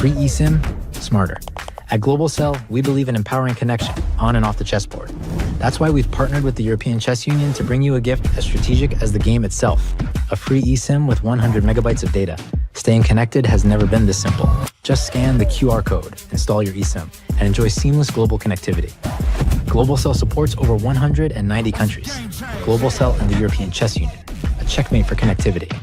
Free eSIM, smarter. At Global Cell, we believe in empowering connection on and off the chessboard. That's why we've partnered with the European Chess Union to bring you a gift as strategic as the game itself, a free eSIM with 100 megabytes of data. Staying connected has never been this simple. Just scan the QR code, install your eSIM, and enjoy seamless global connectivity. Global Cell supports over 190 countries. Global Cell and the European Chess Union, a checkmate for connectivity.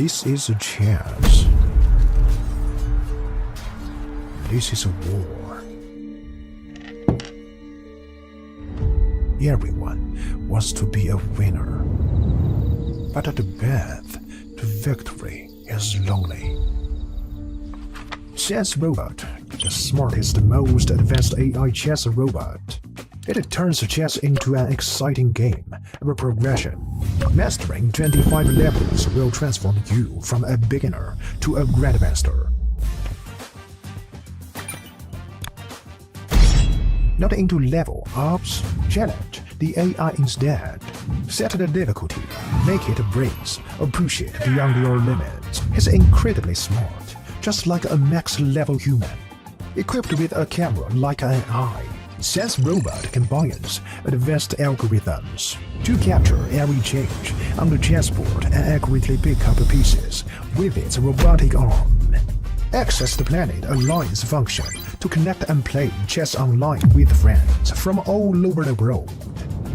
This is a chance. This is a war. Everyone wants to be a winner. But the path to victory is lonely. Chess Robot, the smartest, most advanced AI chess robot. It turns chess into an exciting game of progression. Mastering 25 levels will transform you from a beginner to a grandmaster. Not into level ups, challenge the AI instead. Set the difficulty, make it a breeze, or push it beyond your limits. It's incredibly smart, just like a max-level human. Equipped with a camera like an eye, Chess Robot combines advanced algorithms to capture every change on the chessboard and accurately pick up pieces with its robotic arm. Access the Planet Alliance function to connect and play chess online with friends from all over the world.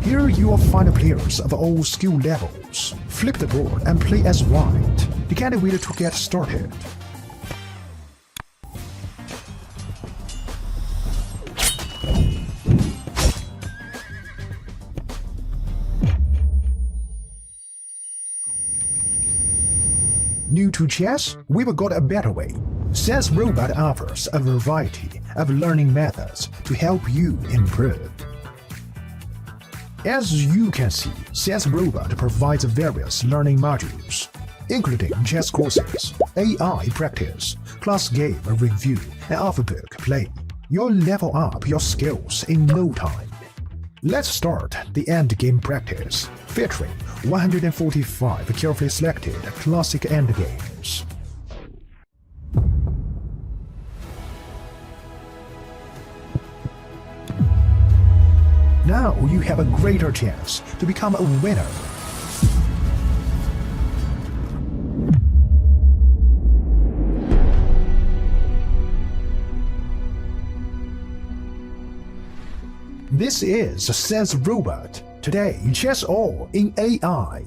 Here you will find players of all skill levels. Flip the board and play as white. You can't wait to get started. New to chess? We've got a better way. Chess Robot offers a variety of learning methods to help you improve. As you can see, Chess Robot provides various learning modules, including chess courses, AI practice, class game review, and off-book play. You'll level up your skills in no time. Let's start the Endgame practice, featuring 145 carefully selected classic endgames. Now you have a greater chance to become a winner. This is Chess Robot. Today, chess all in AI.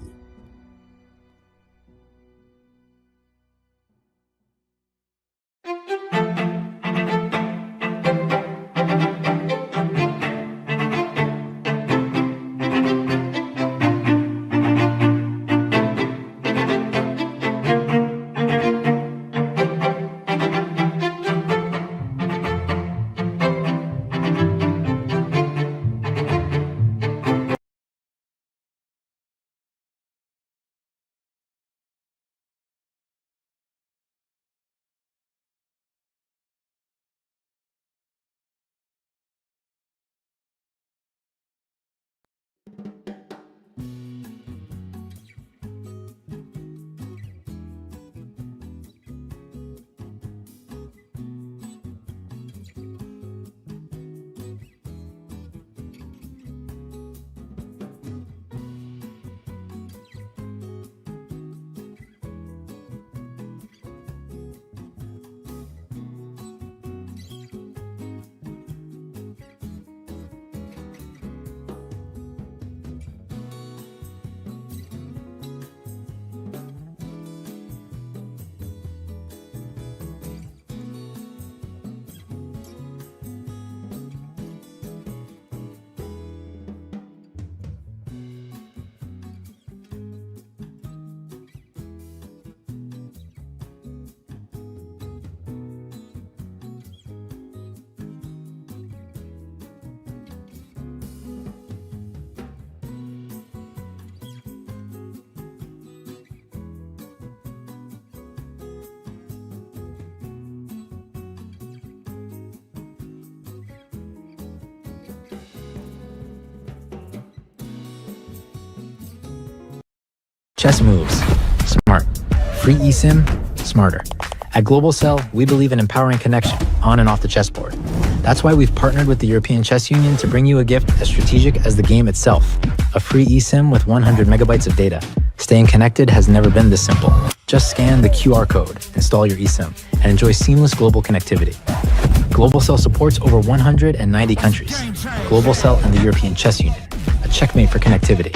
Chess moves. Smart. Free eSIM. Smarter. At Global Cell, we believe in empowering connection on and off the chessboard. That's why we've partnered with the European Chess Union to bring you a gift as strategic as the game itself. A free eSIM with 100 megabytes of data. Staying connected has never been this simple. Just scan the QR code, install your eSIM, and enjoy seamless global connectivity. Global Cell supports over 190 countries. Global Cell and the European Chess Union, a checkmate for connectivity.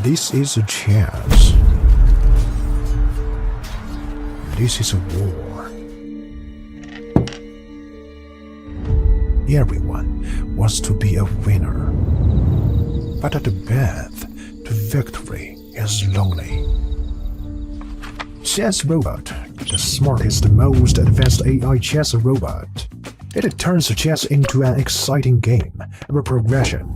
This is a chance. This is a war. Everyone wants to be a winner. But the path to victory is lonely. Chess Robot, the smartest, most advanced AI chess robot. It turns chess into an exciting game of progression.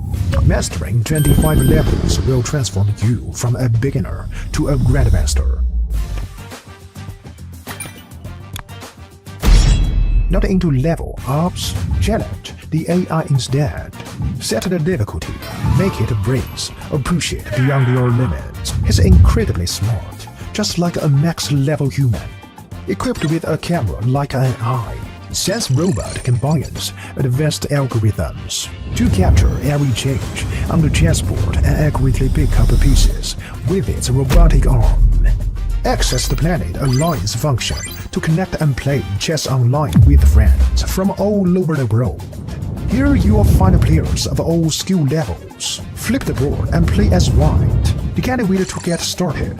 Mastering 25 levels will transform you from a beginner to a grandmaster. Not into level ups, challenge the AI instead. Set the difficulty, make it breeze, or push it beyond your limits. It's incredibly smart, just like a max-level human. Equipped with a camera like an eye, Chess Robot combines advanced algorithms to capture every change on the chessboard and accurately pick up pieces with its robotic arm. Access the Planet Alliance function to connect and play chess online with friends from all over the world. Here you will find players of all skill levels. Flip the board and play as white. The candidate to get started.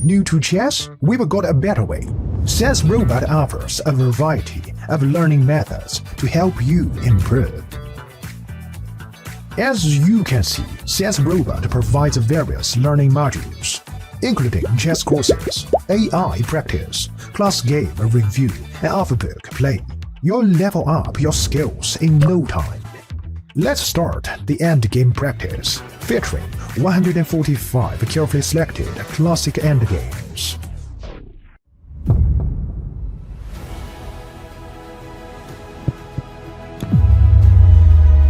New to chess? We've got a better way. Chess Robot offers a variety of learning methods to help you improve. As you can see, Chess Robot provides various learning modules, including chess courses, AI practice, class game review, and off-book play. You'll level up your skills in no time. Let's start the Endgame practice, featuring 145 carefully selected classic endgames.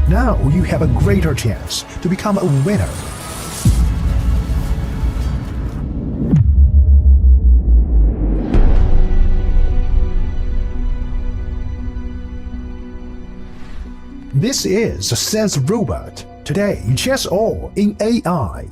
Now you have a greater chance to become a winner. This is Chess Robot. Today, chess all in AI.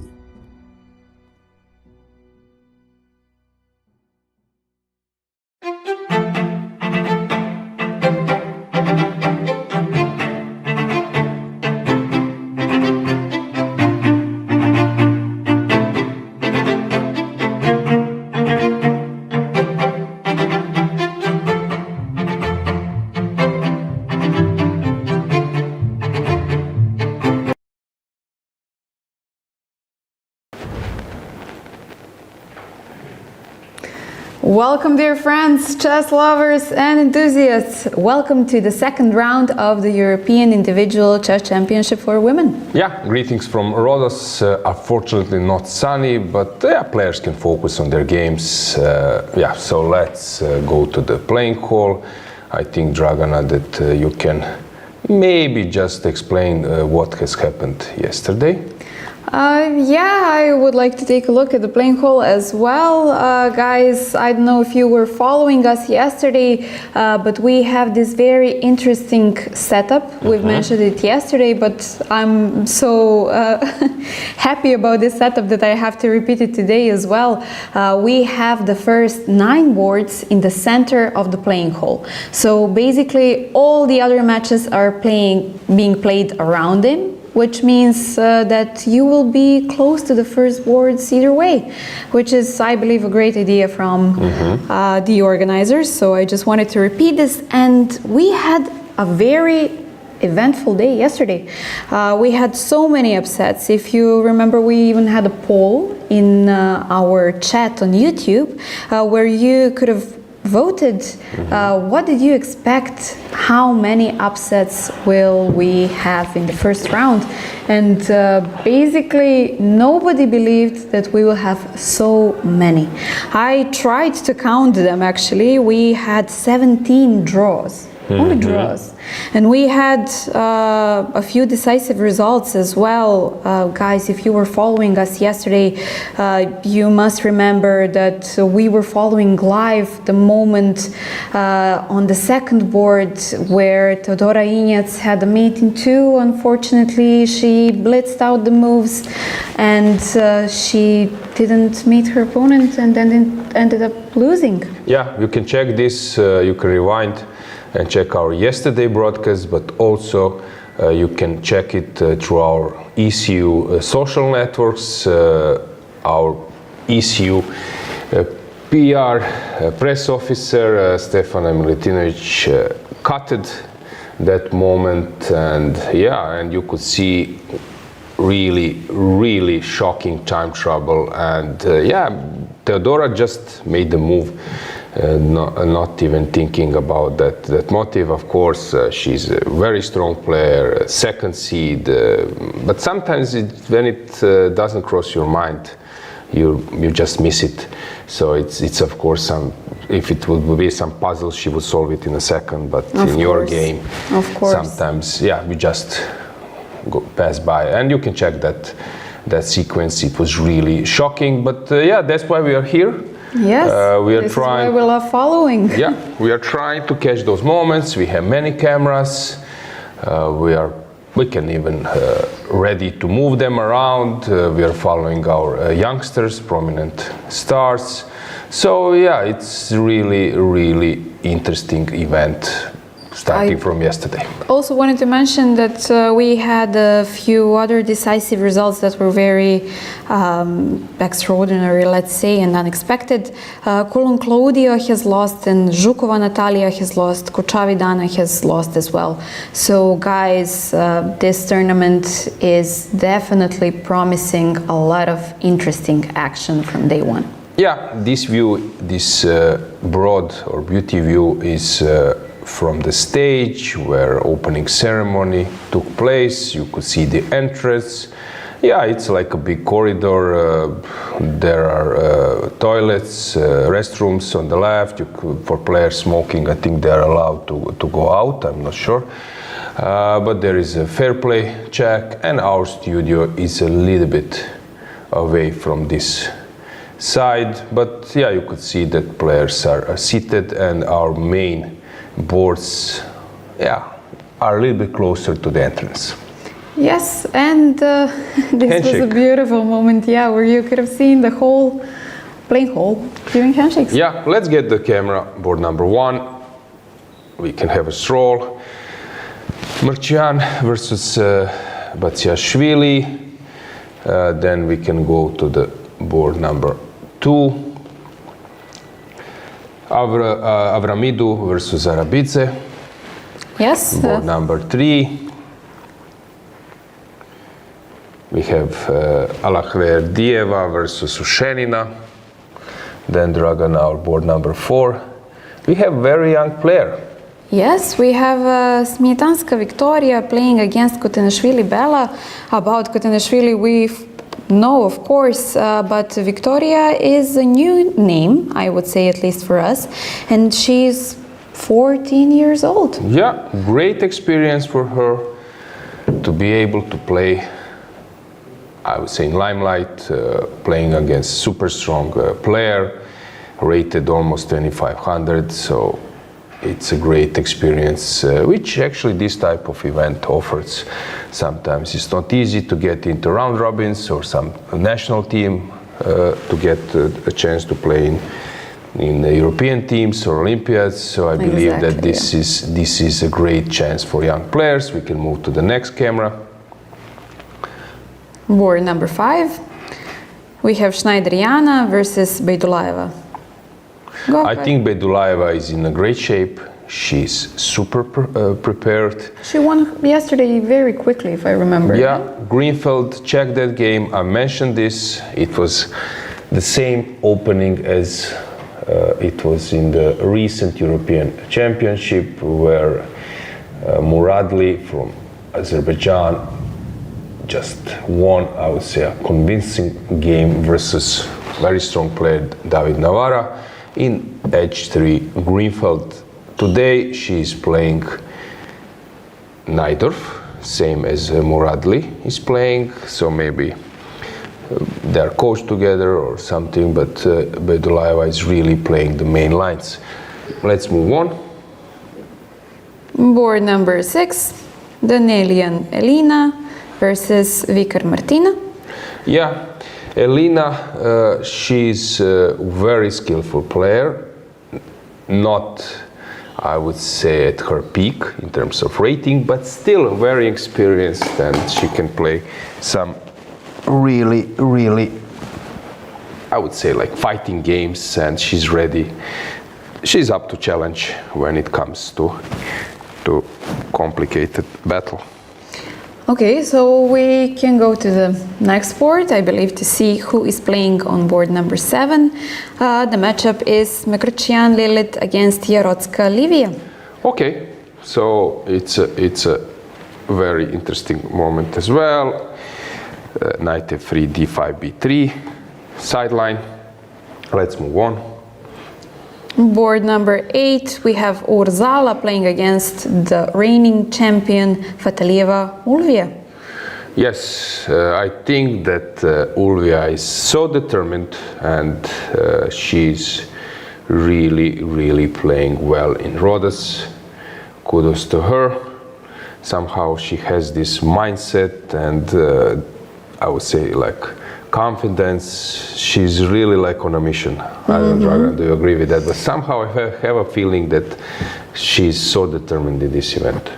Welcome, dear friends, chess lovers and enthusiasts. Welcome to the second round of the European Individual Chess Championship for Women. Yeah, greetings from Rhodes. Unfortunately not sunny, but players can focus on their games. So let's go to the playing hall. I think, Dragana, that you can maybe just explain what has happened yesterday. Yeah, I would like to take a look at the playing hall as well. Guys, I don't know if you were following us yesterday, but we have this very interesting setup. We've mentioned it yesterday, but I'm so happy about this setup that I have to repeat it today as well. We have the first 9 boards in the center of the playing hall. So basically all the other matches are being played around them, which means that you will be close to the first boards either way, which is, I believe, a great idea from the organizers. So I just wanted to repeat this. And we had a very eventful day yesterday. We had so many upsets. If you remember, we even had a poll in our chat on YouTube where you could have voted. What did you expect? How many upsets will we have in the first round? And basically nobody believed that we will have so many. I tried to count them actually. We had 17 draws. Only draws. And we had a few decisive results as well. Guys, if you were following us yesterday, you must remember that we were following live the moment on the second board where Teodora Injac had a mate in 2. Unfortunately, she blitzed out the moves and she didn't meet her opponent and then ended up losing. Yeah, you can check this, you can rewind and check our yesterday broadcast, but also you can check it through our ECU social networks. Our ECU PR press officer, Stefana Milutinovic, cutted that moment, and yeah, and you could see really shocking time trouble, and yeah, Teodora just made the move. Not even thinking about that motive. Of course, she's a very strong player, second seed, but sometimes when it doesn't cross your mind, you just miss it. So it's of course if it would be some puzzle, she would solve it in a second, but in your game, sometimes we just pass by, and you can check that sequence. It was really shocking, but yeah, that's why we are here. Yes, we are this trying. Is why we love following. Yeah, we are trying to catch those moments. We have many cameras. We can even ready to move them around. We are following our youngsters, prominent stars. So yeah, it's really interesting event starting from yesterday. Also wanted to mention that we had a few other decisive results that were very extraordinary, let's say, and unexpected. Kulon Claudio has lost, and Zhukova Natalia has lost, Kochavi Dana has lost as well. So guys, this tournament is definitely promising a lot of interesting action from day one. Yeah, this view, this broad or beauty view is from the stage where opening ceremony took place. You could see the entrance. Yeah, it's like a big corridor. There are toilets, restrooms on the left. For players smoking, I think they are allowed to go out. I'm not sure. But there is a fair play check, and our studio is a little bit away from this side. But yeah, you could see that players are seated, and our main boards are a little bit closer to the entrance. Yes, and this handshake. Was a beautiful moment, where you could have seen the whole playing hall giving handshakes. Yeah, let's get the camera, board number 1. We can have a stroll. Marcian versus Batsiashvili. Then we can go to the board number 2. Avramidou versus Arabidze. Yes. Board number 3. We have Alojzije versus Ushenina. Then Dragana, our board number 4. We have very young player. Yes, we have Smietanska Victoria playing against Khotenashvili Bella. About Khotenashvili we know, of course, but Victoria is a new name, I would say, at least for us. And she's 14 years old. Yeah, great experience for her to be able to play, I would say, in limelight, playing against super strong player, rated almost 2500. So it's a great experience, which actually this type of event offers. Sometimes it's not easy to get into round robins or some national team to get a chance to play in the European teams or Olympiads. So I believe that this is a great chance for young players. We can move to the next camera. Board number 5. We have Schneider-Yana versus Beidulayeva. I think Beidulayeva is in a great shape. She's super prepared. She won yesterday very quickly, if I remember. Yeah, Greenfeld checked that game. I mentioned this. It was the same opening as it was in the recent European Championship, where Muradli from Azerbaijan just won, I would say, a convincing game versus very strong player David Navara in H3 Greenfeld. Today she is playing Najdorf, same as Muradli is playing, so maybe they are coached together or something, but Beidulayeva is really playing the main lines. Let's move on. Board number 6, Danelian Elina versus Vikar Martina. Yeah, Elina, she's a very skillful player, not, I would say, at her peak in terms of rating, but still very experienced, and she can play some really, I would say, like fighting games, and she's ready. She's up to challenge when it comes to complicated battle. Okay, so we can go to the next board, I believe, to see who is playing on board number 7. The matchup is Mekrotchian Lilith against Yarotska Livia. Okay, so it's a very interesting moment as well. Knight f3, d5, b3, sideline. Let's move on. Board number 8, we have Urzala playing against the reigning champion Fatalieva Ulvia. Yes, I think that Ulvia is so determined, and she's really playing well in Rhodes. Kudos to her. Somehow she has this mindset and I would say like confidence. She's really like on a mission. I don't know, Dragana, do you agree with that? But somehow I have a feeling that she's so determined in this event.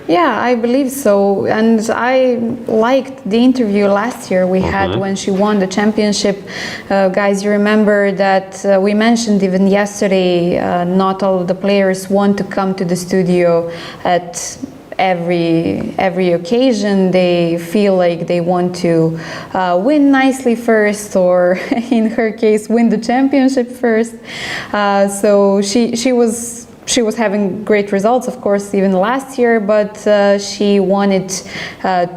Yeah, I believe so. And I liked the interview last year we had when she won the championship. Guys, you remember that we mentioned even yesterday, not all of the players want to come to the studio at every occasion. They feel like they want to win nicely first, or in her case, win the championship first. So she was having great results, of course, even last year, but she wanted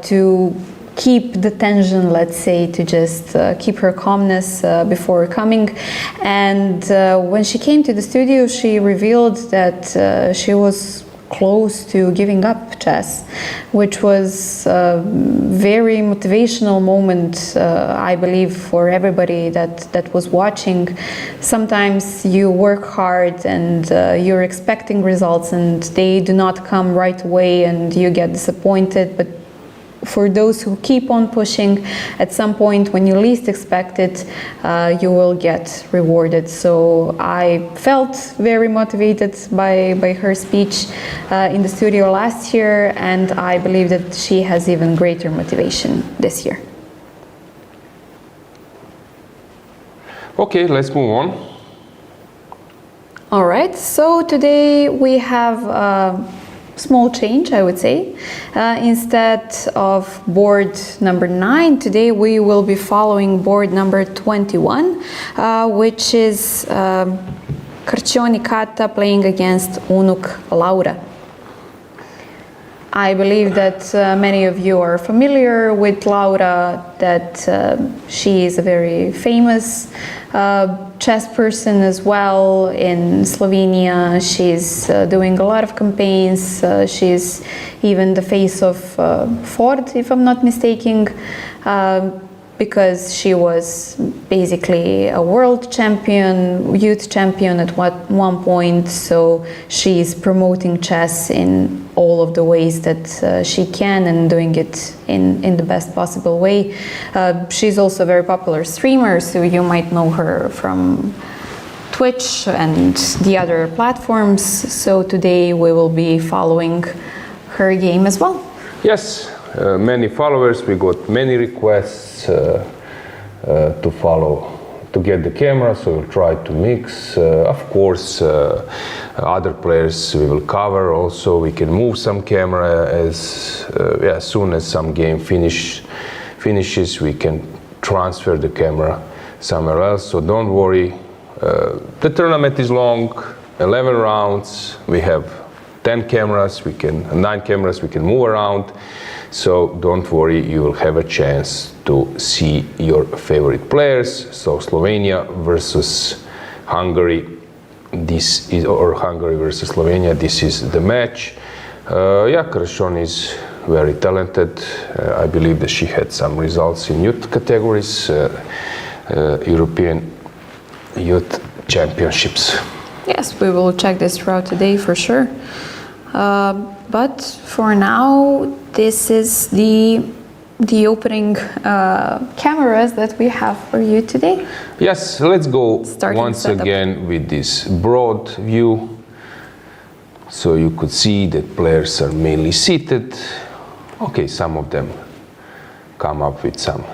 to keep the tension, let's say, to just keep her calmness before coming. And when she came to the studio, she revealed that she was close to giving up chess, which was a very motivational moment, I believe, for everybody that was watching. Sometimes you work hard and you're expecting results and they do not come right away and you get disappointed, but for those who keep on pushing, at some point when you least expect it, you will get rewarded. So I felt very motivated by her speech in the studio last year, and I believe that she has even greater motivation this year. Okay, let's move on. All right, so today we have small change, I would say. Instead of board number 9, today we will be following board number 21, which is Karcioni Kata playing against Unuk Laura. I believe that many of you are familiar with Laura, that she is a very famous chess person as well in Slovenia. She's doing a lot of campaigns. She's even the face of FIDE, if I'm not mistaken, because she was basically a world champion, youth champion at one point. So she's promoting chess in all of the ways that she can and doing it in the best possible way. She's also a very popular streamer, so you might know her from Twitch and the other platforms. So today we will be following her game as well. Yes, many followers. We got many requests to follow, to get the camera, so we'll try to mix. Of course, other players we will cover also. We can move some camera as soon as some game finishes, we can transfer the camera somewhere else. So don't worry. The tournament is long, 11 rounds. We have 10 cameras, 9 cameras, we can move around. So don't worry, you will have a chance to see your favorite players. So Slovenia versus Hungary, or Hungary versus Slovenia, this is the match. Krashon is very talented. I believe that she had some results in youth categories, European Youth Championships. Yes, we will check this throughout today for sure. But for now, this is the opening cameras that we have for you today. Yes, let's go once setup. again with this broad view. So you could see that players are mainly seated. Okay, some of them come up with some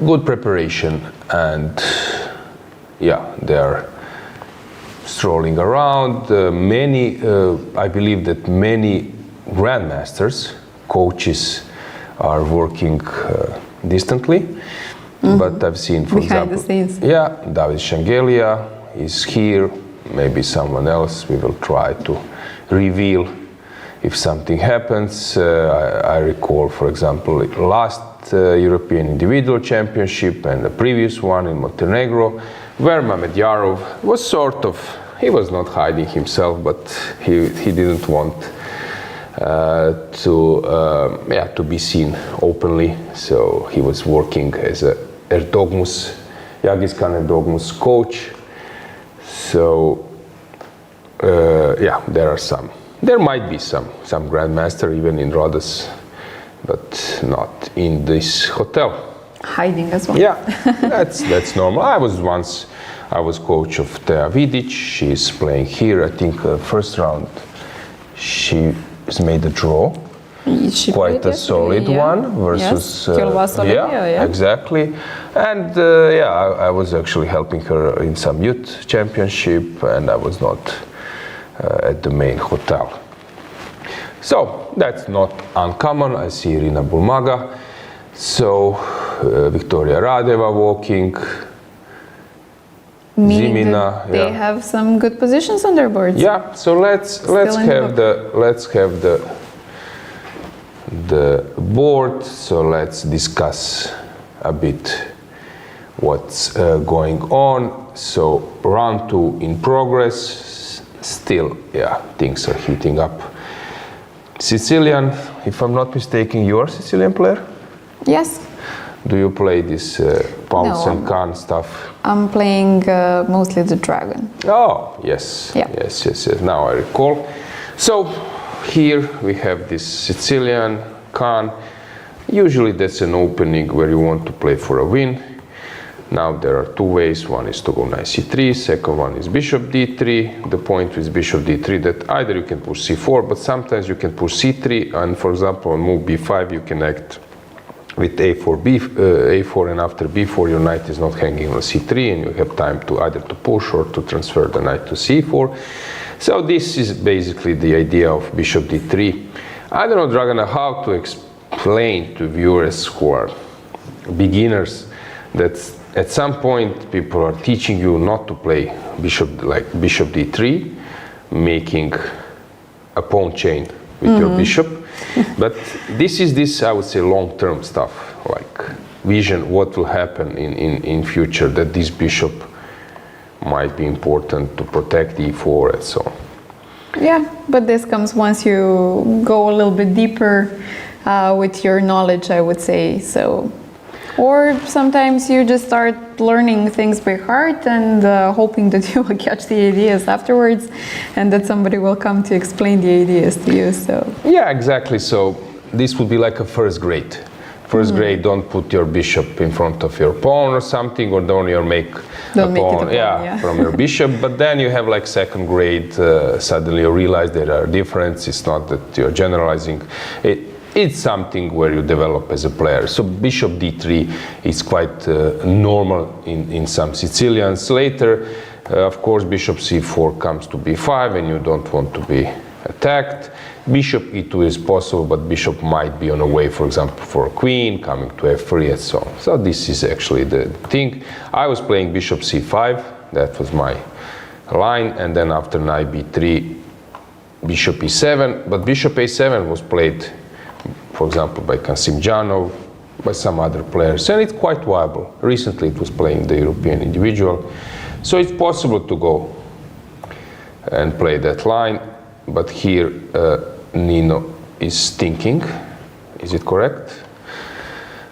good preparation, and they are strolling around. I believe that many grandmasters, coaches, are working distantly. But I've seen, for behind example, the scenes. David Shangelia is here. Maybe someone else. We will try to reveal if something happens. I recall, for example, last European Individual Championship and the previous one in Montenegro, where Mamedyarov was he was not hiding himself, but he didn't want to be seen openly. So he was working as a Yagiskan Erdogmus coach. So there might be some grandmaster even in Rhodes, but not in this hotel. Hiding as well. Yeah, that's normal. I was coach of Teodora Injac. She's playing here. I think first round she has made a draw. Quite a solid one versus exactly. And I was actually helping her in some youth championship, and I was not at the main hotel. So that's not uncommon. I see Irina Bulmaga. So Victoria Radeva walking. Meaning Zimina, that they have some good positions on their boards. Yeah. So let's have the board. So let's discuss a bit what's going on. So round 2 in progress. Still, things are heating up. Sicilian, if I'm not mistaken, you are a Sicilian player? Yes. Do you play this Pounce and Khan stuff? I'm playing mostly the Dragon. Oh, yes. Yeah. Yes. Now I recall. So here we have this Sicilian Khan. Usually that's an opening where you want to play for a win. Now there are 2 ways. One is to go knight c3, second one is bishop d3. The point with bishop d3 that either you can push c4, but sometimes you can push c3, and for example on move b5 you can act with a4, and after b4 your knight is not hanging on c3, and you have time to either to push or to transfer the knight to c4. So this is basically the idea of bishop d3. I don't know, Dragana, how to explain to viewers who are beginners that at some point people are teaching you not to play bishop d3, making a pawn chain with your bishop. But this is I would say, long-term stuff, like vision, what will happen in future, that this bishop might be important to protect e4 and so on. Yeah, but this comes once you go a little bit deeper with your knowledge, I would say. So, or sometimes you just start learning things by heart and hoping that you will catch the ideas afterwards, and that somebody will come to explain the ideas to you. So yeah, exactly. So this would be like a first grade. First grade, don't put your bishop in front of your pawn or something, or don't make a pawn, from your bishop. But then you have like second grade, suddenly you realize there are differences. It's not that you're generalizing. It's something where you develop as a player. So bishop d3 is quite normal in some Sicilians. Later, of course, bishop c4 comes to b5 and you don't want to be attacked. Bishop e2 is possible, but bishop might be on a way, for example, for a queen, coming to f3 and so on. So this is actually the thing. I was playing bishop c5, that was my line, and then after knight b3, bishop e7, but bishop a7 was played, for example, by Kasimdzhanov, by some other players, and it's quite viable. Recently it was playing the European individual, so it's possible to go and play that line. But here Nino is thinking, is it correct?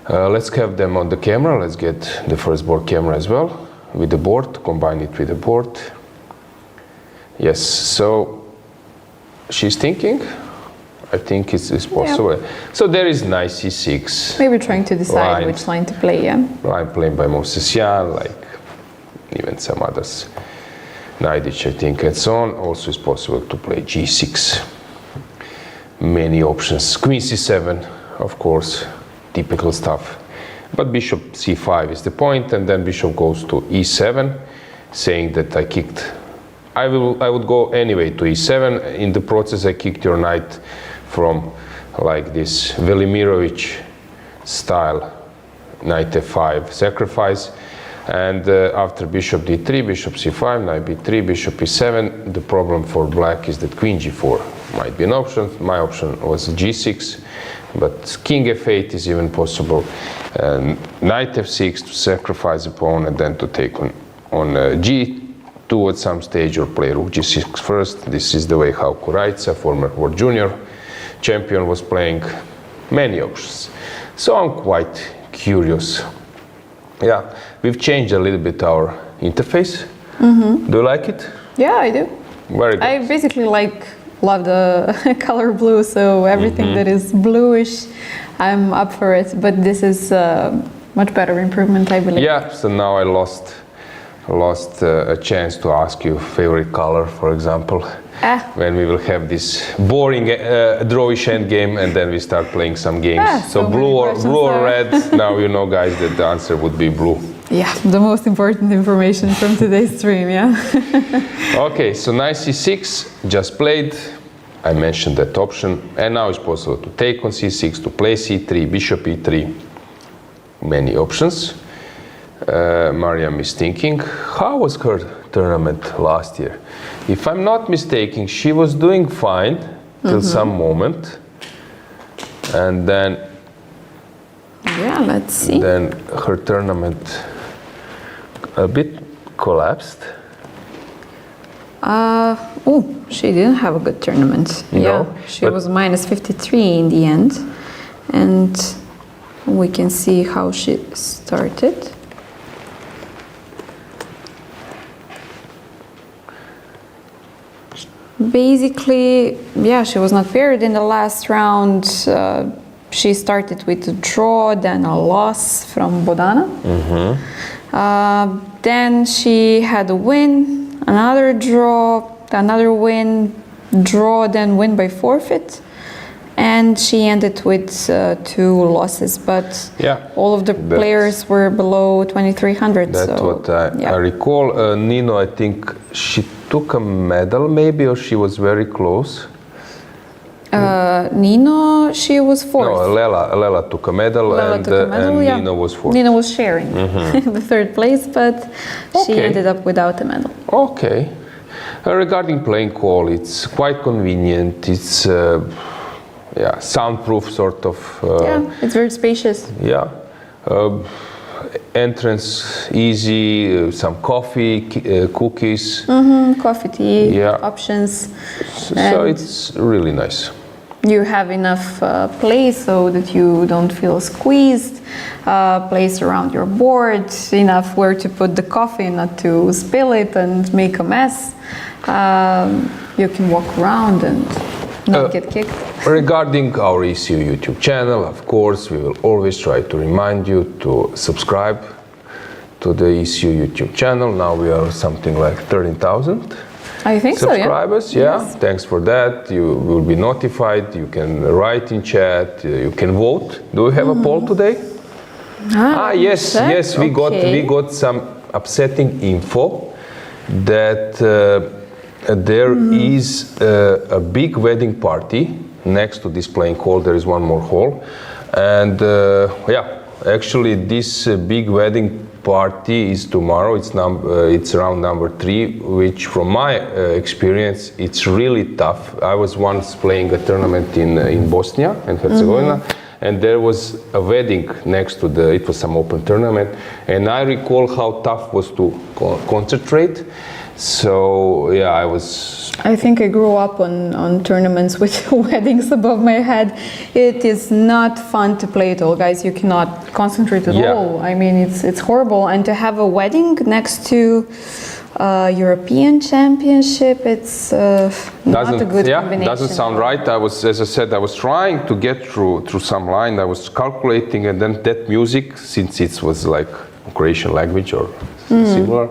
Let's have them on the camera. Let's get the first board camera as well with the board, combine it with the board. Yes, so she's thinking. I think it's possible. Yeah. So there is knight c6. Maybe trying to decide which line to play, yeah. Line played by Movsesian, like even some others. Knight I think, and so on. Also it's possible to play g6. Many options. Queen c7, of course, typical stuff. But bishop c5 is the point, and then bishop goes to e7, saying that I kicked. I would go anyway to e7. In the process, I kicked your knight from like this Velimirovich style, knight f5 sacrifice. And after bishop d3, bishop c5, knight b3, bishop e7, the problem for black is that queen g4 might be an option. My option was g6, but king f8 is even possible. Knight f6 to sacrifice a pawn and then to take on g2 at some stage, or play rook g6 first. This is the way how Kuraitsa, former world junior champion, was playing. Many options. So I'm quite curious. Yeah, we've changed a little bit our interface. Do you like it? Yeah, I do. Very good. I basically love the color blue, so everything that is bluish, I'm up for it. But this is a much better improvement, I believe. Yeah, so now I lost a chance to ask you favorite color, for example. When we will have this boring drawish endgame, and then we start playing some games. So blue or red. Now you know, guys, that the answer would be blue. Yeah, the most important information from today's stream, yeah. Okay, so knight c6 just played. I mentioned that option, and now it's possible to take on c6, to play c3, bishop e3. Many options. Mariam is thinking, how was her tournament last year? If I'm not mistaken, she was doing fine till some moment, and then let's see. Then her tournament a bit collapsed. She didn't have a good tournament. No, yeah, she was minus 53 in the end, and we can see how she started. Basically, yeah, she was not paired in the last round. She started with a draw, then a loss from Bodana. Then she had a win, another draw, another win, draw, then win by forfeit. And she ended with 2 losses, but all of the players were below 2,300. That's what I recall. Nino, I think she took a medal maybe, or she was very close. Nino, she was 4th. No, Lela took a medal, and Nino was 4th. Nino was sharing the 3rd place, but she ended up without a medal. Okay. Regarding playing hall, it's quite convenient. It's soundproof sort of. It's very spacious. Yeah. Entrance easy, some coffee, cookies. Coffee, tea, options. So it's really nice. You have enough place so that you don't feel squeezed, place around your board, enough where to put the coffee, not to spill it and make a mess. You can walk around and not get kicked. Regarding our ECU YouTube channel, of course, we will always try to remind you to subscribe to the ECU YouTube channel. Now we are something like 13,000. I think subscribers, so, yeah. Yes. Thanks for that. You will be notified. You can write in chat. You can vote. Do we have a poll today? Yes. We got some upsetting info that there is a big wedding party next to this playing hall. There is one more hall, and actually this big wedding party is tomorrow. It's round number 3, which from my experience, it's really tough. I was once playing a tournament in Bosnia and Herzegovina, and there was a wedding next to it was some open tournament, and I recall how tough was to concentrate. So I think I grew up on tournaments with weddings above my head. It is not fun to play at all, guys. You cannot concentrate at all. I mean, it's horrible. And to have a wedding next to European Championship, it's not a good combination. Doesn't sound right. As I said, I was trying to get through some line. I was calculating, and then that music, since it was like Croatian language or similar,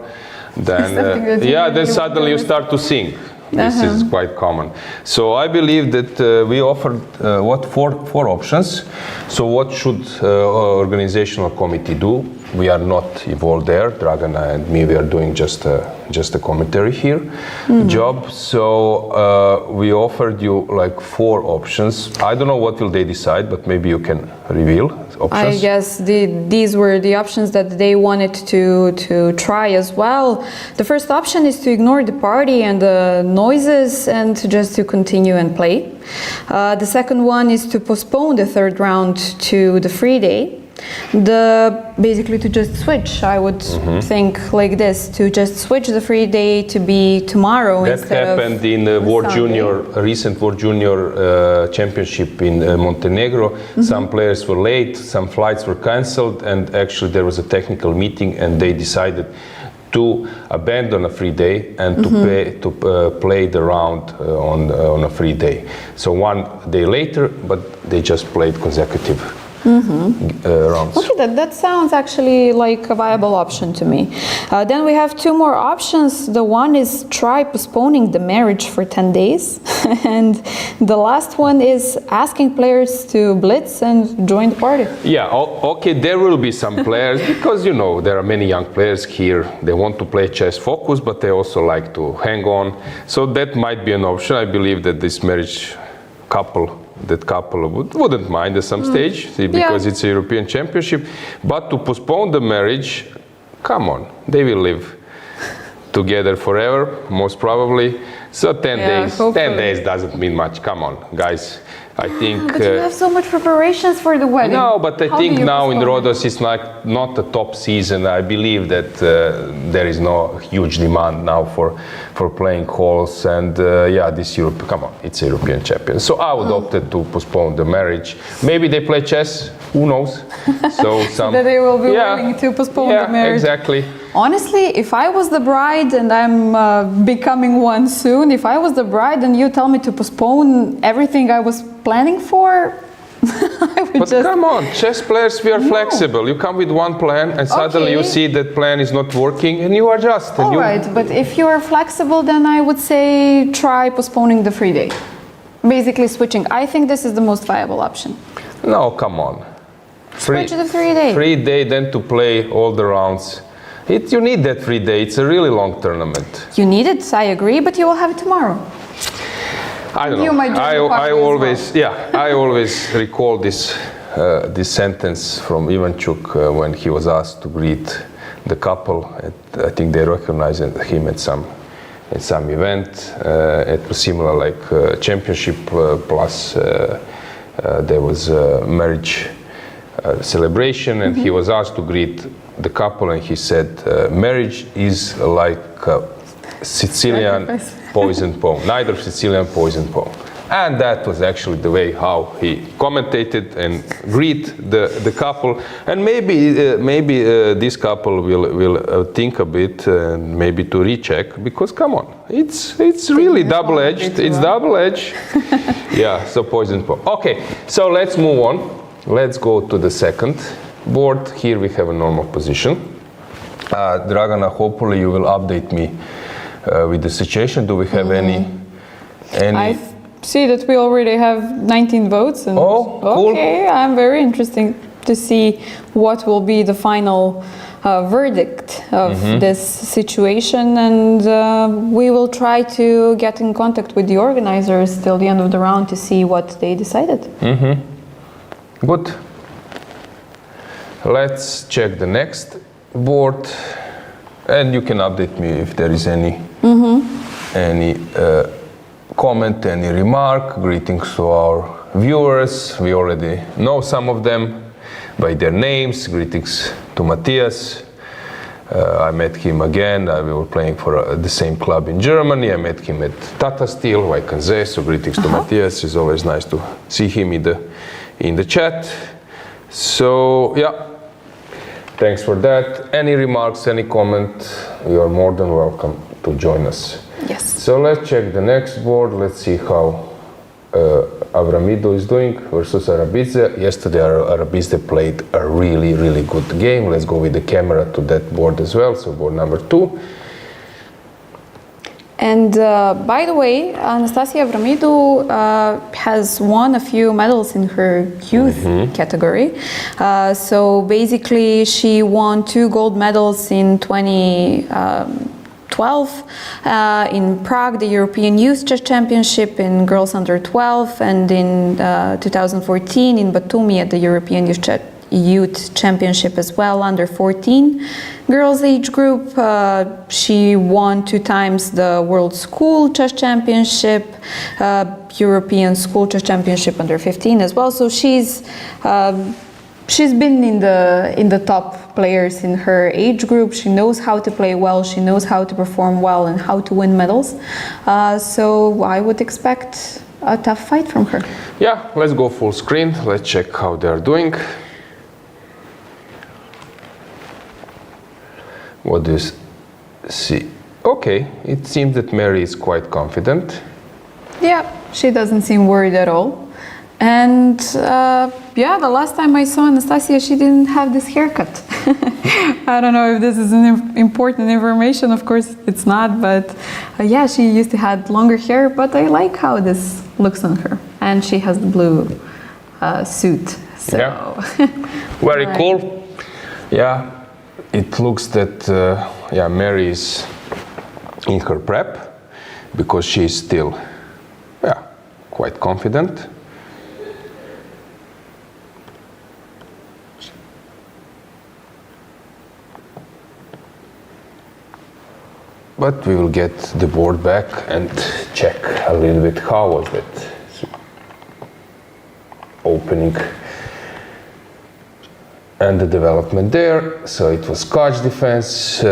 then suddenly you start to sing. This is quite common. So I believe that we offered four options. So what should organizational committee do? We are not involved there. Dragana and me, we are doing just a commentary here job. So we offered you like 4 options. I don't know what will they decide, but maybe you can reveal options. I guess these were the options that they wanted to try as well. The first option is to ignore the party and the noises and just to continue and play. The second one is to postpone the third round to the free day. Basically to just switch, I would think like this, to just switch the free day to be tomorrow instead of happened in the recent World Junior Championship in Montenegro. Some players were late, some flights were cancelled, and actually there was a technical meeting and they decided to abandon a free day and to play the round on a free day. So one day later, but they just played consecutive rounds. Okay, that sounds actually like a viable option to me. Then we have 2 more options. The one is try postponing the marriage for 10 days. And the last one is asking players to blitz and join the party. Yeah, okay, there will be some players, because there are many young players here. They want to play chess focus, but they also like to hang on. So that might be an option. I believe that this couple wouldn't mind at some stage, because it's a European Championship. But to postpone the marriage, come on, they will live together forever, most probably. So 10 days, hopefully. 10 days doesn't mean much. Come on, guys. I think. But you have so much preparations for the wedding. No, but I think now in Rhodes it's not a top season. I believe that there is no huge demand now for playing halls, and this Europe. Come on, it's a European champion. So I would opt to postpone the marriage. Maybe they play chess. Who knows? So that they will be willing to postpone the marriage. Exactly. Honestly, if I was the bride, and I'm becoming one soon, if I was the bride and you tell me to postpone everything I was planning for, But come on, chess players, we are flexible. You come with one plan and suddenly you see that plan is not working and you adjust. All right, but if you are flexible, then I would say try postponing the free day. Basically switching. I think this is the most viable option. No, come on. Switch the free day. Free day, then to play all the rounds. You need that free day. It's a really long tournament. You need it, I agree, but you will have it tomorrow. I don't know. I always recall this sentence from Ivanchuk when he was asked to greet the couple. I think they recognized him at some in some event. It was similar like championship plus there was a marriage celebration, and he was asked to greet the couple, and he said marriage is like Sicilian poison pole, neither Sicilian poison pole. And that was actually the way how he commentated and greet the couple. And maybe this couple will think a bit and maybe to recheck, because come on, it's really double-edged. It's double-edged. Yeah, so poison pole. Okay, so let's move on. Let's go to the second board. Here we have a normal position. Dragana, hopefully you will update me with the situation. Do we have any? I see that we already have 19 votes. And oh, cool. Okay, I'm very interested to see what will be the final verdict of this situation, and we will try to get in contact with the organizers till the end of the round to see what they decided. Good. Let's check the next board, and you can update me if there is any comment, any remark. Greetings to our viewers. We already know some of them by their names. Greetings to Matthias. I met him again. We were playing for the same club in Germany. I met him at Tata Steel, Vaikanze. So greetings to Matthias. It's always nice to see him in the chat. So yeah, thanks for that. Any remarks, any comment, you are more than welcome to join us. Yes. So let's check the next board. Let's see how Avramidou is doing versus Arabidze. Yesterday Arabidze played a really, really good game. Let's go with the camera to that board as well. So board number 2. And by the way, Anastasia Avramidou has won a few medals in her youth category. So basically she won 2 gold medals in 2012 in Prague, the European Youth Chess Championship in girls under 12, and in 2014 in Batumi at the European Youth Championship as well, under 14 girls age group. She won 2 times the World School Chess Championship, European School Chess Championship under 15 as well. So she's been in the top players in her age group. She knows how to play well, she knows how to perform well and how to win medals. So I would expect a tough fight from her. Yeah, let's go full screen. Let's check how they're doing. What do you see? Okay, it seems that Meri is quite confident. Yeah, she doesn't seem worried at all. And yeah, the last time I saw Anastasia, she didn't have this haircut. I don't know if this is important information. Of course, it's not. But yeah, she used to have longer hair. But I like how this looks on her. And she has the blue suit. So. Yeah, very cool. Yeah. It looks that yeah, Meri is in her prep, because she is still quite confident. But we will get the board back and check a little bit how was that opening and the development there. So it was catch defense.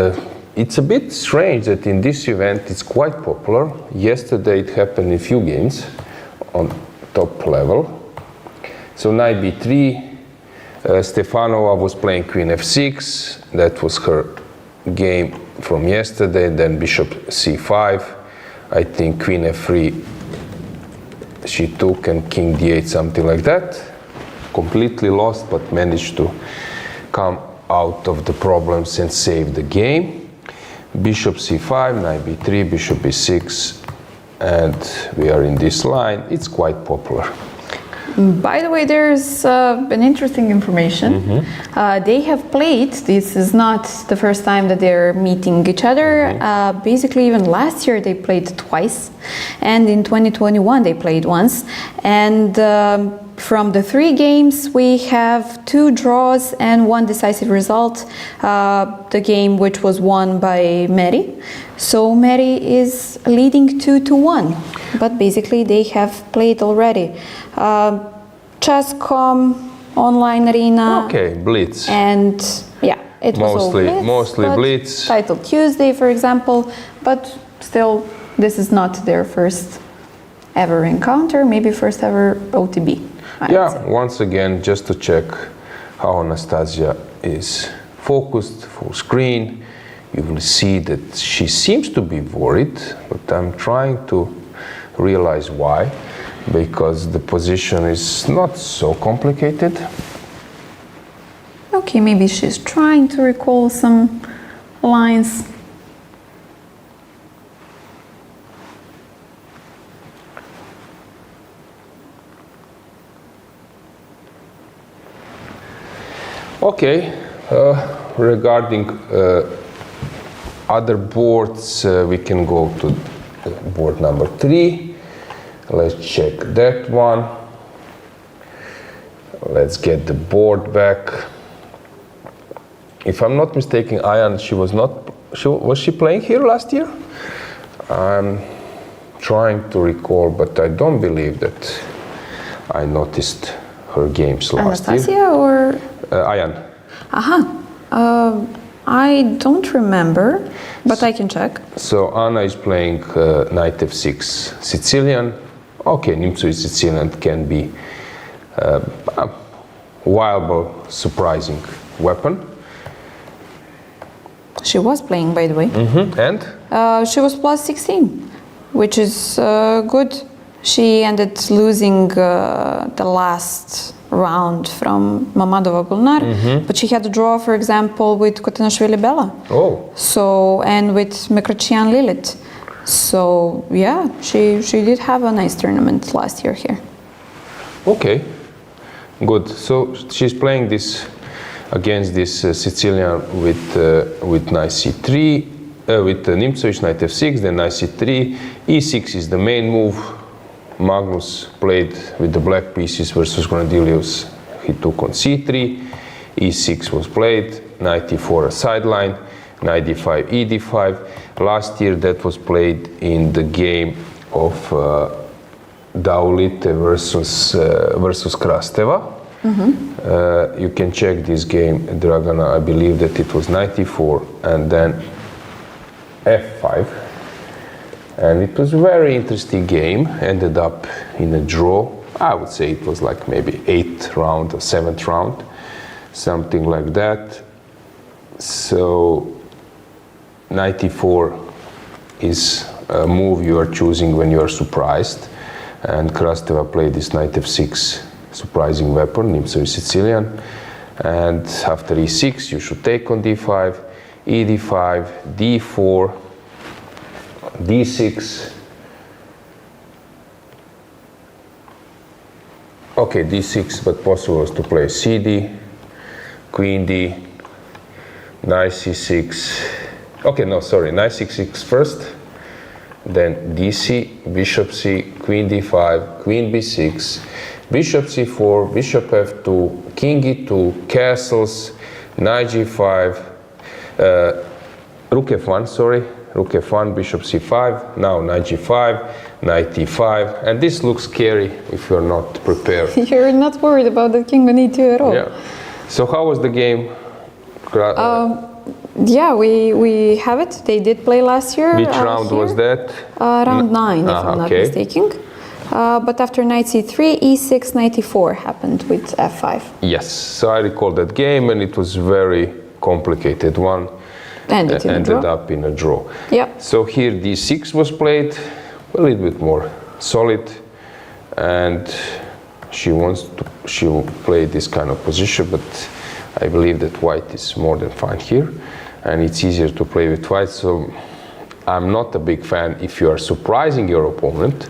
It's a bit strange that in this event it's quite popular. Yesterday it happened in few games on top level. So knight b3, Stefanova was playing queen f6. That was her game from yesterday. Then bishop c5. I think queen f3 she took, and king d8, something like that. Completely lost, but managed to come out of the problems and save the game. Bishop c5, knight b3, bishop b6, and we are in this line. It's quite popular. By the way, there's an interesting information. They have played, this is not the first time that they're meeting each other. Basically, even last year they played twice, and in 2021 they played once. And From the 3 games, we have 2 draws and 1 decisive result. The game which was won by Meri. So Meri is leading 2-1, but basically they have played already. Chess.com, online arena. Okay, Blitz. And yeah, it was all Blitz. Mostly Blitz. Title Tuesday, for example, but still, this is not their first ever encounter, maybe first ever OTB. Yeah, once again, just to check how Anastasia is focused, full screen. You will see that she seems to be worried, but I'm trying to realize why, because the position is not so complicated. Okay, maybe she's trying to recall some lines. Okay, regarding other boards, we can go to board number 3. Let's check that one. Let's get the board back. If I'm not mistaken, Ayan, was she playing here last year? I'm trying to recall, but I don't believe that I noticed her games last Anastasia year. or? Ayan. I don't remember, but I can check. So Anna is playing knight f6 Sicilian. Okay, Nimzo is Sicilian can be a viable, surprising weapon. She was playing, by the way. And? She was plus 16, which is good. She ended losing the last round from Mamadova Gulnar, but she had a draw, for example, with Khotenashvili Bella. Oh. So, and with Mekrachian Lilith. So, yeah, she did have a nice tournament last year here. Okay, good. So she's playing this against this Sicilian with knight c3, with Nimzovich knight f6, then knight c3. e6 is the main move. Magnus played with the black pieces versus Granadilius. He took on c3, e6 was played, knight e4 a sideline, knight d5, e d5. Last year that was played in the game of Daulite versus Krasteva. You can check this game, Dragana. I believe that it was knight e4 and then f5. And it was a very interesting game, ended up in a draw. I would say it was like maybe 8th round or 7th round, something like that. So knight e4 is a move you are choosing when you are surprised. And Krasteva played this knight f6, surprising weapon, Nimzo Sicilian. And after e6 you should take on d5, e d5, d4, d6. Okay, d6, but possible was to play cd, queen d, knight c6. Okay, no, sorry, knight c6 first, then dc, bishop c, queen d5, queen b6, bishop c4, bishop f2, king e2, castles, knight g5, rook f1, sorry, rook f1, bishop c5, now knight g5, knight e5, and this looks scary if you're not prepared. You're not worried about the king on e2 at all. Yeah. So how was the game? Yeah, we have it. They did play last year. Which round here. was that? Round 9, if I'm not okay. mistaken. But after knight c3, e6, knight e4 happened with f5. Yes, so I recall that game, and it was very complicated one. Ended up in a draw. Yeah. So here d6 was played, a little bit more solid, and she will play this kind of position, but I believe that white is more than fine here, and it's easier to play with white. So I'm not a big fan if you are surprising your opponent,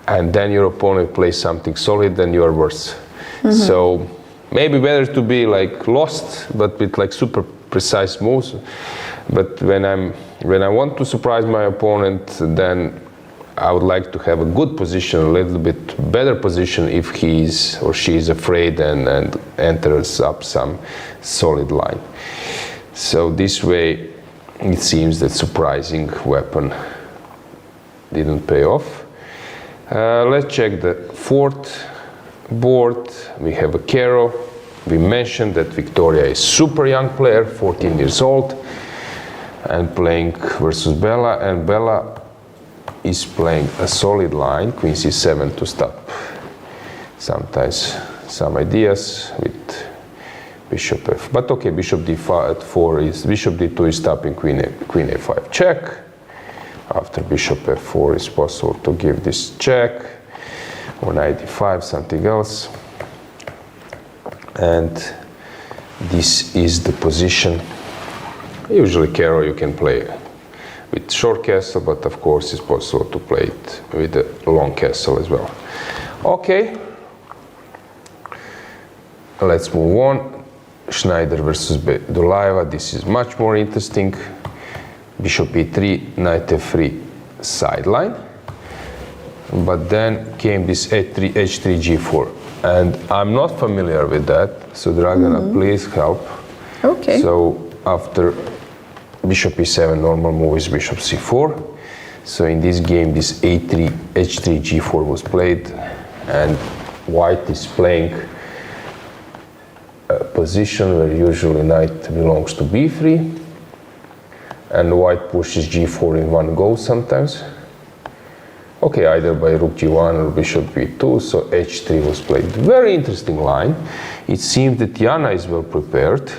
and then your opponent plays something solid, then you are worse. So maybe better to be like lost, but with like super precise moves. But when I want to surprise my opponent, then I would like to have a good position, a little bit better position if he is or she is afraid and enters up some solid line. So this way, it seems that surprising weapon didn't pay off. Let's check the fourth board. We have a Kero. We mentioned that Victoria is super young player, 14 years old, and playing versus Bella, and Bella is playing a solid line, Queen C7 to stop sometimes some ideas with Bishop F. But okay, Bishop D4 is, Bishop D2 is stopping Queen A5 check. After Bishop F4 it's possible to give this check, or Knight D5, something else. And this is the position. Usually Kero you can play with short castle, but of course it's possible to play it with a long castle as well. Okay, let's move on. Schneider versus Dulaeva. This is much more interesting. Bishop E3, Knight F3 sideline. But then came this H3, G4. And I'm not familiar with that, so Dragana, please help. Okay. So after Bishop E7, normal move is Bishop C4. So in this game, this A3, H3, G4 was played, and White is playing a position where usually Knight belongs to B3, and White pushes G4 in one go sometimes. Okay, either by Rook G1 or Bishop B2, so H3 was played. Very interesting line. It seems that Jana is well prepared.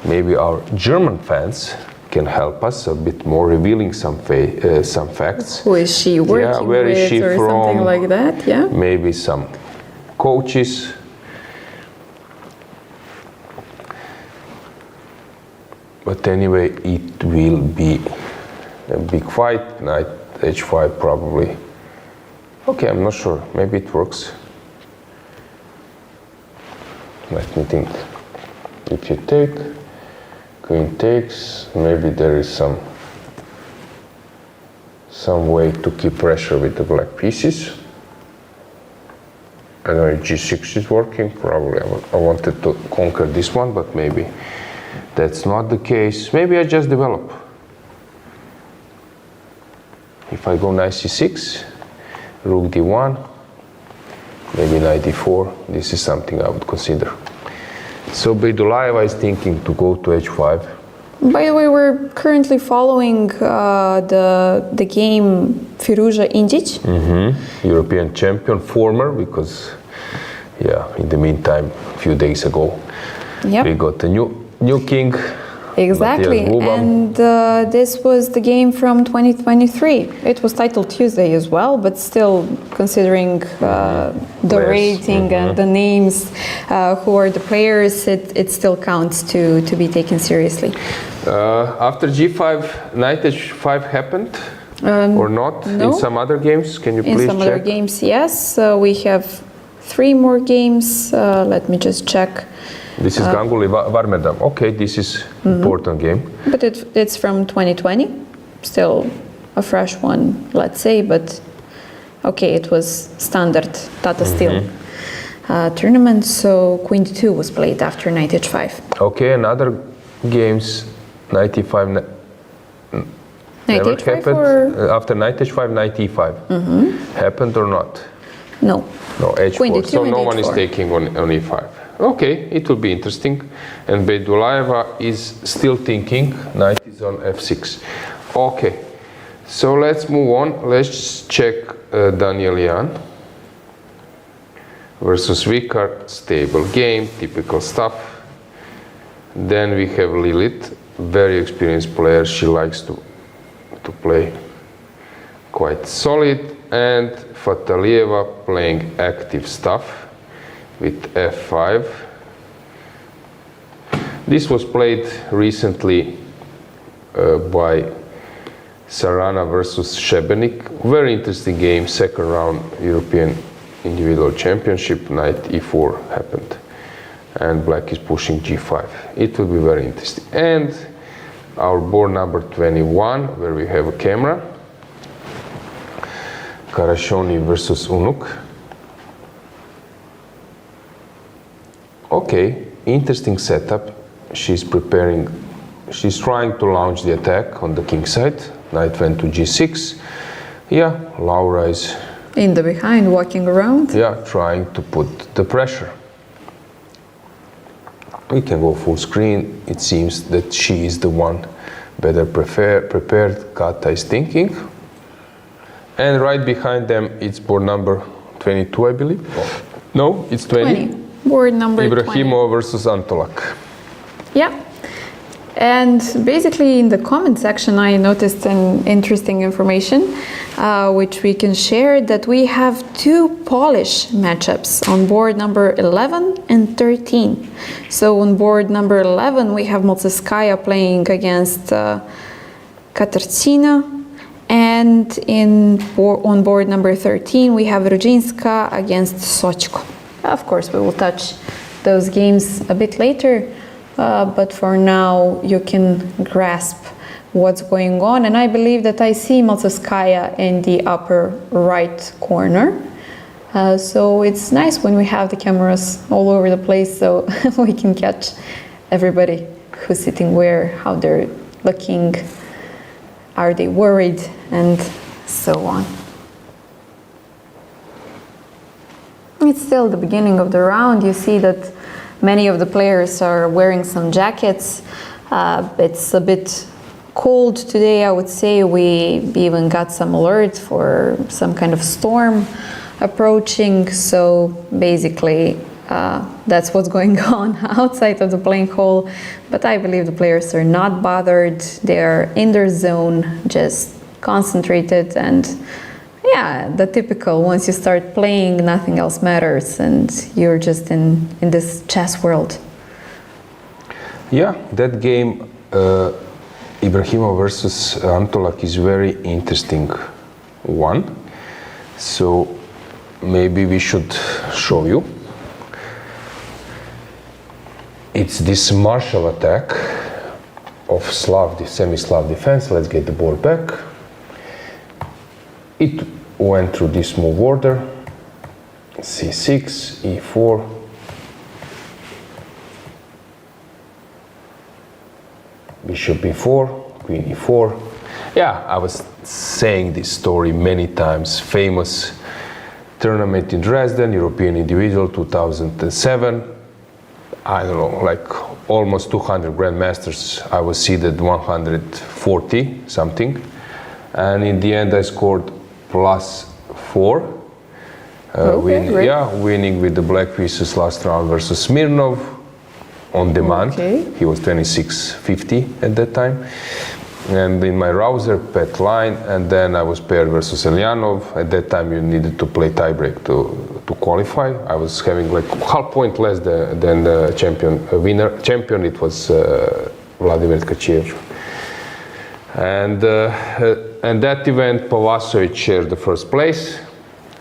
Maybe our German fans can help us a bit more, revealing some facts. Who is she working where is with, she or from? something like that? Yeah. Maybe some coaches. But anyway, it will be a big fight. Knight H5 probably. Okay, I'm not sure. Maybe it works. Let me think. If you take, Queen takes, maybe there is some way to keep pressure with the black pieces. I know G6 is working. Probably I wanted to conquer this one, but maybe that's not the case. Maybe I just develop. If I go Knight C6, Rook D1, maybe Knight D4, this is something I would consider. So Berdulaeva is thinking to go to H5. By the way, we're currently following the game Firuza Indic. European champion, former, because in the meantime, a few days ago, we got a new king. Exactly, and this was the game from 2023. It was titled Tuesday as well, but still, considering the rating and the names, who are the players, it still counts to be taken seriously. After G5, Knight H5 happened, or not? No. In some other games? Can you please check? In some other games, yes. We have 3 more games. Let me just check. This is Ganguly Varmedam. Okay, this is important game. But it's from 2020, still a fresh one, let's say. But okay, it was standard Tata Steel tournament. So Queen D2 was played after Knight H5. Okay, and other games, Knight E5 never happened. After Knight H5, Knight E5 happened or not? No. No, H4. Queen D2 so no and one is H4. taking on E5. Okay, it will be interesting. And Berdulaeva is still thinking. Knight is on F6. Okay, so let's move on. Let's check Daniel Jan versus Vikar. Stable game, typical stuff. Then we have Lilith, very experienced player. She likes to play quite solid. And Fatalieva playing active stuff with F5. This was played recently by Sarana versus Shebenik. Very interesting game, second round European Individual Championship. Knight E4 happened, and black is pushing G5. It will be very interesting. And our board number 21, where we have a camera. Karashoni versus Unuk. Okay, interesting setup. She's trying to launch the attack on the king side. Knight went to g6. Yeah, Laura is in the behind, walking around. Yeah, trying to put the pressure. We can go full screen. It seems that she is the one better prepared, Kata is thinking. And right behind them, it's board number 22, I believe. No, it's 20. Board number Ibrahimova versus Antolak. Yeah. And basically in the comment section, I noticed an interesting information, which we can share, that we have two Polish matchups on board number 11 and 13. So on board number 11, we have Moceskaya playing against Katarzyna. And on board number 13, we have Rudzinska against Sochko. Of course, we will touch those games a bit later. But for now, you can grasp what's going on. And I believe that I see Moceskaya in the upper right corner. So it's nice when we have the cameras all over the place, so we can catch everybody who's sitting where, how they're looking, are they worried, and so on. It's still the beginning of the round. You see that many of the players are wearing some jackets. It's a bit cold today, I would say. We even got some alert for some kind of storm approaching. So basically, that's what's going on outside of the playing hall. But I believe the players are not bothered. They are in their zone, just concentrated, and yeah, the typical, once you start playing, nothing else matters, and you're just in this chess world. Yeah, that game, Ibrahimova versus Antolak, is very interesting one. So maybe we should show you. It's this martial attack of Slav, the semi-Slav defense. Let's get the board back. It went through this move order, c6, e4, bishop b4, queen e4. Yeah, I was saying this story many times. Famous tournament in Dresden, European individual, 2007. I don't know, like almost 200 grandmasters. I was seeded 140 something. And in the end, I scored +4. Winning with the black pieces last round versus Smirnov on demand. Okay. He was 26.50 at that time. And in my rouser, pet line, and then I was paired versus Elyanov. At that time, you needed to play tiebreak to qualify. I was having like half point less than the winner. Champion, it was Vladimir Tkachiev. And that event, Pavasovic shared the first place,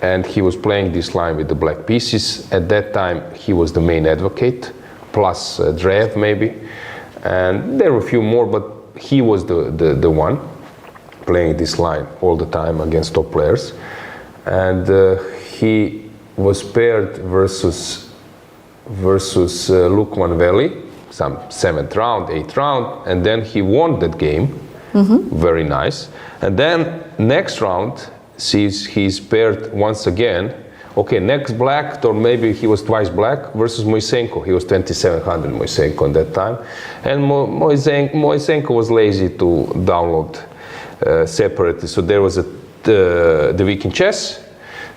and he was playing this line with the black pieces. At that time, he was the main advocate, plus Drev maybe, and there were a few more, but he was the one playing this line all the time against top players. And he was paired versus Lukman Veli, some 7th round, 8th round, and then he won that game. Very nice. And then next round, he's paired once again. Okay, next black, or maybe he was twice black, versus Moisenko. He was 2700 Moisenko at that time. And Moisenko was lazy to download separately. So there was the week in chess.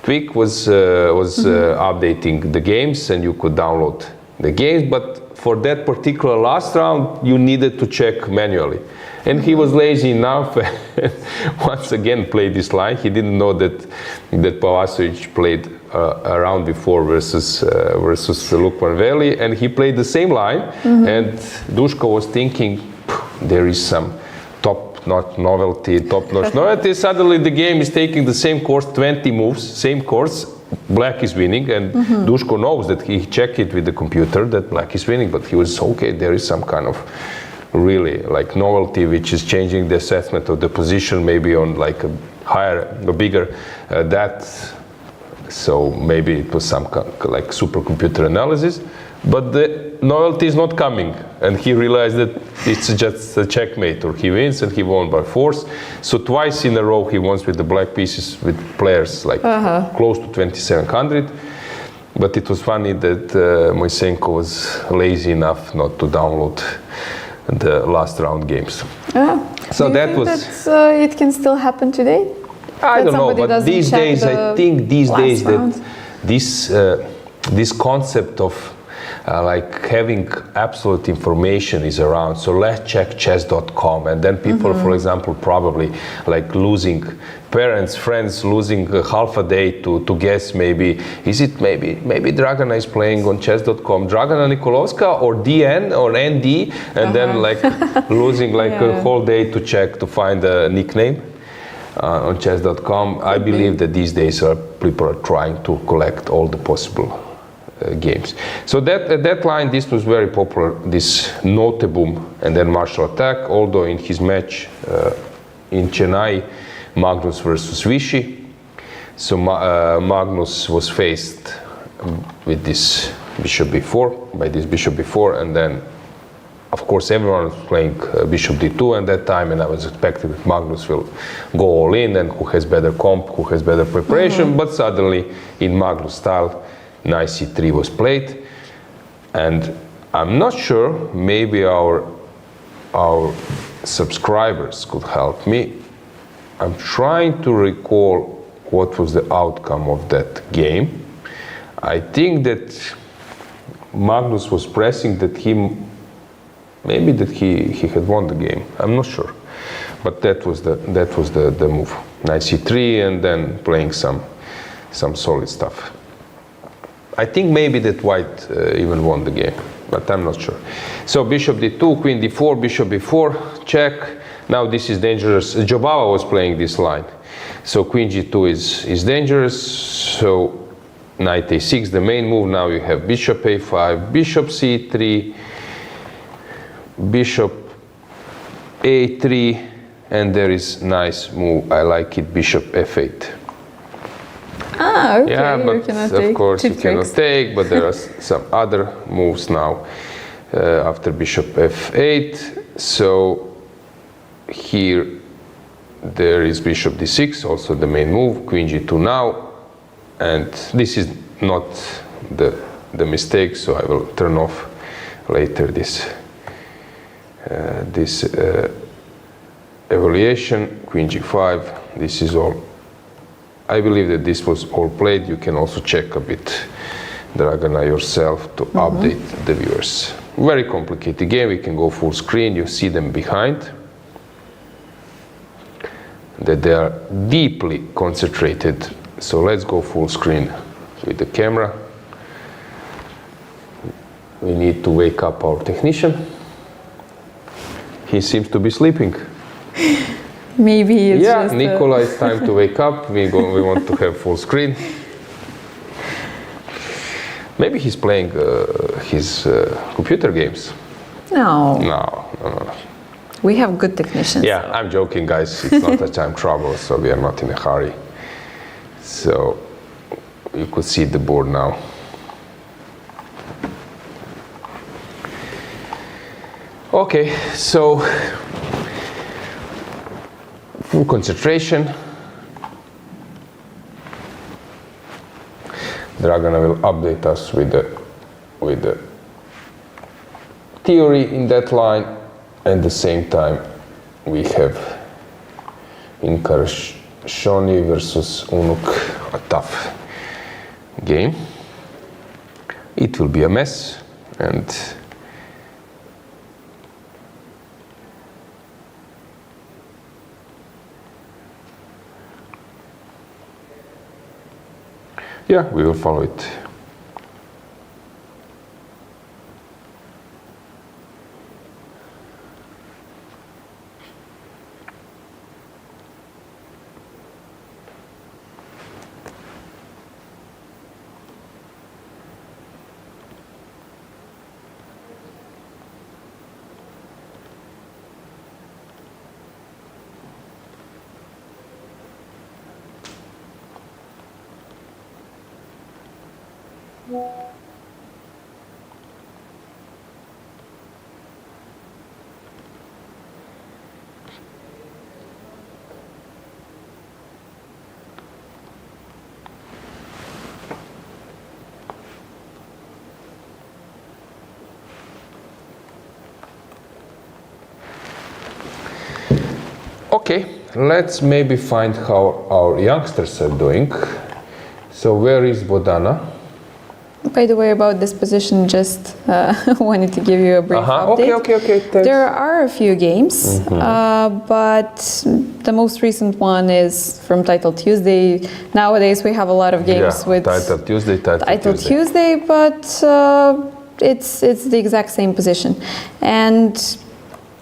Tweak was updating the games, and you could download the games. But for that particular last round, you needed to check manually. And he was lazy enough and once again played this line. He didn't know that Pavasovic played a round before versus Lukman Veli, and he played the same line. And Duško was thinking, there is some top-notch novelty. Suddenly the game is taking the same course, 20 moves, same course. Black is winning, and Duško knows that he checked it with the computer that black is winning, but he was okay. There is some kind of really like novelty which is changing the assessment of the position, maybe on like higher or bigger that. So maybe it was some like supercomputer analysis, but the novelty is not coming, and he realized that it's just a checkmate, or he wins, and he won by force. So twice in a row he won with the black pieces with players like close to 2700. But it was funny that Moisenko was lazy enough not to download the last round games. So that was. It can still happen today. I don't know, but these days, I think these days round. that this concept of like having absolute information is around. So let's check chess.com, and then people, for example, probably like losing parents, friends, losing half a day to guess maybe maybe Dragana is playing on chess.com, Dragana Nikolovska or DN or ND, and then like losing like a whole day to check to find a nickname. On chess.com, I believe that these days people are trying to collect all the possible games. So that at that line, this was very popular, this Noteboom and then martial attack, although in his match in Chennai, Magnus versus Vichy. So Magnus was faced with this bishop b4, and then of course, everyone was playing bishop d2 at that time, and I was expecting that Magnus will go all in, and who has better comp, who has better preparation. But suddenly, in Magnus style, knight c3 was played, and I'm not sure. Maybe our subscribers could help me. I'm trying to recall what was the outcome of that game. I think that Magnus was pressing that maybe that he had won the game. I'm not sure, but that was the move. Knight c3, and then playing some solid stuff. I think maybe that white even won the game, but I'm not sure. So bishop d2, queen d4, bishop b4, check. Now this is dangerous. Jobava was playing this line, so queen g2 is dangerous. So knight a6, the main move. Now you have bishop a5, bishop c3. Bishop a3, and there is nice move. I like it. Bishop f8. Okay. Yeah, but of course you cannot take. But there are some other moves now after bishop f8. So here there is bishop d6, also the main move. Queen g2 now, and this is not the mistake. So I will turn off later this evaluation. Queen g5, this is all. I believe that this was all played. You can also check a bit Dragana yourself to update the viewers. Very complicated game. We can go full screen. You see them behind, that they are deeply concentrated. So let's go full screen with the camera. We need to wake up our technician. He seems to be sleeping. Maybe it's just Nikola, it's time to wake up. We want to have full screen. Maybe he's playing his computer games. No. We have good technicians. Yeah, I'm joking, guys. It's not a time trouble, so we are not in a hurry. So you could see the board now. Okay, so full concentration. Dragana will update us with the theory in that line. At the same time, we have Shoni versus Unuk, a tough game. It will be a mess, and yeah, we will follow it. Okay, let's maybe find how our youngsters are doing. So where is Bodana? By the way, about this position, just wanted to give you a brief update. Okay. Thanks. There are a few games, but the most recent one is from Title Tuesday. Nowadays, we have a lot of games with Title Tuesday, but it's the exact same position. And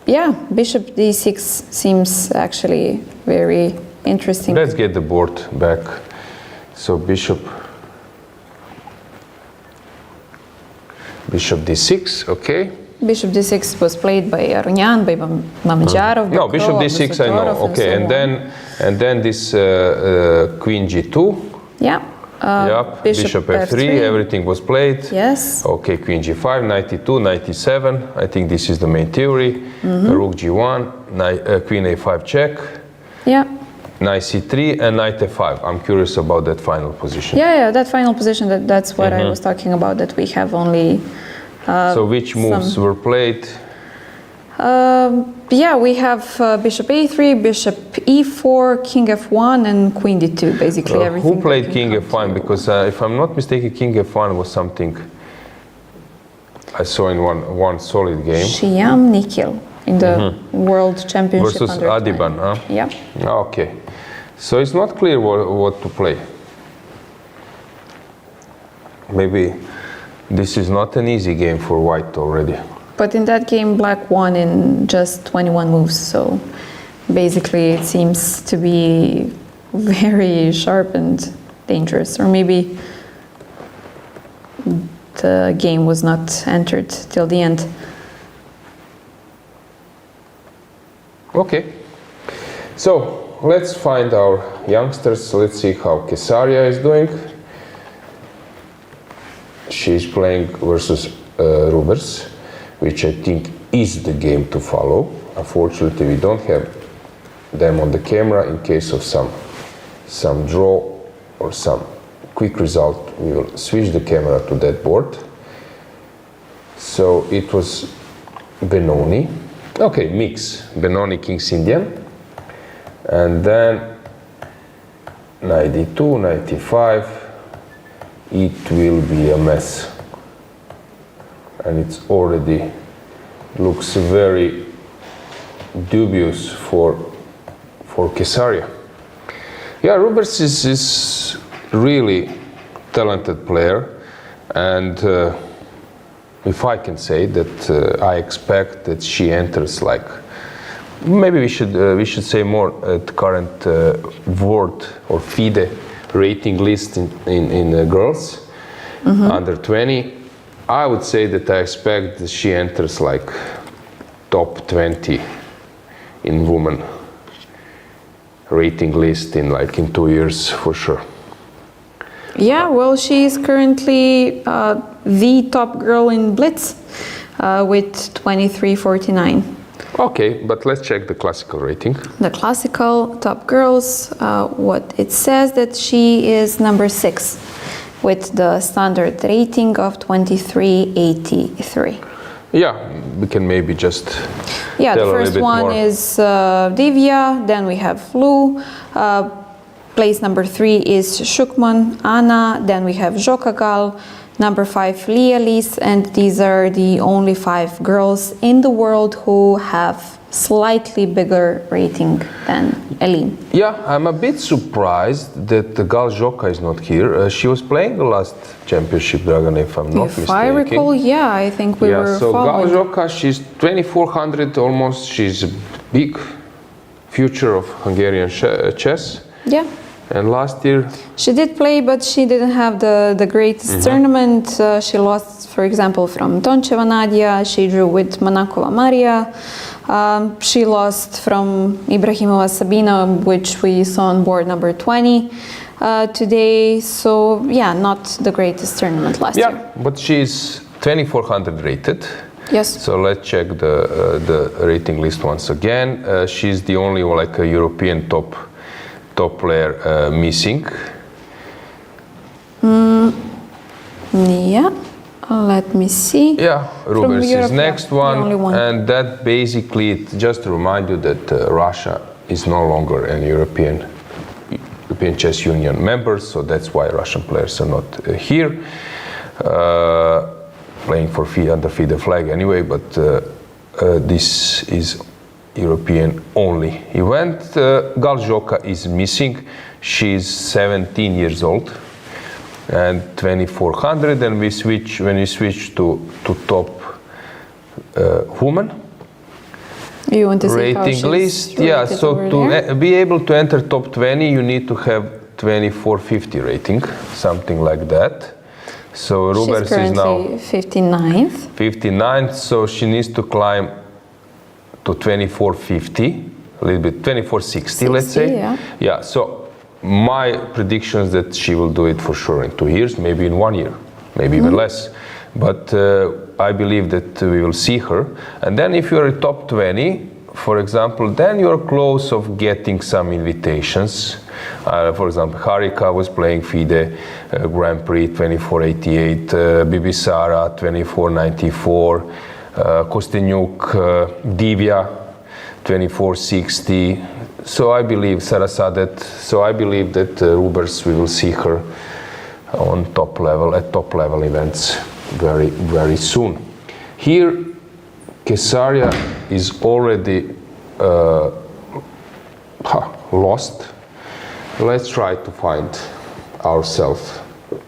yeah, Bishop D6 seems actually very interesting. Let's get the board back. So Bishop D6, okay. Bishop D6 was played by Arunyan, by Mamedyarov. No, Bishop D6 I know. Okay, and then this Queen G2. Yeah. Yep. Bishop F3. Everything was played. Yes. Okay, Queen G5, 92, 97. I think this is the main theory. Rook G1, Queen A5 check. Yeah. Knight C3 and Knight F5. I'm curious about that final position. Yeah, that final position, that's what I was talking about, that we have only... so which moves were played? Yeah, we have Bishop A3, Bishop E4, King F1 and Queen D2, basically everything. Who played King F1? Because if I'm not mistaken, King F1 was something I saw in one solid game. Shyam Nikhil in the World Championship versus under Adiban, 20. huh? Yeah. Okay. So it's not clear what to play. Maybe this is not an easy game for white already. But in that game, black won in just 21 moves, so basically it seems to be very sharp and dangerous. Or maybe the game was not entered till the end. Okay. So let's find our youngsters. Let's see how Kesaria is doing. She's playing versus Rubers, which I think is the game to follow. Unfortunately, we don't have them on the camera. In case of some draw or some quick result, we will switch the camera to that board. So it was Benoni. Okay, mix. Benoni, King's Indian. And then 92, 95. It will be a mess. And it's already looks very dubious for Kesaria. Yeah, Rubers is really talented player, and if I can say that, I expect that she enters like, maybe we should say more at current world or FIDE rating list in girls under 20. I would say that I expect that she enters like top 20 in women rating list in 2 years for sure. Yeah, well, she is currently the top girl in Blitz with 23.49. Okay, but let's check the classical rating. The classical top girls, what it says that she is number 6 with the standard rating of 23.83. Yeah, we can maybe just yeah, tell the a first little bit one more. is Divya, then we have Lu. Place number 3 is Shukman, Anna, then we have Zhokagal, number 5 Lia Lis, and these are the only 5 girls in the world who have slightly bigger rating than Elin. Yeah, I'm a bit surprised that the Gal Zhoka is not here. She was playing the last championship Dragana, if I'm not mistaken. If I recall, yeah, I think we were so following. Gal Zhoka, she's 2400 almost. She's a big future of Hungarian chess. Yeah. And last year she did play, but she didn't have the greatest tournament. She lost, for example, from Toncheva Nadia. She drew with Monakova Maria. She lost from Ibrahimova Sabina, which we saw on board number 20. today. So yeah, not the greatest tournament last year. Yeah, but she's 2400 rated. Yes. So let's check the rating list once again. She's the only like a European top player missing. Yeah. Let me see. Yeah, Rhodes is next one, one, and that basically, just to remind you that Russia is no longer an European Chess Union member, so that's why Russian players are not here, playing for FIDE under FIDE flag anyway. But this is European only event. Galjoka is missing. She's 17 years old. And 2400, and when we switch to top woman you want to see rating list, yeah. So to be able to enter top 20, you need to have 2450 rating, something like that. So Rhodes is now 59th. 59th, so she needs to climb to 2450, a little bit 2460, let's say. Yeah. So my prediction is that she will do it for sure in 2 years, maybe in 1 year, maybe even less. But I believe that we will see her. And then if you're a top 20, for example, then you're close of getting some invitations. For example, Harika was playing FIDE Grand Prix 2488, Bibisara 2494, Kostenyuk, Divya 2460. So I believe Sarasadet. So I believe that Rhodes, we will see her on top level at top level events very, very soon. Here, Kesaria is already lost. Let's try to find ourselves.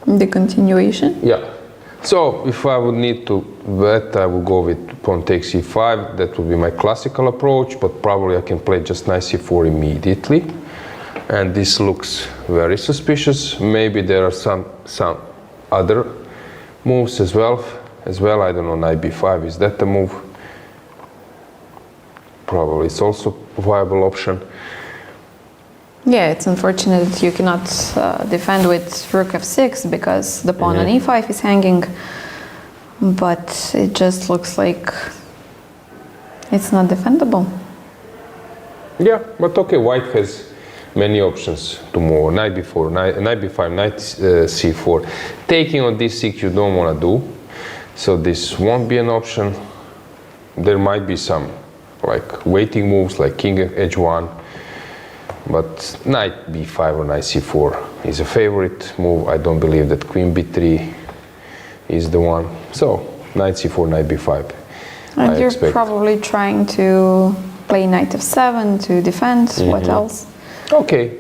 The continuation? Yeah. So if I would need to bet, I would go with pawn takes e5. That would be my classical approach, but probably I can play just knight c4 immediately. And this looks very suspicious. Maybe there are some other moves as well. I don't know, knight b5, is that the move? Probably it's also a viable option. Yeah, it's unfortunate that you cannot defend with rook f6 because the pawn on e5 is hanging, but it just looks like it's not defendable. Yeah, but okay, white has many options to move. Knight b4, knight b5, knight c4. Taking on d6 you don't want to do, so this won't be an option. There might be some like waiting moves like king h1. But knight b5 or knight c4 is a favorite move. I don't believe that queen b3 is the one. So knight c4, knight b5. And you're probably trying to play knight f7 to defend. What else? Okay,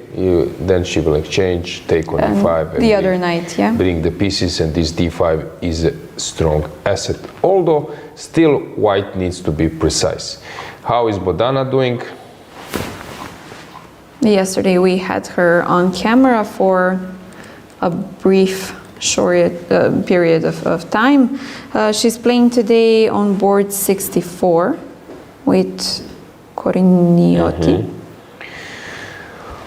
then she will exchange, take on e5. And the other knight, yeah. Bring the pieces, and this d5 is a strong asset. Although still white needs to be precise. How is Bodana doing? Yesterday we had her on camera for a brief, short period of time. She's playing today on board 64 with Koriniotti.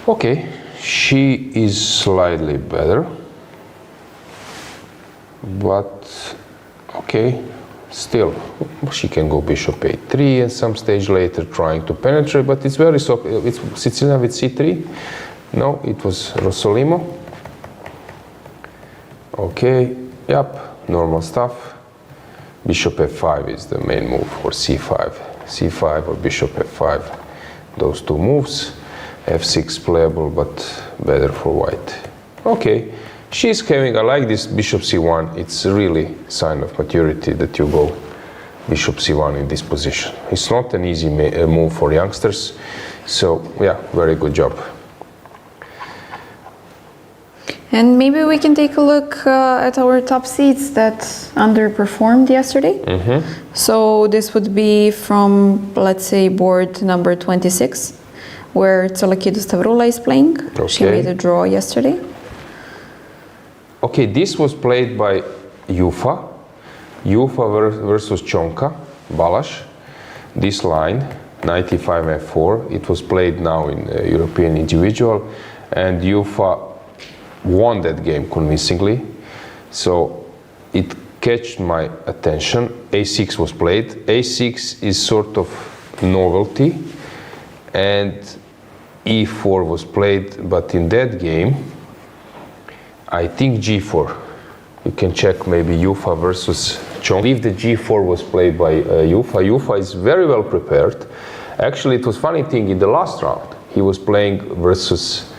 Okay, she is slightly better, but okay, still she can go bishop a3 and some stage later trying to penetrate, but it's very soft. It's Sicilian with c3. No, it was Rossolimo. Okay, yep, normal stuff. Bishop f5 is the main move, or c5 or bishop f5. Those two moves. f6 playable, but better for white. Okay, she's having, I like this bishop c1. It's really sign of maturity that you go bishop c1 in this position. It's not an easy move for youngsters. So yeah, very good job. And maybe we can take a look at our top seeds that underperformed yesterday. So this would be from, let's say, board number 26, where Tsolakidou Stavroula is playing. Okay. She made a draw yesterday. Okay, this was played by Ufa versus Chonka, Balash. This line, 95 f4, it was played now in European individual, and Ufa won that game convincingly. So it catch my attention. A6 was played. A6 is sort of novelty, and E4 was played, but in that game, I think G4. You can check maybe Jufa versus Chong. I believe the G4 was played by Jufa. Jufa is very well prepared. Actually, it was funny thing in the last round. He was playing versus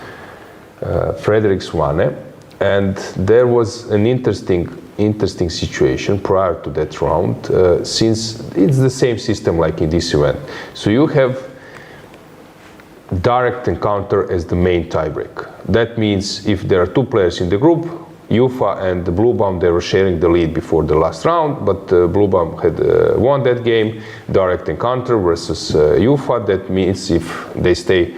Frederick Swane, and there was an interesting situation prior to that round, since it's the same system like in this event. So you have direct encounter as the main tiebreak. That means if there are two players in the group, Jufa and the Blue Bomb, they were sharing the lead before the last round, but Blue Bomb had won that game. Direct encounter versus Jufa. That means if they stay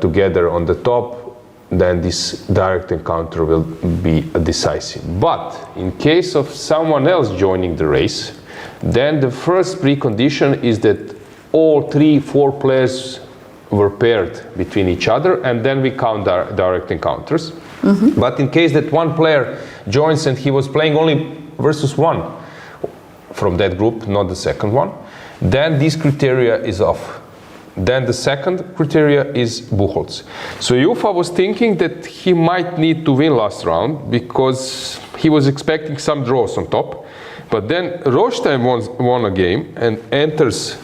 together on the top, then this direct encounter will be decisive. But in case of someone else joining the race, then the first precondition is that all 3-4 players were paired between each other, and then we count direct encounters. Mm-hmm. But in case that one player joins and he was playing only versus one from that group, not the second one, then this criteria is off. Then the second criteria is Buchholz. So Jufa was thinking that he might need to win last round because he was expecting some draws on top. But then Rothstein won a game and enters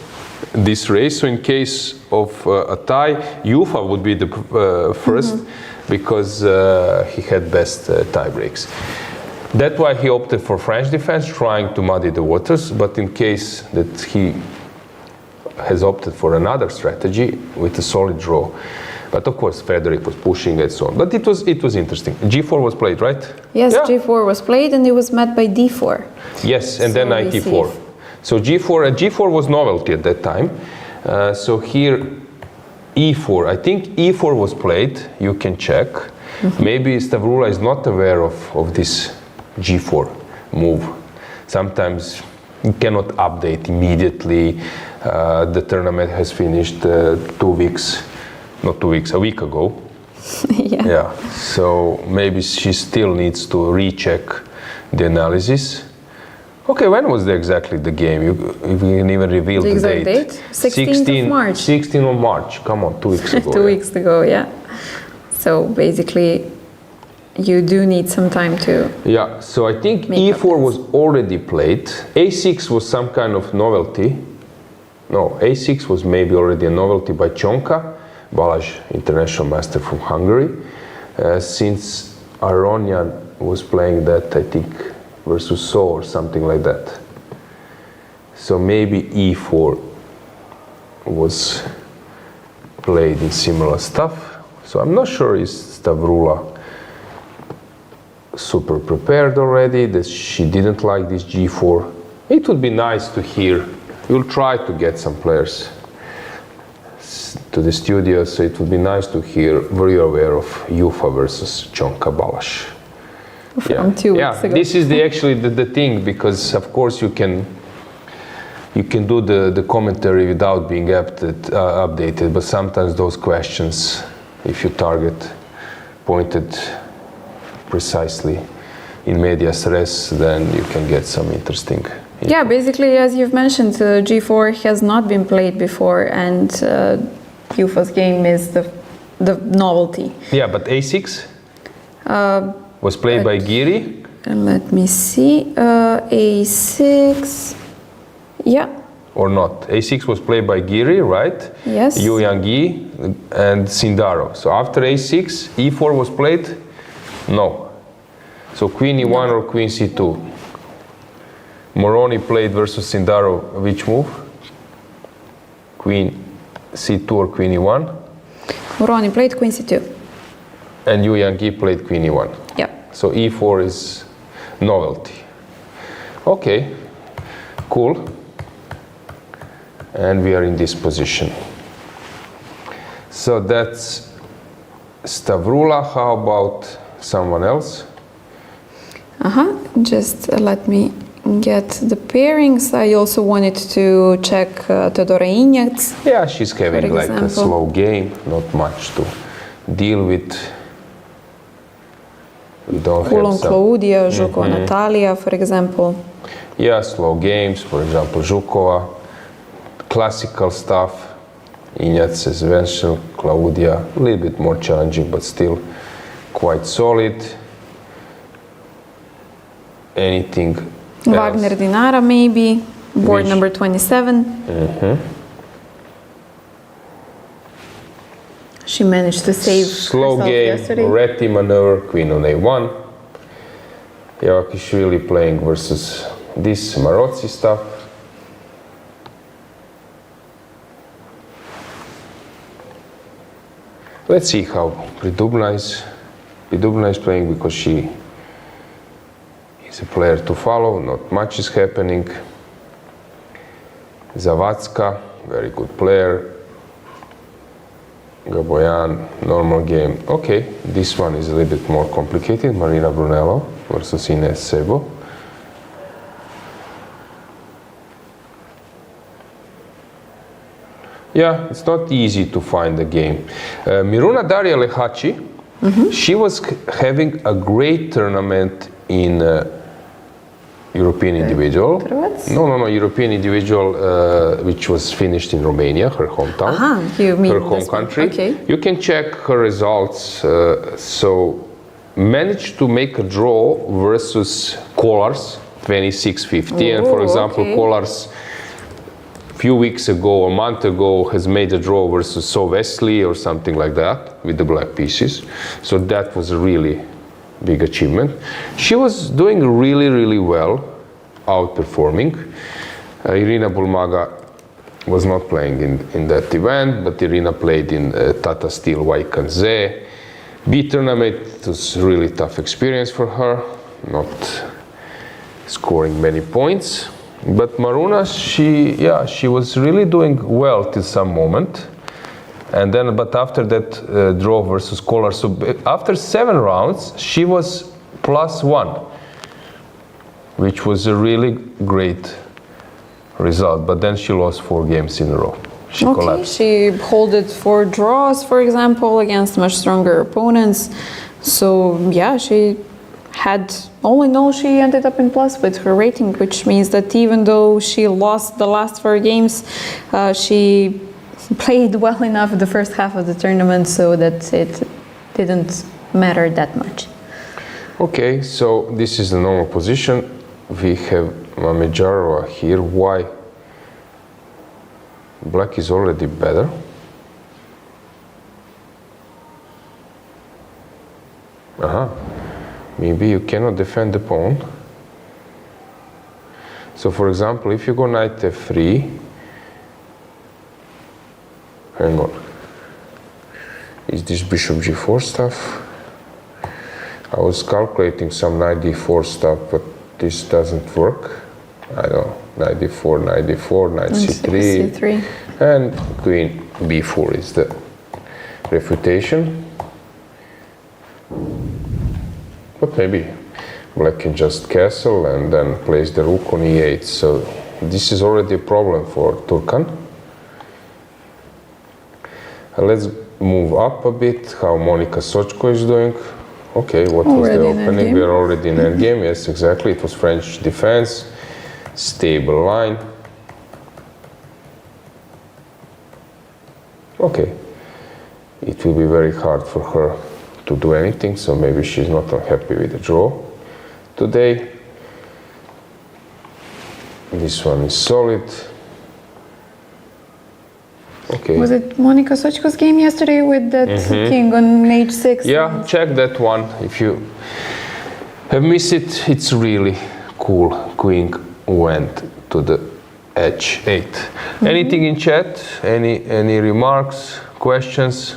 this race. So in case of a tie, Jufa would be the first, because he had best tie breaks. That's why he opted for French defense, trying to muddy the waters. But in case that he has opted for another strategy with a solid draw. But of course, Frederick was pushing and so on. But it was interesting. G4 was played, right? Yes, yeah. G4 was played, and it was met by D4. Yes, and then knight E4. So G4 was novelty at that time. So here, E4. I think E4 was played. You can check. Mm-hmm. Maybe Stavroula is not aware of this G4 move. Sometimes you cannot update immediately. The tournament has finished a week ago. Yeah. So maybe she still needs to recheck the analysis. Okay, when was exactly the game? You can even reveal the date. 16th of March. 16th of March. Come on, 2 weeks ago. 2 weeks ago, yeah. So basically, you do need some time to. Yeah. So I think E4 was already played. A6 was some kind of novelty. No, A6 was maybe already a novelty by Csonka, Balázs, international master from Hungary. Since Aronian was playing that, I think, versus So or something like that. So maybe E4 was played in similar stuff. So I'm not sure is Stavroula super prepared already, that she didn't like this G4. It would be nice to hear. We'll try to get some players to the studio, so it would be nice to hear, were you aware of Jufa versus Csonka Balázs? From 2 weeks ago. This is actually the thing, because of course you can do the commentary without being updated, but sometimes those questions, if you pointed precisely in medias res, then you can get some interesting. Yeah, basically, as you've mentioned, G4 has not been played before, and Jufa's game is the novelty. Yeah, but A6 was played by Giri. Let me see. A6. Yeah. Or not? A6 was played by Giri, right? Yes. Yu Yang-gi and Sindaro. So after A6, E4 was played? No. So Queen E1 or Queen C2. Moroni played versus Sindaro, which move? Queen C2 or Queen E1? Moroni played Queen C2. And Yu Yang-gi played Queen E1. Yeah. So E4 is novelty. Okay, cool. And we are in this position. So that's Stavroula. How about someone else? Just let me get the pairings. I also wanted to check Teodora Injac. Yeah, she's having like a slow game, not much to deal with. We don't Coulon have some. Claudia, Zhukova Natalia, for example. Yeah, slow games, for example, Zhukova. Classical stuff. Injac, Zvenšel, Claudia, a little bit more challenging, but still quite solid. Anything Wagner else? Dinara, maybe. Board Which- number 27. She managed to save Slow herself game, yesterday. Moretti maneuver, queen on a1. Javakhishvili playing versus this Marozzi stuff. Let's see how Pridubna is playing, because she is a player to follow. Not much is happening. Zavatska, very good player. Gaboyan, normal game. Okay, this one is a little bit more complicated. Marina Brunello versus Ines Sebo. Yeah, it's not easy to find the game. Miruna Daria Lehachi, she was having a great tournament in European individual. Rhodes? No, European individual, which was finished in Romania, her hometown, You mean her home this one. country. Okay. You can check her results. So managed to make a draw versus Kollars, 26-50. And for Oh, example, okay. Kollars few weeks ago or a month ago has made a draw versus So Wesley or something like that with the black pieces. So that was a really big achievement. She was doing really, really well, outperforming. Irina Bulmaga was not playing in that event, but Irina played in Tata Steel Vaikanze B tournament. It was a really tough experience for her, not scoring many points. But Maruna, she was really doing well till some moment. And then, but after that draw versus Kolar, so after 7 rounds, she was +1, which was a really great result. But then she lost 4 games in a row. She collapsed. She holded 4 draws, for example, against much stronger opponents. So yeah, she had, all in all, she ended up in plus with her rating, which means that even though she lost the last 4 games, she played well enough the first half of the tournament so that it didn't matter that much. Okay, so this is the normal position. We have Mamejarova here. Why? Black is already better. Maybe you cannot defend the pawn. So for example, if you go knight f3, hang on, is this bishop g4 stuff? I was calculating some knight d4 stuff, but this doesn't work. I don't know, knight d4, knight d4, knight c3, and queen b4 is the refutation. But maybe black can just castle and then place the rook on e8. So this is already a problem for Turkan. Let's move up a bit, how Monika Sochko is doing. Okay, what was the opening? We are already in endgame. Yes, exactly. It was French defense, stable line. Okay, it will be very hard for her to do anything, so maybe she's not unhappy with the draw today. This one is solid. Okay. Was it Monika Sochko's game yesterday with that king on h6? Yeah, check that one. If you have missed it, it's really cool. Queen went to the h8. Anything in chat? Any remarks, questions?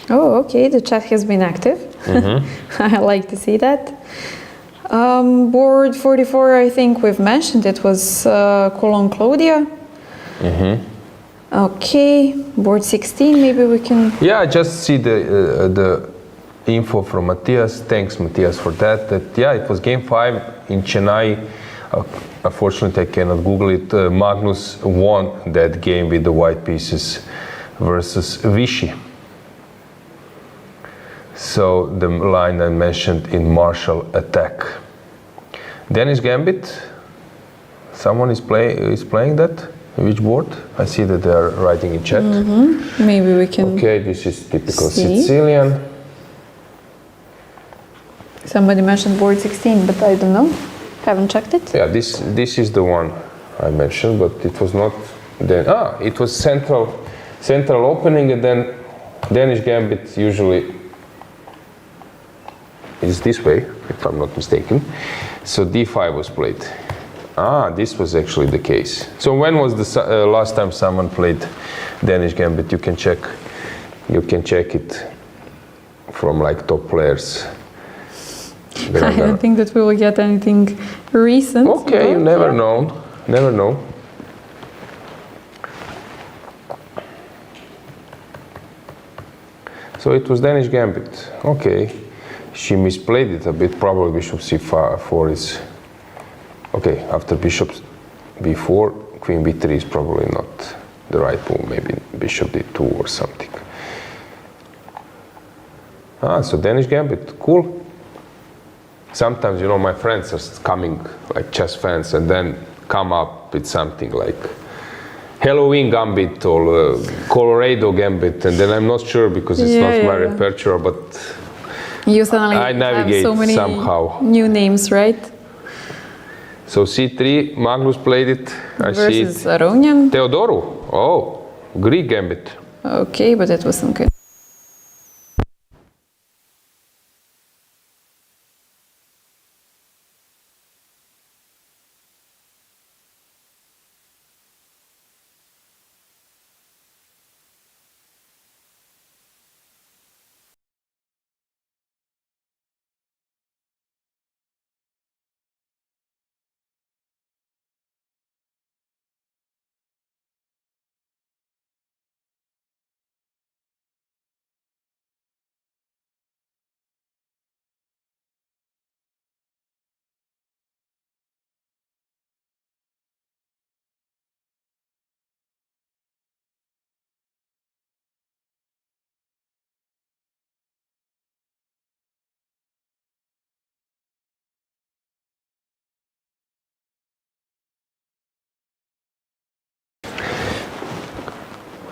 Oh, okay, the chat has been active. I like to see that. Board 44, I think we've mentioned it was Coulon Claudia. Okay, board 16, maybe we can... Yeah, just see the info from Matthias. Thanks, Matthias, for that. Yeah, it was game 5 in Chennai. Unfortunately, I cannot Google it. Magnus won that game with the white pieces versus Vichy. So the line I mentioned in martial attack. Danish gambit. Someone is playing that. Which board? I see that they are writing in chat. Maybe we can. Okay, this is typical see. Sicilian. Somebody mentioned board 16, but I don't know. Haven't checked it. Yeah, this is the one I mentioned, but it was not. It was central opening, and then Danish gambit usually is this way, if I'm not mistaken. So d5 was played. This was actually the case. So when was the last time someone played Danish gambit? You can check it from like top players. I don't think that we will get anything recent. Okay, you never know. Never know. So it was Danish gambit. Okay, she misplayed it a bit. Probably bishop c4 is okay. After bishop b4, queen b3 is probably not the right move. Maybe bishop d2 or something. So Danish gambit, cool. Sometimes, you know, my friends are coming, like chess fans, and then come up with something like Halloween gambit or Colorado gambit, and then I'm not sure because it's not my repertoire, but you suddenly I navigate have so many somehow. New names, right? So c3, Magnus played it. I see it. Versus Aronian. Teodoro. Oh, Greek gambit. Okay, but it wasn't good.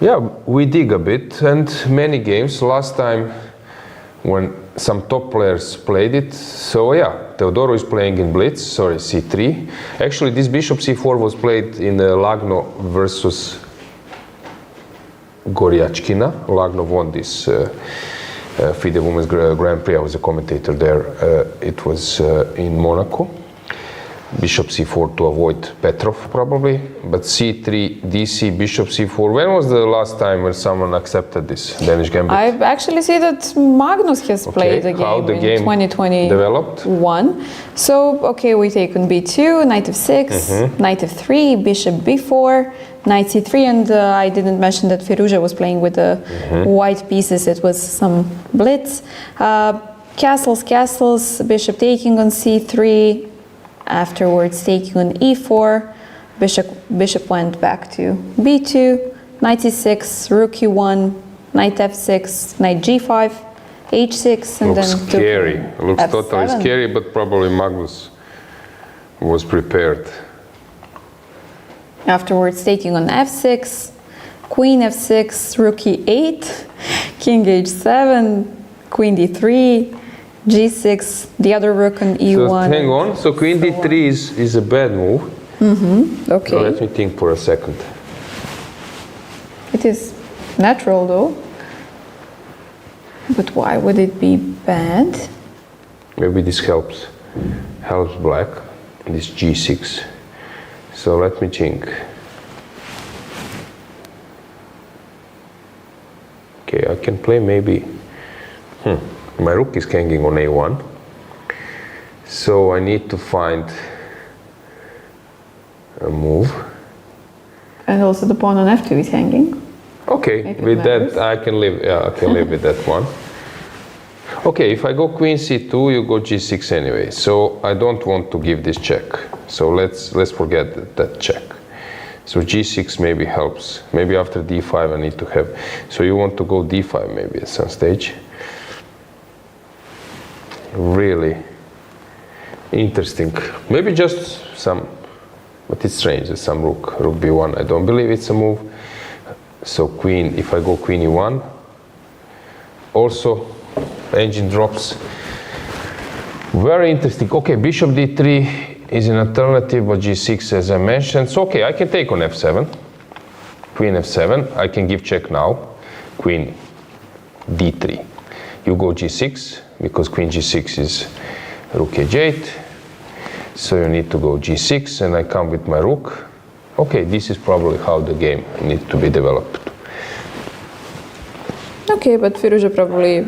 Yeah, we dig a bit, and many games. Last time when some top players played it, so yeah, Teodoro is playing in blitz, sorry, c3. Actually, this bishop c4 was played in Lagno versus Goryachkina. Lagno won this FIDE Women's Grand Prix. I was a commentator there. It was in Monaco. Bishop c4 to avoid Petrov probably, but c3, dc, bishop c4. When was the last time when someone accepted this Danish gambit? I actually see that Magnus has played the game How the in game 2021. developed? So, okay, we take on b2, knight f6, knight f3, bishop b4, knight c3, and I didn't mention that Firuza was playing with the white pieces. It was some blitz. Castles, bishop taking on c3, afterwards taking on e4, bishop went back to b2, knight c6, rook e1, knight f6, knight g5, h6, and looks then scary. Looks f7. totally scary, but probably Magnus was prepared. Afterwards taking on f6, queen f6, rook e8, king h7, queen d3, g6, the other rook on e1. So hang on, so queen d3 is a bad move. Okay. So let me think for a second. It is natural though. But why would it be bad? Maybe this helps black, this g6. So let me think. Okay, I can play maybe, my rook is hanging on a1. So I need to find a move. And also the pawn on f2 is hanging. Okay, with that I can live. Yeah, I can live with that one. Okay, if I go queen c2, you go g6 anyway. So I don't want to give this check. So let's forget that check. So g6 maybe helps. Maybe after d5 I need to have. So you want to go d5 maybe at some stage. really interesting. Maybe just some, but it's strange. There's some rook b1. I don't believe it's a move. So queen, if I go queen e1, also engine drops. Very interesting. Okay, bishop d3 is an alternative, but g6 as I mentioned. So okay, I can take on f7, queen f7. I can give check now, queen d3. You go g6, because queen g6 is rook h8. So you need to go g6, and I come with my rook. Okay, this is probably how the game needs to be developed. Okay, but Firouzja probably,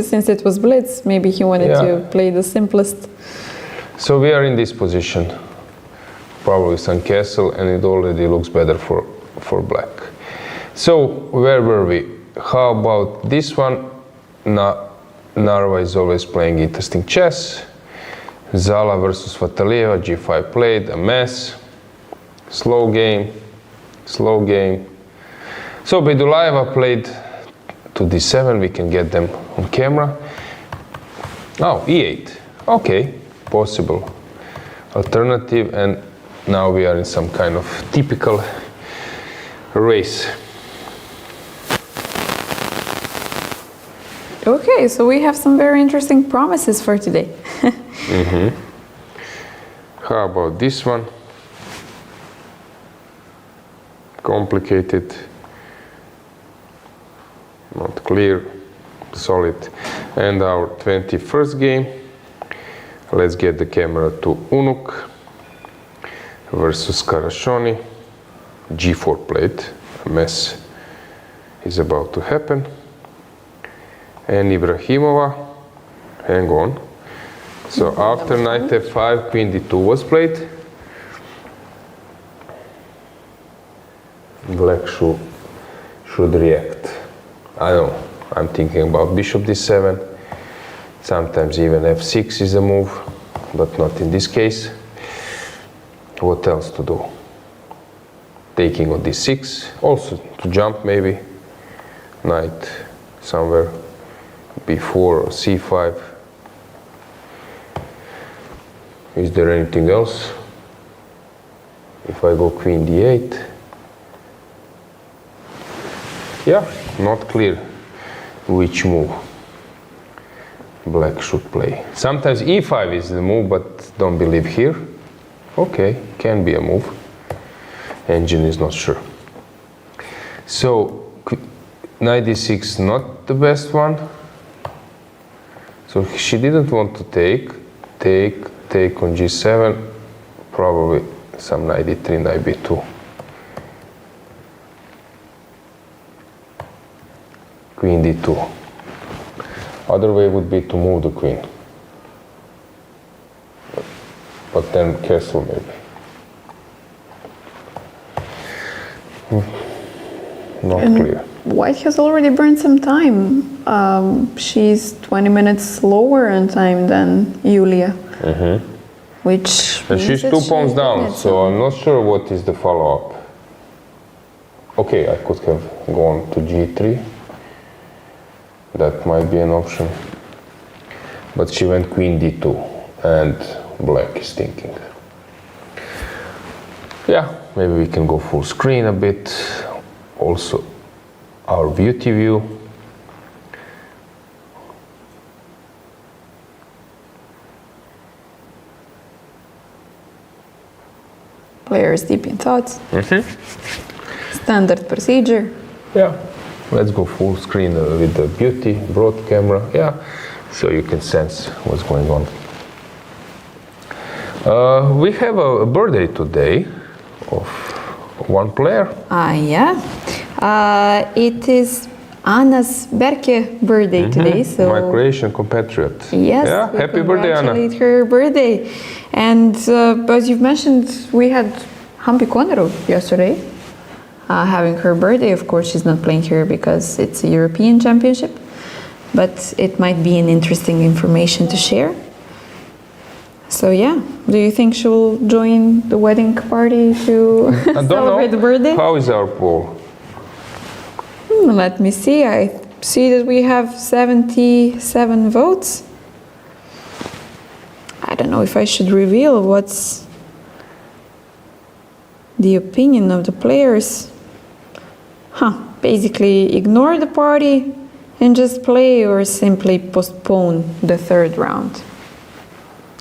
since it was blitz, maybe he wanted to play the simplest. So we are in this position, probably some castle, and it already looks better for black. So where were we? How about this one? Narva is always playing interesting chess. Zala versus Fatalieva, g5 played, a mess. Slow game, slow game. So Bedulaeva played to d7, we can get them on camera. Oh, e8, okay, possible alternative, and now we are in some kind of typical race. Okay, so we have some very interesting promises for today. How about this one? Complicated, not clear, solid. And our 21st game. Let's get the camera to Unuk versus Karashoni. g4 played. A mess is about to happen. And Ibrahimova, hang on. So after knight f5, queen d2 was played. Black should react. I don't know. I'm thinking about bishop d7. Sometimes even f6 is a move, but not in this case. What else to do? Taking on d6, also to jump maybe. Knight somewhere b4 or c5. Is there anything else? If I go queen d8. Yeah, not clear which move black should play. Sometimes e5 is the move, but don't believe here. Okay, can be a move. Engine is not sure. So knight d6 not the best one. So she didn't want to take on g7, probably some knight d3, knight b2. Queen d2. Other way would be to move the queen. But then castle maybe. Not clear. White has already burned some time. She's 20 minutes slower in time than Yulia. Which and she's 2 pawns down, so I'm not sure what is the follow-up. Okay, I could have gone to g3. That might be an option. But she went queen d2, and black is thinking. Yeah, maybe we can go full screen a bit. Also, our beauty view. Players deep in thoughts. Standard procedure. Yeah, let's go full screen with the beauty, broad camera. Yeah, so you can sense what's going on. We have a birthday today of one player. Yeah. It is Anna's birthday today. So my Croatian compatriot. Yes. Yeah, happy birthday, Anna. Congratulate her birthday. And as you've mentioned, we had Hampi Konaru yesterday having her birthday. Of course, she's not playing here because it's a European Championship, but it might be an interesting information to share. So yeah, do you think she will join the wedding party to celebrate the birthday? How is our poll? Let me see. I see that we have 77 votes. don't know if I should reveal what's the opinion of the players. Basically ignore the party and just play, or simply postpone the third round.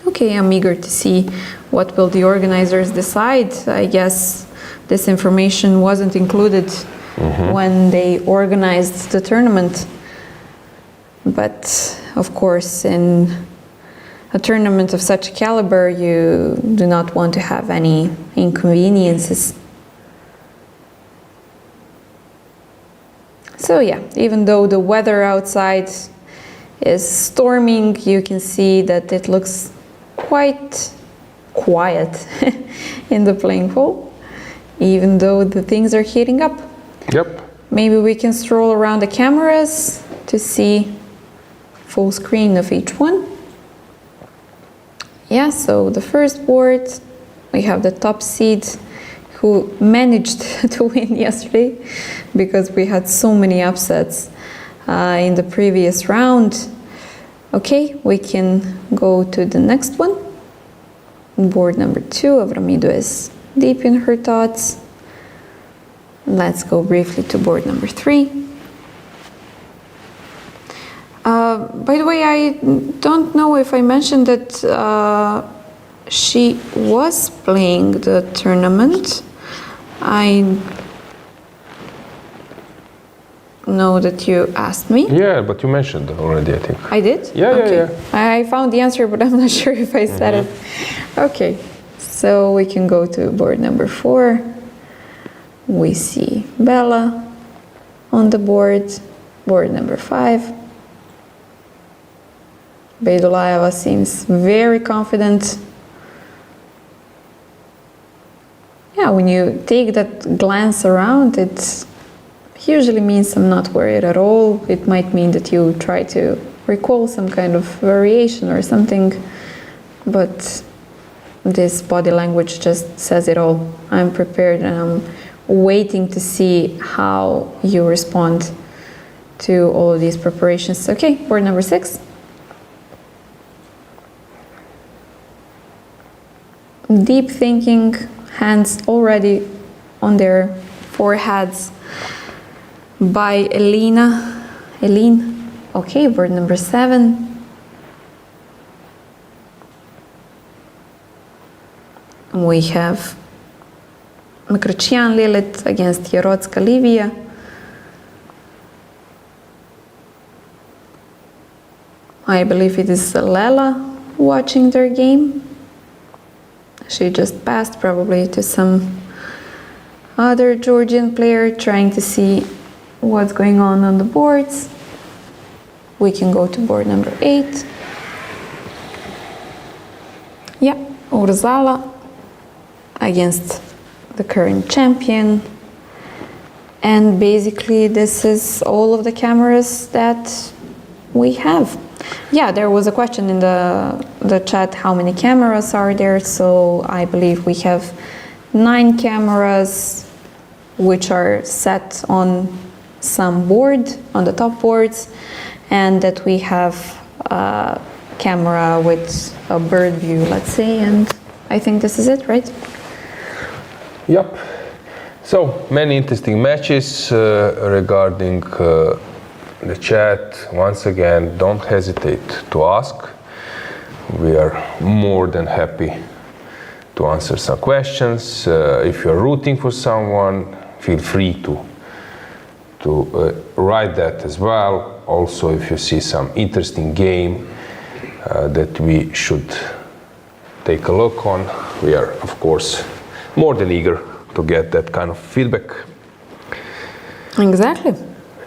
Okay, I'm eager to see what will the organizers decide. I guess this information wasn't included when they organized the tournament. But of course, in a tournament of such caliber, you do not want to have any inconveniences. So yeah, even though the weather outside is storming, you can see that it looks quite quiet in the playing hall, even though the things are heating up. Yep. Maybe we can stroll around the cameras to see full screen of each one. Yeah, so the first board, we have the top seed who managed to win yesterday because we had so many upsets in the previous round. Okay, we can go to the next one. Board number 2, Avramidou is deep in her thoughts. Let's go briefly to board number 3. By the way, I don't know if I mentioned that she was playing the tournament. I know that you asked me. Yeah, but you mentioned already, I think. I did? Yeah, okay. yeah. I found the answer, but I'm not sure if I said it. Okay, so we can go to board number 4. We see Bella on the board. Board number 5. Beidulayeva seems very confident. Yeah, when you take that glance around, it usually means I'm not worried at all. It might mean that you try to recall some kind of variation or something, but this body language just says it all. I'm prepared and I'm waiting to see how you respond to all of these preparations. Okay, board number 6. Deep thinking, hands already on their foreheads by Eline. Okay, board number 7. We have Mikrotchian Lilith against Yarotska Livia. I believe it is Lela watching their game. She just passed probably to some other Georgian player trying to see what's going on the boards. We can go to board number 8. Yeah, Urzala against the current champion. And basically this is all of the cameras that we have. Yeah, there was a question in the chat, how many cameras are there? So I believe we have 9 cameras which are set on some board, on the top boards, and that we have a camera with a bird view, let's say, and I think this is it, right? Yep. So many interesting matches regarding the chat. Once again, don't hesitate to ask. We are more than happy to answer some questions. If you're rooting for someone, feel free to write that as well. Also, if you see some interesting game that we should take a look on, we are, of course, more than eager to get that kind of feedback. Exactly.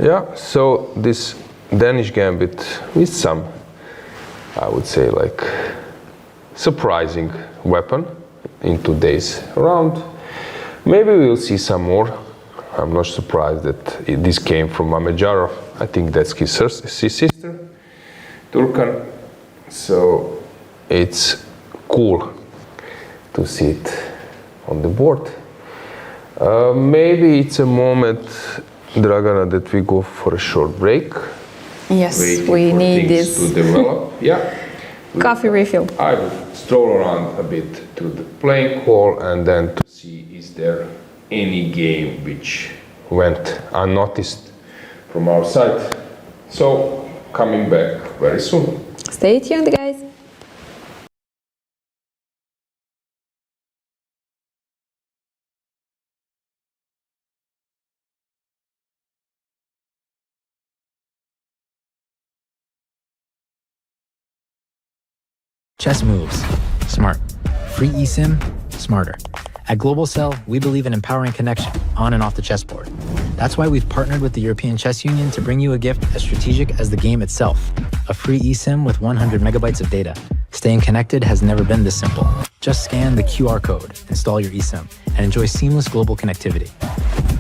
Yeah, so this Danish gambit with some, I would say, like surprising weapon in today's round. Maybe we'll see some more. I'm not surprised that this came from Mamedyarov. I think that's his sister, Turkan. So it's cool to see it on the board. Maybe it's a moment, Dragana, that we go for a short break. Yes, we need this to develop. Yeah. Coffee refill. I would stroll around a bit to the playing hall and then to see is there any game which went unnoticed from our side. So coming back very soon. Stay tuned, guys. Chess moves. Smart. Free eSIM. Smarter. At Global Cell, we believe in empowering connection on and off the chessboard. That's why we've partnered with the European Chess Union to bring you a gift as strategic as the game itself. A free eSIM with 100 megabytes of data. Staying connected has never been this simple. Just scan the QR code, install your eSIM, and enjoy seamless global connectivity.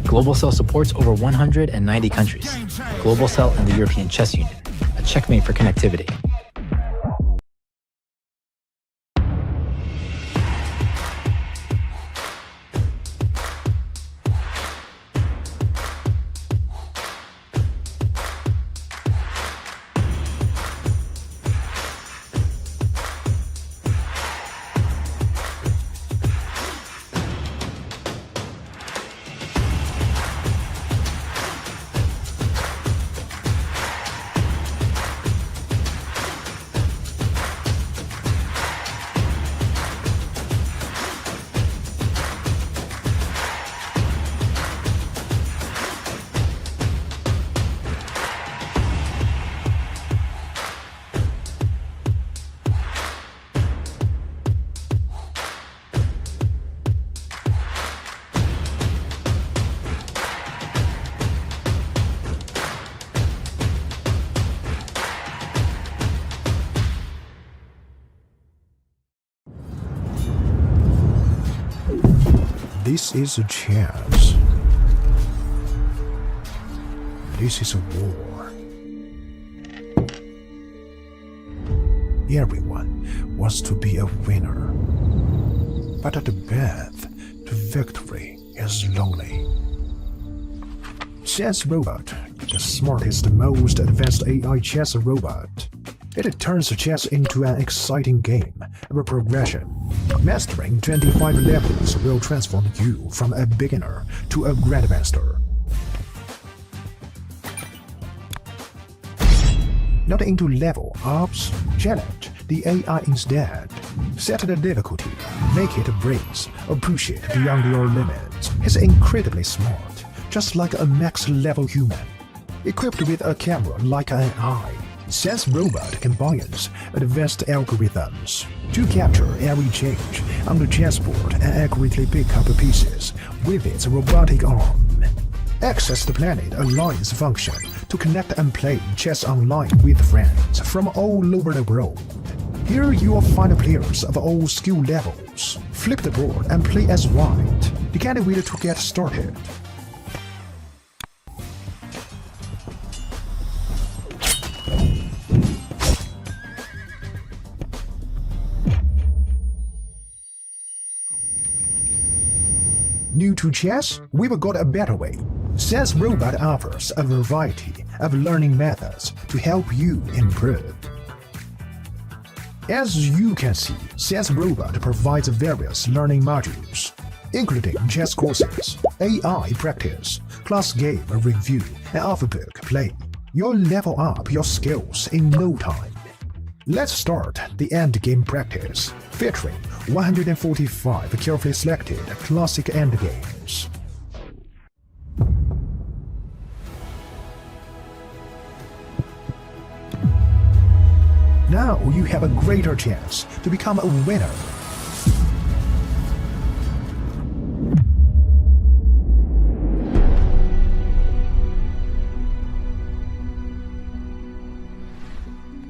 Global Cell supports over 190 countries. Global Cell and the European Chess Union. A checkmate for connectivity. This is a chance. This is a war. Everyone wants to be a winner. But the path to victory is lonely. Chess Robot, the smartest, most advanced AI chess robot. It turns chess into an exciting game of progression. Mastering 25 levels will transform you from a beginner to a grandmaster. Not into level ups, challenge the AI instead. Set the difficulty, make it a breeze, or push it beyond your limits. He's incredibly smart, just like a max-level human. Equipped with a camera like an eye, Chess Robot combines advanced algorithms to capture every change on the chessboard and accurately pick up pieces with its robotic arm. Access the Planet Alliance function to connect and play chess online with friends from all over the world. Here you will find players of all skill levels. Flip the board and play as white. You can't wait to get started. New to chess? We've got a better way. Chess Robot offers a variety of learning methods to help you improve. As you can see, Chess Robot provides various learning modules, including chess courses, AI practice, class game review, and off-book play. You'll level up your skills in no time. Let's start the Endgame practice, featuring 145 carefully selected classic endgames. Now you have a greater chance to become a winner.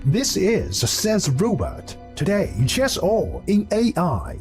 This is Chess Robot. Today, chess all in AI.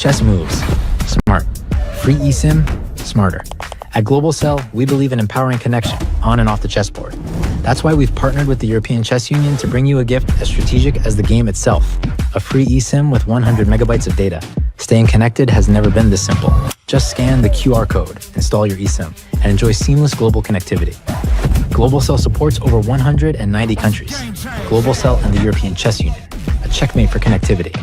Chess moves. Smart. Free eSIM. Smarter. At Global Cell, we believe in empowering connection on and off the chessboard. That's why we've partnered with the European Chess Union to bring you a gift as strategic as the game itself. A free eSIM with 100 megabytes of data. Staying connected has never been this simple. Just scan the QR code, install your eSIM, and enjoy seamless global connectivity. Global Cell supports over 190 countries. Global Cell and the European Chess Union, a checkmate for connectivity.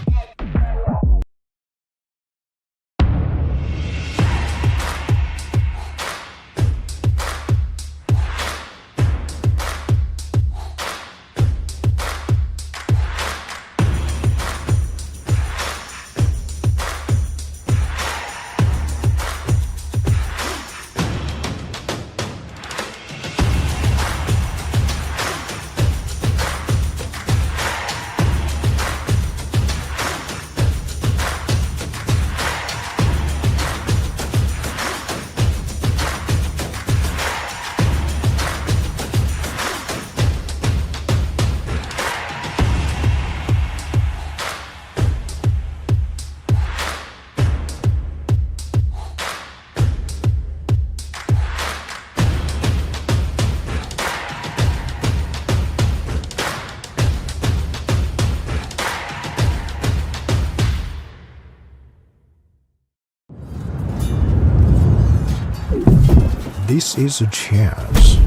This is a chance.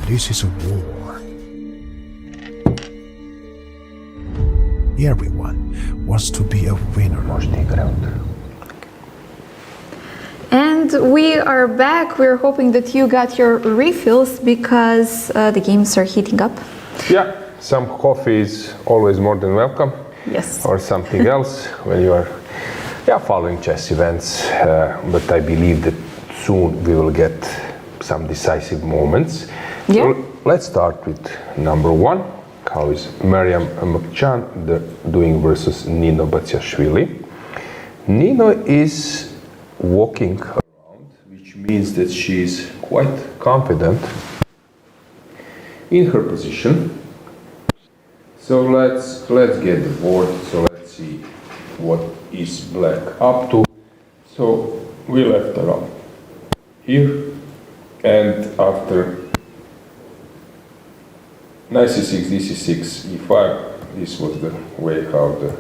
This is a war. Everyone wants to be a winner. And we are back. We're hoping that you got your refills because the games are heating up. Yeah, some coffee is always more than welcome. Yes. Or something else when you are following chess events. But I believe that soon we will get some decisive moments. Yeah. So let's start with number one. How is Meri Arabidze doing versus Nino Batsiashvili? Nino is walking around, which means that she is quite confident in her position. So let's get the board. So let's see what is black up to. So we left her up here, and after knight c6, dc6, e5, this was the way how the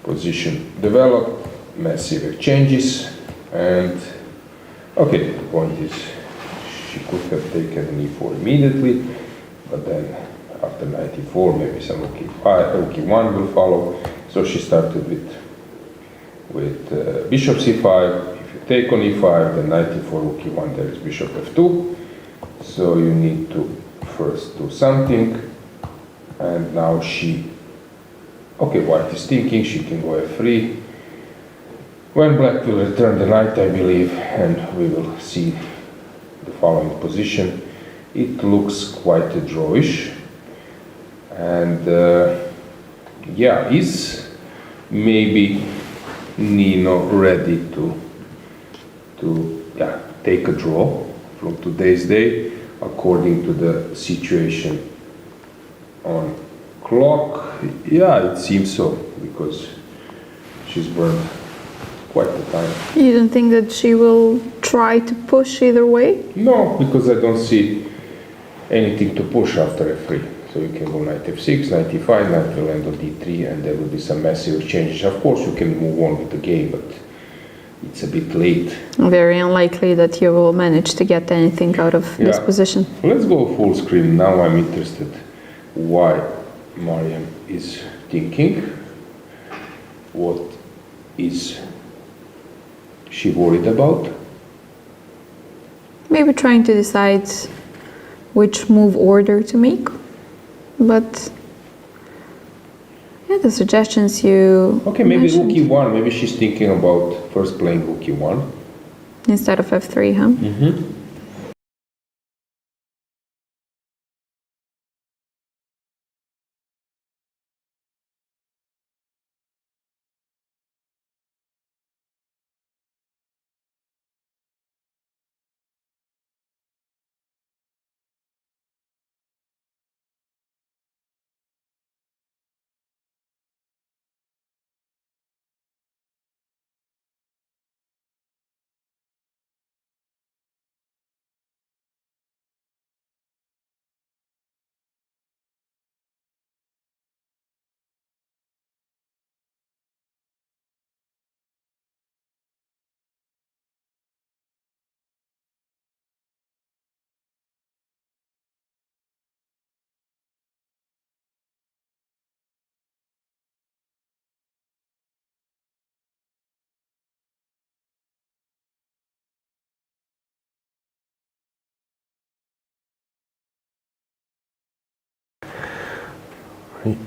position developed. Massive exchanges, and okay, the point is she could have taken an e4 immediately, but then after knight e4 maybe some rook e1 will follow. So she started with bishop c5. If you take on e5, then knight e4, rook e1, there is bishop f2. So you need to first do something, and now white is thinking she can go f3. When black will return the knight, I believe, and we will see the following position. It looks quite a drawish, and is maybe Nino ready to take a draw from today's day, according to the situation on clock? Yeah, it seems so, because she's burned quite the time. You don't think that she will try to push either way? No, because I don't see anything to push after f3. So you can go knight f6, knight e5, knight will end on d3, and there will be some massive exchanges. Of course, you can move on with the game, but it's a bit late. Very unlikely that you will manage to get anything out of this position. Let's go full screen. Now I'm interested why Mariam is thinking. What is she worried about? Maybe trying to decide which move order to make. But the suggestions you Okay, maybe mentioned. rook e1. Maybe she's thinking about first playing rook e1. Instead of f3, huh? Mm-hmm.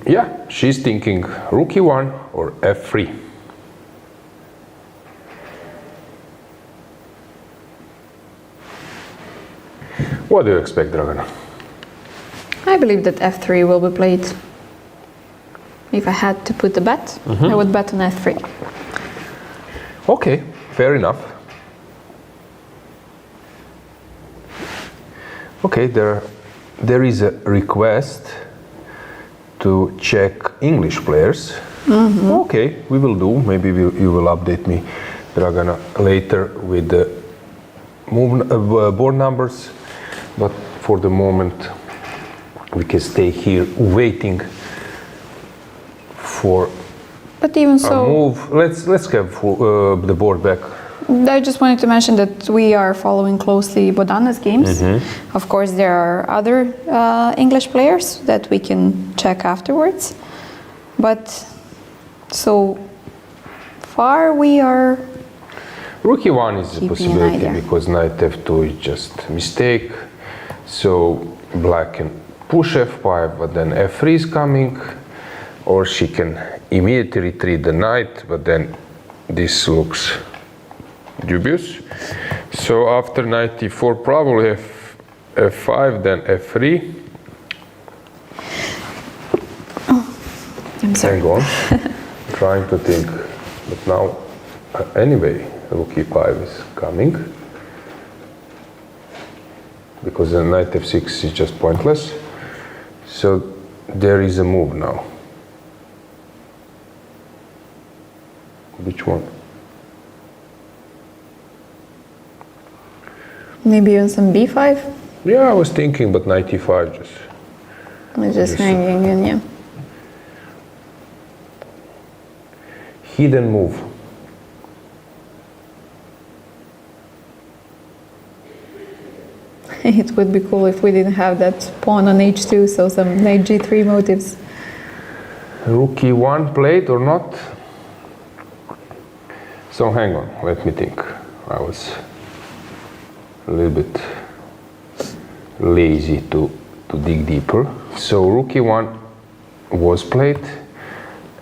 Yeah, she's thinking rook e1 or f3. What do you expect, Dragana? I believe that f3 will be played. If I had to put a bet, I would bet on f3. Okay, fair enough. Okay, there is a request to check English players. Okay, we will do. Maybe you will update me, Dragana, later with the board numbers. But for the moment, we can stay here waiting for But even a so, move. Let's have the board back. I just wanted to mention that we are following closely Bodana's games. Of course, there are other English players that we can check afterwards. But so far we are... Rook e1 is a Keeping an possibility idea. because knight f2 is just a mistake. So black can push f5, but then f3 is coming. Or she can immediately retreat the knight, but then this looks dubious. So after knight e4, probably f5, then f3. I'm sorry. Hang on, trying to think. But now, anyway, rook e5 is coming. Because the knight f6 is just pointless. So there is a move now. Which one? Maybe even some b5? Yeah, I was thinking, but knight e5 just. It's just hanging in, yeah. Hidden move. It would be cool if we didn't have that pawn on h2, so some knight g3 motives. Rook e1 played or not? So hang on, let me think. I was a little bit lazy to dig deeper. So rook e1 was played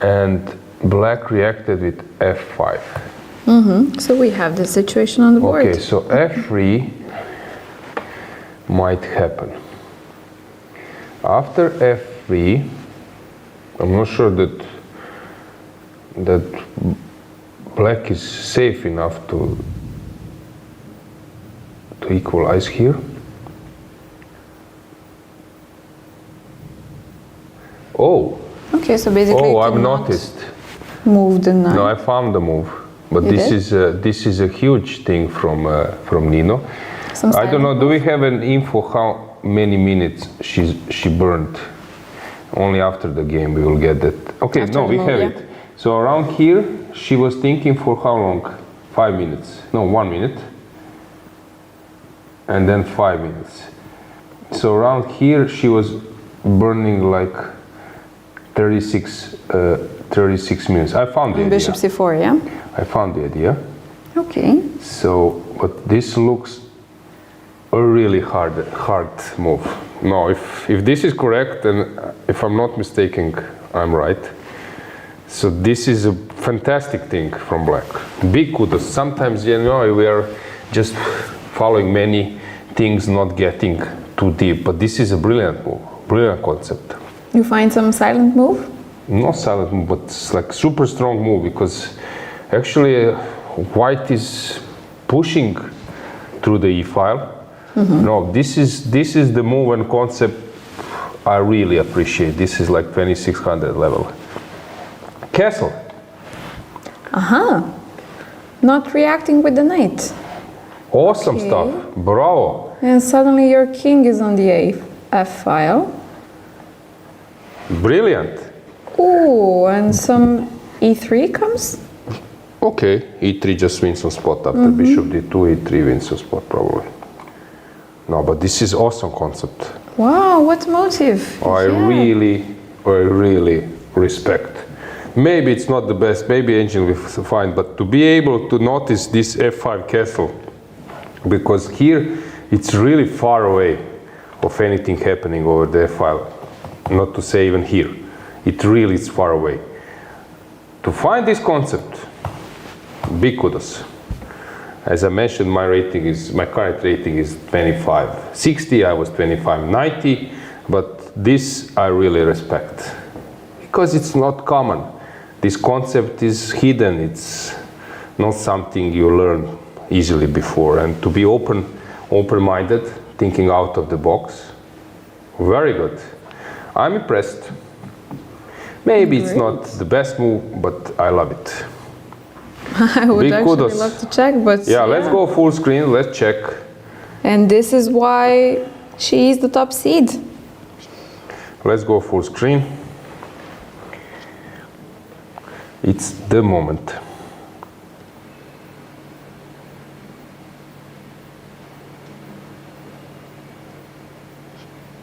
and black reacted with f5. So we have the situation on the board. Okay, so f3 might happen. After f3, I'm not sure that black is safe enough to equalize here. Oh. Okay, so basically you I've cannot noticed. move the knight. No, I found the move, but You this did? is a huge thing from Nino. Some I don't know. silent Do we have an info how many minutes she burned? Only after the game we will get that. Okay, After no, the we move, have yeah. it. So around here she was thinking for how long? 5 minutes? No, 1 minute. And then 5 minutes. So around here she was burning like 36 minutes. I found the idea. Bishop c4, yeah? I found the idea. Okay. So, but this looks a really hard move. No, if this is correct, and if I'm not mistaken, I'm right. So this is a fantastic thing from black. Big kudos. Sometimes, you know, we are just following many things, not getting too deep. But this is a brilliant move, brilliant concept. You find some silent move? Not silent move, but it's like super strong move because actually white is pushing through the e file. No, this is the move and concept I really appreciate. This is like 2600 level. Castle. Not reacting with the knight. Awesome Okay. stuff. Bravo. And suddenly your king is on the f file. Brilliant. Ooh, and some e3 comes? Okay, e3 just wins on spot after bishop d2, e3 wins on spot probably. No, but this is awesome concept. Wow, what motive? I really respect. Maybe it's not the best, maybe Angel will find, but to be able to notice this f5 castle, because here it's really far away of anything happening over the f file, not to say even here. It really is far away. To find this concept, big kudos. As I mentioned, my current rating is 2560. I was 2590, but this I really respect because it's not common. This concept is hidden. It's not something you learn easily before, and to be open-minded, thinking out of the box, very good. I'm impressed. Maybe it's not the best move, but I love it. I would Big actually kudos. love to check, but Yeah, let's go full screen, let's check. And this is why she is the top seed. Let's go full screen. It's the moment.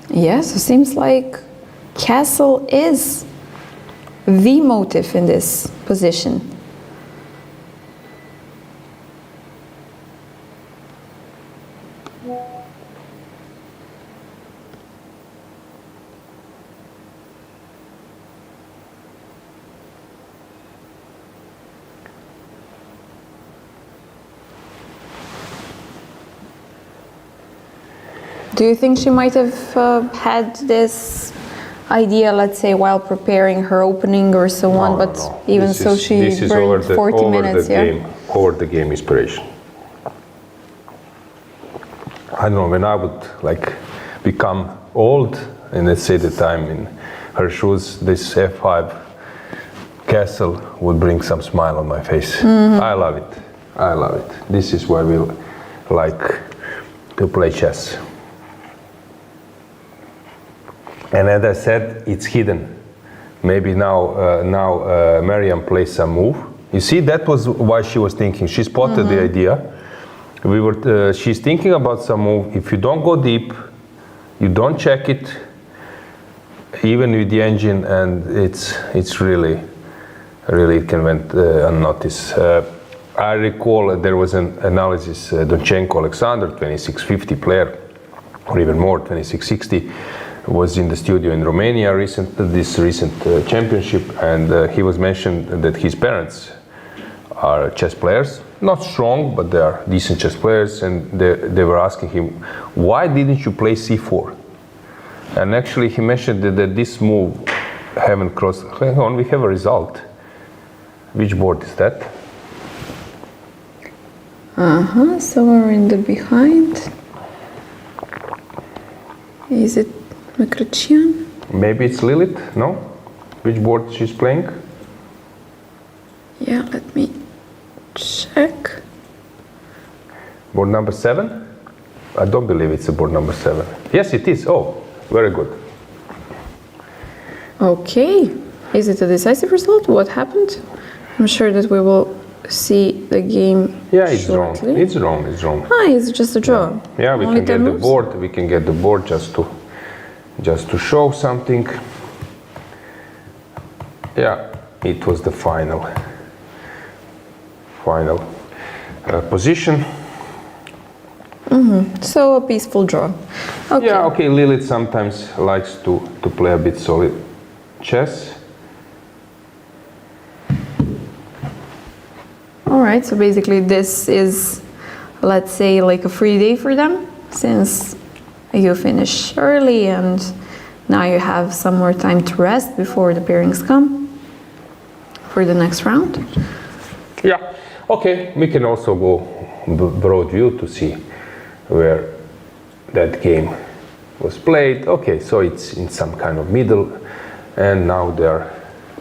Yeah, so seems like castle is the motive in this position. Do you think she might have had this idea, let's say, while preparing her opening or so on, but even This so is- she this is burned 40 minutes, over the game inspiration. I don't know, when I would like become old and let's say that I'm in her shoes, this F5 castle would bring some smile on my face. I love it. I love it. This is why we like to play chess. And as I said, it's hidden. Maybe now Mariam plays some move. You see, that was why she was thinking. She spotted the idea. She's thinking about some move. If you don't go deep, you don't check it, even with the engine, and it's really it can went unnoticed. I recall there was an analysis. Donchenko Alexander, 2650 player, or even more, 2660. Was in the studio in Romania this recent championship, and he was mentioned that his parents are chess players, not strong, but they are decent chess players, and they were asking him, why didn't you play c4? And actually he mentioned that this move haven't crossed. Hang on, we have a result. Which board is that? Somewhere in the behind. Is it Makratian? Maybe it's Lilith, no? Which board she's playing? Yeah, let me check. Board number 7? I don't believe it's a board number 7. Yes, it is. Oh, very good. Okay. Is it a decisive result? What happened? I'm sure that we will see the game Yeah, it's shortly. wrong. It's wrong. It's wrong. It's just a draw. Yeah, we Only can get 10 the moves? board. We can get the board just to show something. Yeah, it was the final position. So a peaceful draw. Okay. Yeah, okay. Lilith sometimes likes to play a bit solid chess. All right. So basically, this is, let's say, like a free day for them, since you finish early and now you have some more time to rest before the pairings come for the next round. Yeah. Okay. We can also go broad view to see where that game was played. Okay, so it's in some kind of middle, and now they're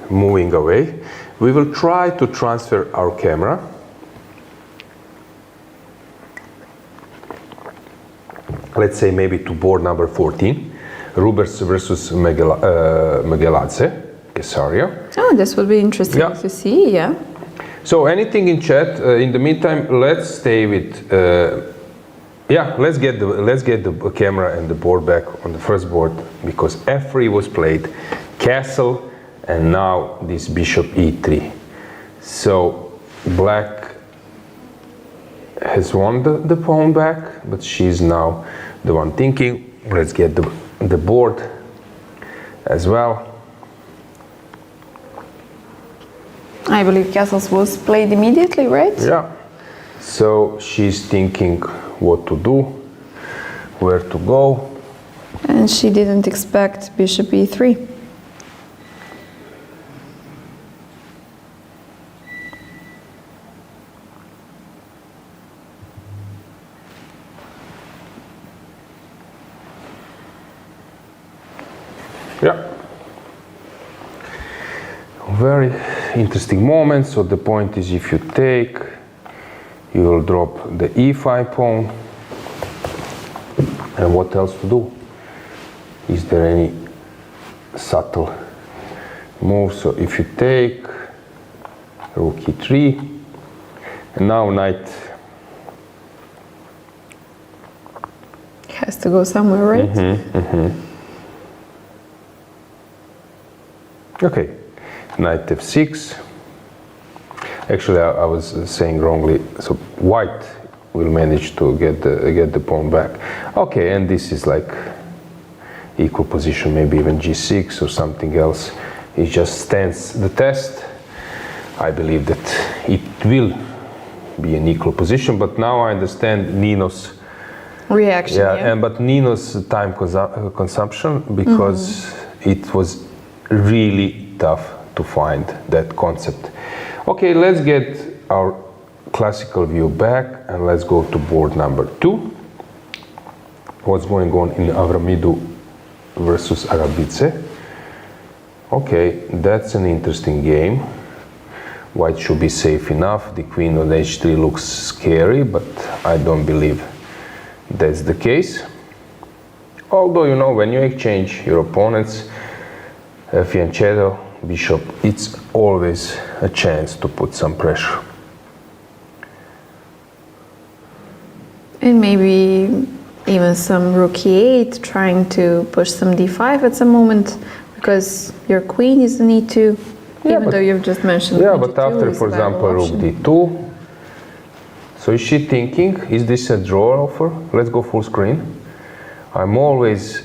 moving away. We will try to transfer our camera. Let's say maybe to board number 14, Rubers versus Megeladze, Kesaria. Oh, this would be interesting to see, yeah. So anything in chat, in the meantime, let's stay with, let's get the camera and the board back on the first board, because f3 was played, castle, and now this bishop e3. So black has won the pawn back, but she's now the one thinking. Let's get the board as well. I believe castles was played immediately, right? Yeah. So she's thinking what to do, where to go. And she didn't expect bishop e3. Yeah. Very interesting moment. So the point is, if you take, you will drop the e5 pawn. And what else to do? Is there any subtle move? So if you take rook e3, and now knight Has to go somewhere, right? Okay, knight f6. Actually, I was saying wrongly. So white will manage to get the pawn back. Okay, and this is like equal position, maybe even g6 or something else. It just stands the test. I believe that it will be an equal position, but now I understand Nino's Reaction, yeah. but Nino's time consumption, because it was really tough to find that concept. Okay, let's get our classical view back and let's go to board number 2. What's going on in Avramidou versus Arabidze? Okay, that's an interesting game. White should be safe enough. The queen on h3 looks scary, but I don't believe that's the case. Although, you know, when you exchange your opponent's fianchetto, bishop, it's always a chance to put some pressure. And maybe even some rook e8, trying to push some d5 at some moment, because your queen is in e2, even though you've just mentioned Yeah, queen but g2 after, is for a viable example, rook option. d2. So is she thinking, is this a draw offer? Let's go full screen. I'm always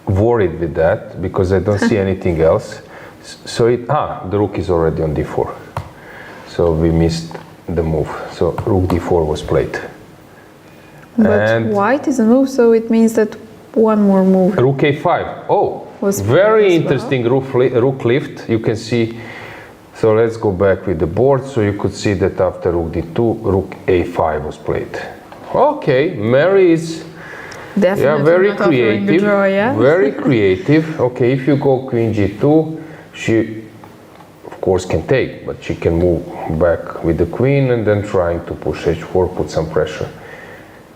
worried with that because I don't see anything else. So the rook is already on d4. So we missed the move. So rook d4 was played. But and white is a move, so it means that one more move. rook a5. Oh, Was very played as interesting rook lift. You can see. So let's go back with the board. So you could see that after rook d2, rook a5 was played. Okay, Meri is Definitely very not offering the creative. draw, yeah? Very creative. Okay, if you go queen g2, she of course can take, but she can move back with the queen and then trying to push h4, put some pressure.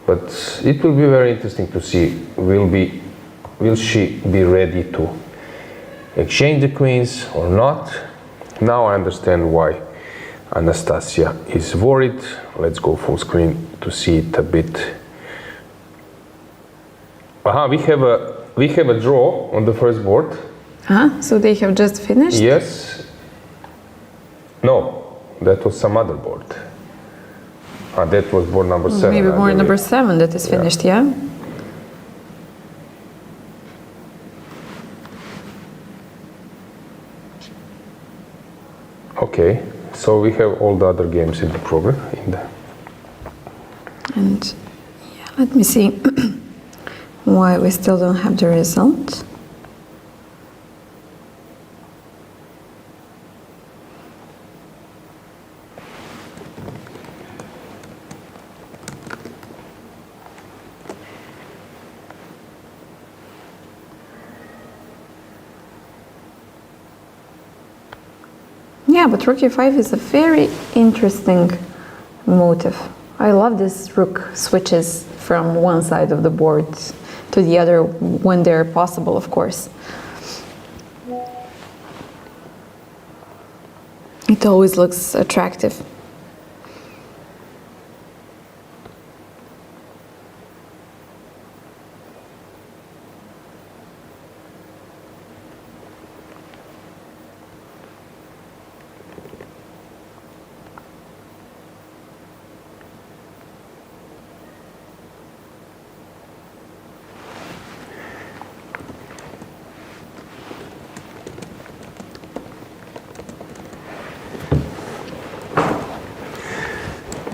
But it will be very interesting to see, will she be ready to exchange the queens or not? Now I understand why Anastasia is worried. Let's go full screen to see it a bit. We have a draw on the first board. So they have just finished? Yes. No, that was some other board. That was board number 7. Maybe I board believe. number 7 that is finished, yeah? Okay, so we have all the other games in the program. And yeah, let me see why we still don't have the result. Yeah, but rook e5 is a very interesting motive. I love this rook switches from one side of the board to the other when they're possible, of course. It always looks attractive.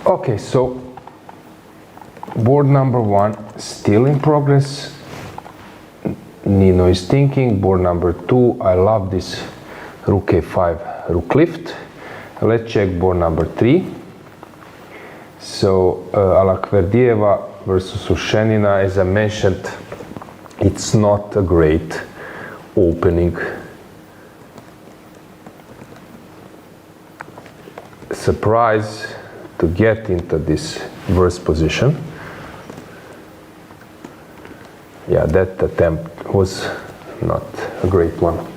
Okay, so board number 1 still in progress. Nino is thinking. Board number 2, I love this rook a5, rook lift. Let's check board number 3. So Alakverdieva versus Ushenina, as I mentioned, it's not a great opening. Surprise to get into this worst position. Yeah, that attempt was not a great one.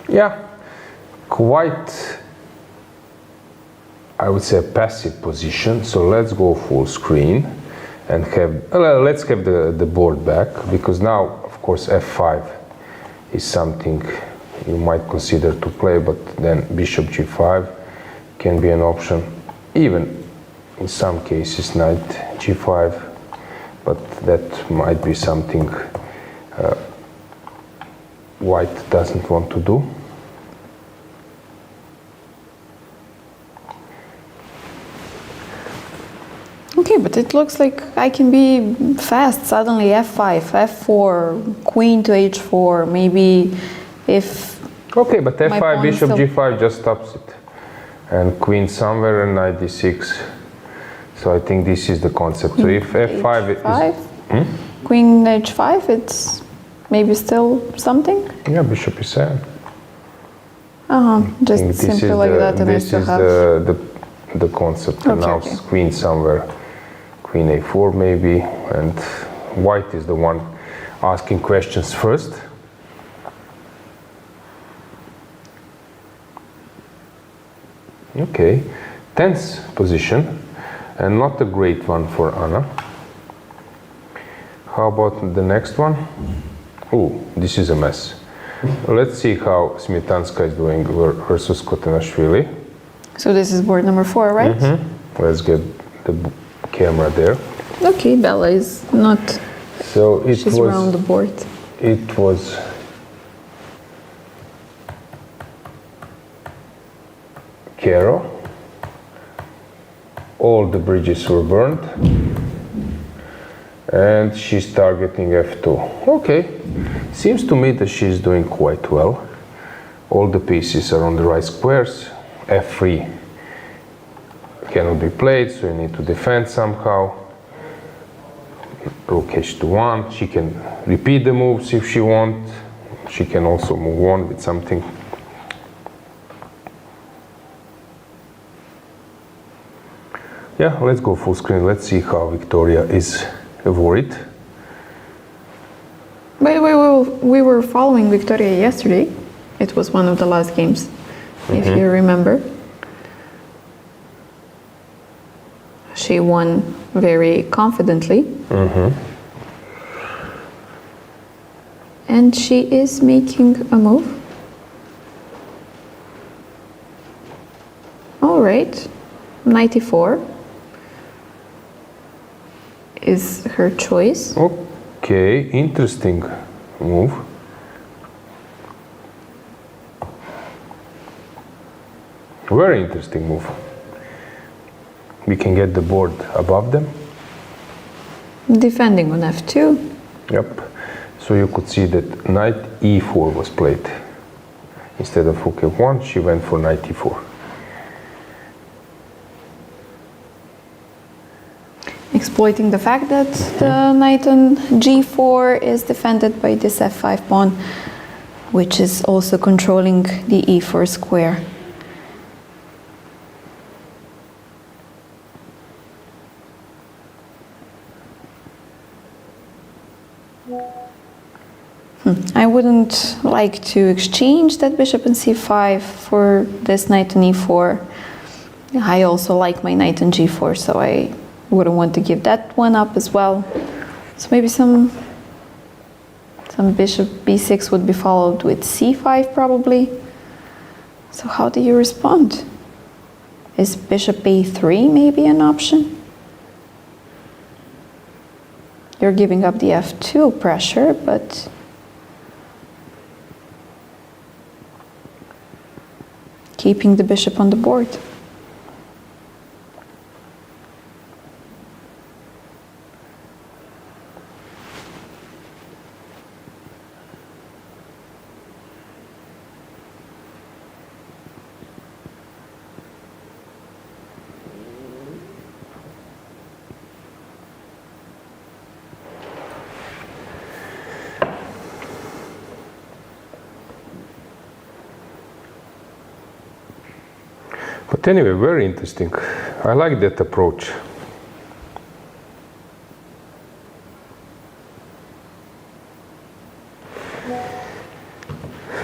Yeah, quite, I would say, a passive position. So let's go full screen and let's have the board back, because now, of course, f5 is something you might consider to play, but then bishop g5 can be an option. Even in some cases, knight g5, but that might be something white doesn't want to do. Okay, but it looks like I can be fast. Suddenly f5, f4, queen to h4, maybe if... Okay, but f5, bishop still... g5 just stops it. And queen somewhere and knight d6. So I think this is the concept. So if f5 is... Queen h5, it's maybe still something? Yeah, bishop e7. Just simply like that. And this is the concept. And now queen somewhere. Queen a4 maybe, and white is the one asking questions first. Okay, tense position, and not a great one for Anna. How about the next one? Oh, this is a mess. Let's see how Smetanska is doing versus Khotenashvili. So this is board number 4, right? Let's get the camera there. Okay, Bella is not... So she's around the board. It was Kero. All the bridges were burned. And she's targeting f2. Okay, seems to me that she's doing quite well. All the pieces are on the right squares. f3 cannot be played, so you need to defend somehow. Rook h1. She can repeat the moves if she wants. She can also move on with something. Yeah, let's go full screen. Let's see how Victoria is worried. By the way, we were following Victoria yesterday. It was one of the last games, if you remember. She won very confidently. And she is making a move. All right, 94 is her choice. Okay, interesting move. Very interesting move. We can get the board above them. Defending on f2. Yep. So you could see that knight e4 was played. Instead of rook f1, she went for knight e4. Exploiting the fact that the knight on g4 is defended by this f5 pawn, which is also controlling the e4 square. I wouldn't like to exchange that bishop on c5 for this knight on e4. I also like my knight on g4, so I wouldn't want to give that one up as well. So maybe some bishop b6 would be followed with c5 probably. So how do you respond? Is bishop a3 maybe an option? You're giving up the f2 pressure, but keeping the bishop on the board. But anyway, very interesting. I like that approach.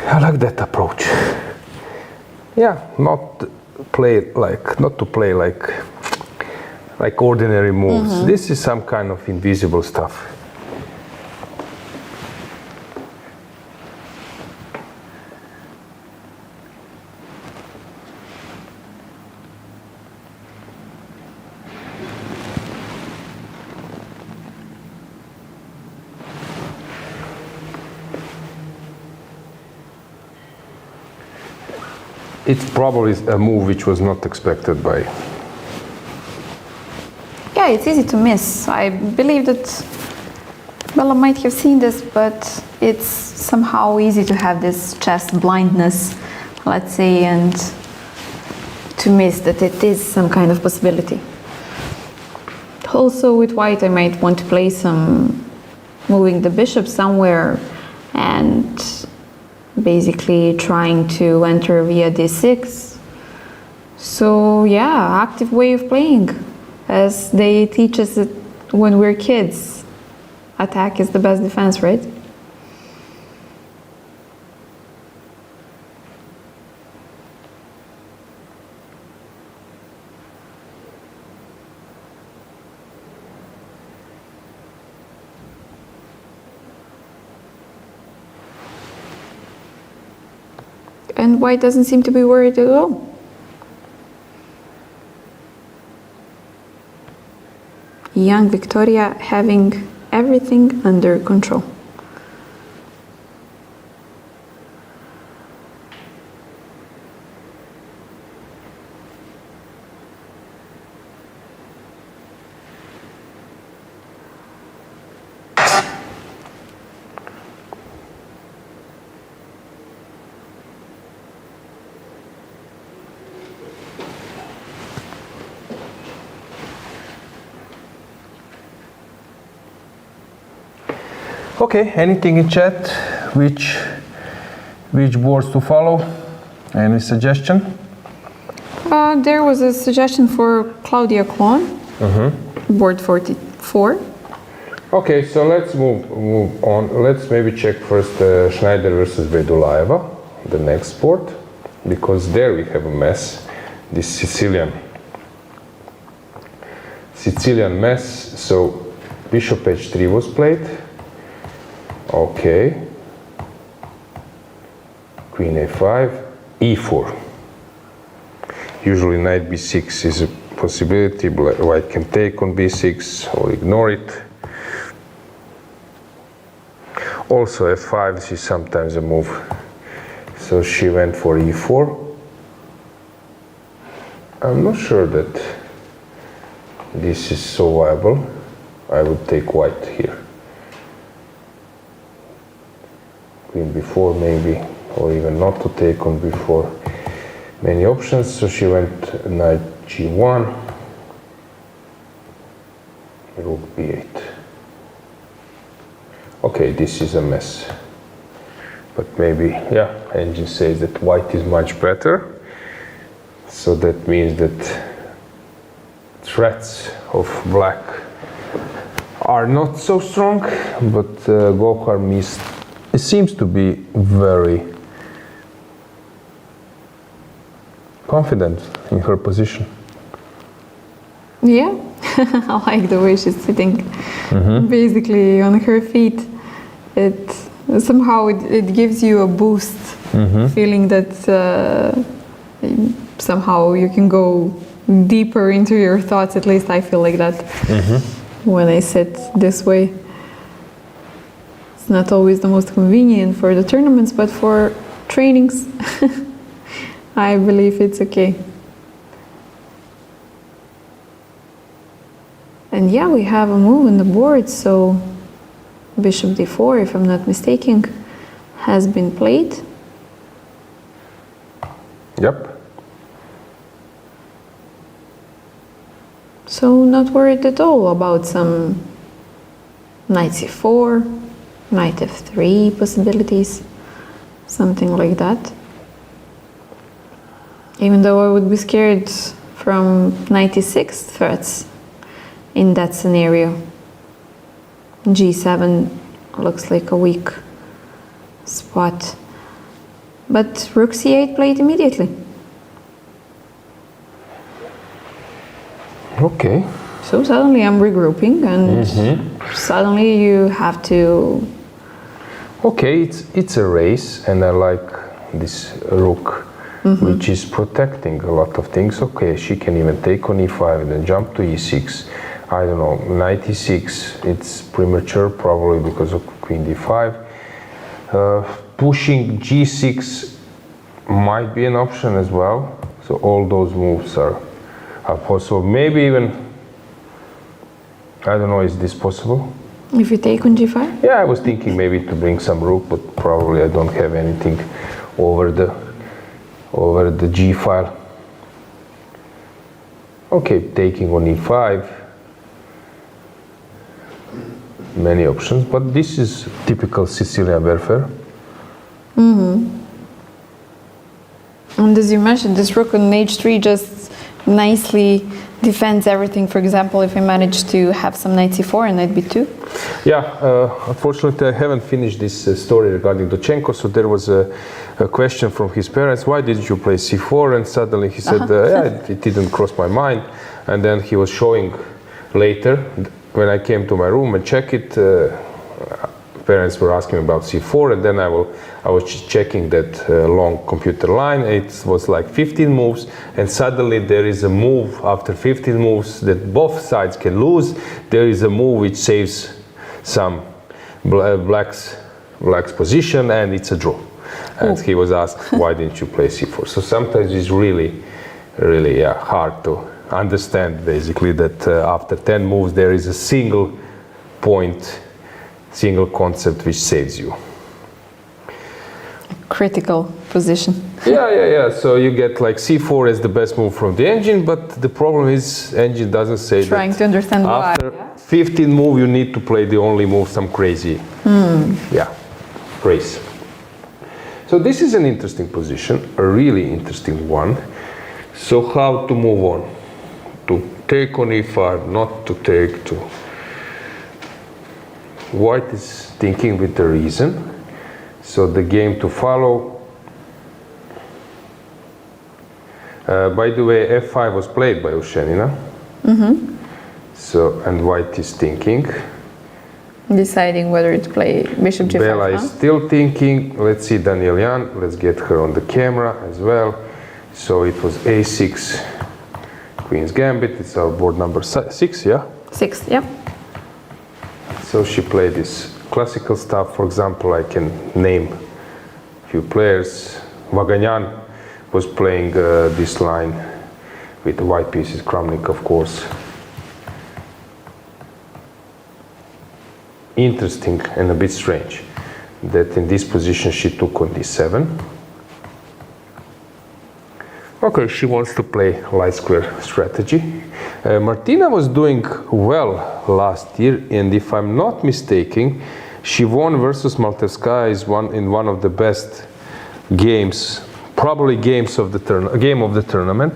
I like that approach. Yeah, not to play like ordinary moves. This is some kind of invisible stuff. It's probably a move which was not expected by... Yeah, it's easy to miss. I believe that Bella might have seen this, but it's somehow easy to have this chess blindness, let's say, and to miss that it is some kind of possibility. Also with white, I might want to play some moving the bishop somewhere and basically trying to enter via d6. So yeah, active way of playing, as they teach us it when we're kids. Attack is the best defense, right? And white doesn't seem to be worried at all. Young Victoria having everything under control. Okay, anything in chat? Which boards to follow? Any suggestion? There was a suggestion for Claudia Klon, board 44. Okay, so let's move on. Let's maybe check first Schneider versus Vedulaeva, the next board, because there we have a mess. This Sicilian mess. So bishop h3 was played. Okay. Queen a5, e4. Usually knight b6 is a possibility. White can take on b6 or ignore it. Also f5 is sometimes a move. So she went for e4. I'm not sure that this is so viable. I would take white here. Queen b4 maybe, or even not to take on b4. Many options, so she went knight g1, rook b8. Okay, this is a mess. But maybe, yeah, engine says that white is much better. So that means that threats of black are not so strong, but Gohar missed. It seems to be very confident in her position. Yeah, I like the way she's sitting basically on her feet. It somehow it gives you a boost, feeling that somehow you can go deeper into your thoughts. At least I feel like that when I sit this way. It's not always the most convenient for the tournaments, but for trainings, I believe it's okay. And yeah, we have a move on the board, so bishop d4, if I'm not mistaken, has been played. Yep. So not worried at all about some knight c4, knight f3 possibilities, something like that. Even though I would be scared from knight e6 threats in that scenario. g7 looks like a weak spot. But rook c8 played immediately. Okay. So suddenly I'm regrouping, and suddenly you have to... Okay, it's a race, and I like this rook, which is protecting a lot of things. Okay, she can even take on e5 and then jump to e6. I don't know, knight e6, it's premature probably because of queen d5. Pushing g6 might be an option as well. So all those moves are possible. Maybe even, I don't know, is this possible? If you take on g5? Yeah, I was thinking maybe to bring some rook, but probably I don't have anything over the g file. Okay, taking on e5. Many options, but this is typical Sicilian warfare. And as you mentioned, this rook on h3 just nicely defends everything. For example, if I manage to have some knight c4 and knight b2. Yeah, unfortunately I haven't finished this story regarding Dochenko, so there was a question from his parents, why didn't you play c4? And suddenly he said, yeah, it didn't cross my mind. And then he was showing later, when I came to my room and check it, parents were asking about c4, and then I was checking that long computer line. It was like 15 moves, and suddenly there is a move after 15 moves that both sides can lose. There is a move which saves some black's position, and it's a draw. And he was asked, why didn't you play c4? So sometimes it's really hard to understand basically that after 10 moves there is a single point, single concept which saves you. Critical position. Yeah. So you get like c4 as the best move from the engine, but the problem is engine doesn't say that. Trying to understand why. After 15 move you need to play the only move, some crazy race. So this is an interesting position, a really interesting one. So how to move on? To take on e5, not to take to... White is thinking with the reason. So the game to follow. By the way, f5 was played by Ushenina. So, and white is thinking. Deciding whether to play bishop g5. Bella is still thinking. Let's see Daniel Jan. Let's get her on the camera as well. So it was a6, Queen's Gambit. It's our board number 6, yeah? 6, yeah. So she played this classical stuff. For example, I can name a few players. Vaganyan was playing this line with the white pieces, Kramnik, of course. Interesting and a bit strange that in this position she took on d7. Okay, she wants to play light square strategy. Martina was doing well last year, and if I'm not mistaken, she won versus Maltevskaya in one of the best games, probably game of the tournament.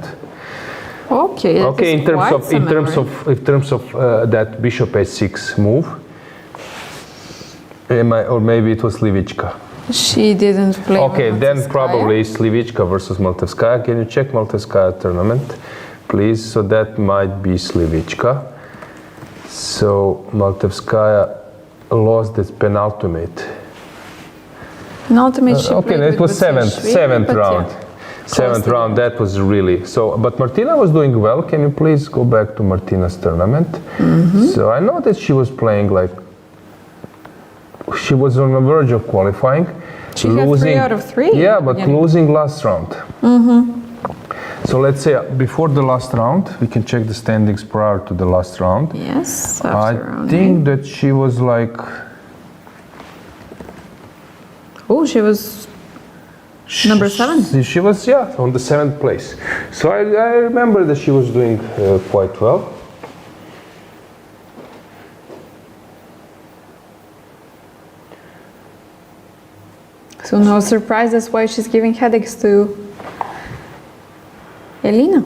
Okay. Okay, in terms of that bishop h6 move, or maybe it was Slivichka. She didn't play. Okay, then probably Slivichka versus Maltevskaya. Can you check Maltevskaya tournament? please. So that might be Slivichka. So Maltevskaya lost this penultimate. Penultimate, she Okay, played it with was Batsiashvili, seventh but round. yeah, Seventh close round, that was really so. But Martina was doing well. Can you please go back to Martina's tournament? So I know that she was playing like she was on the verge of qualifying. She had 3 out of 3. Yeah, but losing last round. So let's say before the last round, we can check the standings prior to the last round. Yes, I after round think 9. that she was like. Oh, she was number 7. She was, yeah, on the 7th place. So I remember that she was doing quite well. So no surprise, that's why she's giving headaches to Elina.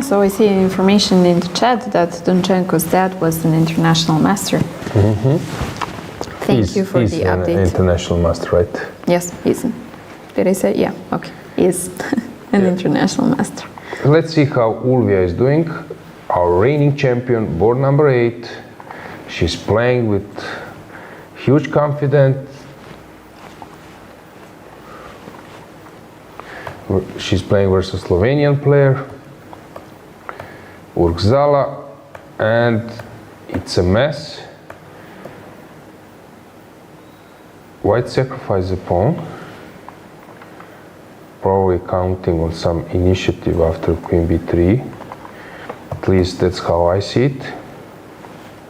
So I see information in the chat that Donchenko's dad was an international master. Thank you for the an update. International master, right? Yes, he's. Did I say? Yeah, okay. He's an international master. Let's see how Ulvia is doing. Our reigning champion, board number 8. She's playing with huge confidence. She's playing versus Slovenian player, Urgzala, and it's a mess. White sacrifice a pawn, probably counting on some initiative after queen b3. At least that's how I see it.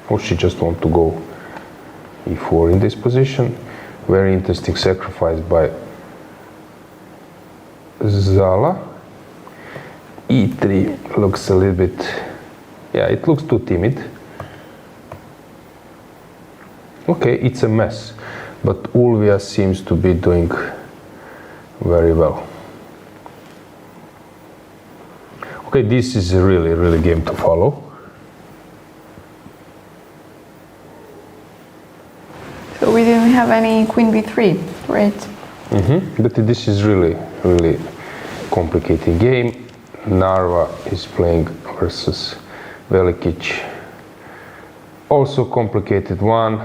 Or she just want to go e4 in this position. Very interesting sacrifice by Zala. e3 looks a little bit, yeah, it looks too timid. Okay, it's a mess, but Ulvia seems to be doing very well. Okay, this is a really game to follow. So we didn't have any queen b3, right? But this is really complicated game. Narva is playing versus Velikic. Also complicated one.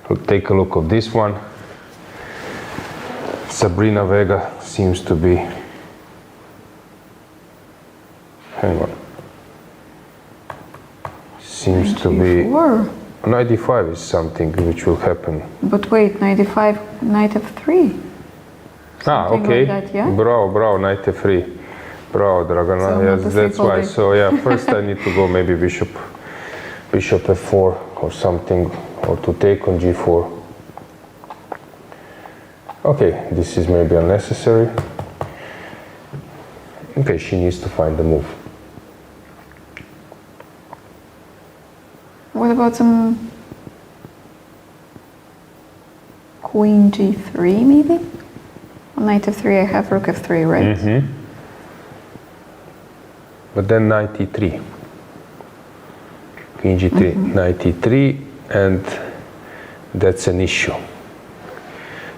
We'll take a look at this one. Sabrina Vega seems to be. Hang on. Seems to be. 95 is something which will happen. But wait, 95, knight f3. Okay. Like that, yeah? Bravo, knight f3. Bravo, Dragana. So Yes, that's why. So yeah, first I need to go maybe bishop f4 or something, or to take on g4. Okay, this is maybe unnecessary. Okay, she needs to find the move. What about some queen g3 maybe? On knight f3 I have rook f3, right? But then knight e3. Queen g3, knight e3, and that's an issue.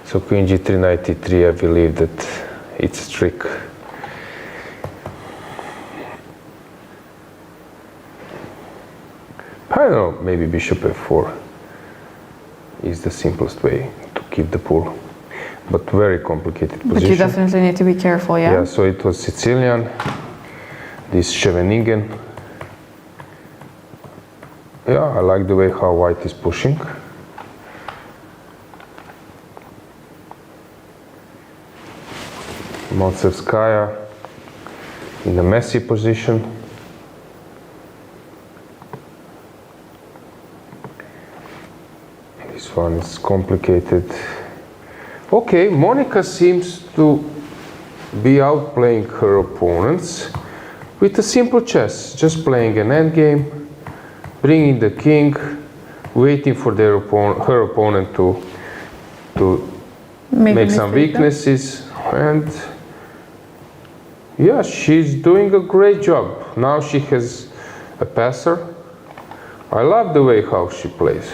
So queen g3, knight e3, I believe that it's a trick. I don't know, maybe bishop f4 is the simplest way to keep the pool. But very complicated position. But you definitely need to be careful, yeah? Yeah, so it was Sicilian, this Scheveningen. Yeah, I like the way how white is pushing. Maltsevskaya in a messy position. This one is complicated. Okay, Monica seems to be outplaying her opponents with a simple chess, just playing an endgame, bringing the king, waiting for her opponent to make some weaknesses, and Yeah, she's doing a great job. Now she has a passer. I love the way how she plays.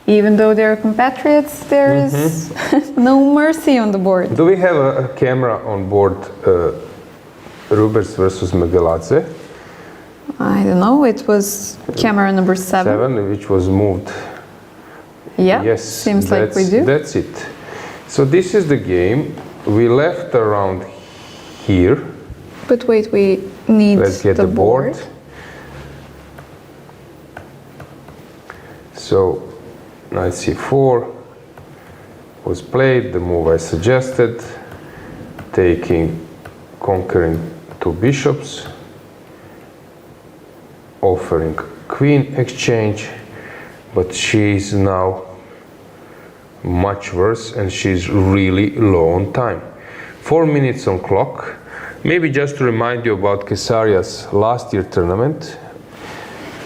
Even though they're compatriots, there is no mercy on the board. Do we have a camera on board Rubers versus Megeladze? I don't know, it was camera number 7. Which was moved. Yeah, Yes, seems like we do. That's it. So this is the game. We left around here. But wait, we need Let's get the board. So knight c4 was played, the move I suggested, conquering 2 bishops, offering queen exchange, but she's now much worse and she's really low on time. 4 minutes on clock. Maybe just to remind you about Kesaria's last year tournament.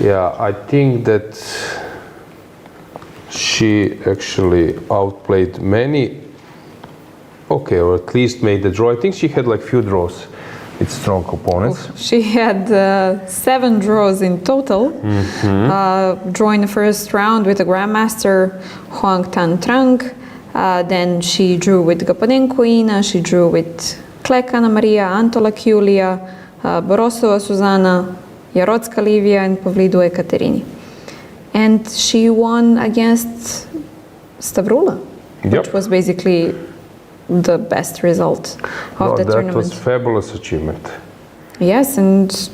Yeah, I think that she actually outplayed many, or at least made the draw. I think she had like few draws with strong opponents. She had 7 draws in total. Drawing the first round with the Grandmaster Huang Tan Trang. Then she drew with Gapodenko, she drew with Klek Anna Maria, Antola Julia, Borosova Suzana, Jarocka Livia, and Pavlidou Ekaterini. And she won against Stavroula, which was basically the best result of the tournament. That was a fabulous achievement. Yes, and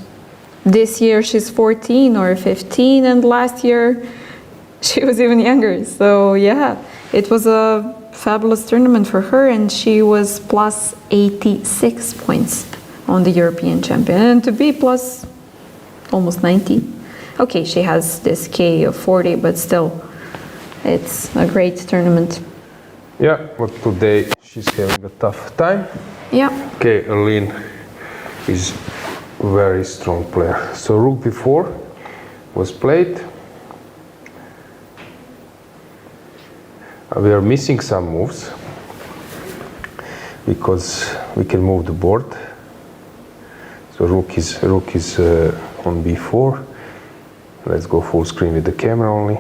this year she's 14 or 15, and last year she was even younger. So yeah, it was a fabulous tournament for her, and she was plus 86 points on the European champion, and to be plus almost 90. Okay, she has this K of 40, but still, it's a great tournament. Yeah, but today she's having a tough time. Yeah. Okay, Aline is a very strong player. So rook b4 was played. We are missing some moves because we can move the board. So rook is on b4. Let's go full screen with the camera only.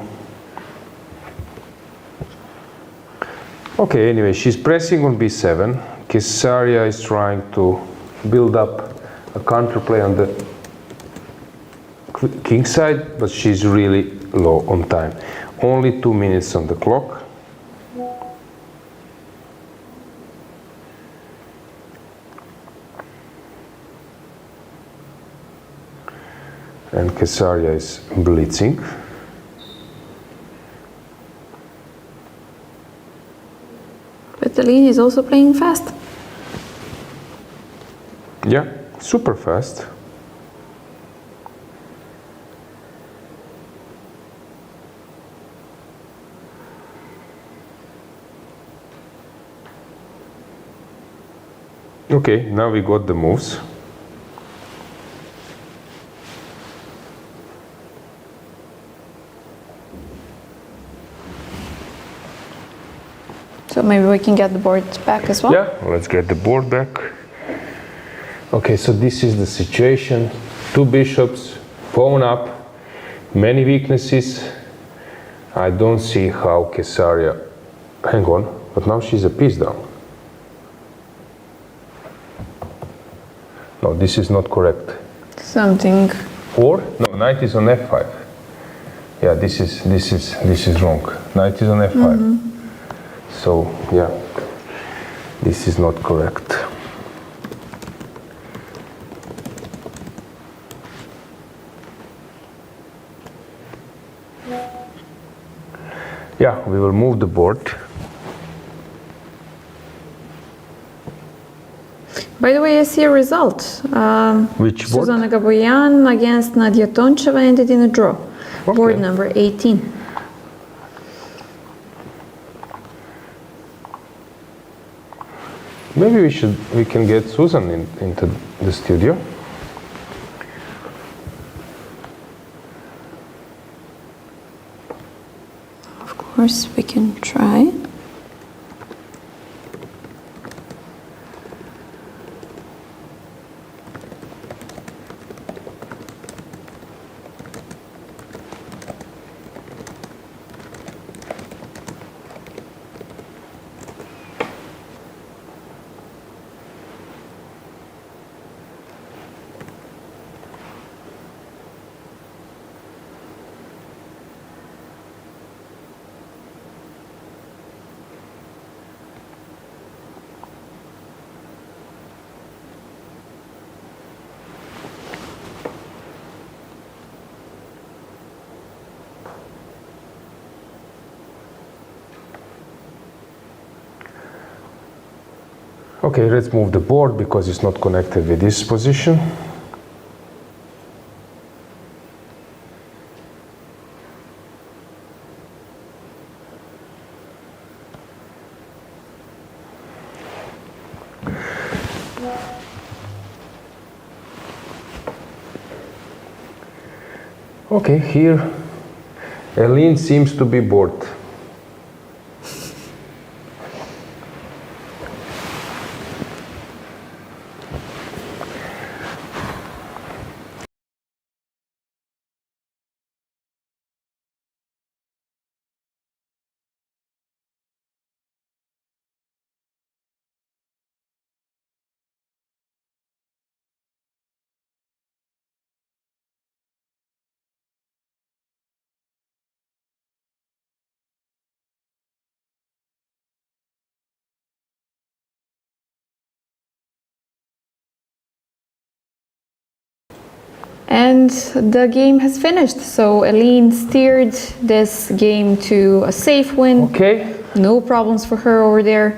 Okay, anyway, she's pressing on b7. Kesaria is trying to build up a counterplay on the king side, but she's really low on time. Only 2 minutes on the clock. And Kesaria is blitzing. But Aline is also playing fast. Yeah, super fast. Okay, now we got the moves. So maybe we can get the board back as well? Yeah, let's get the board back. Okay, so this is the situation. 2 bishops, pawn up, many weaknesses. I don't see how Kesaria... Hang on, but now she's a piece down. No, this is not correct. Something... Or, no, knight is on f5. Yeah, this is wrong. Knight is on f5. So, yeah, this is not correct. Yeah, we will move the board. By the way, I see a result. Which board? Zuzana Gaboyan against Nadia Toncheva ended in a draw. Okay. Board number 18. Maybe we can get Susan into the studio. Of course, we can try. Okay, let's move the board because it's not connected with this position. Okay, here Aline seems to be bored. And the game has finished, so Aline steered this game to a safe win. Okay. No problems for her over there.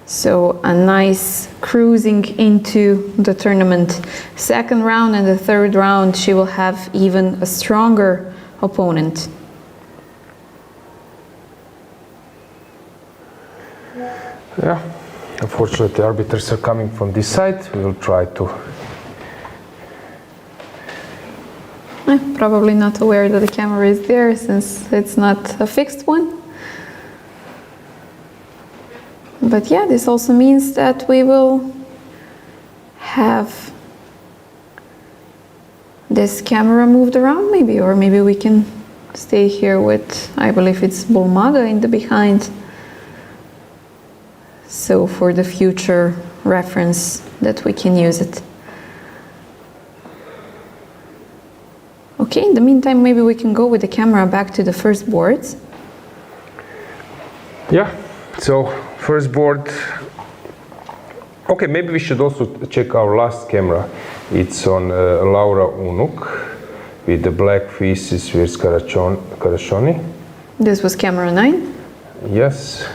So a nice cruising into the tournament. Second round and the third round, she will have even a stronger opponent. Yeah, unfortunately the arbiters are coming from this side. We will try to... Probably not aware that the camera is there since it's not a fixed one. But yeah, this also means that we will have this camera moved around maybe, or maybe we can stay here with, I believe it's Bolmaga in the behind. So for the future reference that we can use it. Okay, in the meantime, maybe we can go with the camera back to the first boards. Yeah, so first board. Okay, maybe we should also check our last camera. It's on Laura Unuk with the black faces with Karashoni. This was camera 9? Yes.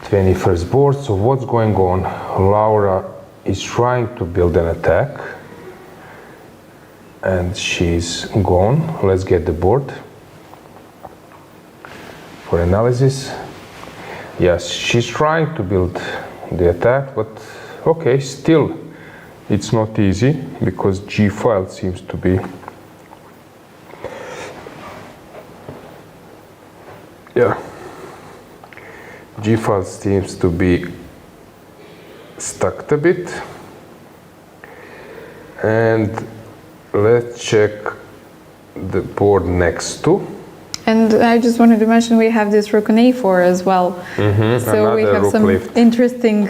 21st board. So what's going on? Laura is trying to build an attack and she's gone. Let's get the board for analysis. Yes, she's trying to build the attack, but okay, still it's not easy because G file seems to be, yeah, G file seems to be stuck a bit. And let's check the board next to. And I just wanted to mention we have this rook on a4 as well. So we have some interesting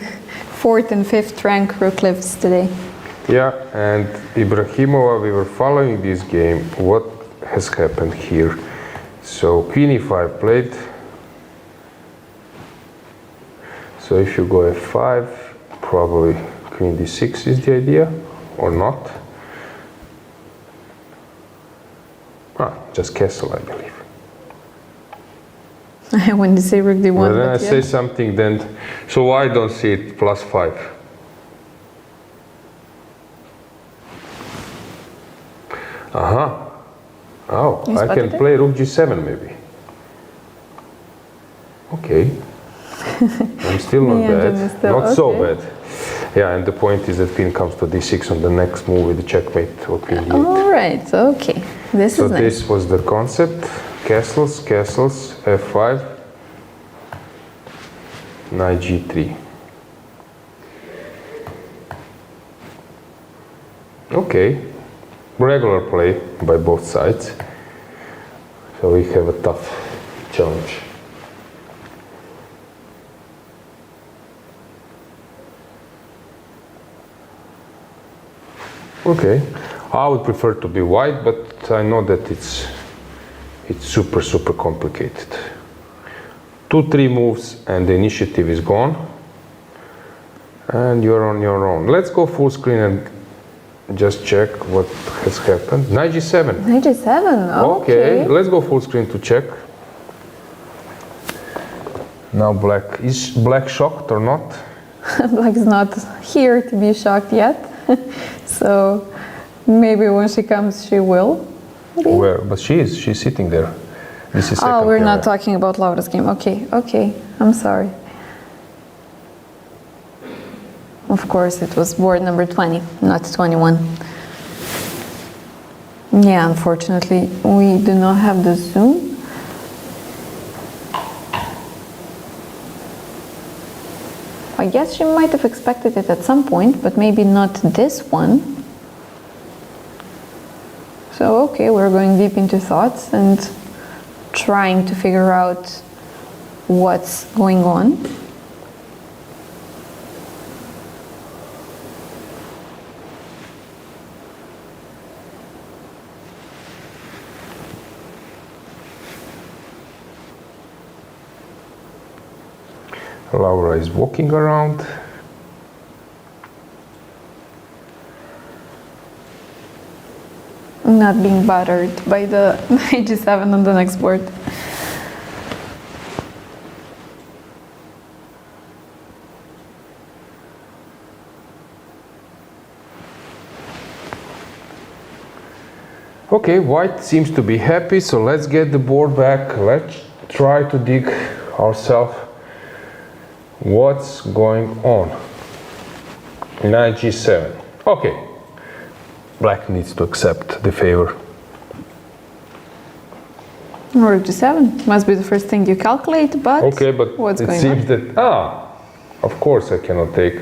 4th and 5th rank rook lifts today. Yeah, and Ibrahimova, we were following this game. What has happened here? So queen e5 played. So if you go f5, probably queen d6 is the idea, or not. Just castle, I believe. I wanted to say rook d1. Well, then I say something then, so I don't see it +5. Oh, I can play rook g7 maybe. Okay. I'm still not bad. Not so bad. Yeah, and the point is that queen comes to d6 on the next move with the checkmate or queen d8. All right, okay. This is nice. So this was the concept. Castles, castles, f5, knight g3. Okay, regular play by both sides. So we have a tough challenge. Okay, I would prefer to be white, but I know that it's super complicated. 2-3 moves and the initiative is gone and you're on your own. Let's go full screen and just check what has happened. Knight G7. Knight G7, okay. Let's go full screen to check. Now black. Is black shocked or not? Black is not here to be shocked yet. So maybe when she comes, she will. Where? But she's sitting there. This is Oh, we're camera. not talking about Laura's game. Okay, I'm sorry. Of course, it was board number 20, not 21. Yeah, unfortunately, we do not have the zoom. I guess she might have expected it at some point, but maybe not this one. So, okay, we're going deep into thoughts and trying to figure out what's going on. Laura is walking around. Not being bothered by the Knight G7 on the next board. Okay, white seems to be happy, so let's get the board back. Let's try to dig ourselves what's going on. Knight G7. Okay, black needs to accept the favor. Rook G7 must be the first thing you calculate, but okay, but what's it going seems on? that of course I cannot take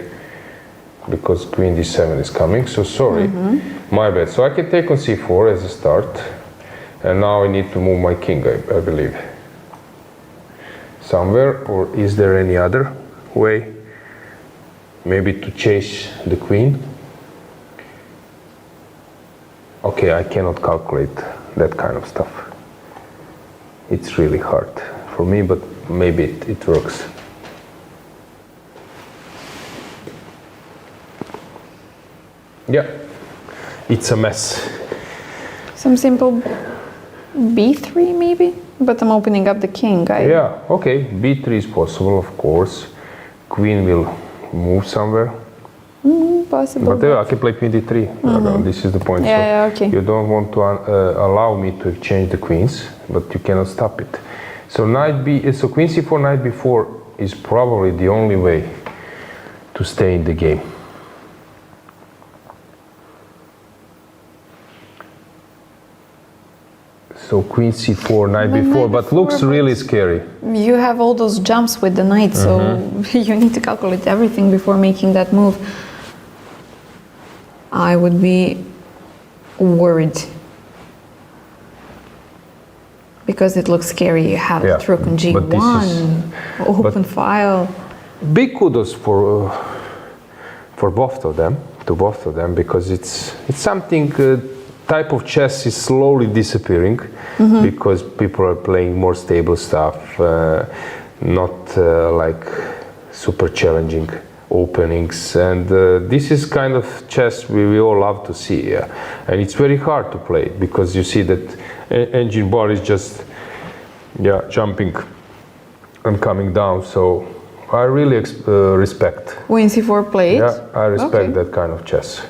because Queen D7 is coming. So sorry, my bad. So I can take on C4 as a start, and now I need to move my king, I believe, somewhere. Or is there any other way? Maybe to chase the queen. Okay, I cannot calculate that kind of stuff. It's really hard for me, but maybe it works. Yeah, it's a mess. Some simple B3 maybe? But I'm opening up the king. Yeah, okay, B3 is possible, of course. Queen will move somewhere. Possible. But I can play Queen D3. This is the point. Yeah, okay. You don't want to allow me to exchange the queens, but you cannot stop it. So so Queen C4, Knight B4 is probably the only way to stay in the game. So Queen C4, Knight B4, but looks really scary. You have all those jumps with the knight, so you need to calculate everything before making that move. I would be worried. Because it looks scary. You have the rook on G1, open file. Big kudos for both of them, because it's something. Type of chess is slowly disappearing because people are playing more stable stuff, not like super challenging openings, and this is kind of chess we all love to see. And it's very hard to play because you see that engine bar is just jumping and coming down. So I really respect. Queen C4 played? Yeah, I respect that kind of chess.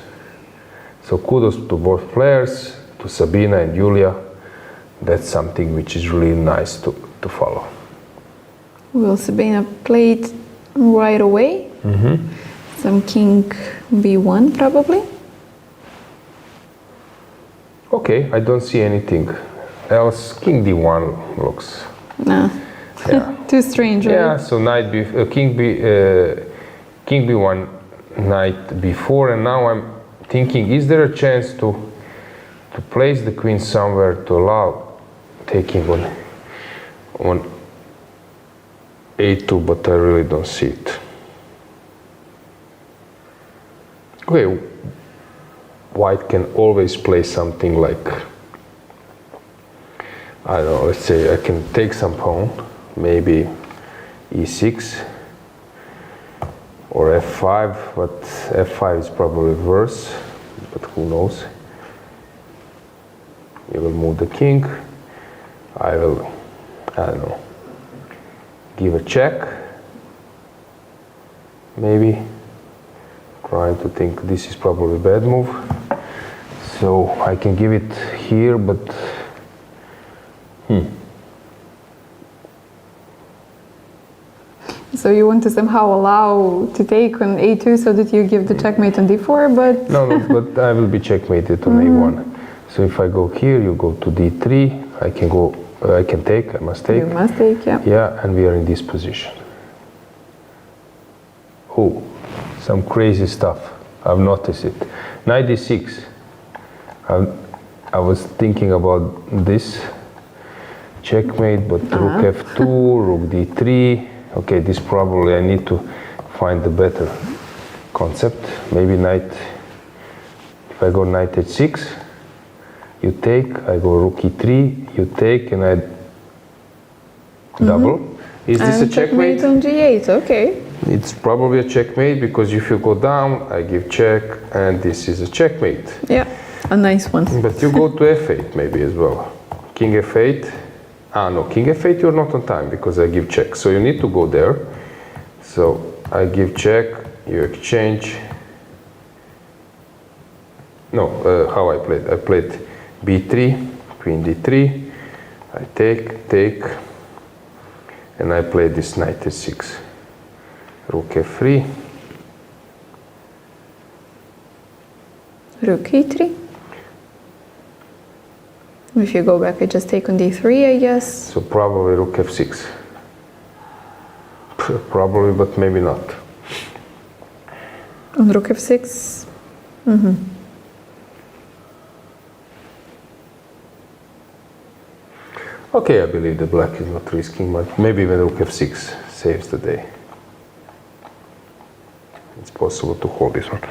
So kudos to both players, to Sabina and Julia. That's something which is really nice to follow. Will Sabina play it right away? Some king B1 probably? Okay, I don't see anything else. King D1 looks... Nah, too strange, right? Yeah, so King B1, Knight B4, and now I'm thinking, is there a chance to place the queen somewhere to allow taking on A2, but I really don't see it. Okay, white can always play something like, I don't know, let's say I can take some pawn, maybe E6 or F5, but F5 is probably worse. but who knows. You will move the king. I don't know, give a check. Maybe. Trying to think this is probably a bad move. So I can give it here, but So you want to somehow allow to take on a2 so that you give the checkmate on d4, but... No, but I will be checkmated on a1. So if I go here, you go to d3. I can go. I can take. I must take. You must take, yeah. Yeah, and we are in this position. Oh, some crazy stuff. I've noticed it. Knight d6. I was thinking about this checkmate, but rook f2, rook d3. Okay, this probably I need to find the better concept. Maybe knight. If I go knight h6, you take. I go rook e3, you take, and I double. Is this a checkmate? On g8, okay. It's probably a checkmate because if you go down, I give check, and this is a checkmate. Yeah, a nice one. But you go to f8 maybe as well. King f8. Ah no, king f8 you're not on time because I give check. So you need to go there. So I give check, you exchange. No, how I played? I played b3, queen d3. I take, and I play this knight h6. Rook f3. Rook e3. If you go back, I just take on d3, I guess. So probably rook f6. Probably, but maybe not. On rook f6. Okay, I believe the black is not risking much. Maybe even rook f6 saves the day. It's possible to hold this one.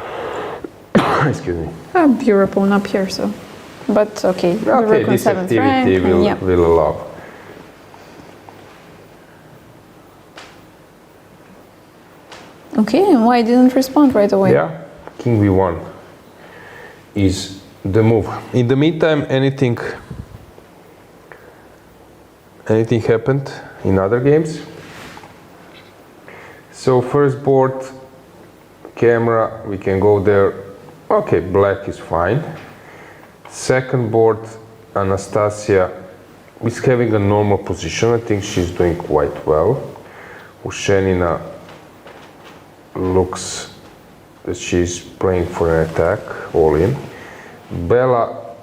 Excuse me. Your pawn up here, so. But okay, the Okay, rook on this 7th activity rank, will allow. Okay, and why didn't respond right away? Yeah, king v1 is the move. In the meantime, anything happened in other games? So first board, camera, we can go there. Okay, black is fine. Second board, Anastasia is having a normal position. I think she's doing quite well. Ushenina looks that she's playing for an attack, all in. Bella,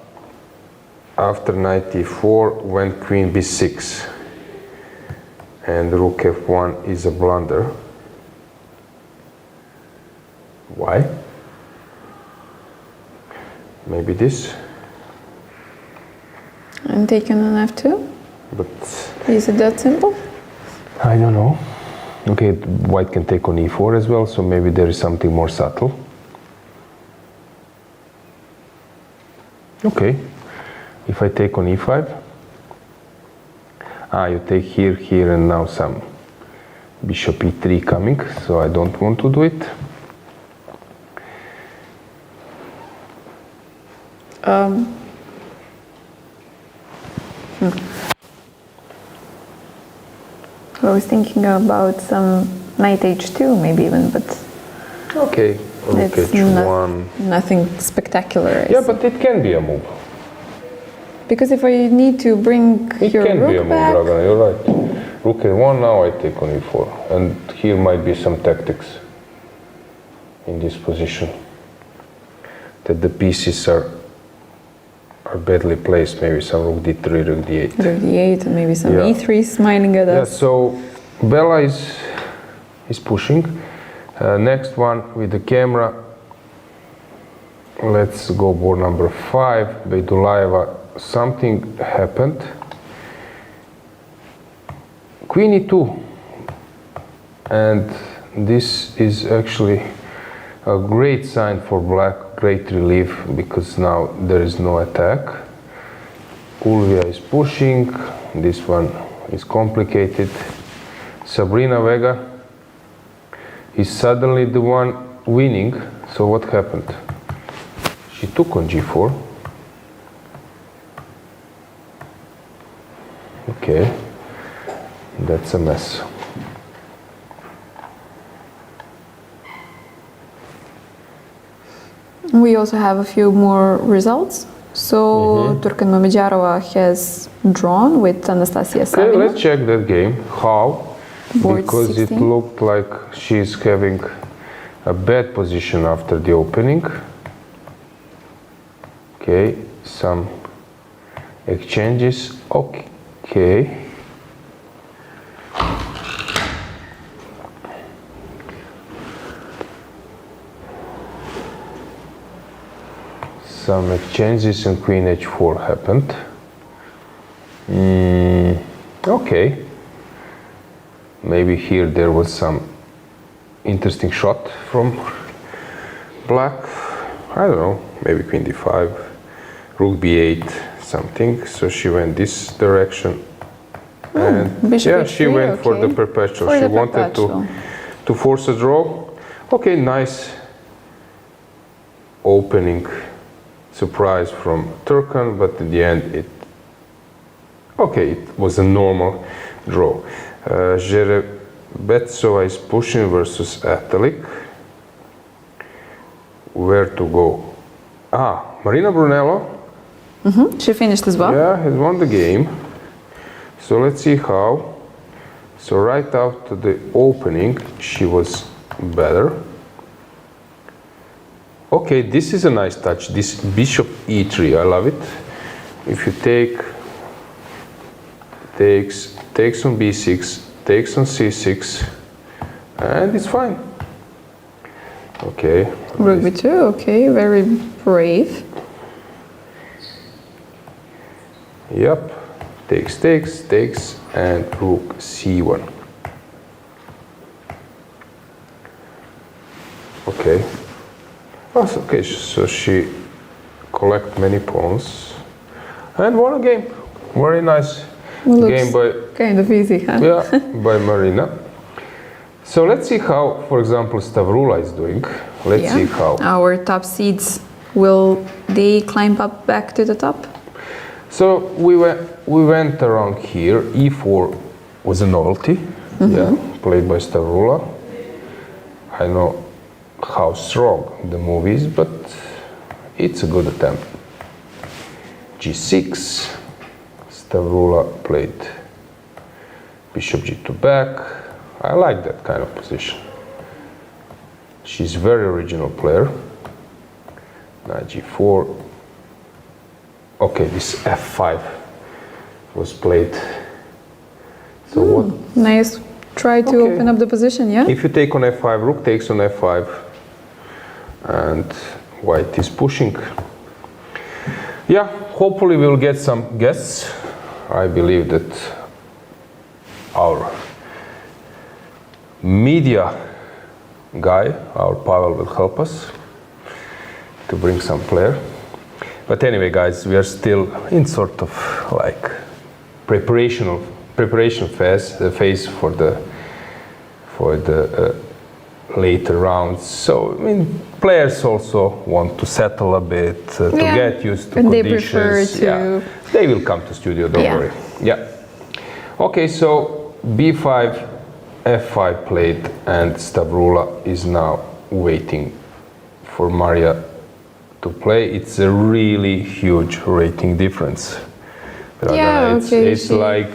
after knight e4, went queen b6. And rook f1 is a blunder. Why? Maybe this. And taken on f2? But Is it that simple? I don't know. Okay, white can take on e4 as well, so maybe there is something more subtle. Okay, if I take on e5, you take here, here, and now some bishop e3 coming, so I don't want to do it. I was thinking about some knight h2 maybe even, but Okay, rook it's h1. nothing spectacular. Yeah, but it can be a move. Because if I need to bring It your can be a rook move, back, Dragana, you're right. Rook a1, now I take on e4. And here might be some tactics in this position. That the pieces are badly placed, maybe some rook d3, rook d8. rook d8 and maybe some Yeah. e3 smiling at Yeah, us. so Bella is pushing. Next one with the camera. Let's go board number 5, Beidulayeva. Something happened. Queen e2. And this is actually a great sign for black, great relief, because now there is no attack. Ulvia is pushing. This one is complicated. Sabrina Vega is suddenly the one winning. So what happened? She took on g4. Okay, that's a mess. We also have a few more results. So Turkmenbajarova has drawn with Anastasia Okay, Savina. let's check that game. How? Board Because 16. it looked like she's having a bad position after the opening. Okay, some exchanges. Okay. Some exchanges and queen h4 happened. Okay. Maybe here there was some interesting shot from black. I don't know, maybe queen d5, rook b8, something. So she went this direction. And Bishop yeah, h3, she went for the perpetual. For She the wanted perpetual. to force a draw. Okay, nice opening surprise from Turkan, but in the end it was a normal draw. Betsova is pushing versus Atalik. Where to go? Marina Brunello. She finished as well. Yeah, has won the game. So let's see how. So right after the opening, she was better. Okay, this is a nice touch. This bishop e3, I love it. If you takes on b6, takes on c6, and it's fine. Okay. Rook b2, okay, very brave. Yep. Takes, and rook c1. Okay. Okay, so she collect many pawns and won a game. Very nice game by Kind of easy, huh? yeah, by Marina. So let's see how, for example, Stavroula is doing. Let's see how. Our top seeds, will they climb up back to the top? So we went around here. E4 was a novelty, yeah, played by Stavroula. I know how strong the move is, but it's a good attempt. G6. Stavroula played bishop g2 back. I like that kind of position. She's a very original player. Knight g4. Okay, this f5 was played. So what? Nice try to Okay. open up the position, yeah? If you take on f5, rook takes on f5, and white is pushing. Yeah, hopefully we'll get some guests. I believe that our media guy, our Pavel, will help us to bring some player. But anyway, guys, we are still in sort of like preparation phase for the later rounds. So I mean, players also want to settle a bit, to get used to and conditions. they prefer to. Yeah, they will come to studio. Don't worry. Yeah. Okay, so b5, f5 played, and Stavroula is now waiting for Maria to play. It's a really huge rating difference. Yeah, okay, It's like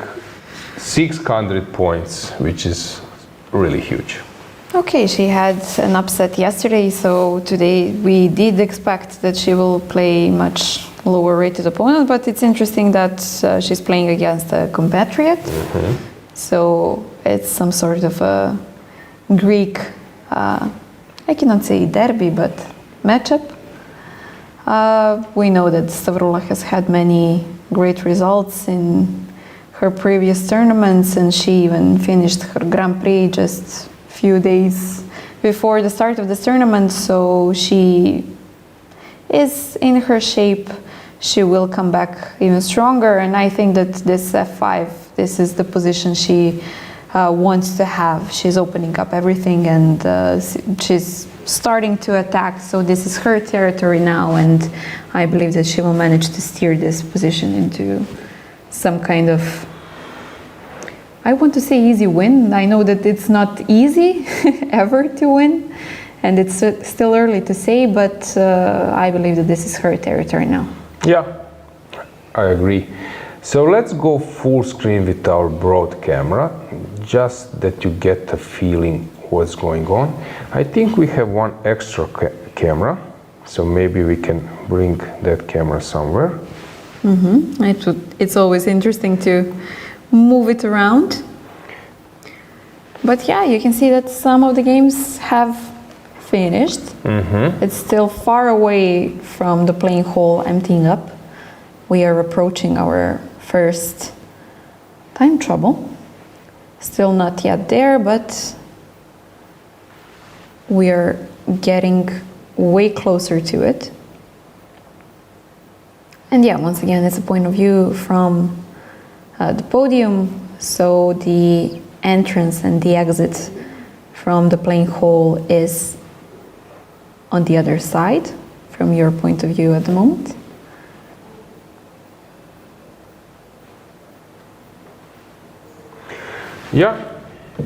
600 points, which is really huge. Okay, she had an upset yesterday, so today we did expect that she will play much lower rated opponent, but it's interesting that she's playing against a compatriot. So it's some sort of a Greek, I cannot say derby, but matchup. We know that Stavroula has had many great results in her previous tournaments, and she even finished her Grand Prix just few days before the start of this tournament, so she is in her shape. She will come back even stronger, and I think that this f5, this is the position she wants to have. She's opening up everything, and she's starting to attack. So this is her territory now, and I believe that she will manage to steer this position into some kind of, I want to say easy win. I know that it's not easy ever to win, and it's still early to say, but I believe that this is her territory now. Yeah, I agree. So let's go full screen with our broad camera, just that you get a feeling what's going on. I think we have one extra camera, so maybe we can bring that camera somewhere. It's always interesting to move it around. But yeah, you can see that some of the games have finished. It's still far away from the playing hall emptying up. We are approaching our first time trouble. Still not yet there, but we are getting way closer to it. And yeah, once again, it's a point of view from the podium, so the entrance and the exit from the playing hall is on the other side from your point of view at the moment. Yeah,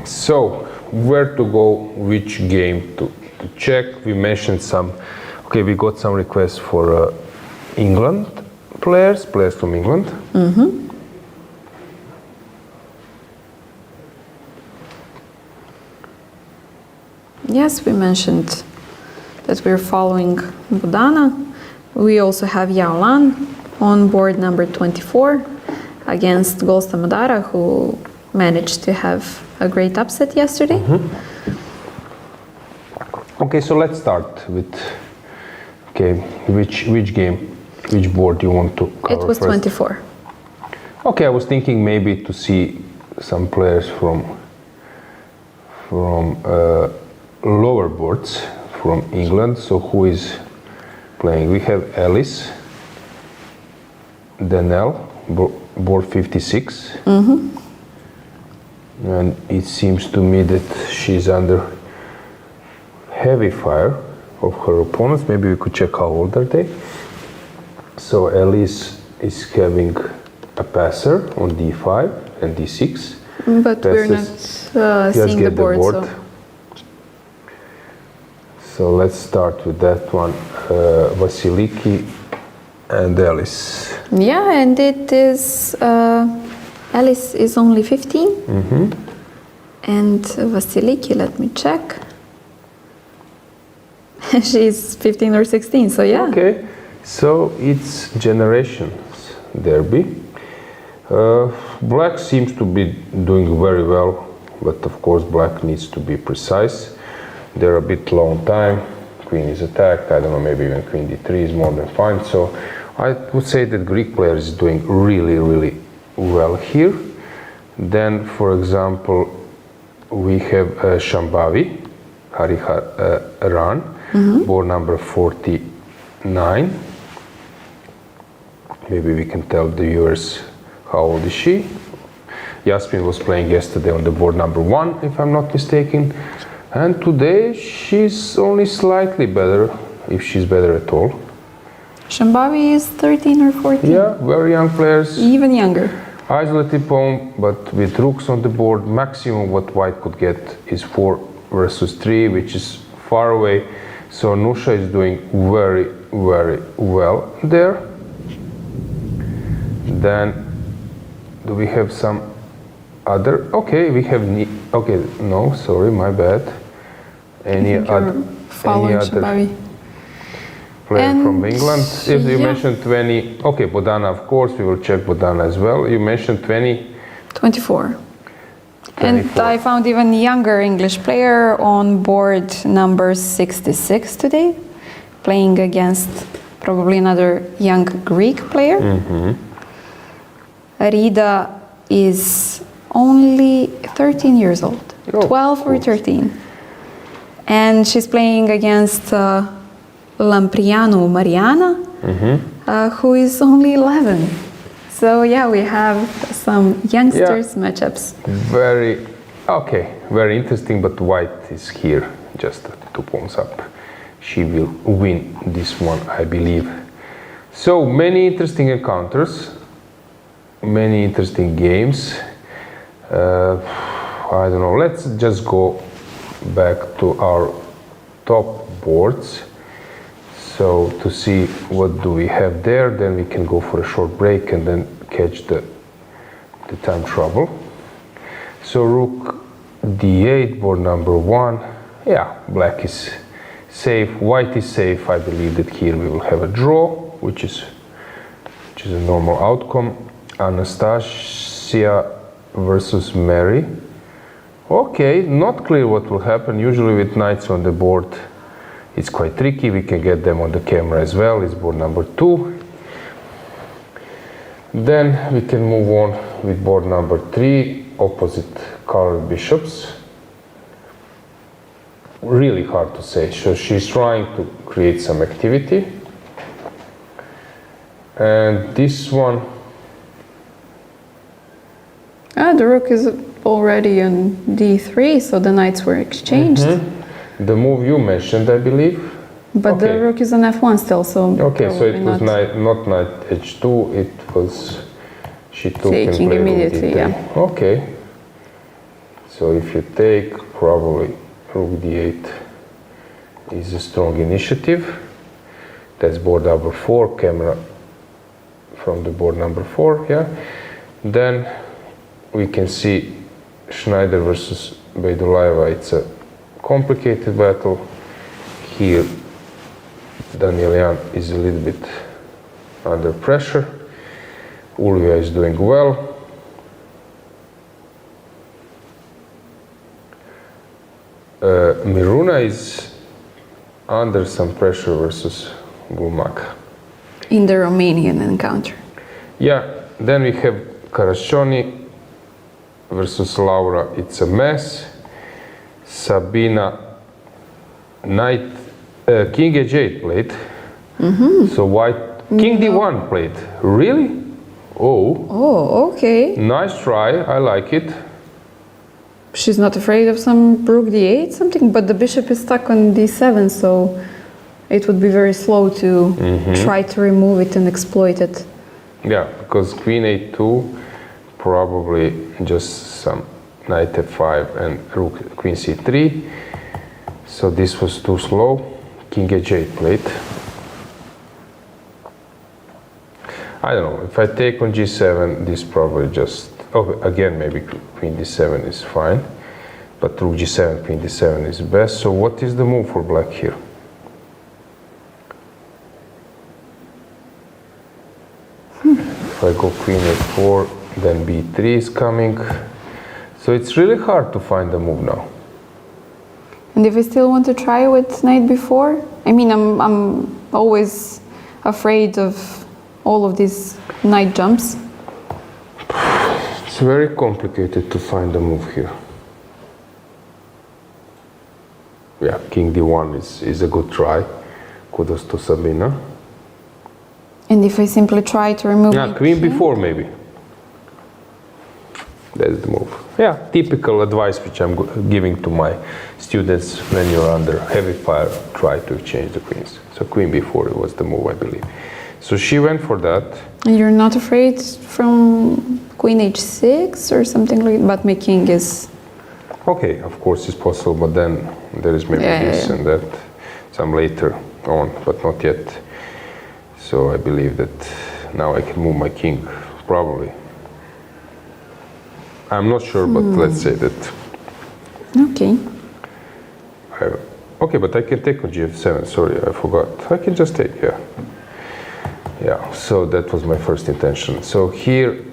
so where to go, which game to check. We mentioned some, okay, we got some requests for England players from England. Yes, we mentioned that we're following Bodana. We also have Yaolan on board number 24 against Golsta Madara, who managed to have a great upset yesterday. Okay, so let's start with, okay, which game, which board you want to cover It was first? 24. Okay, I was thinking maybe to see some players from lower boards from England. So who is playing? We have Alice Denell, board 56. And it seems to me that she's under heavy fire of her opponents. Maybe we could check how old are they. So Alice is having a passer on d5 and d6. But we're not seeing the board. So let's start with that one, Vasiliki and Alice. Yeah, and it is, Alice is only 15. And Vasiliki, let me check. She's 15 or 16, so yeah. Okay, so it's generations derby. Black seems to be doing very well, but of course black needs to be precise. They're a bit low on time. Queen is attacked. I don't know, maybe even queen d3 is more than fine. So I would say that Greek player is doing really, really well here. Then, for example, we have Shambhavi Hariharan, board number 49. Maybe we can tell the viewers how old is she. Yasmin was playing yesterday on the board number 1, if I'm not mistaken. And today she's only slightly better, if she's better at all. Shambhavi is 13 or 14. Yeah, very young players. Even younger. Isolated pawn, but with rooks on the board, maximum what white could get is 4 versus 3, which is far away. So Nusha is doing very, very well there. Then, do we have some other? Okay, we have, okay, no, sorry, my bad. Any other Shambhavi player and from England? If you yeah. mentioned 20, okay, Bodana, of course, we will check Bodana as well. You mentioned 20? 24. And I found even younger English player on board number 66 today, playing against probably another young Greek player. Rida is only 13 years old, 12 or 13. And she's playing against Lamprianu Mariana, who is only 11. So yeah, we have some youngsters matchups. Very Okay, very interesting, but white is here, just 2 pawns up. She will win this one, I believe. So many interesting encounters, many interesting games. I don't know, let's just go back to our top boards. So to see what do we have there, then we can go for a short break and then catch the time trouble. So rook d8, board number 1. Yeah, black is safe, white is safe. I believe that here we will have a draw, which is a normal outcome. Anastasia versus Meri. Okay, not clear what will happen. Usually with knights on the board, it's quite tricky. We can get them on the camera as well. It's board number 2. Then we can move on with board number 3, opposite colored bishops. Really hard to say. So she's trying to create some activity. And this one... The rook is already on d3, so the knights were exchanged. The move you mentioned, I believe. But the rook is on f1 still, so okay, so it was not knight h2, it was she took taking and immediately, yeah. Okay. So if you take, probably rook d8 is a strong initiative. That's board number 4, camera from the board number 4, yeah. Then we can see Schneider versus Beidulayeva. It's a complicated battle. Here Danielyan is a little bit under pressure. Ulvia is doing well. Miruna is under some pressure versus Bulmak. In the Romanian encounter. Yeah, then we have Karashoni versus Laura. It's a mess. Sabina, knight, king h8 played. So white, king d1 played. Really? Oh. Oh, okay. Nice try, I like it. She's not afraid of some rook d8 something, but the bishop is stuck on d7, so it would be very slow to try to remove it and exploit it. Yeah, because queen a2, probably just some knight f5 and rook queen c3. So this was too slow. King h8 played. I don't know, if I take on g7, this probably just, oh, again, maybe queen d7 is fine, but rook g7, queen d7 is best. So what is the move for black here? If I go queen a4, then b3 is coming. So it's really hard to find the move now. And if I still want to try with knight b4, I mean, I'm always afraid of all of these knight jumps. It's very complicated to find the move here. Yeah, king d1 is a good try. Kudos to Sabina. And if I simply try to remove Yeah, queen b4 maybe. That's the move. Yeah, typical advice which I'm giving to my students when you're under heavy fire, try to exchange the queens. So queen b4 was the move, I believe. So she went for that. And you're not afraid from queen h6 or something like that? But my king is... Okay, of course it's possible, but then there is maybe this and that, some later on, but not yet. So I believe that now I can move my king, probably. I'm not sure, but let's say that. Okay. Okay, but I can take on gf7, sorry, I forgot. I can just take, yeah. Yeah, so that was my first intention. So here,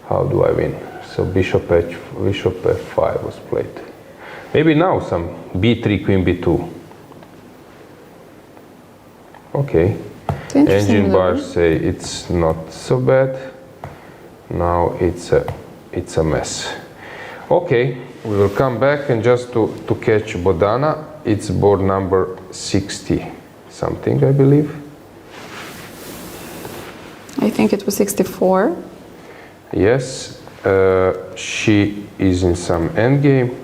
how do I win? So bishop f5 was played. Maybe now some b3, queen b2. Okay. Engine bars say it's not so bad. Now it's a mess. Okay, we will come back, and just to catch Bodana, it's board number 60 something, I believe. I think it was 64. Yes, she is in some endgame.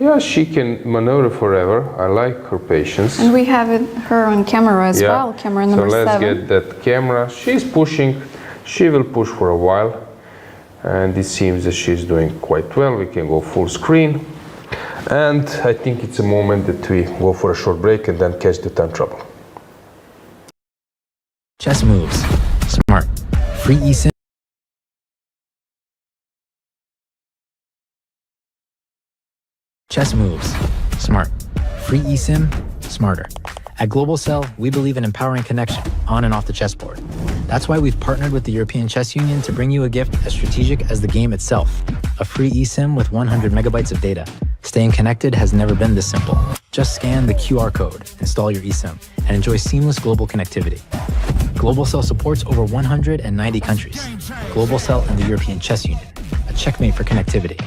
Yeah, she can maneuver forever. I like her patience. And we have her on camera as well, camera number 7. So let's get that camera. She's pushing. She will push for a while. And it seems that she's doing quite well. We can go full screen. And I think it's a moment that we go for a short break and then catch the time trouble. Chess moves. Smart. Free eSIM. Chess moves. Smart. Free eSIM. Smarter. At Global Cell, we believe in empowering connection on and off the chessboard. That's why we've partnered with the European Chess Union to bring you a gift as strategic as the game itself. A free eSIM with 100 megabytes of data. Staying connected has never been this simple. Just scan the QR code, install your eSIM, and enjoy seamless global connectivity. Global Cell supports over 190 countries. Global Cell and the European Chess Union. A checkmate for connectivity.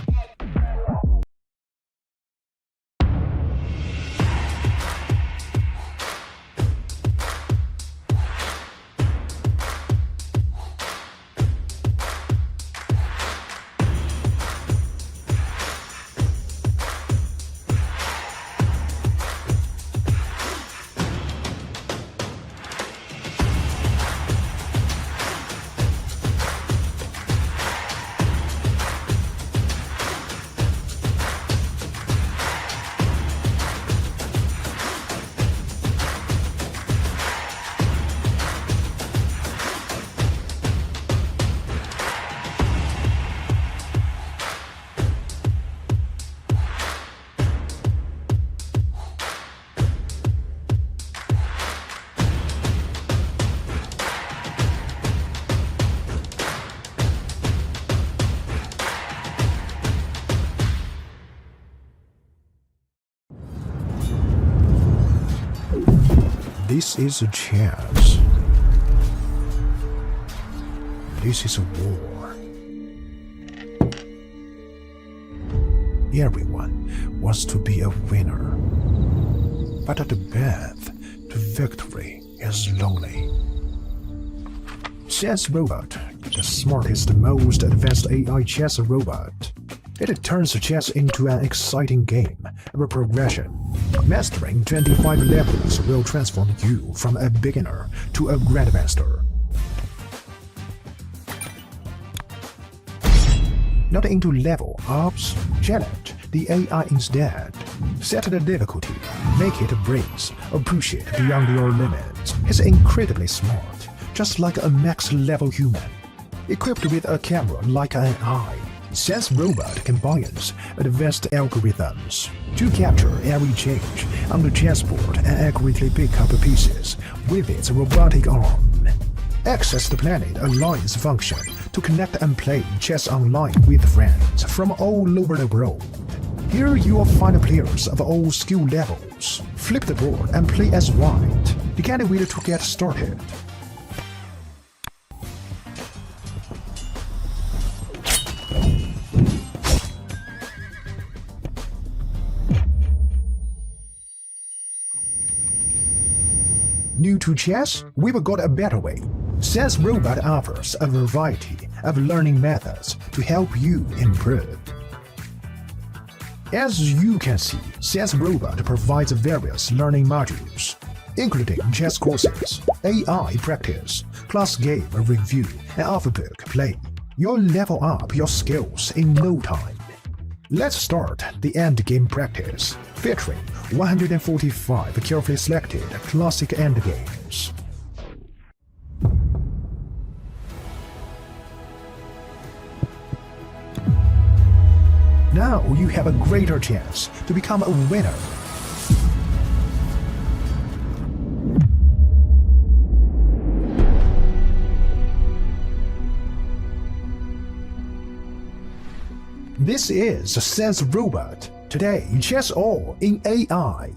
This is a chance. This is a war. Everyone wants to be a winner. But the path to victory is lonely. Chess Robot, the smartest, most advanced AI chess robot. It turns chess into an exciting game of progression. Mastering 25 levels will transform you from a beginner to a grandmaster. Not into level ups, challenge the AI instead. Set the difficulty, make it breeze, or push it beyond your limits. He's incredibly smart, just like a max-level human. Equipped with a camera like an eye, Chess Robot combines advanced algorithms to capture every change on the chessboard and accurately pick up pieces with its robotic arm. Access the Planet Alliance function to connect and play chess online with friends from all over the world. Here you will find players of all skill levels. Flip the board and play as white. You can't wait to get started. New to chess? We've got a better way. Chess Robot offers a variety of learning methods to help you improve. As you can see, Chess Robot provides various learning modules, including chess courses, AI practice, class game review, and off-book play. You'll level up your skills in no time. Let's start the endgame practice, featuring 145 carefully selected classic endgames. Now you have a greater chance to become a winner. This is Chess Robot. Today, chess all in AI.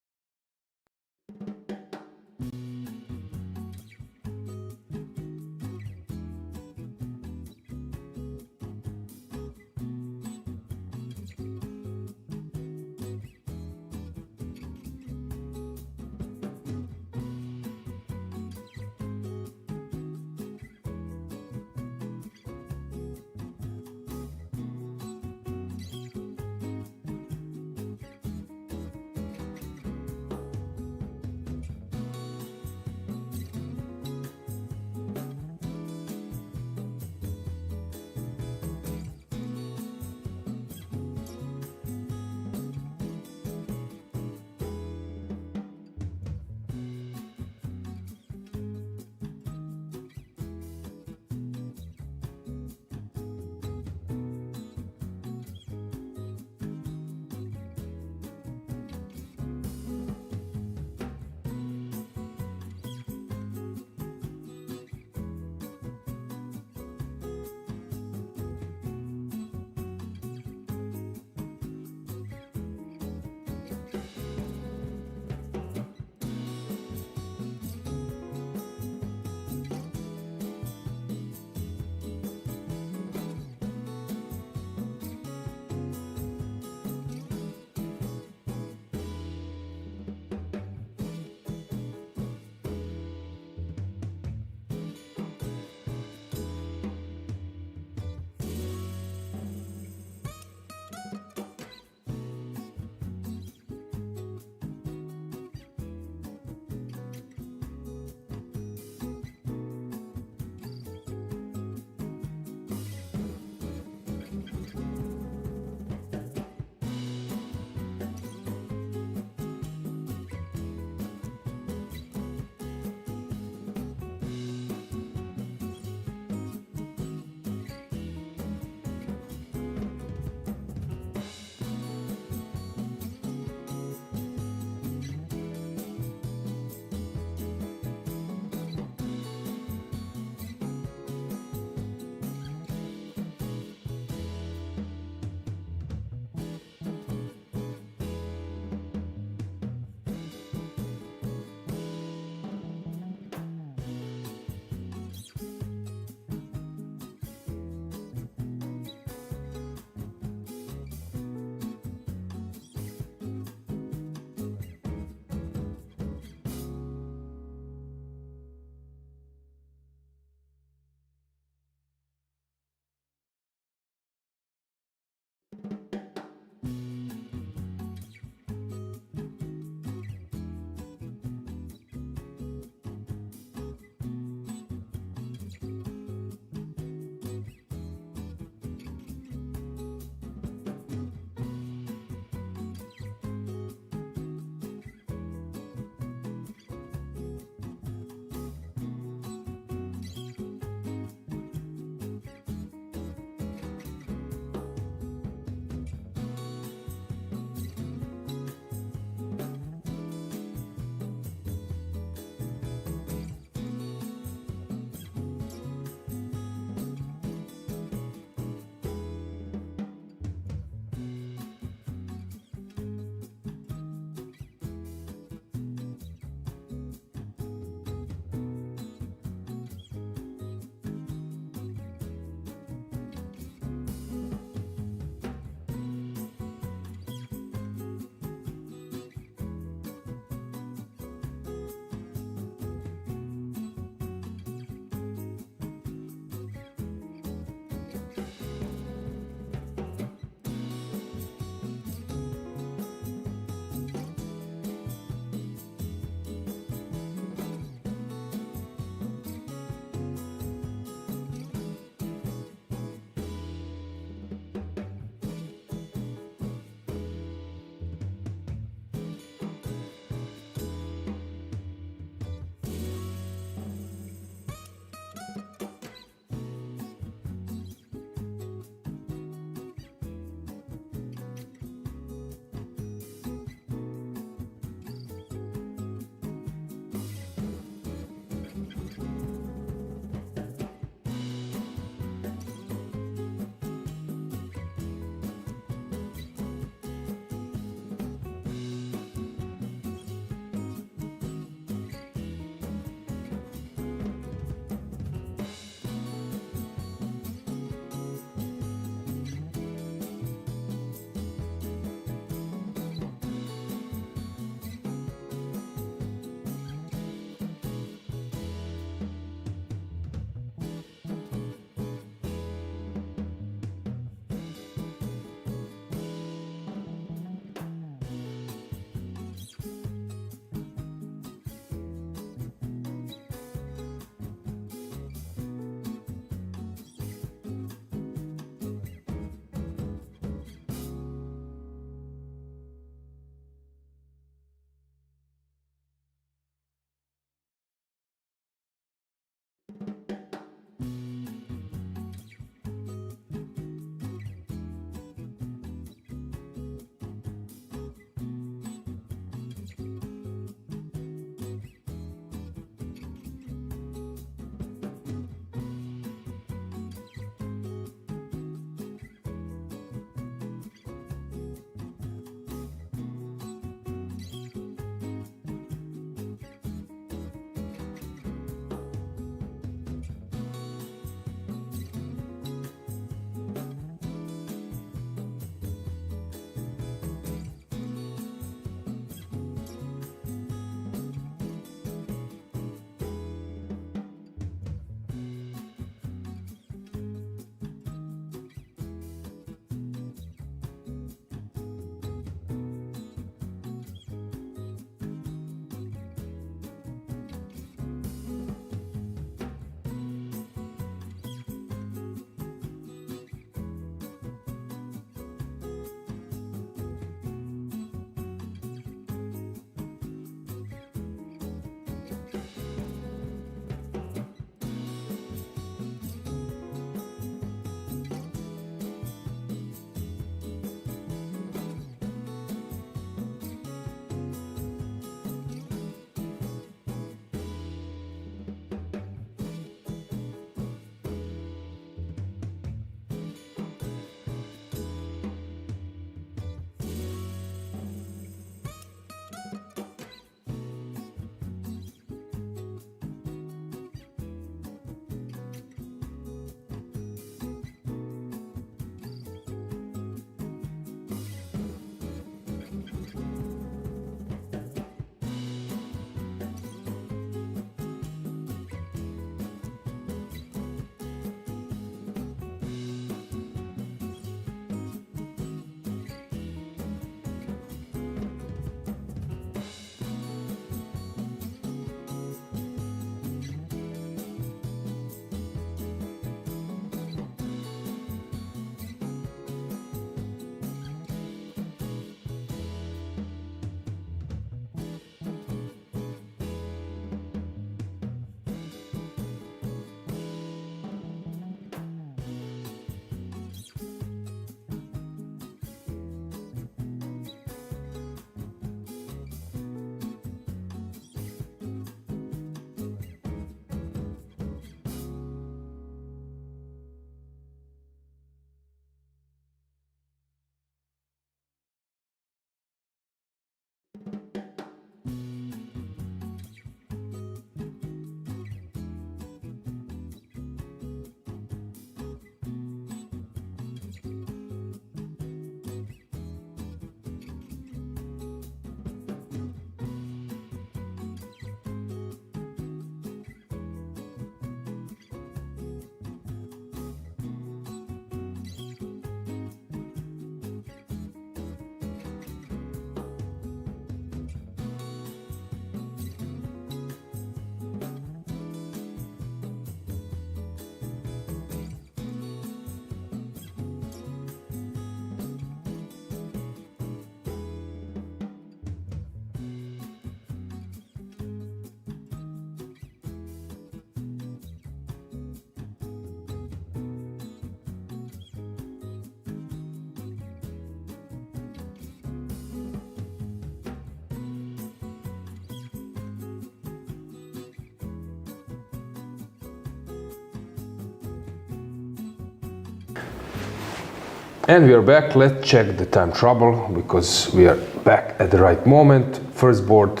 And we are back. Let's check the time trouble because we are back at the right moment. First board,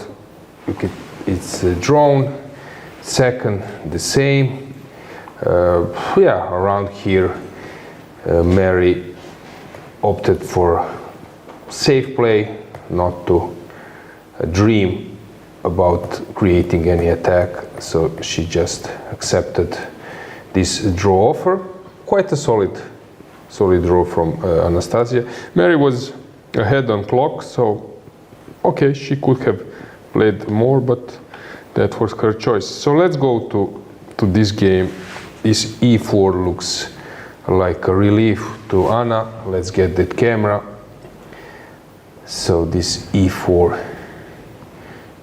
it's drawn. Second, the same. Yeah, around here, Meri opted for safe play, not to dream about creating any attack. So she just accepted this draw offer. Quite a solid draw from Anastasia. Meri was ahead on clock, so okay, she could have played more, but that was her choice. So let's go to this game. This e4 looks like a relief to Anna. Let's get that camera. So this e4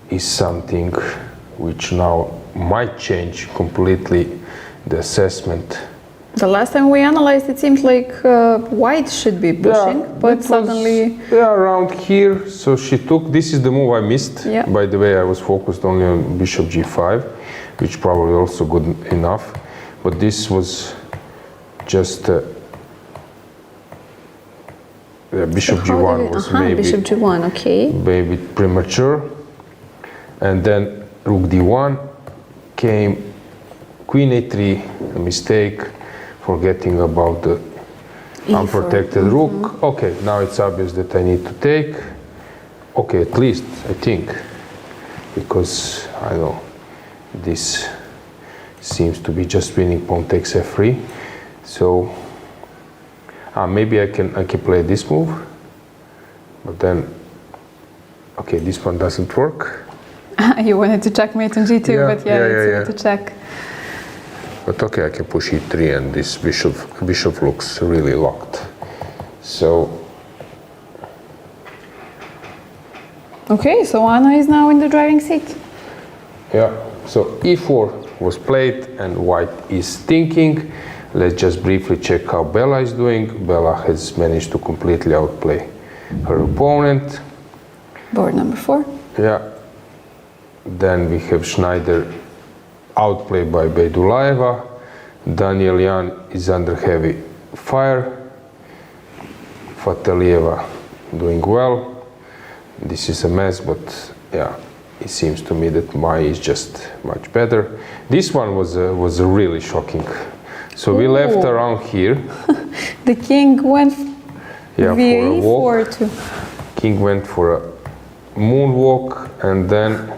is something which now might change completely the assessment. The last time we analyzed, it seemed like white should be pushing, Yeah, but suddenly... Yeah, around here. So she took, this is the move I missed. Yeah. By the way, I was focused only on bishop g5, which probably also good enough. But this was just bishop g1 was maybe bishop g1, okay. maybe premature. And then rook d1 came, queen a3, a mistake. Forgetting about the unprotected rook. Okay, now it's obvious that I need to take. Okay, at least I think, because I know this seems to be just winning pawn takes f3. So maybe I can play this move, but then okay, this one doesn't work. You wanted to checkmate on g2, but yeah, it's good to check. But okay, I can push e3 and this bishop looks really locked. So okay, so Anna is now in the driving seat. yeah, so e4 was played and white is thinking. Let's just briefly check how Bella is doing. Bella has managed to completely outplay her opponent. Board number 4. Yeah. Then we have Schneider outplayed by Beidulaeva. Daniel Jan is under heavy fire. Fatalieva doing well. This is a mess, but yeah, it seems to me that Mai is just much better. This one was really shocking. So we left around here. The king went for a walk. to... King went for a moonwalk, and then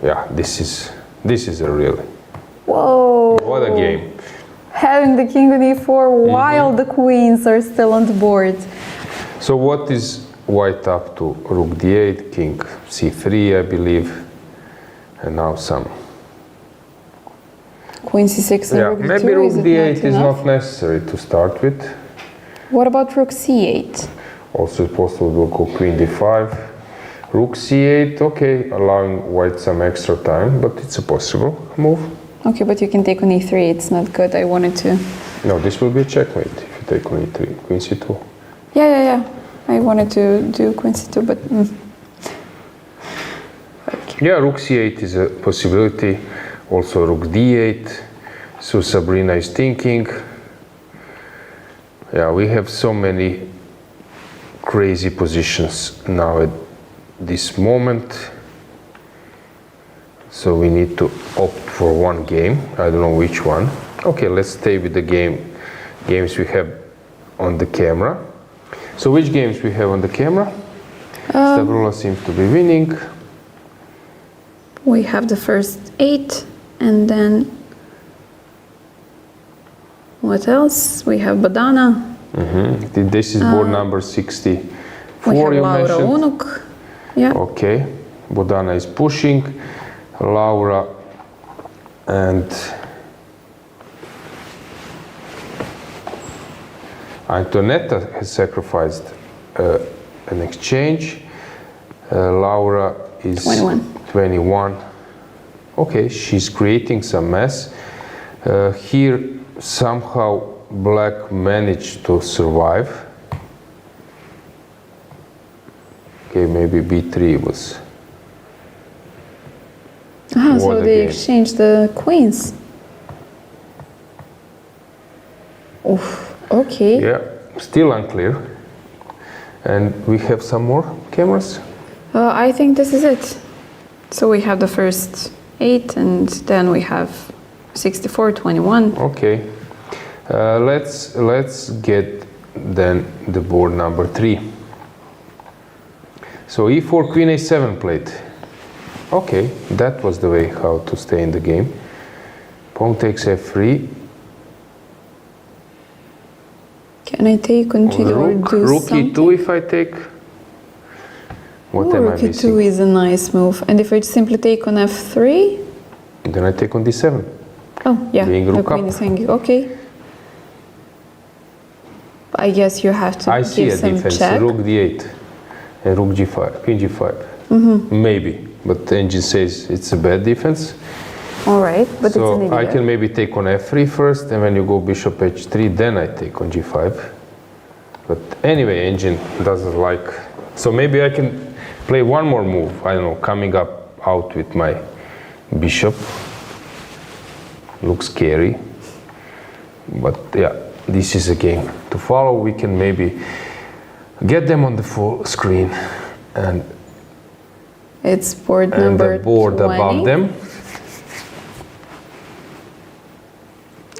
yeah, this is a really... Whoa! What a game. Having the king on e4 while the queens are still on the board. So what is white up to? Rook d8, king c3, I believe, and now some... Queen c6 and rook d2, maybe rook d8 is enough? not necessary to start with. What about rook c8? Also possible to go queen d5. Rook c8, okay, allowing white some extra time, but it's a possible move. Okay, but you can take on e3, it's not good. I wanted to... No, this will be a checkmate if you take on e3, queen c2. Yeah. I wanted to do queen c2, but... Okay. Yeah, rook c8 is a possibility. Also rook d8. So Sabrina is thinking. Yeah, we have so many crazy positions now at this moment. So we need to opt for one game. I don't know which one. Okay, let's stay with the games we have on the camera. So which games we have on the camera? Stavroula seems to be winning. We have the first 8, and then what else? We have Badana. This is board number 64. We have you Laura mentioned. Unuk. Yeah. Okay, Bodana is pushing. Laura and Antoaneta has sacrificed an exchange. Laura is 21. Okay, she's creating some mess. Here somehow black managed to survive. Okay, maybe b3 was. So they exchanged the queens. Oof, okay. Yeah, still unclear. And we have some more cameras? I think this is it. So we have the first 8, and then we have 64, 21. Okay. Let's get then the board number 3. So e4, queen a7 played. Okay, that was the way how to stay in the game. Pawn takes f3. Can I take on g or do Rook something? e2 if I take. What am I Rook missing? e2 is a nice move. And if I simply take on f3? Then I take on d7. Oh, yeah, Being the rook queen up. is hanging. Okay. I guess you have to I see give a some defense. check. Rook d8 and rook g5, queen g5. Maybe, but the engine says it's a bad defense. All right, but it's So an I idiot. can maybe take on f3 first, and when you go bishop h3, then I take on g5. But anyway, engine doesn't like. So maybe I can play one more move. I don't know, coming out with my bishop. Looks scary. But yeah, this is a game to follow. We can maybe get them on the full screen and It's board number the board 20. above them.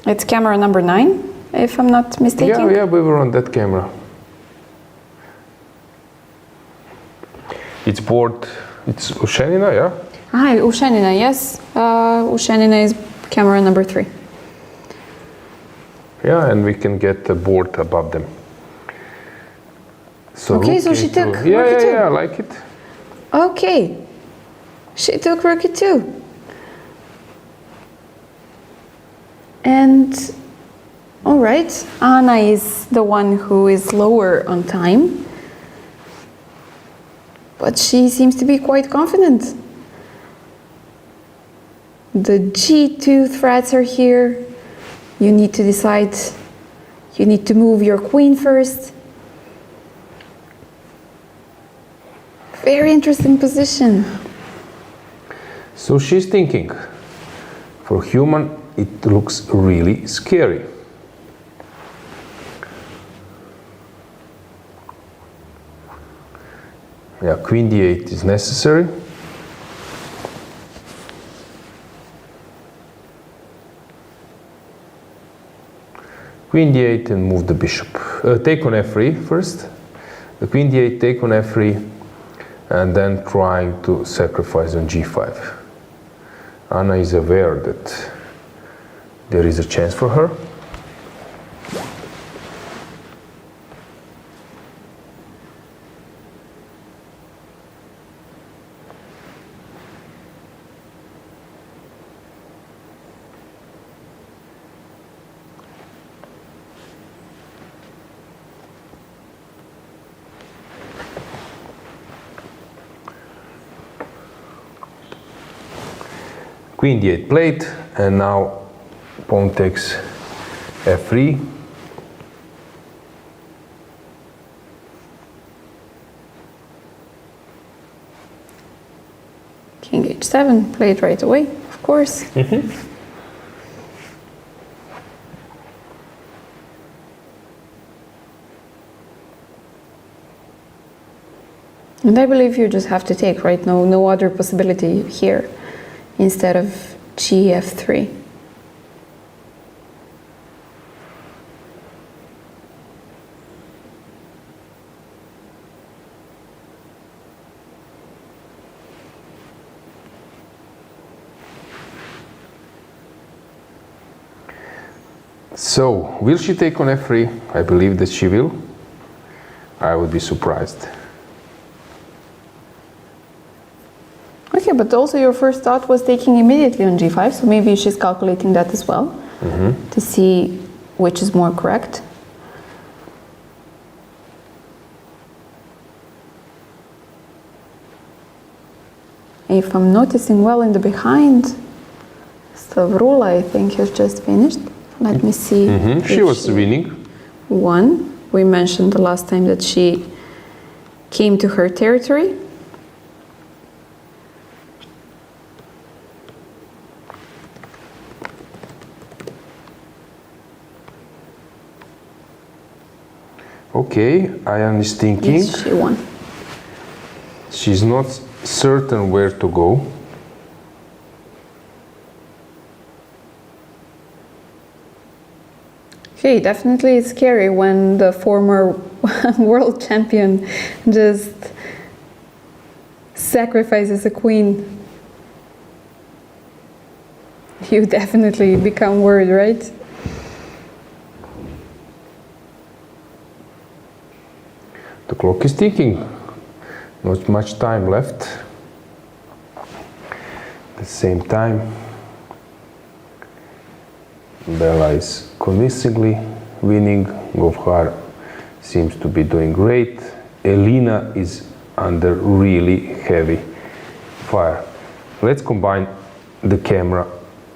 It's camera number 9, if I'm not mistaken. Yeah, we were on that camera. It's board, it's Ushenina, yeah? Hi, Ushenina, yes. Ushenina is camera number 3. Yeah, and we can get the board above them. So Okay, rook so she e2. took rook Yeah, e2. I like it. Okay. She took rook e2. And, all right, Anna is the one who is lower on time. But she seems to be quite confident. The g2 threats are here. You need to decide. You need to move your queen first. Very interesting position. So she's thinking, for human, it looks really scary. Yeah, queen d8 is necessary. Queen d8 and move the bishop. Take on f3 first. The queen d8, take on f3, and then trying to sacrifice on g5. Anna is aware that there is a chance for her. Queen d8 played, and now pawn takes f3. King h7, played right away, of course. And I believe you just have to take, right? No other possibility here instead of gf3. So, will she take on f3? I believe that she will. I would be surprised. Okay, but also your first thought was taking immediately on g5, so maybe she's calculating that as well to see which is more correct. If I'm noticing well in the behind, Stavroula, I think, has just finished. Let me see. She was winning. Won. We mentioned the last time that she came to her territory. Okay, Ayan is thinking. Yes, she won. She's not certain where to go. Okay, definitely it's scary when the former world champion just sacrifices a queen. You definitely become worried, right? The clock is ticking. Not much time left. At the same time, Bella is convincingly winning. Govhar seems to be doing great. Elina is under really heavy fire. Let's combine the camera.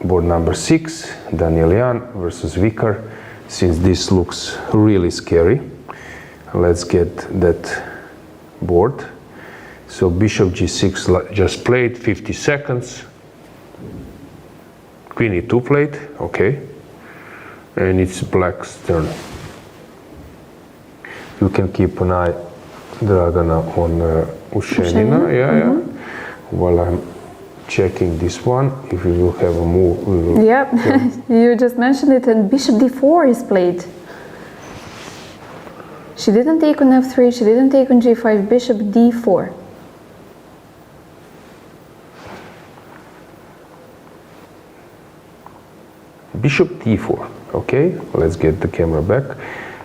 Board number 6, Danielian versus Vikar, since this looks really scary. Let's get that board. So bishop g6 just played, 50 seconds. Queen e2 played, okay. And it's black's turn. You can keep an eye, Dragana, on Ushenina, yeah. While I'm checking this one, if we will have a move, we will. Yep, you just mentioned it, and bishop d4 is played. She didn't take on f3, she didn't take on g5, bishop d4. Bishop d4, okay, let's get the camera back.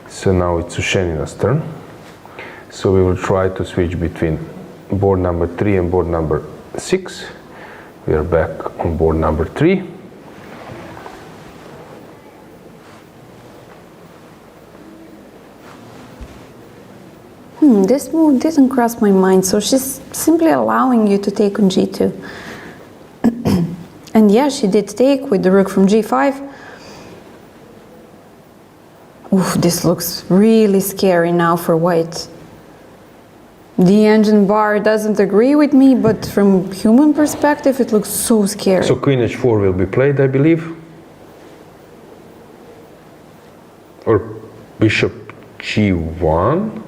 So now it's Ushenina's turn. So we will try to switch between board number 3 and board number 6. We are back on board number 3. This move didn't cross my mind, so she's simply allowing you to take on g2. And yeah, she did take with the rook from g5. Oof, this looks really scary now for white. The engine bar doesn't agree with me, but from human perspective, it looks so scary. So queen h4 will be played, I believe. Or bishop g1.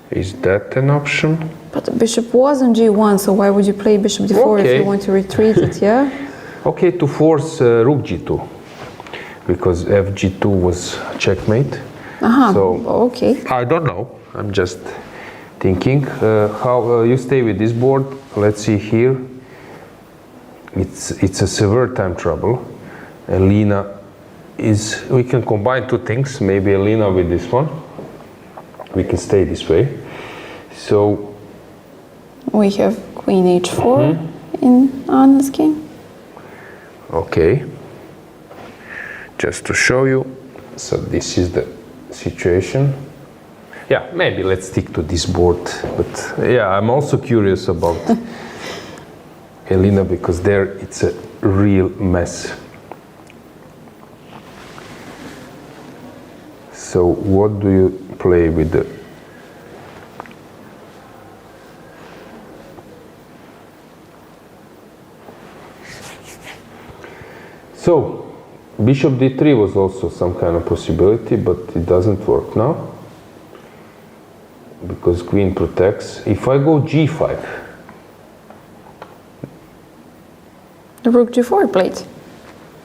Is that an option? But the bishop was on g1, so why would you play bishop d4 if you want to retreat it, yeah? Okay, to force rook g2, because fg2 was checkmate. So okay. I don't know. I'm just thinking how you stay with this board. Let's see here. It's a severe time trouble. Elina is. We can combine two things. Maybe Elina with this one. We can stay this way. So we have queen h4 in Anna's game. Okay. Just to show you. So this is the situation. Yeah, maybe let's stick to this board. But yeah, I'm also curious about Elina, because there it's a real mess. So what do you play with the... So bishop d3 was also some kind of possibility, but it doesn't work now. because queen protects. If I go g5, The rook g4 played.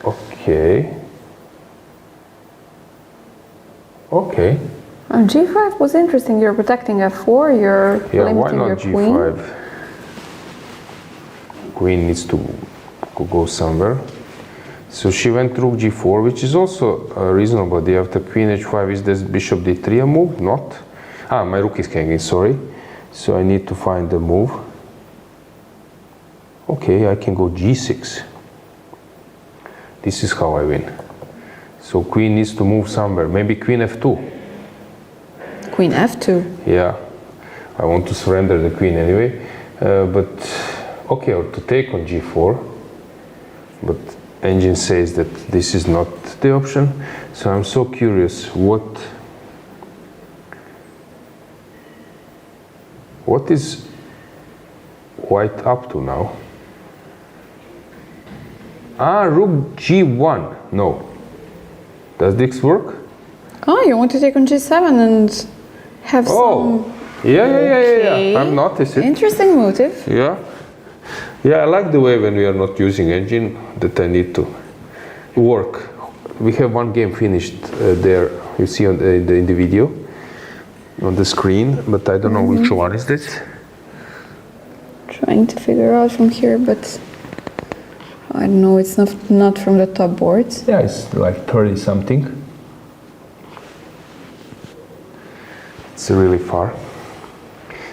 okay. Okay. And g5 was interesting. You're protecting f4. You're Yeah, why limiting your not queen. g5? Queen needs to go somewhere. So she went rook g4, which is also a reasonable idea. After queen h5, is this bishop d3 a move? Not. Ah, my rook is hanging, sorry. So I need to find the move. Okay, I can go g6. This is how I win. So queen needs to move somewhere. Maybe queen f2. Queen f2. Yeah, I want to surrender the queen anyway. But okay, or to take on g4. But engine says that this is not the option. So I'm so curious, what is white up to now? Ah, rook g1. No. Does this work? Oh, you want to take on g7 and have Oh, some... yeah. Okay. I've noticed it. Interesting motive. Yeah. Yeah, I like the way when we are not using engine that I need to work. We have one game finished there, you see on in the video, on the screen, but I don't know which one is this. Trying to figure out from here, but I don't know, it's not from the top boards. Yeah, it's like 30 something. It's really far.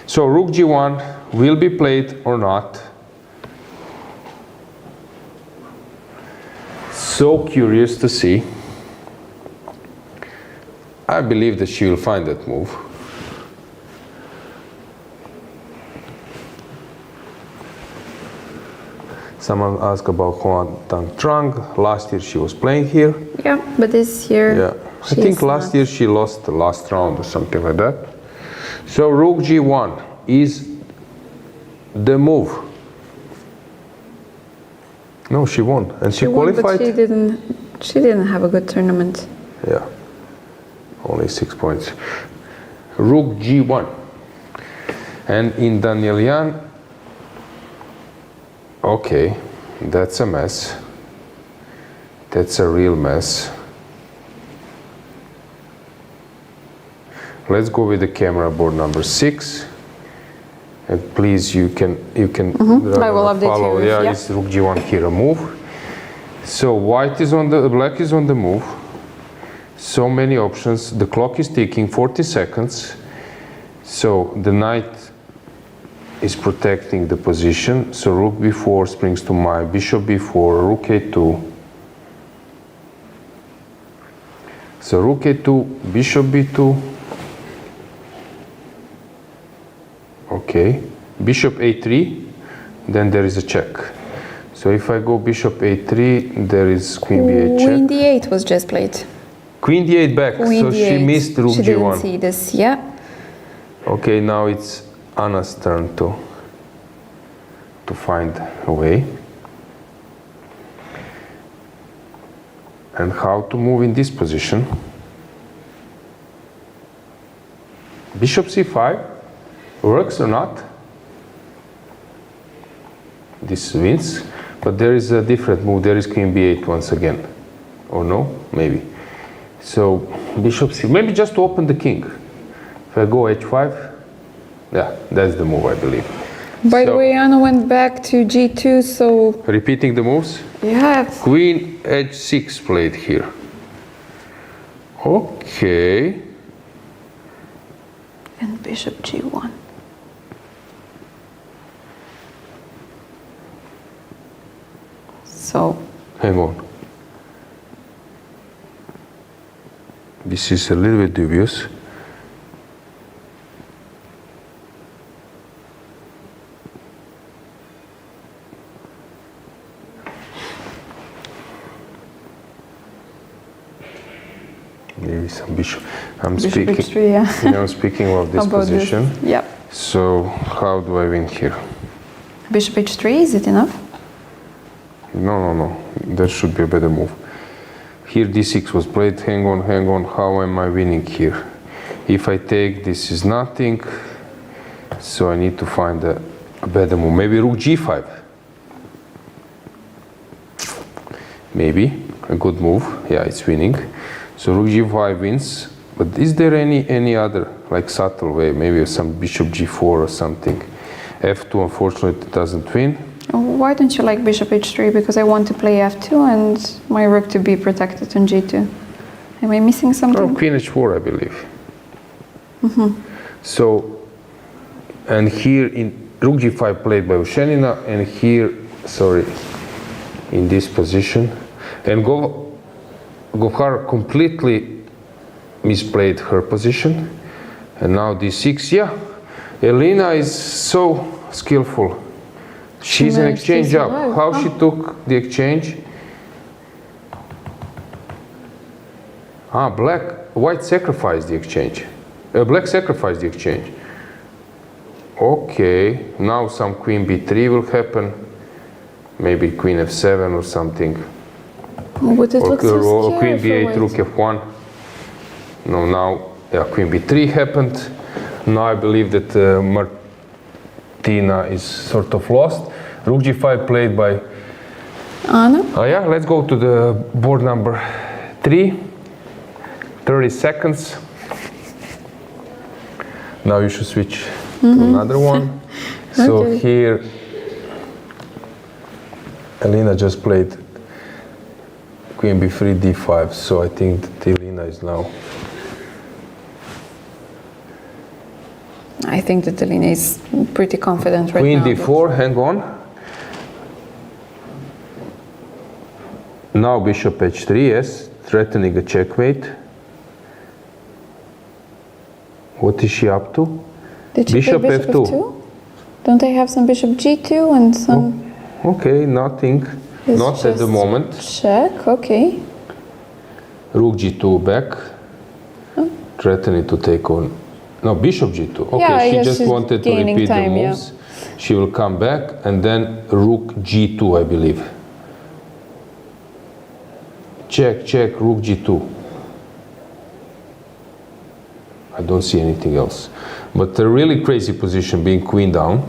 So rook g1 will be played or not. So curious to see. I believe that she will find that move. Someone asked about Huan Tang Trang. Last year she was playing here. Yeah, but this year... Yeah, I think last year she lost the last round or something like that. So rook g1 is the move. No, she won, and she qualified. But she didn't have a good tournament. Yeah, only 6 points. Rook g1, and in Danielyan. Okay, that's a mess. That's a real mess. Let's go with the camera board number 6. And please, you can I will update follow. you. Yeah, it's rook g1 here, a move. So white is on the black is on the move. So many options. The clock is ticking, 40 seconds. So the knight is protecting the position. So rook b4 springs to my bishop b4, rook a2. So rook a2, bishop b2. Okay, bishop a3, then there is a check. So if I go bishop a3, there is queen b8 check. Queen d8 was just played. Queen d8 back, Queen so d8. she missed rook She g1. didn't see this, yeah. Okay, now it's Anna's turn to find a way. And how to move in this position. Bishop c5. Works or not? This wins, but there is a different move. There is queen b8 once again, or no? Maybe. So bishop c, maybe just to open the king. If I go h5, yeah, that's the move I believe. By the way, Anna went back to g2, so repeating the moves. yeah. Queen h6 played here. Okay. And bishop g1. So Hang on. This is a little bit dubious. Maybe some bishop. I'm bishop speaking. h3, yeah. I'm speaking of this About position. this? Yep. So how do I win here? Bishop h3, is it enough? No. There should be a better move. Here d6 was played. Hang on. How am I winning here? If I take, this is nothing. So I need to find a better move. Maybe rook g5. Maybe a good move. Yeah, it's winning. So rook g5 wins. But is there any other like subtle way? Maybe some bishop g4 or something. f2 unfortunately doesn't win. Why don't you like bishop h3? Because I want to play f2 and my rook to be protected on g2. Am I missing something? Oh, queen h4, I believe. So, and here in rook g5 played by Ushenina, and here, sorry, in this position, and Gohar completely misplayed her position, and now d6. Yeah, Elena is so skillful. She's an exchange up. How she took the exchange? White sacrificed the exchange. Black sacrificed the exchange. Okay, now some queen b3 will happen. Maybe queen f7 or something. Would it look so or queen scary b8, rook f1. No, now queen b3 happened. Now I believe that Martina is sort of lost. Rook g5 played by Anna? Oh yeah, let's go to the board number 3. 30 seconds. Now you should switch to another one. So Okay. here, Elena just played queen b3, d5. So I think that Elena is now. I think that Elena is pretty confident right Queen now. d4, hang on. Now bishop h3, yes, threatening a checkmate. What is she up to? Did she Bishop play bishop f2. f2? Don't I have some bishop g2 and some... Okay, nothing. It's Not at the just moment. Check, okay. Rook g2 back. Threatening to take on. No, bishop g2. Okay, Yeah, I she guess just she's wanted to gaining repeat time, the yeah. moves. She will come back and then rook g2, I believe. Check, check, rook g2. I don't see anything else. But a really crazy position being queen down.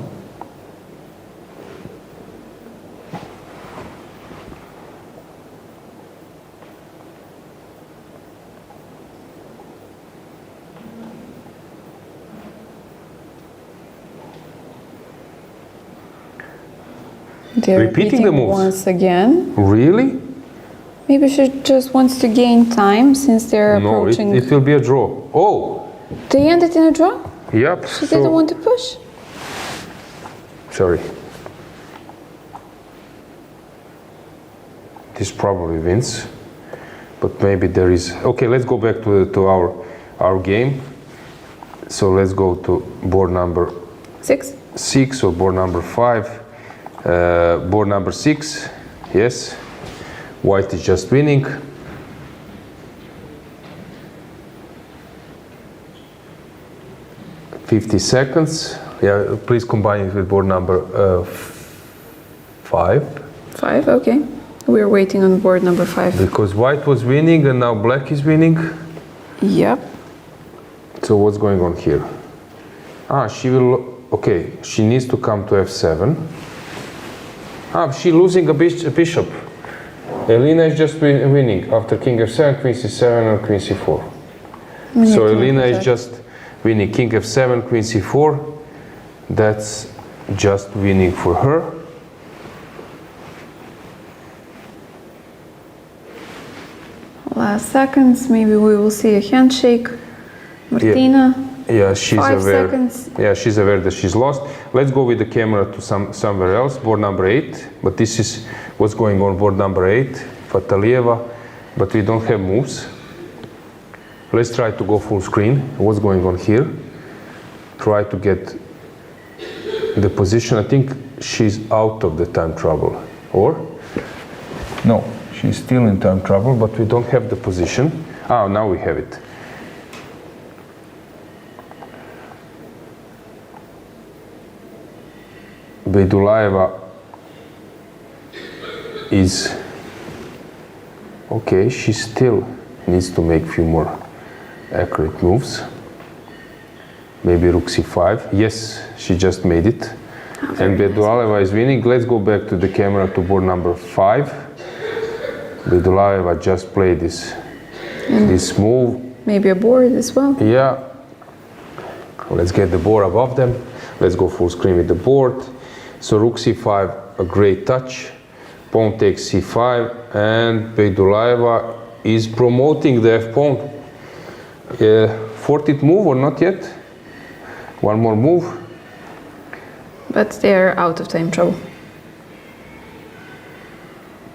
They're Repeating the moves. once again. Really? Maybe she just wants to gain time since they're No, approaching. it will be a draw. Oh, They ended in a draw? yep. She didn't want to push? Sorry. This probably wins, but maybe there is. Okay, let's go back to our game. So let's go to board number 6 or board number 5. Board number 6. Yes, white is just winning. "50 seconds. Yeah, please combine it with board number 5. 5, okay. We're waiting on board number 5. Because white was winning and now black is winning. Yep. So what's going on here? She will. Okay, she needs to come to f7. She's losing a bishop. Elena is just winning after king f7, queen c7, and queen c4. So Elena is just winning king f7, queen c4. That's just winning for her. Last seconds, maybe we will see a handshake. Martina. Yeah, she's 5 aware. seconds. Yeah, she's aware that she's lost. Let's go with the camera to somewhere else. Board number 8. But this is what's going on. Board number 8. Fatalieva. But we don't have moves. Let's try to go full screen. What's going on here? Try to get the position. I think she's out of the time trouble. Or? No, she's still in time trouble, but we don't have the position. Now we have it. Bedulaeva is okay. She still needs to make few more accurate moves. Maybe rook c5. Yes, she just made it. And Bedulava is winning. Let's go back to the camera to board number 5. Bedulava just played this move. Maybe a board as well. Yeah. Let's get the board above them. Let's go full screen with the board. So rook c5, a great touch. Pawn takes c5, and Bedulava is promoting the f-pawn. 40th move or not yet? One more move. But they're out of time trouble.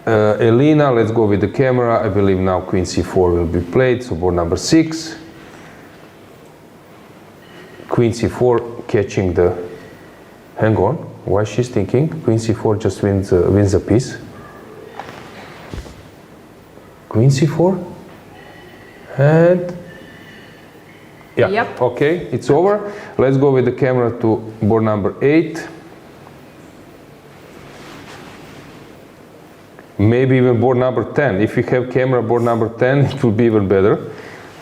Elena, let's go with the camera. I believe now queen c4 will be played, so board number 6. Queen c4 catching the... Hang on, why she's thinking? Queen c4 just wins a piece. Queen c4. And... Yeah, Yep. Okay, it's over. Let's go with the camera to board number 8. Maybe even board number 10. If we have camera board number 10, it will be even better.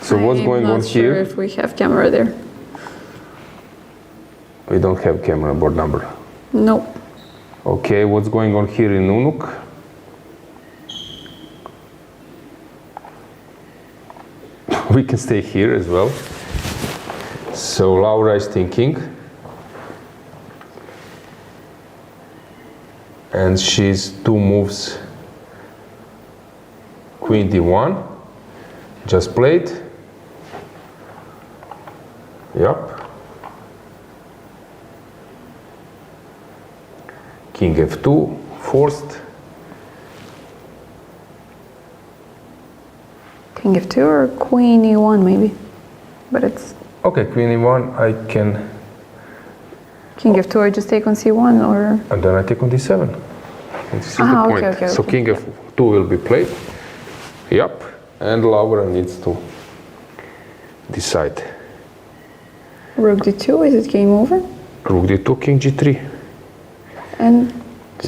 So what's going on here? I'm not sure if we have camera there. We don't have camera board number. No. Okay, what's going on here in Nunuk? We can stay here as well. So Laura is thinking. And she's 2 moves. Queen d1. Just played. Yep. King f2, forced. King f2 or queen e1 maybe. But it's... Okay, queen e1, I can... King f2 or just take on c1 or... And then I take on d7. This is the point. Okay, so king f2 will be played. Yep. And Laura needs to decide. Rook d2, is it game over? Rook d2, king g3. And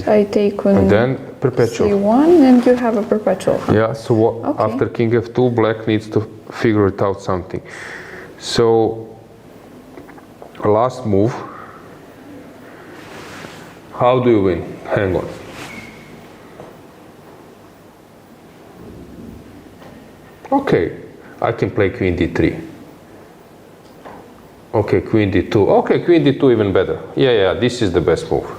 I take on And then perpetual. c1 and you have a perpetual. Yeah, so what, Okay. after king f2, black needs to figure it out something. So, last move. How do you win? Hang on. Okay, I can play queen d3. Okay, queen d2. Okay, queen d2 even better. Yeah, this is the best move.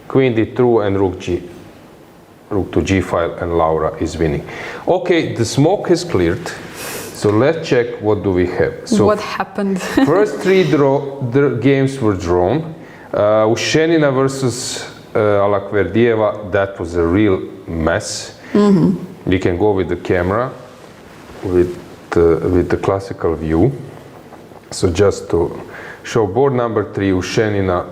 Queen d2 and rook to g5, and Laura is winning. Okay, the smoke has cleared. So let's check what do we have. So What happened? first 3 games were drawn. Ushenina versus Alakverdieva, that was a real mess. We can go with the camera with the classical view. So just to show board number 3, Ushenina,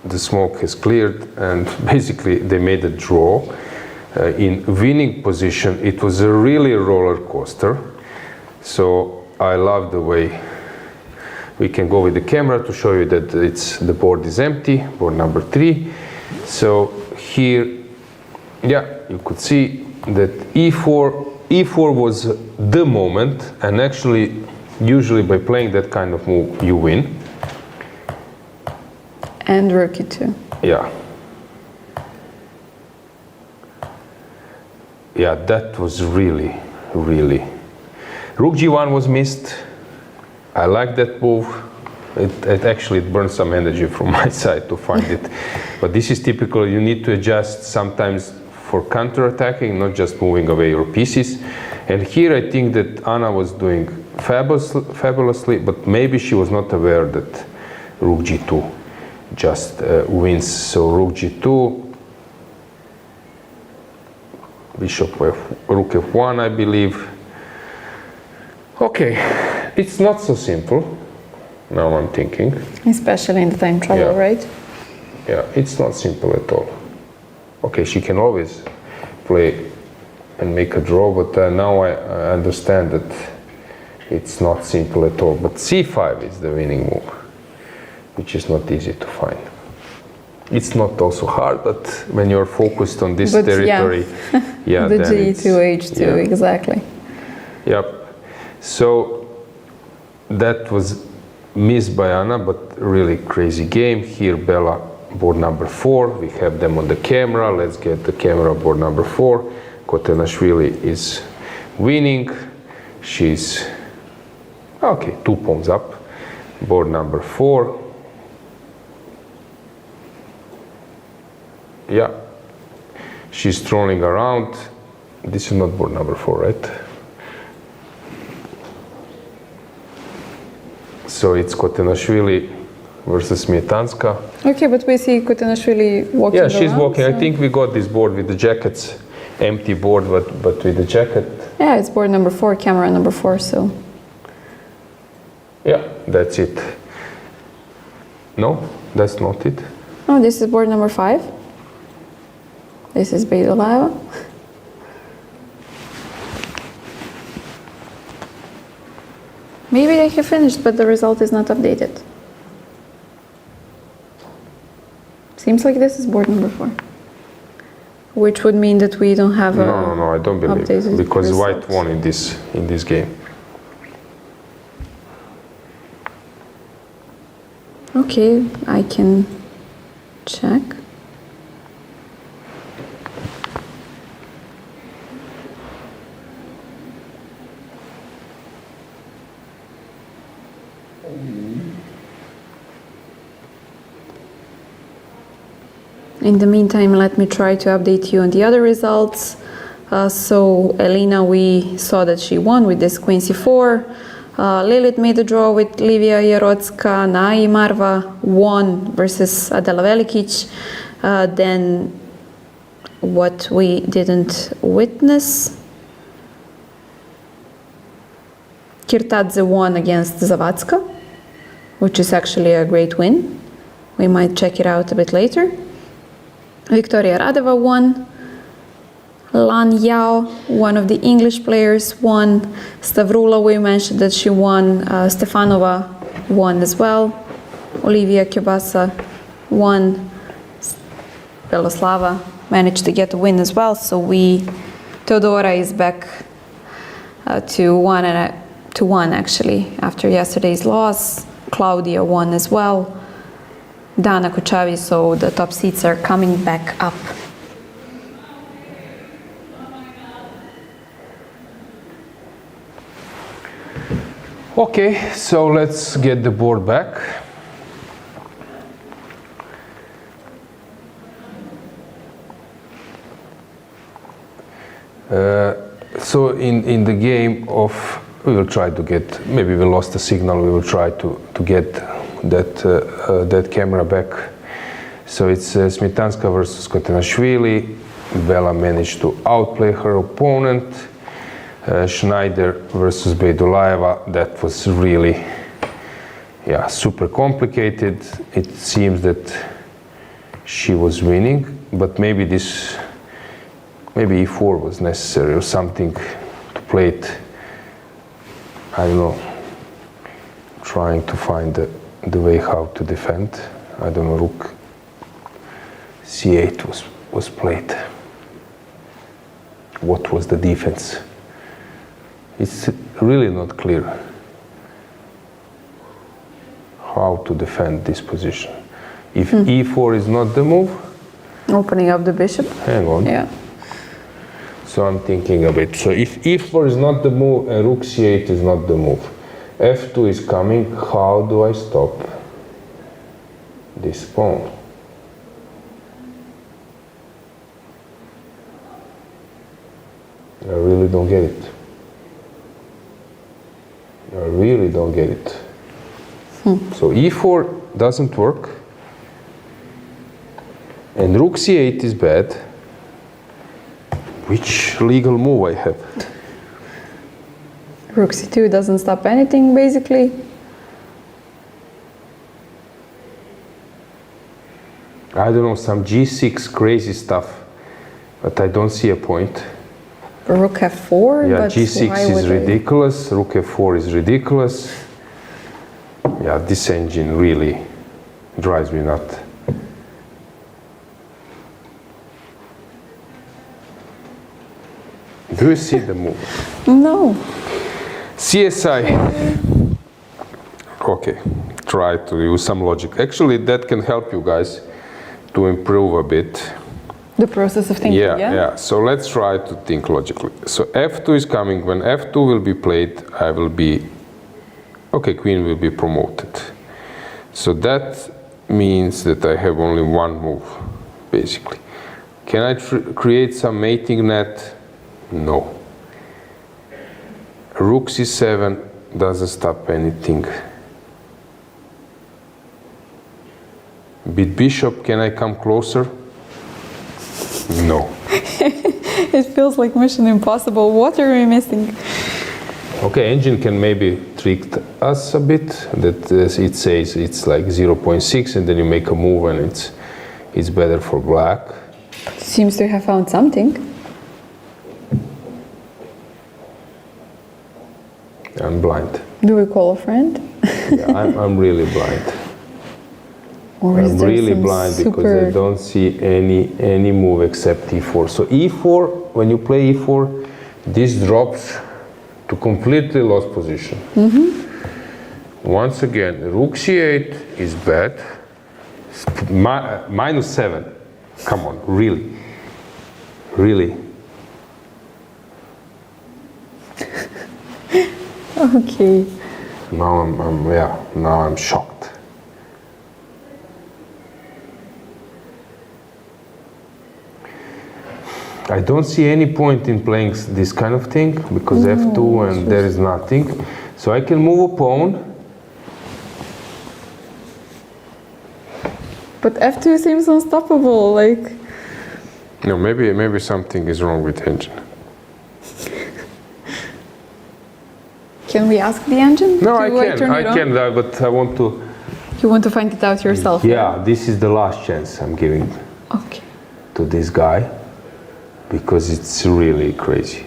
the smoke has cleared, and basically they made a draw. In winning position, it was a really roller coaster. So I love the way we can go with the camera to show you that the board is empty, board number 3. So here, yeah, you could see that e4 was the moment, and actually, usually by playing that kind of move, you win. And rook e2. Yeah. Yeah, that was really. Rook g1 was missed. I like that move. It actually burned some energy from my side to find it. But this is typical. You need to adjust sometimes for counter-attacking, not just moving away your pieces. And here I think that Anna was doing fabulously, but maybe she was not aware that rook g2 just wins. So rook g2, bishop rook f1, I believe. Okay, it's not so simple. Now I'm thinking. Especially in the time trouble, Yeah. right? Yeah, it's not simple at all. Okay, she can always play and make a draw, but now I understand that it's not simple at all. But c5 is the winning move, which is not easy to find. It's not also hard, but when you're focused on this territory, yeah, the then g2, h2, yeah. exactly. Yep. So that was missed by Anna, but really crazy game. Here Bella, board number 4. We have them on the camera. Let's get the camera board number 4. Khotenashvili is winning. She's okay, 2 pawns up. Board number 4. Yeah, she's strolling around. This is not board number 4, right? So it's Khotenashvili versus Smietanska. Okay, but we see Khotenashvili walking Yeah, she's around, walking. so- I think we got this board with the jackets. Empty board, but with the jacket. Yeah, it's board number 4, camera number 4, so. Yeah, that's it. No, that's not it. Oh, this is board number 5. This is Badelka. Maybe they have finished, but the result is not updated. Seems like this is board number 4. Which would mean that we don't have a No, I don't believe it, updated because White result. won in this game. Okay, I can check. In the meantime, let me try to update you on the other results. So Elena, we saw that she won with this queen c4. Lilith made a draw with Livia Jarocka. Nai Marva won versus Adela Velikic. Then what we didn't witness, Kirtadze won against Zawadzka, which is actually a great win. We might check it out a bit later. Victoria Radeva won. Lan Yao, one of the English players, won. Stavroula, we mentioned that she won. Stefanova won as well. Olivia Kibasa won. Beloslava managed to get a win as well. So Teodora is back to 1-1 actually after yesterday's loss. Claudia won as well. Dana Kuchavi, so the top seeds are coming back up. Okay, so let's get the board back. So in the game of, we will try to get, maybe we lost the signal, we will try to get that camera back. So it's Smietanska versus Khotenashvili. Bella managed to outplay her opponent. Schneider versus Badelka, that was really, yeah, super complicated. It seems that she was winning, but maybe e4 was necessary or something to play it. I don't know, trying to find the way how to defend. I don't know, rook c8 was played. What was the defense? It's really not clear how to defend this position. If e4 is not the move, Opening up the bishop. hang on. Yeah. So I'm thinking a bit. So if e4 is not the move and rook c8 is not the move, f2 is coming, how do I stop this pawn? I really don't get it. I really don't get it. So e4 doesn't work, and rook c8 is bad. Which legal move I have? Rook c2 doesn't stop anything, basically. I don't know, some g6 crazy stuff, but I don't see a point. Rook f4, Yeah, but g6 why is would I- ridiculous, rook f4 is ridiculous. Yeah, this engine really drives me nuts. Do you see the move? No. CSI. Okay, try to use some logic. Actually, that can help you guys to improve a bit. The process of thinking, Yeah. So let's try to think logically. So f2 is coming. When f2 will be played, I will be, okay, queen will be promoted. So that means that I have only one move, basically. Can I create some mating net? No. Rook c7 doesn't stop anything. Beat bishop, can I come closer? No. It feels like Mission Impossible. What are we missing? Okay, engine can maybe trick us a bit, that it says it's like 0.6 and then you make a move and it's better for black. Seems to have found something. I'm blind. Do we call a friend? Yeah, I'm really blind. Or is I'm there really some blind super... because I don't see any move except e4. So e4, when you play e4, this drops to completely lost position. Once again, rook c8 is bad. -7. Come on, really? Really? Okay. Now I'm shocked. I don't see any point in playing this kind of thing because f2 and there is nothing. So I can move a pawn. But f2 seems unstoppable, like... No, maybe something is wrong with engine. Can we ask the engine? No, to, I turn can, but I want to... You want to find it out yourself? Yeah, this is the last chance I'm giving Okay. to this guy because it's really crazy.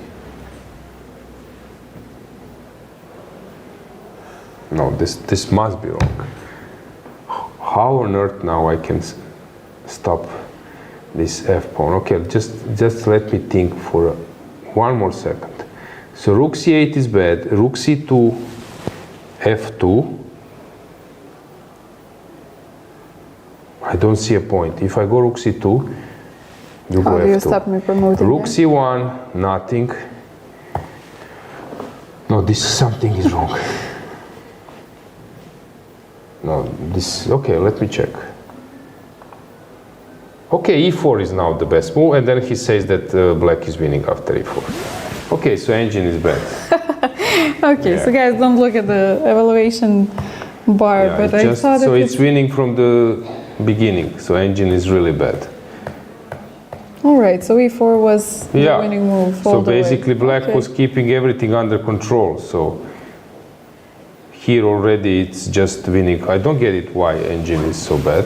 No, this must be wrong. How on earth now I can stop this f-pawn? Okay, just let me think for one more second. So rook c8 is bad, rook c2, f2. I don't see a point. If I go rook c2, you go f2. How do you stop me promoting? Rook c1, nothing. No, something is wrong. No, okay, let me check. Okay, e4 is now the best move, and then he says that black is winning after e4. Okay, so engine is bad. Okay, so guys, don't look at the evaluation bar, Yeah, but I saw that so it's winning from the beginning, so engine is really bad. All right, so e4 was the winning move. So basically black was keeping everything under control, so here already it's just winning. I don't get it why engine is so bad.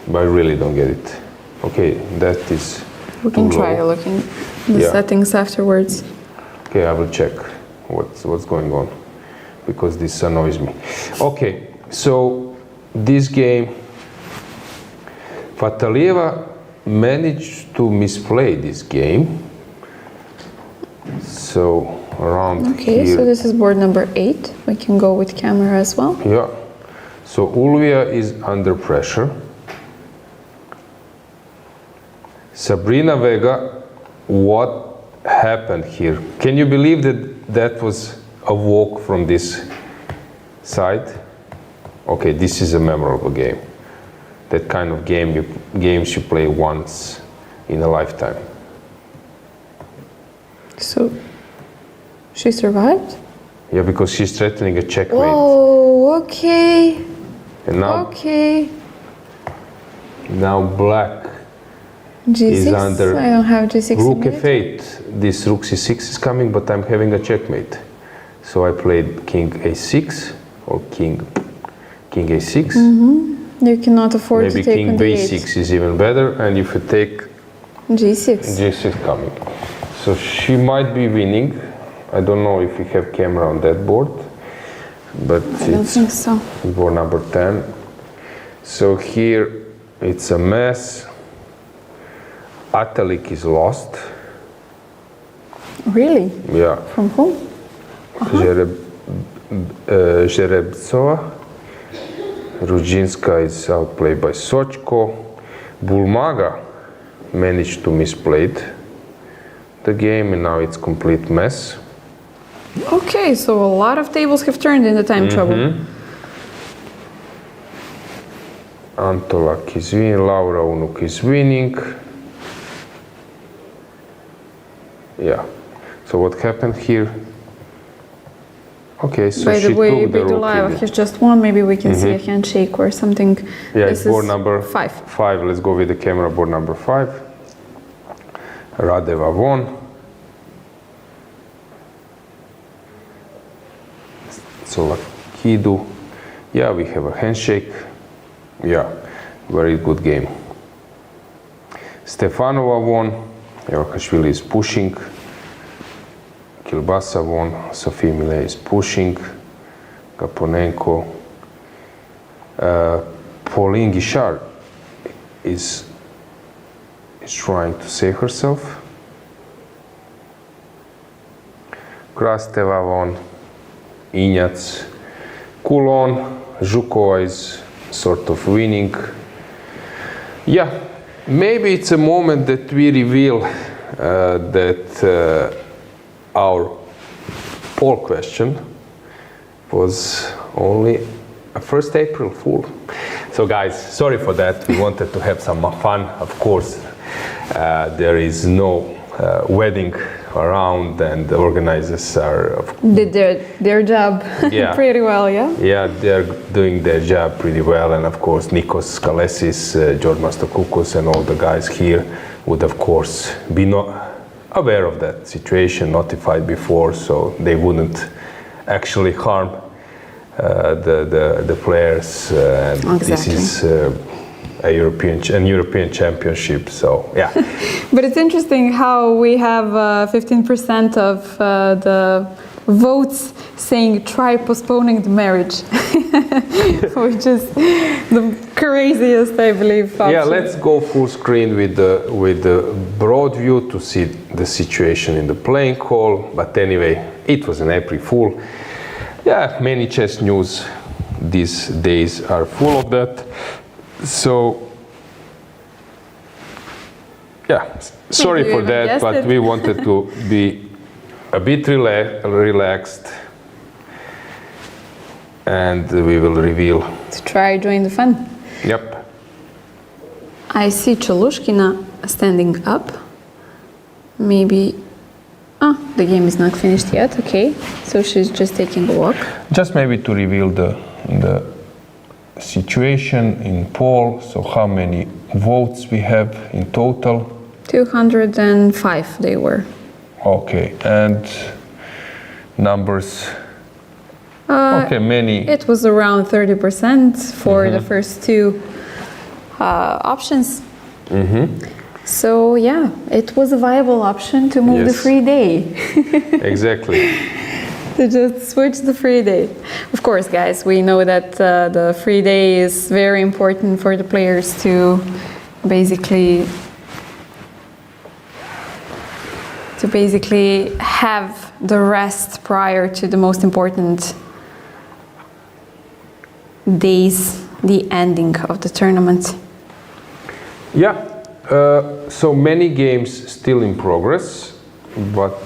But I really don't get it. Okay, that is We can try looking the settings afterwards. Okay, I will check what's going on because this annoys me. Okay, so this game, Fatalieva managed to misplay this game. So around Okay, here. so this is board number 8. We can go with camera as well. Yeah. So Ulvia is under pressure. Sabrina Vega, what happened here? Can you believe that was a walk from this side? Okay, this is a memorable game. That kind of games you play once in a lifetime. So, she survived? Yeah, because she's threatening a checkmate. Oh, okay. And now, now black G6? is under I don't have G6. rook f8. This rook c6 is coming, but I'm having a checkmate. So I played king a6 or king a6. You cannot afford Maybe to take king on the b6 is even better, and if you take G6. G6 coming. So she might be winning. I don't know if we have camera on that board, but I don't think so. board number 10. So here it's a mess. Atalik is lost. Really? Yeah. From whom? Zherebtsova. Rudzinska is outplayed by Sochko. Bulmaga managed to misplayed the game, and now it's complete mess. Okay, so a lot of tables have turned in the time trouble. Antolak is winning, Laura Unuk is winning. Yeah. So what happened here? Okay, so By she the way, took the Bedulaeva rook. has just won. Maybe we can see a handshake or something. Yeah, This it's board is number 5. 5. Let's go with the camera. Board number 5. Radeva won. Tsolakidou. Yeah, we have a handshake. Yeah, very good game. Stefanova won. Javakhishvili is pushing. Kilbasa won. Sophie Millet is pushing. Kaponenko. Pauline Guichard is trying to save herself. Krasteva won. Injac. Coulon. Zhukova is sort of winning. Yeah, maybe it's a moment that we reveal that our poll question was only a 1st April fool. So guys, sorry for that. We wanted to have some fun. Of course, there is no wedding around, and the organizers are Did their job Yeah. pretty well, yeah? yeah, they're doing their job pretty well, and of course Nikos Kalesis, George Mastokoukos, and all the guys here would of course be not aware of that situation, notified before, so they wouldn't actually harm the players. And This is a European championship, so yeah. But it's interesting how we have 15% of the votes saying try postponing the marriage, which is the craziest, I believe, option. Yeah, let's go full screen with the broad view to see the situation in the playing hall. But anyway, it was an April Fool. Yeah, many chess news these days are full of that. So yeah, sorry Maybe for you that, guessed but it. we wanted to be a bit relaxed, and we will reveal. To try join the fun. Yep. I see Chalushkina standing up. Maybe. Ah, the game is not finished yet. Okay, so she's just taking a walk. Just maybe to reveal the situation in poll. So how many votes we have in total? 205 they were. Okay, and numbers. Okay, many. It was around 30% for the first two options. So yeah, it was a viable option to move the Yes. free day. Exactly. To just switch the free day. Of course, guys, we know that the free day is very important for the players to basically have the rest prior to the most important days, the ending of the tournament. Yeah. So many games still in progress, but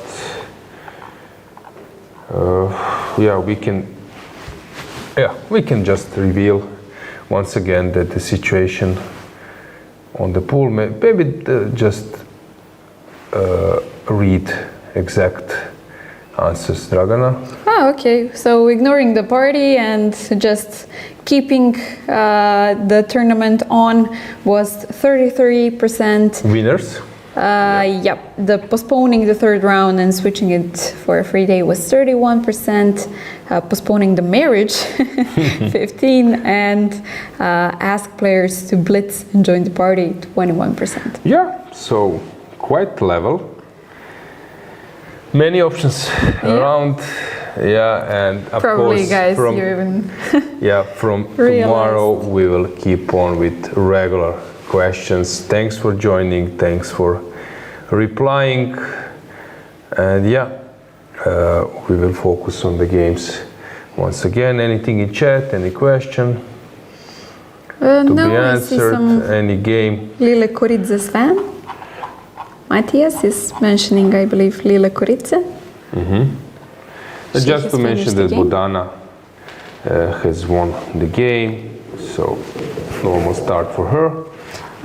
yeah, we can just reveal once again that the situation on the pool. Maybe just read exact answers, Dragana. Ah, okay. So ignoring the party and just keeping the tournament on was 33%. Winners. Yep, the postponing the third round and switching it for a free day was 31%, postponing the marriage 15%, and ask players to blitz and join the party 21%. Yeah, so quite level. Many options around. Yeah, and of Probably, course, guys, from you even from realized. tomorrow we will keep on with regular questions. Thanks for joining. Thanks for replying. And yeah, we will focus on the games Once again, anything in chat, any question to no, be I see answered, some any game? Lela Javakhishvili's fan. Matthias is mentioning, I believe, Lela Javakhishvili. Just to mention that Bodana has won the game, so normal start for her.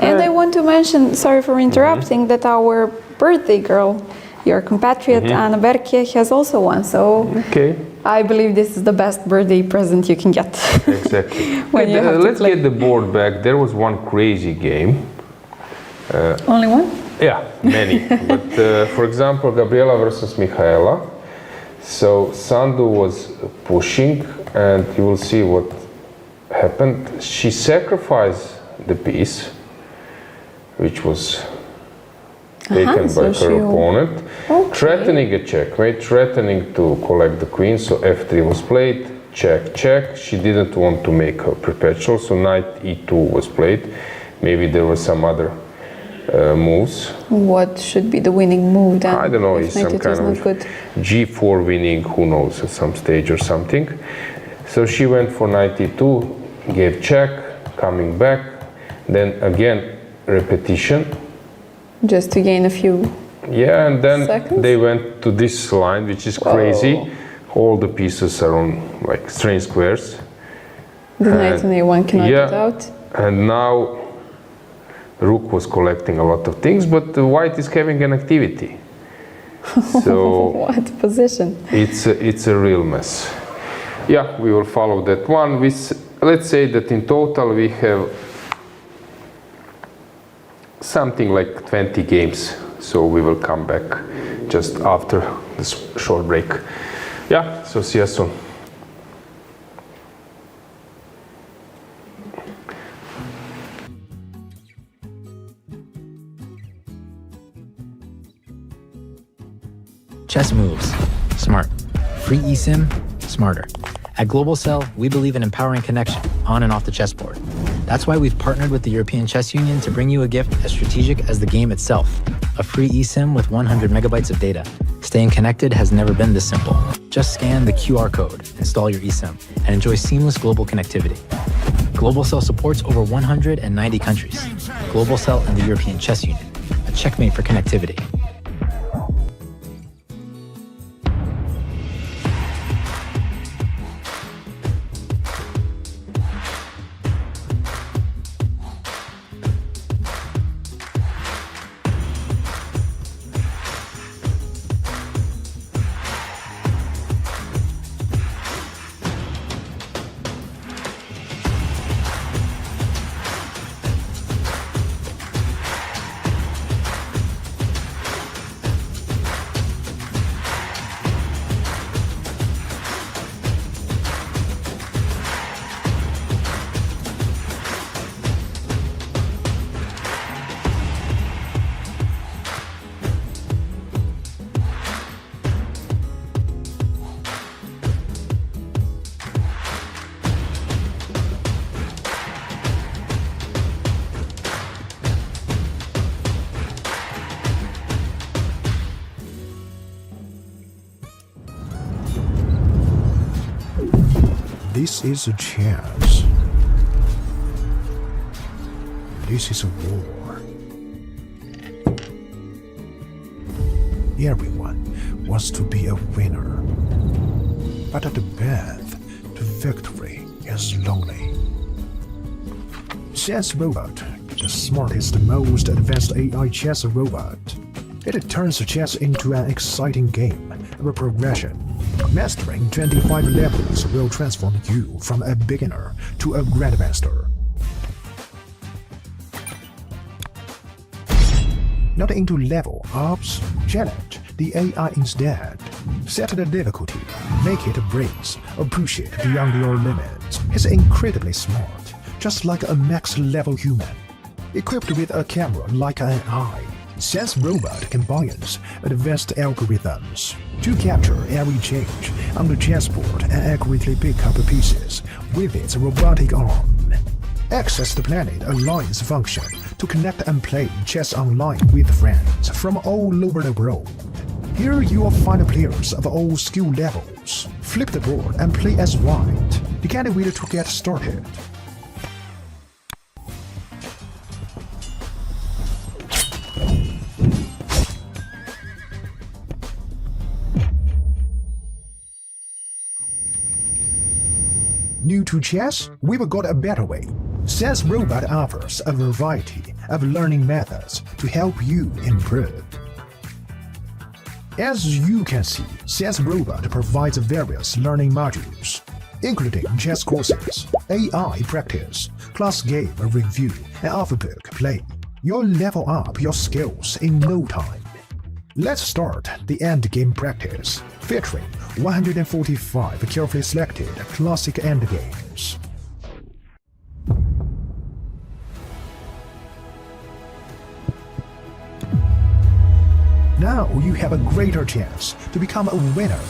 And I want to mention, sorry for interrupting, that our birthday girl, your compatriot Anna Ushenina, has also won. So Okay. I believe this is the best birthday present you can get. Exactly. When you have to Let's play. get the board back. There was one crazy game. Only one? Yeah, many. But for example, Gabriela versus Mihaela. So Sandu was pushing, and you will see what happened. She sacrificed the piece, which was taken by her opponent, threatening a checkmate, threatening to collect the queen. So f3 was played, check, check. She didn't want to make her perpetual, so knight e2 was played. Maybe there were some other moves. What should be the winning move then? I don't know, if it's some knight kind is not of good? g4 winning, who knows, at some stage or something. So she went for knight e2, gave check, coming back, then again repetition. Just to gain a few. Yeah, and then seconds? they went to this line, which is crazy. All the pieces are on like strange squares. The knight on a1 cannot yeah, get out. And now Rook was collecting a lot of things, but the white is having an activity. So What position? it's a real mess. Yeah, we will follow that one. Let's say that in total we have something like 20 games. So we will come back just after this short break. Yeah, so see you soon. Chess moves. Smart. Free eSIM. Smarter. At Global Cell, we believe in empowering connection on and off the chessboard. That's why we've partnered with the European Chess Union to bring you a gift as strategic as the game itself. A free eSIM with 100 megabytes of data. Staying connected has never been this simple. Just scan the QR code, install your eSIM, and enjoy seamless global connectivity. Global Cell supports over 190 countries. Global Cell and the European Chess Union. A checkmate for connectivity. This is a chance. This is a war. Everyone wants to be a winner. But the path to victory is lonely. Chess Robot, the smartest, most advanced AI chess robot. It turns chess into an exciting game of a progression. Mastering 25 levels will transform you from a beginner to a grandmaster. Not into level ups, challenge the AI instead. Set the difficulty, make it breeze, or push it beyond your limits. It's incredibly smart, just like a max-level human. Equipped with a camera like an eye, Chess Robot combines advanced algorithms to capture every change on the chessboard and accurately pick up pieces with its robotic arm. Access the Planet Alliance function to connect and play chess online with friends from all over the world. Here you will find players of all skill levels. Flip the board and play as white. You can't wait to get started. New to chess? We've got a better way. Chess Robot offers a variety of learning methods to help you improve. As you can see, Chess Robot provides various learning modules, including chess courses, AI practice, class game review, and off-book play. You'll level up your skills in no time. Let's start the Endgame practice, featuring 145 carefully selected classic endgames. Now you have a greater chance to become a winner.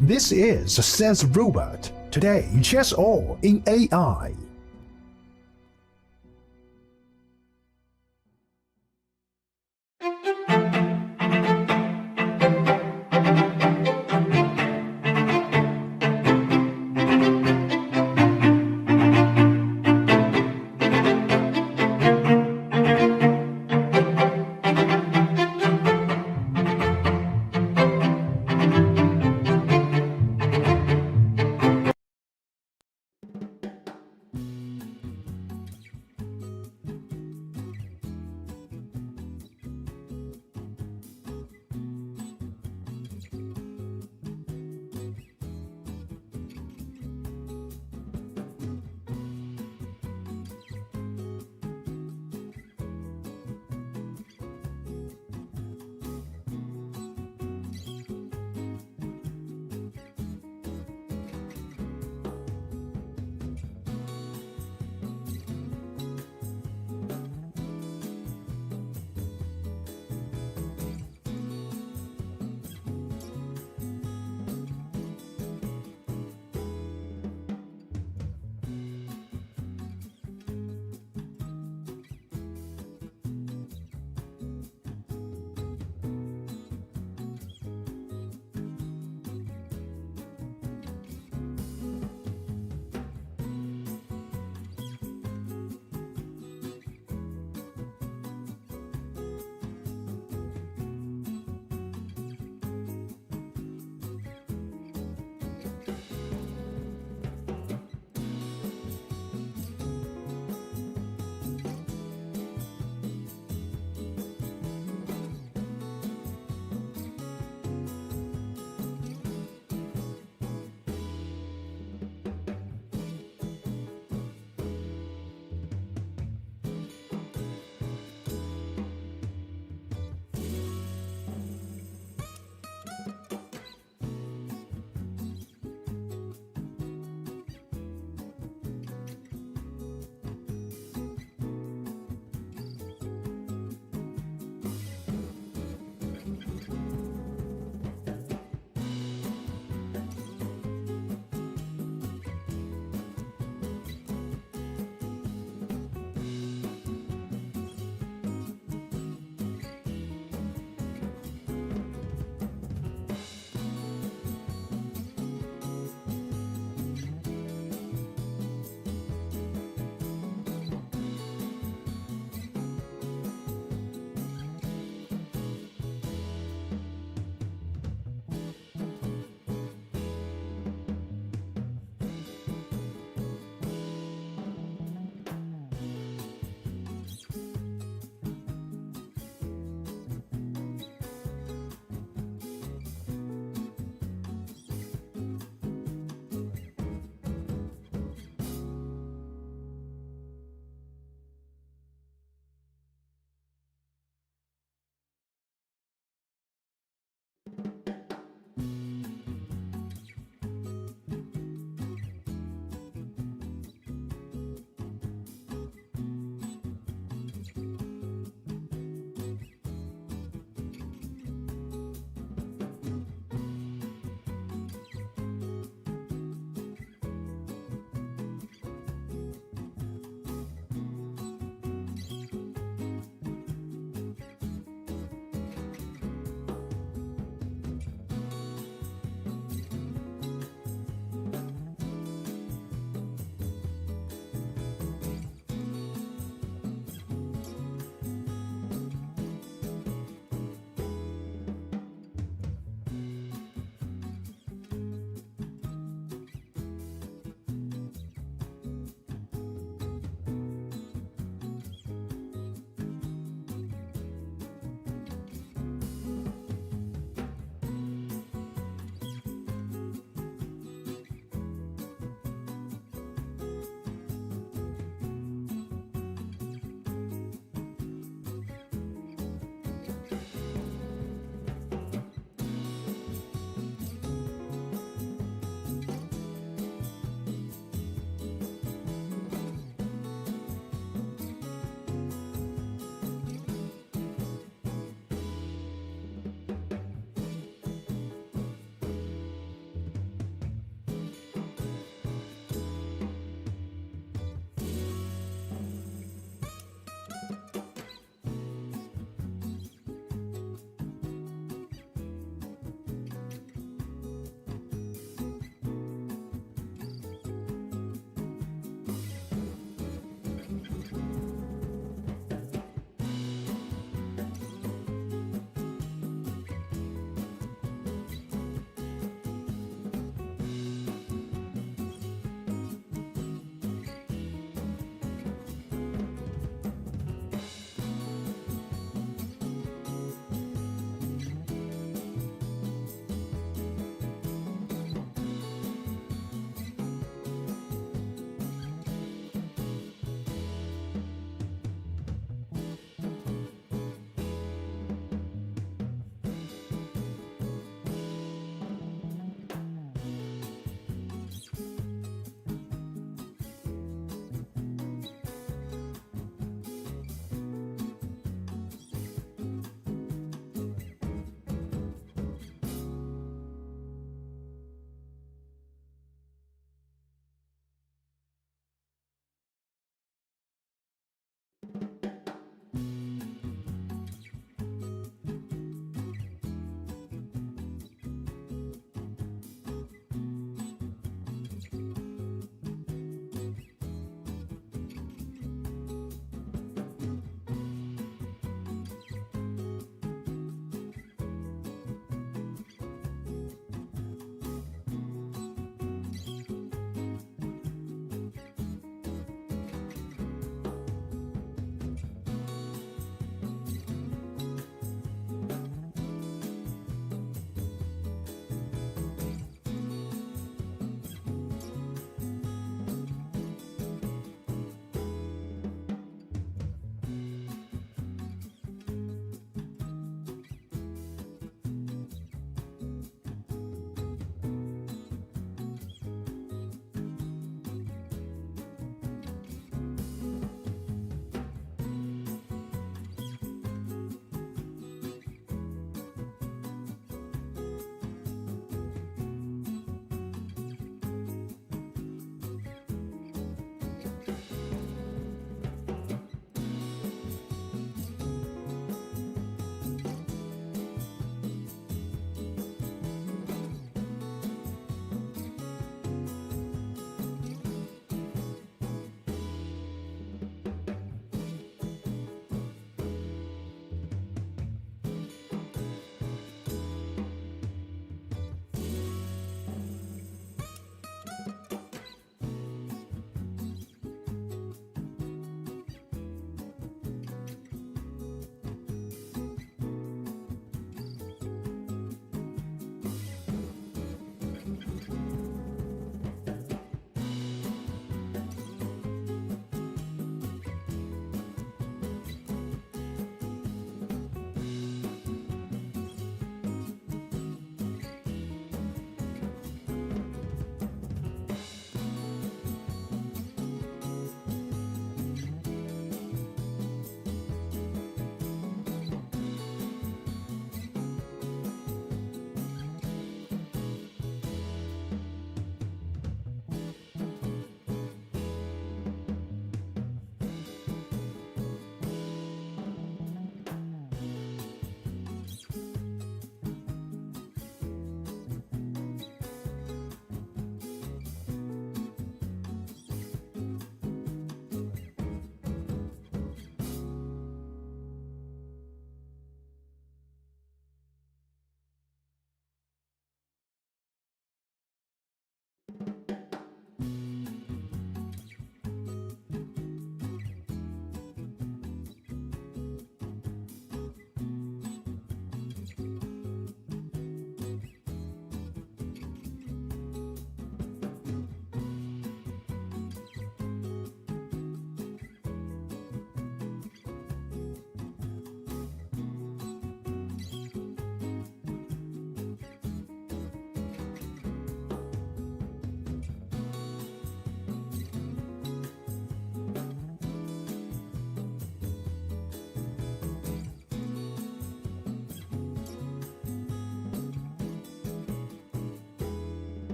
This is Chess Robot. Today, chess all in AI.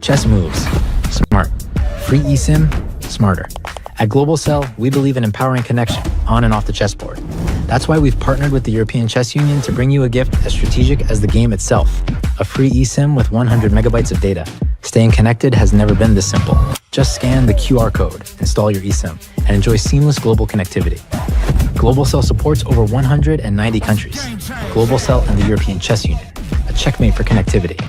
Chess moves. Smart. Free eSIM, smarter. At Global Cell, we believe in empowering connection on and off the chessboard. That's why we've partnered with the European Chess Union to bring you a gift as strategic as the game itself. A free eSIM with 100 megabytes of data. Staying connected has never been this simple. Just scan the QR code, install your eSIM, and enjoy seamless global connectivity. Global Cell supports over 190 countries. Global Cell and the European Chess Union, a checkmate for connectivity.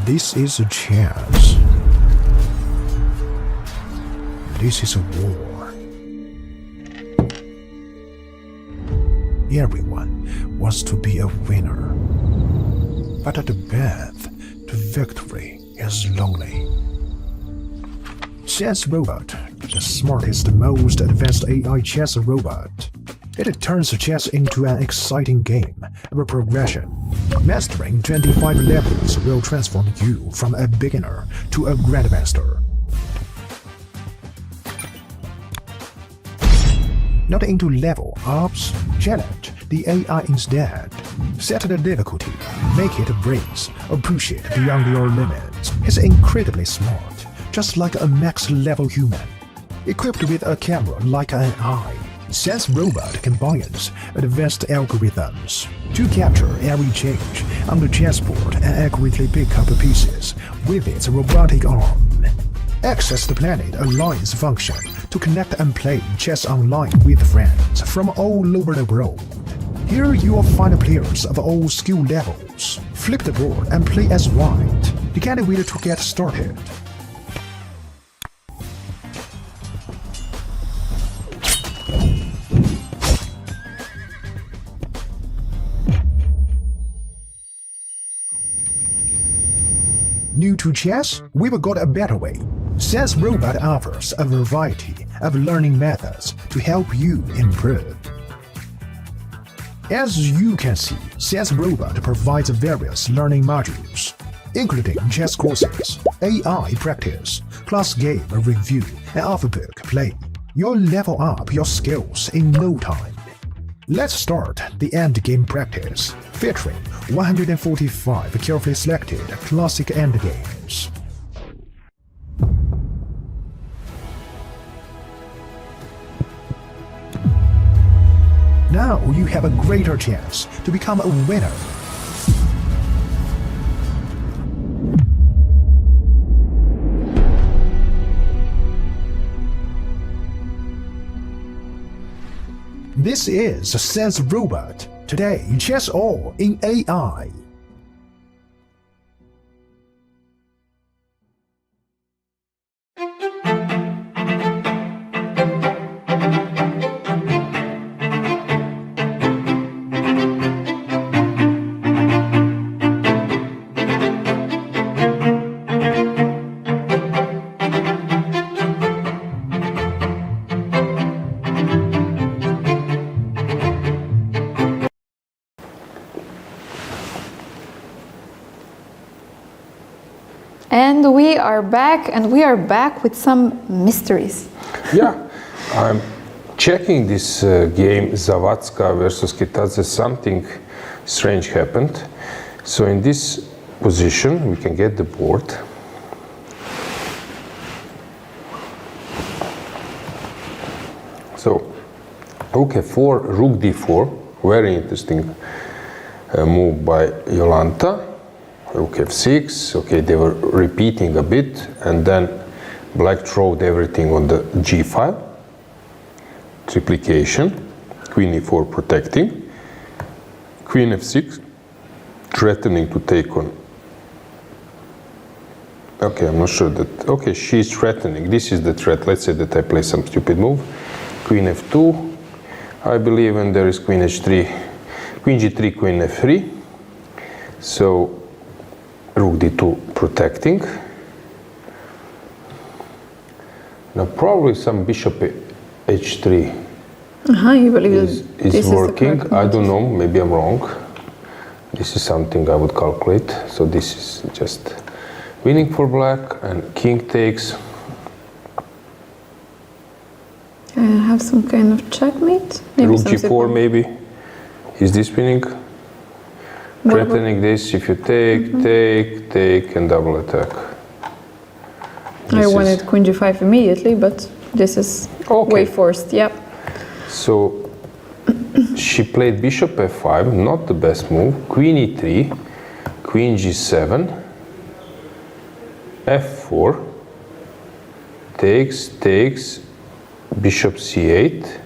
This is a chance. This is a war. Everyone wants to be a winner. But the path to victory is lonely. Chess Robot, the smartest, most advanced AI chess robot. It turns chess into an exciting game of progression. Mastering 25 levels will transform you from a beginner to a grandmaster. Not into level ups, challenge the AI instead. Set the difficulty, make it breeze, or push it beyond your limits. It's incredibly smart, just like a max-level human. Equipped with a camera like an eye, Chess Robot combines advanced algorithms to capture every change on the chessboard and accurately pick up pieces with its robotic arm. Access the Planet Alliance function to connect and play chess online with friends from all over the world. Here you will find players of all skill levels. Flip the board and play as white. You can't wait to get started. New to chess? We've got a better way. Chess Robot offers a variety of learning methods to help you improve. As you can see, Chess Robot provides various learning modules, including chess courses, AI practice, class game review, and off-book play. You'll level up your skills in no time. Let's start the Endgame practice, featuring 145 carefully selected classic endgames. Now you have a greater chance to become a winner. This is Chess Robot. Today, chess all in AI. And we are back with some mysteries. Yeah, I'm checking this game Zavatska versus Kitadze. Something strange happened. So in this position, we can get the board. So rook f4, rook d4, Very interesting move by Jolanta. Rook f6. Okay, they were repeating a bit, and then black throwed everything on the g file. Triplication. Queen e4 protecting. Queen f6, threatening to take on. Okay, I'm not sure that. Okay, she's threatening. This is the threat. Let's say that I play some stupid move. Queen f2, I believe, and there is queen h3, queen g3, queen f3. So rook d2 protecting. Now probably some bishop h3. You believe is working. I don't know, maybe I'm wrong. This is something I would calculate. So this is just winning for black, and king takes. I have some kind of checkmate. Rook g4 maybe. Is this winning? Threatening this, if you take, take, and double attack. I wanted queen g5 immediately, but this is way forced, yep. So she played bishop f5, not the best move. Queen e3, queen g7, f4, takes, takes, bishop c8.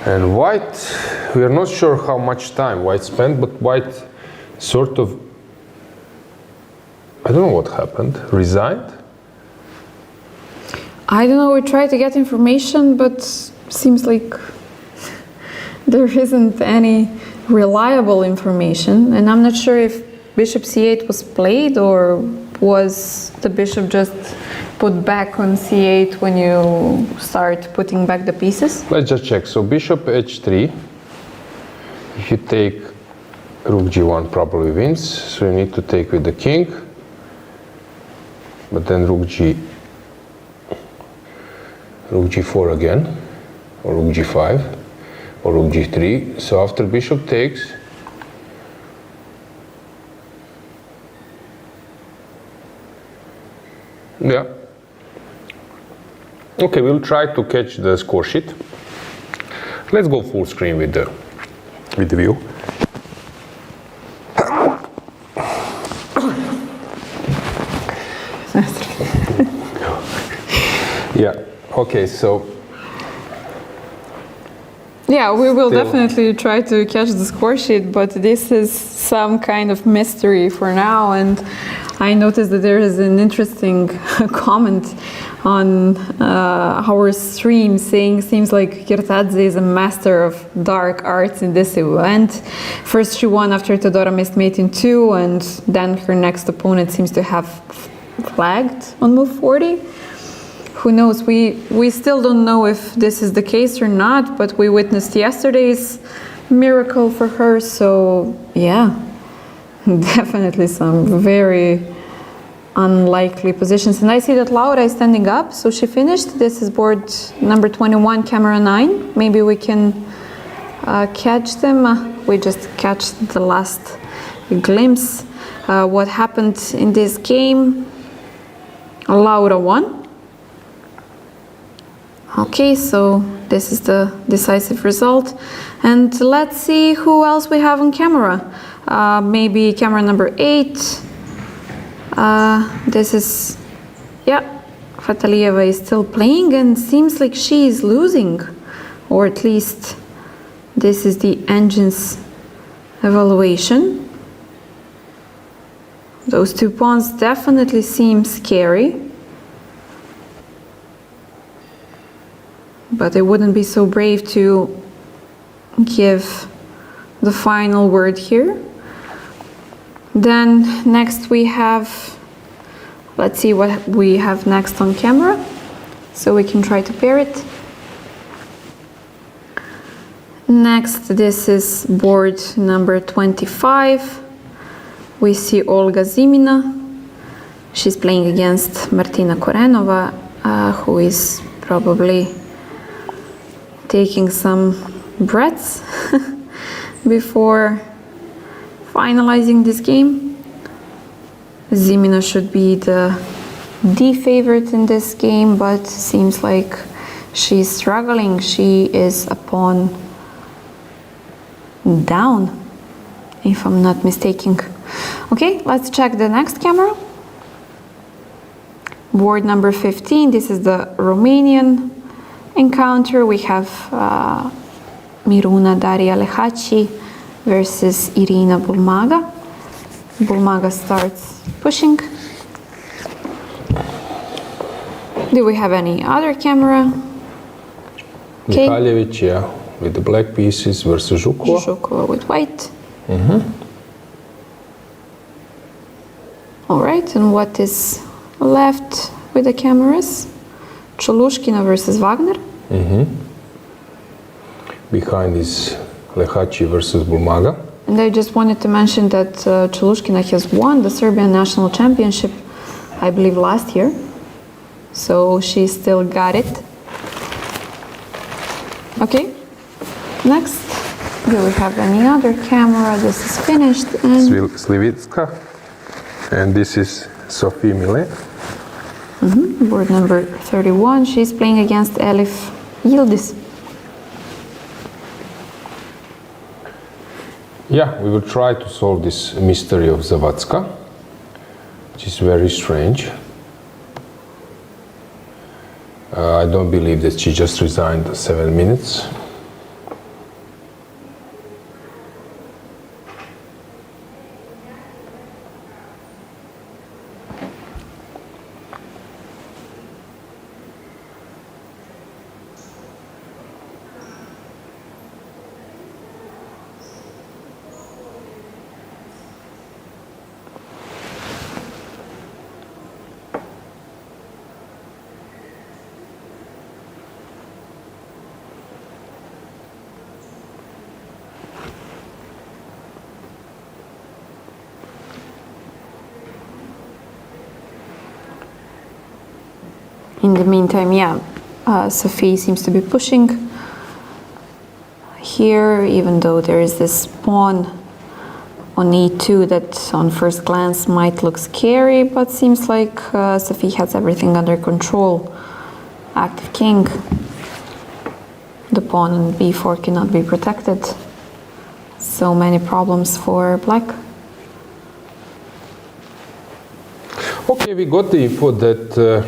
And white, we are not sure how much time white spent, but white sort of, I don't know what happened, resigned? I don't know, we tried to get information, but seems like there isn't any reliable information. And I'm not sure if bishop c8 was played, or was the bishop just put back on c8 when you start putting back the pieces? Let's just check. So bishop h3, if you take rook g1 probably wins, so you need to take with the king, but then rook g4 again, or rook g5, or rook g3. So after bishop takes, yeah. Okay, we'll try to catch the score sheet. Let's go full screen with the view. Yeah. Okay, so. Yeah, we will definitely try to catch the score sheet, but this is some kind of mystery for now. And I noticed that there is an interesting comment on our stream saying seems like Kirtadze is a master of dark arts in this event. First she won after Teodora missed mate in 2, and then her next opponent seems to have flagged on move 40. Who knows, we still don't know if this is the case or not, but we witnessed yesterday's miracle for her, so yeah, definitely some very unlikely positions. And I see that Laura is standing up, so she finished. This is board number 21, camera 9. Maybe we can catch them. We just catch the last glimpse. What happened in this game? Laura won. Okay, so this is the decisive result. And let's see who else we have on camera. Maybe camera number 8. This is, yeah, Fatalieva is still playing and seems like she is losing. Or at least this is the engine's evaluation. Those two pawns definitely seem scary. But I wouldn't be so brave to give the final word here. Then next we have, let's see what we have next on camera, so we can try to pair it. Next, this is board number 25. We see Olga Zimina. She's playing against Martina Korenova, who is probably taking some breaths before finalizing this game. Zimina should be the favorite in this game, but seems like She's struggling. She is a pawn down, if I'm not mistaken. Okay, let's check the next camera. Board number 15. This is the Romanian encounter. We have Miruna Daria Lehaci versus Irina Bulmaga. Bulmaga starts pushing. Do we have any other camera? Okay. Mikhaljevic, yeah, with the black pieces versus Zhukova. Zhukova with white. All right, and what is left with the cameras? Cholushkina versus Wagner. Behind is Lehaci versus Bulmaga. And I just wanted to mention that Cholushkina has won the Serbian National Championship, I believe, last year. So she still got it. Okay, next. Do we have any other camera? This is finished. And Slivitska. And this is Sophie Millet. board number 31. She's playing against Elif Yildiz. Yeah, we will try to solve this mystery of Zavatska, which is very strange. I don't believe that she just resigned 7 minutes. In the meantime, yeah, Sophie seems to be pushing here, even though there is this pawn on e2 that on first glance might look scary, but seems like Sophie has everything under control. Active king. The pawn on b4 cannot be protected. So many problems for black. Okay, we got the info that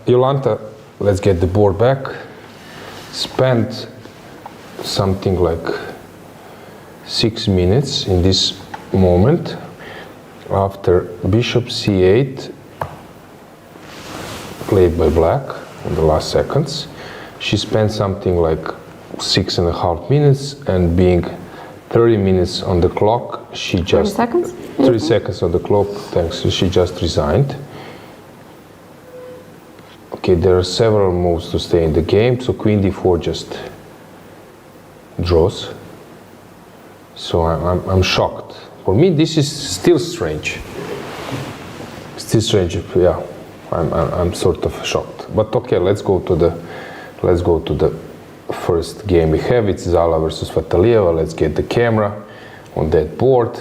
Jolanta, let's get the board back, spent something like 6 minutes in this moment after bishop c8 played by black in the last seconds. She spent something like 6.5 minutes, and being 30 minutes on the clock, she just 30 seconds? 30 seconds on the clock, thanks, she just resigned. Okay, there are several moves to stay in the game, so queen d4 just draws. So I'm shocked. For me, this is still strange. Still strange, yeah. I'm sort of shocked. But okay, let's go to the first game we have. It's Zala versus Fatalieva. Let's get the camera on that board.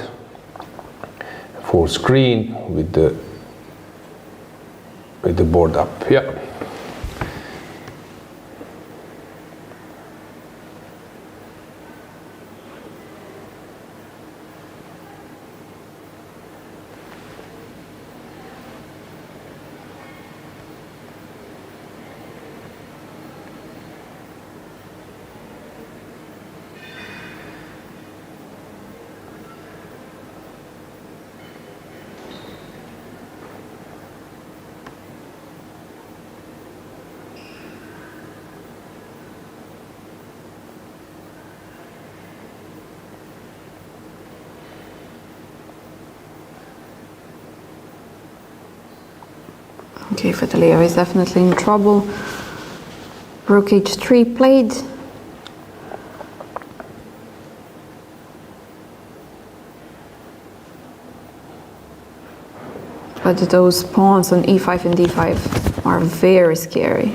Full screen with the board up. Yeah. Okay, Fatalieva is definitely in trouble. Rook h3 played. But those pawns on e5 and d5 are very scary.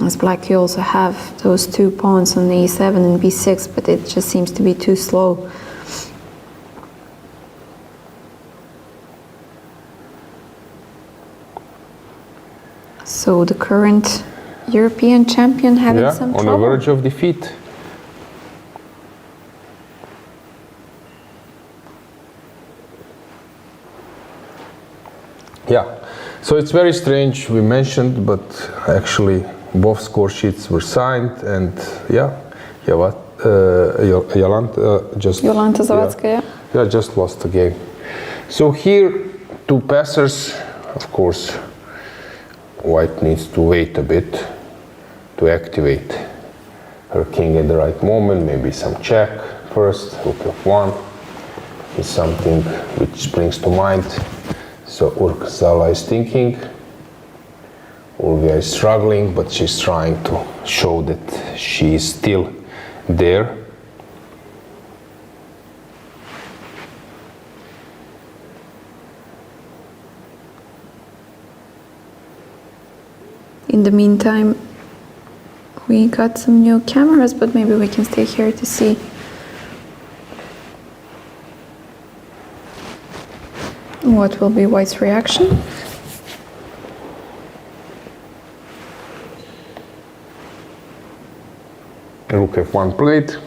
As black, you also have those 2 pawns on e7 and b6, but it just seems to be too slow. So the current European champion having some trouble. On the verge of defeat. Yeah, so it's very strange, we mentioned, but actually both score sheets were signed, and Jolanta Zawadzka, just lost the game. So here, 2 passers, of course, white needs to wait a bit to activate her king at the right moment, maybe some check first, rook f1 is something which springs to mind. So Urkzala is thinking, Olga is struggling, but she's trying to show that she is still there. In the meantime, we got some new cameras, but maybe we can stay here to see. What will be white's reaction? Rook f1 played.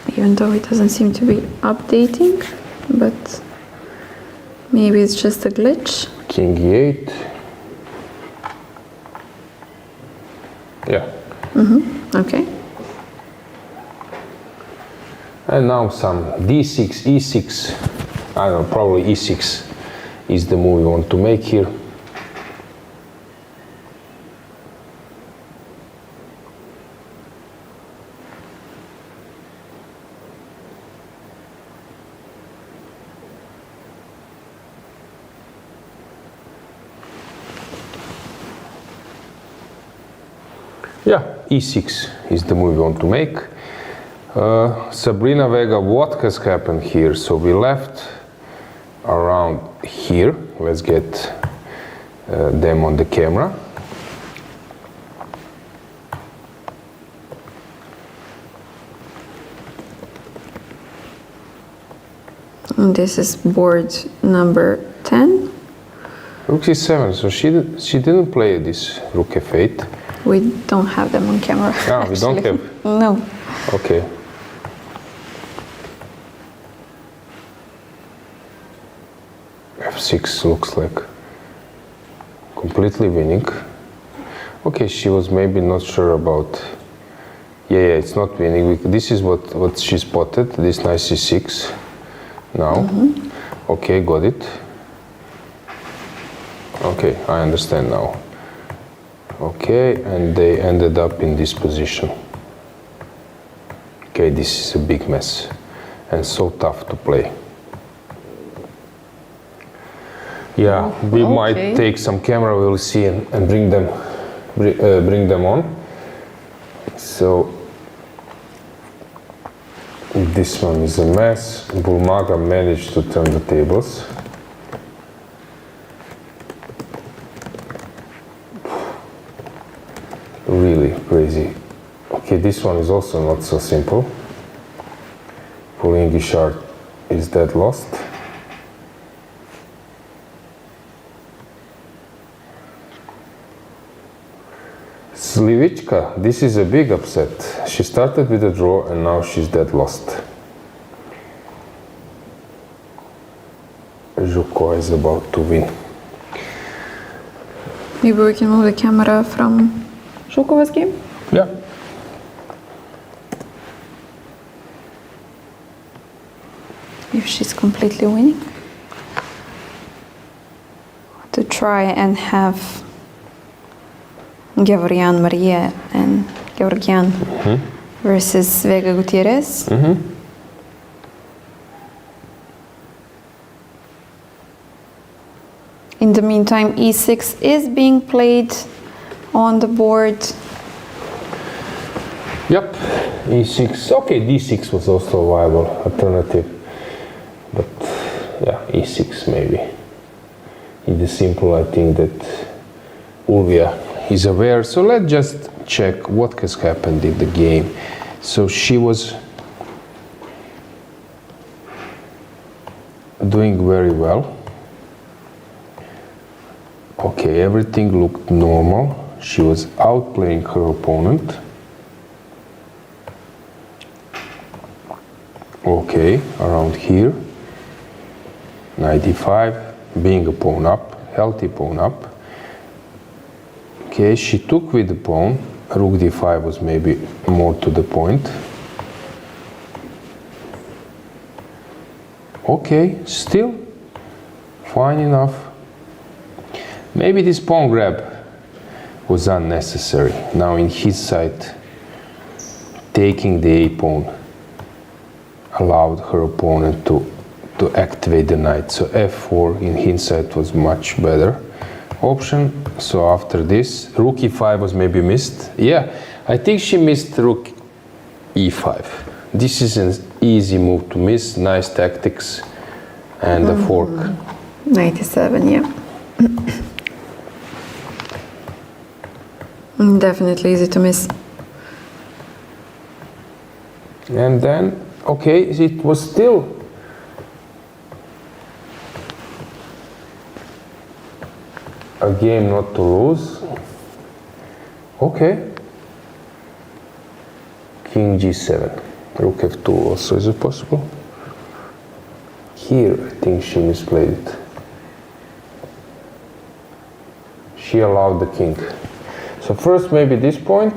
Even though it doesn't seem to be updating, but maybe it's just a glitch. King e8. Yeah. Okay. And now some d6, e6. I don't know, probably e6 is the move we want to make here. Yeah, e6 is the move we want to make. Sabrina Vega, what has happened here? So we left around here. Let's get them on the camera. And this is board number 10. Rook c7, so she didn't play this rook f8. We don't have them on camera. Ah, we don't have? No. Okay. f6 looks like completely winning. Okay, she was maybe not sure about... Yeah, it's not winning. This is what she spotted, this knight c6 now. Okay, got it. Okay, I understand now. Okay, and they ended up in this position. Okay, this is a big mess and so tough to play. Yeah, we might take some camera, we'll see, and bring them on. So this one is a mess. Bulmaga managed to turn the tables. Really crazy. Okay, this one is also not so simple. Pauline Guichard is dead lost. Slivichka, this is a big upset. She started with a draw and now she's dead lost. Zhuko is about to win. Maybe we can move the camera from Zhukova's game? Yeah. If she's completely winning. To try and have Gavrian Maria and Georgian versus Vega Gutierrez. In the meantime, e6 is being played. on the board. Yep, e6. Okay, d6 was also a viable alternative, but yeah, e6 maybe. It is simple, I think that Ulvia is aware. So let's just check what has happened in the game. So she was doing very well. Okay, everything looked normal. She was outplaying her opponent. Okay, around here. Knight d5, being a pawn up, healthy pawn up. Okay, she took with the pawn. Rook d5 was maybe more to the point. Okay, still fine enough. Maybe this pawn grab was unnecessary. Now in his side, taking the a pawn allowed her opponent to activate the knight. So f4 in hindsight was much better option. So after this, rook e5 was maybe missed. Yeah, I think she missed rook e5. This is an easy move to miss. Nice tactics and a fork. 97, yeah. Definitely easy to miss. And then, okay, it was still a game not to lose. Okay. King g7. Rook f2 also, is it possible? Here, I think she misplayed it. She allowed the king. So first maybe this point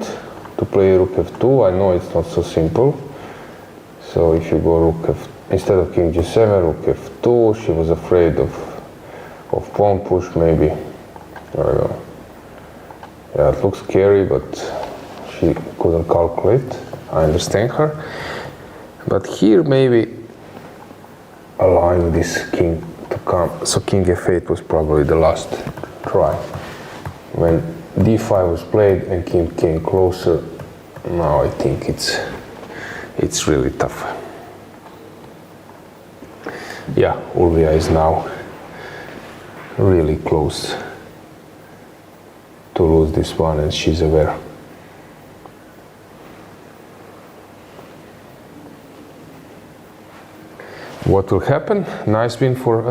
to play rook f2. I know it's not so simple. So if you go rook f, instead of king g7, rook f2, she was afraid of pawn push maybe. I don't know. Yeah, it looks scary, but she couldn't calculate. I understand her. But here maybe allowing this king to come. So king f8 was probably the last try. When d5 was played and king came closer, now I think it's really tough. Yeah, Ulvia is now really close to lose this one, and she's aware. What will happen? Nice win for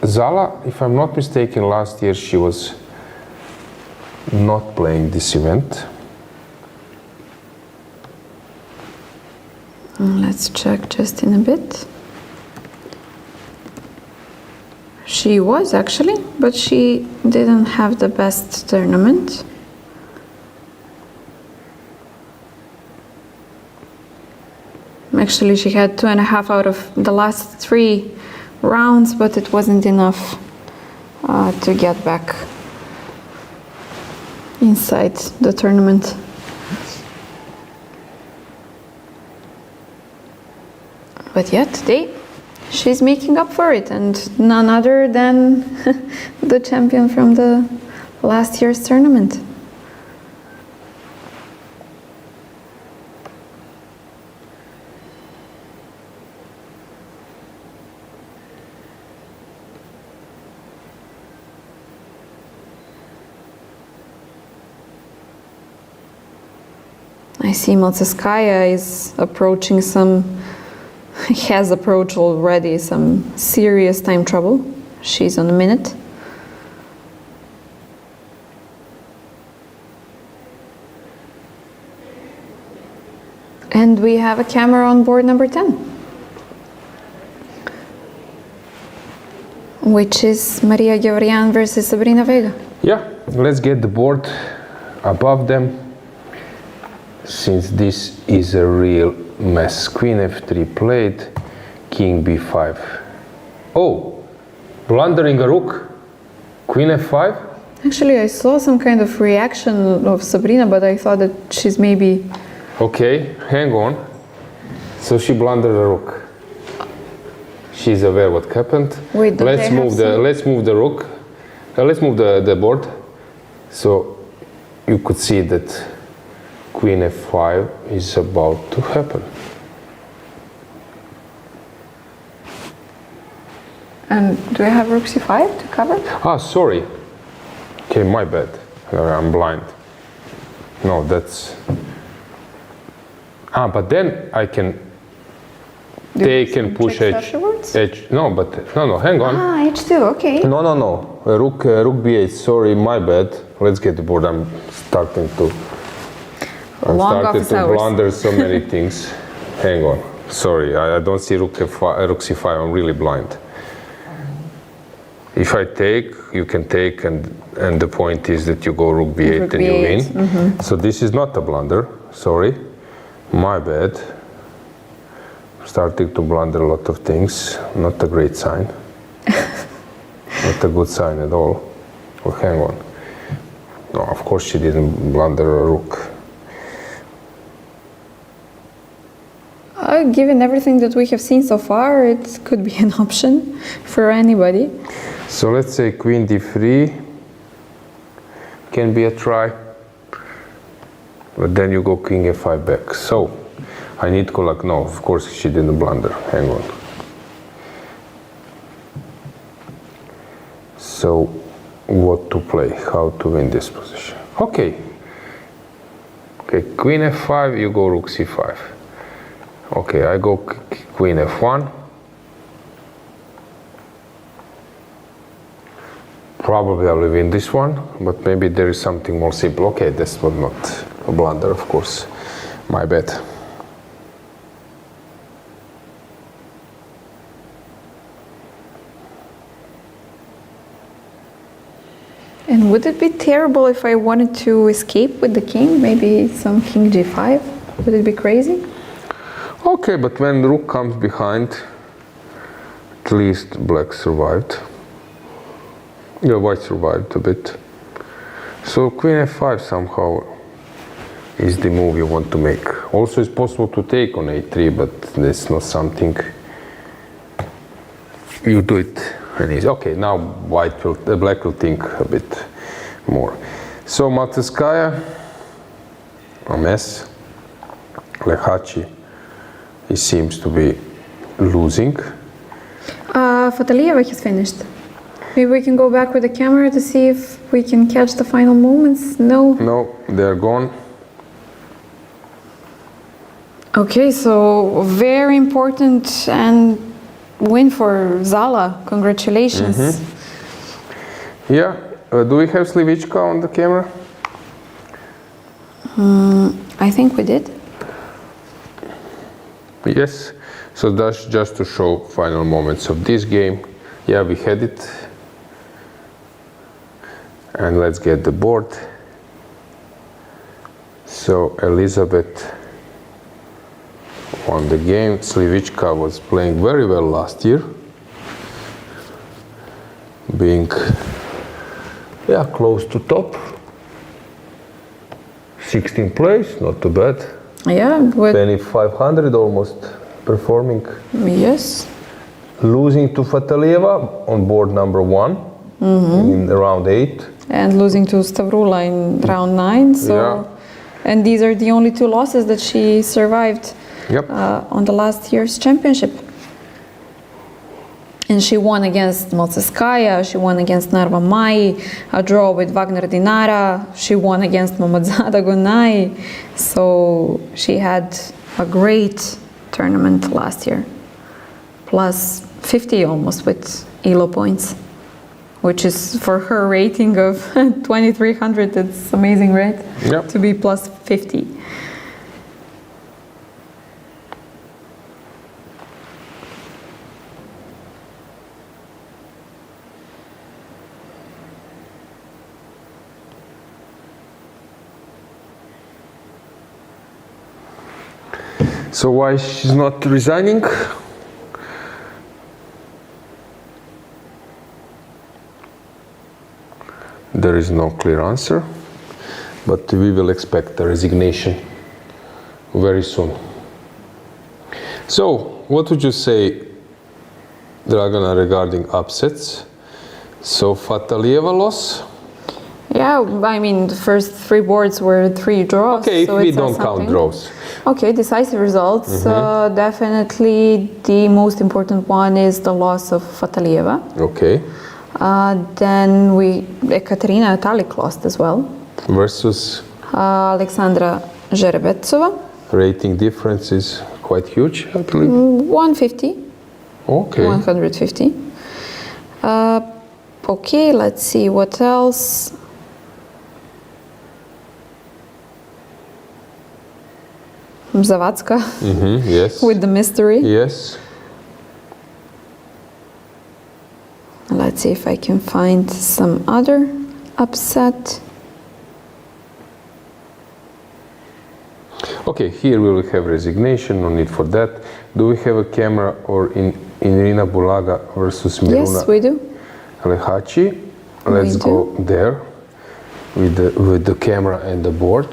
Zala. If I'm not mistaken, last year she was not playing this event. Let's check just in a bit. She was actually, but she didn't have the best tournament. Actually, she had 2.5 out of the last 3 rounds, but it wasn't enough to get back inside the tournament. But yeah, today she's making up for it, and none other than the champion from the last year's tournament. I see Maltskaya is approaching has approached already some serious time trouble. She's on a minute. And we have a camera on board number 10, which is Maria Gavrian versus Sabrina Vega. Yeah, let's get the board above them, since this is a real mess. Queen f3 played, king b5. Oh, blundering a rook, queen f5? Actually, I saw some kind of reaction of Sabrina, but I thought that she's maybe... Okay, hang on. So she blundered a rook. She's aware what happened. Wait, let's move the rook. Let's move the board. So you could see that Queen F5 is about to happen. And do I have Rook C5 to cover? Ah, sorry. Okay, my bad. I'm blind. No, that's... but then I can take and push H. No, hang on. H2, okay. No. Rook B8, sorry, my bad. Let's get the board. I'm starting to blunder so many things. Hang on. Sorry, I don't see Rook C5. I'm really blind. If I take, you can take, and the point is that you go Rook B8 and you win. Mm-hmm. So this is not a blunder. Sorry, my bad. Starting to blunder a lot of things. Not a great sign. Not a good sign at all. Oh, hang on. No, of course she didn't blunder a rook. Given everything that we have seen so far, it could be an option for anybody. So let's say Queen D3 can be a try. But then you go King F5 back. So I need to like, no, of course she didn't blunder. Hang on. So what to play? How to win this position? Okay. Okay, Queen F5, you go Rook C5. Okay, I go Queen F1. Probably I will win this one, but maybe there is something more simple. Okay, this was not a blunder, of course. My bad. And would it be terrible if I wanted to escape with the king? Maybe some King G5? Would it be crazy? Okay, but when the rook comes behind, at least black survived. Yeah, white survived a bit. So Queen F5 somehow is the move you want to make. Also, it's possible to take on A3, but that's not something you do it. And it's okay. Now black will think a bit more. So Matevskaya, a mess. Lehachi, he seems to be losing. Fatalieva has finished. Maybe we can go back with the camera to see if we can catch the final moments. No. No, they're gone. Okay, so very important and win for Zala. Congratulations. Mm-hmm. Yeah. Do we have Slivichka on the camera? I think we did. Yes. So that's just to show final moments of this game. Yeah, we had it. And let's get the board. So Elizabeth won the game. Slivichka was playing very well last year, being close to top. 16th place, not too bad. Yeah, with 2500 almost performing. Yes. Losing to Fatalieva on board number 1 in round 8. And losing to Stavroula in round 9. So, yeah. And these are the only 2 losses that she survived. Yep. On the last year's championship. And she won against Maltskaya, she won against Narva Mai, a draw with Wagner Dinara, she won against Mamadzada Gunai. So she had a great tournament last year. Plus 50 almost with ELO points, which is for her rating of 2300, it's amazing, right? Yep. To be plus 50. So why she's not resigning? There is no clear answer, but we will expect a resignation very soon. So, what would you say, Dragana, regarding upsets? So Fatalieva loss? Yeah, I mean, the first 3 boards were 3 draws. Okay, if so we it says don't count something. draws. Okay, decisive results. Definitely the most important one is the loss of Fatalieva. Okay. Then Ekaterina Talik lost as well. Versus Alexandra Zherebetsova, rating difference is quite huge, I believe. 150. Okay. 150. Okay, let's see what else. Zavatska Yes. with the mystery. Yes. Let's see if I can find some other upset. Okay, here we will have resignation, no need for that. Do we have a camera or in Irina Bulaga versus Miruna Yes, we do. Lehachi? Let's We go there with the camera and the board.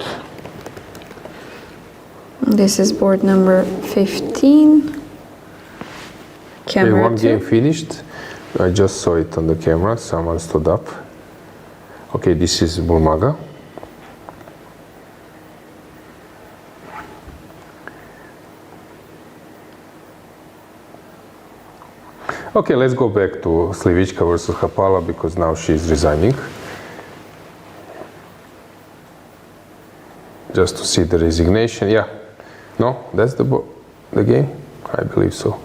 This is board number 15. Okay, Camera one 2. game finished. I just saw it on the camera. Someone stood up. Okay, this is Bulmaga. Okay, let's go back to Slivichka versus Hapala because now she's resigning. Just to see the resignation. Yeah. No, that's the game? I believe so.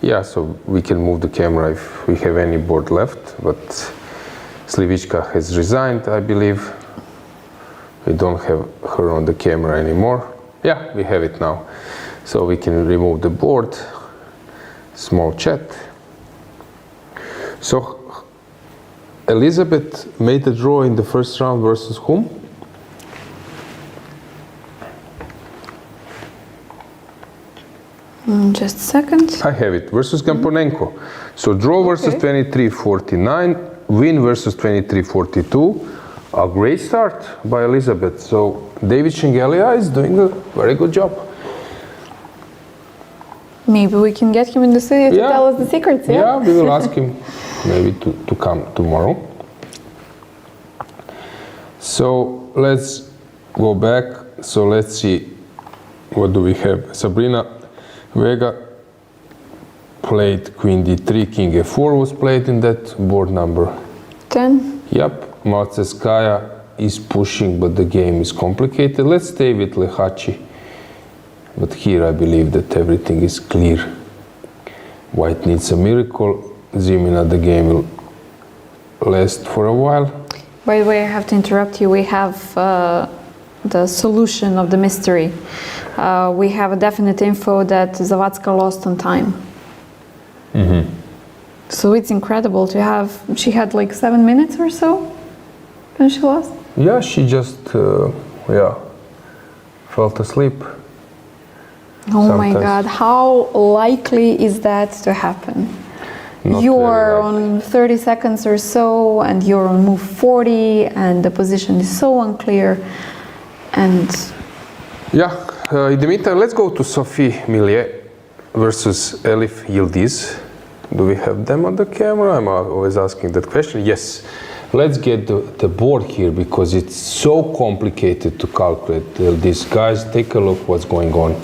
Yeah, so we can move the camera if we have any board left, but Slivichka has resigned, I believe. We don't have her on the camera anymore. Yeah, we have it now. So we can remove the board. Small chat. So Elizabeth made a draw in the first round versus whom? Just a second. I have it. Versus Gamponenko. So draw versus 23:49, win versus 23:42. A great start by Elizabeth. So David Shingelia is doing a very good job. Maybe we can get him in the studio to tell us the secrets, yeah? Yeah, we will ask him maybe to come tomorrow. So let's go back. So let's see, what do we have? Sabrina Vega played Queen D3, King F4 was played in that board number 10. Yep, Matseskaya is pushing, but the game is complicated. Let's stay with Lehachi. But here I believe that everything is clear. White needs a miracle. Zimina, the game will last for a while. By the way, I have to interrupt you. We have the solution of the mystery. We have a definite info that Zavatska lost on time. So it's incredible to have, she had like 7 minutes or so when she lost? Yeah, she just, fell asleep. Oh my Sometimes. God, how likely is that to happen? Not You very are likely. on 30 seconds or so and you're on move 40 and the position is so unclear and Yeah, in the meantime, let's go to Sophie Millier versus Elif Yildiz. Do we have them on the camera? I'm always asking that question. Yes. Let's get the board here because it's so complicated to calculate. These guys, take a look what's going on.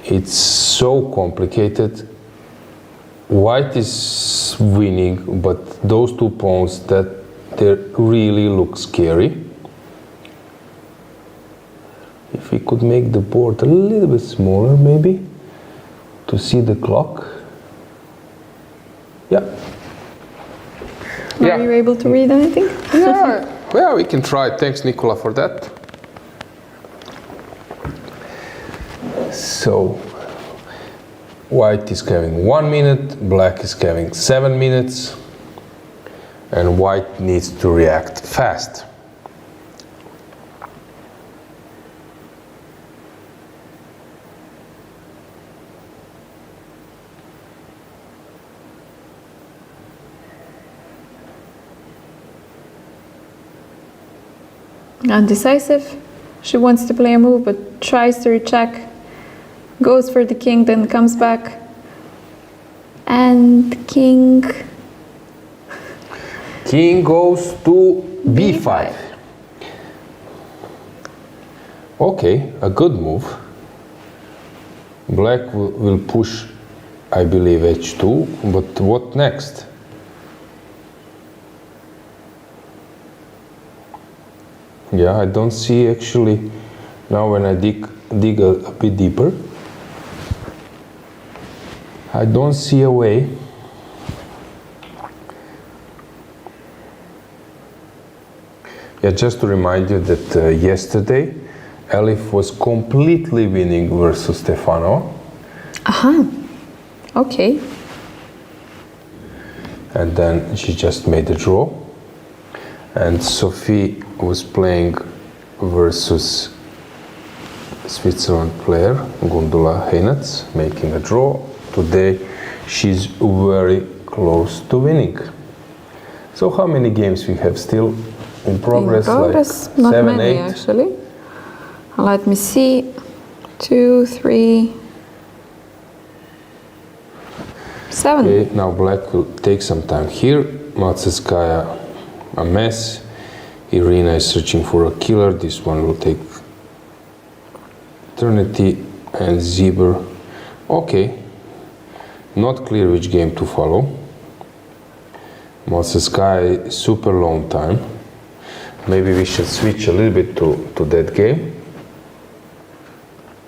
It's so complicated. White is winning, but those 2 pawns that they really look scary. If we could make the board a little bit smaller, maybe, to see the clock. Yeah. are you able to read anything? Yeah, we can try. Thanks, Nicola, for that. So, white is having 1 minute, black is having 7 minutes, and white needs to react fast. Undecisive. She wants to play a move but tries to recheck. Goes for the king, then comes back. And king. King goes to b5. Okay, a good move. Black will push, I believe, h2, but what next? Yeah, I don't see actually, now when I dig a bit deeper, I don't see a way. Yeah, just to remind you that yesterday, Elif was completely winning versus Stefanova. Okay. And then she just made a draw. And Sophie was playing versus Switzerland player Gundula Heinatz, making a draw. Today she's very close to winning. So how many games we have still in progress? Like not 7, many 8? Actually. Let me see. 2, 3, 7. Okay, now Black will take some time here. Matseskaya, a mess. Irina is searching for a killer. This one will take eternity. And Zieber. Okay. Not clear which game to follow. Matseskaya, super long time. Maybe we should switch a little bit to that game.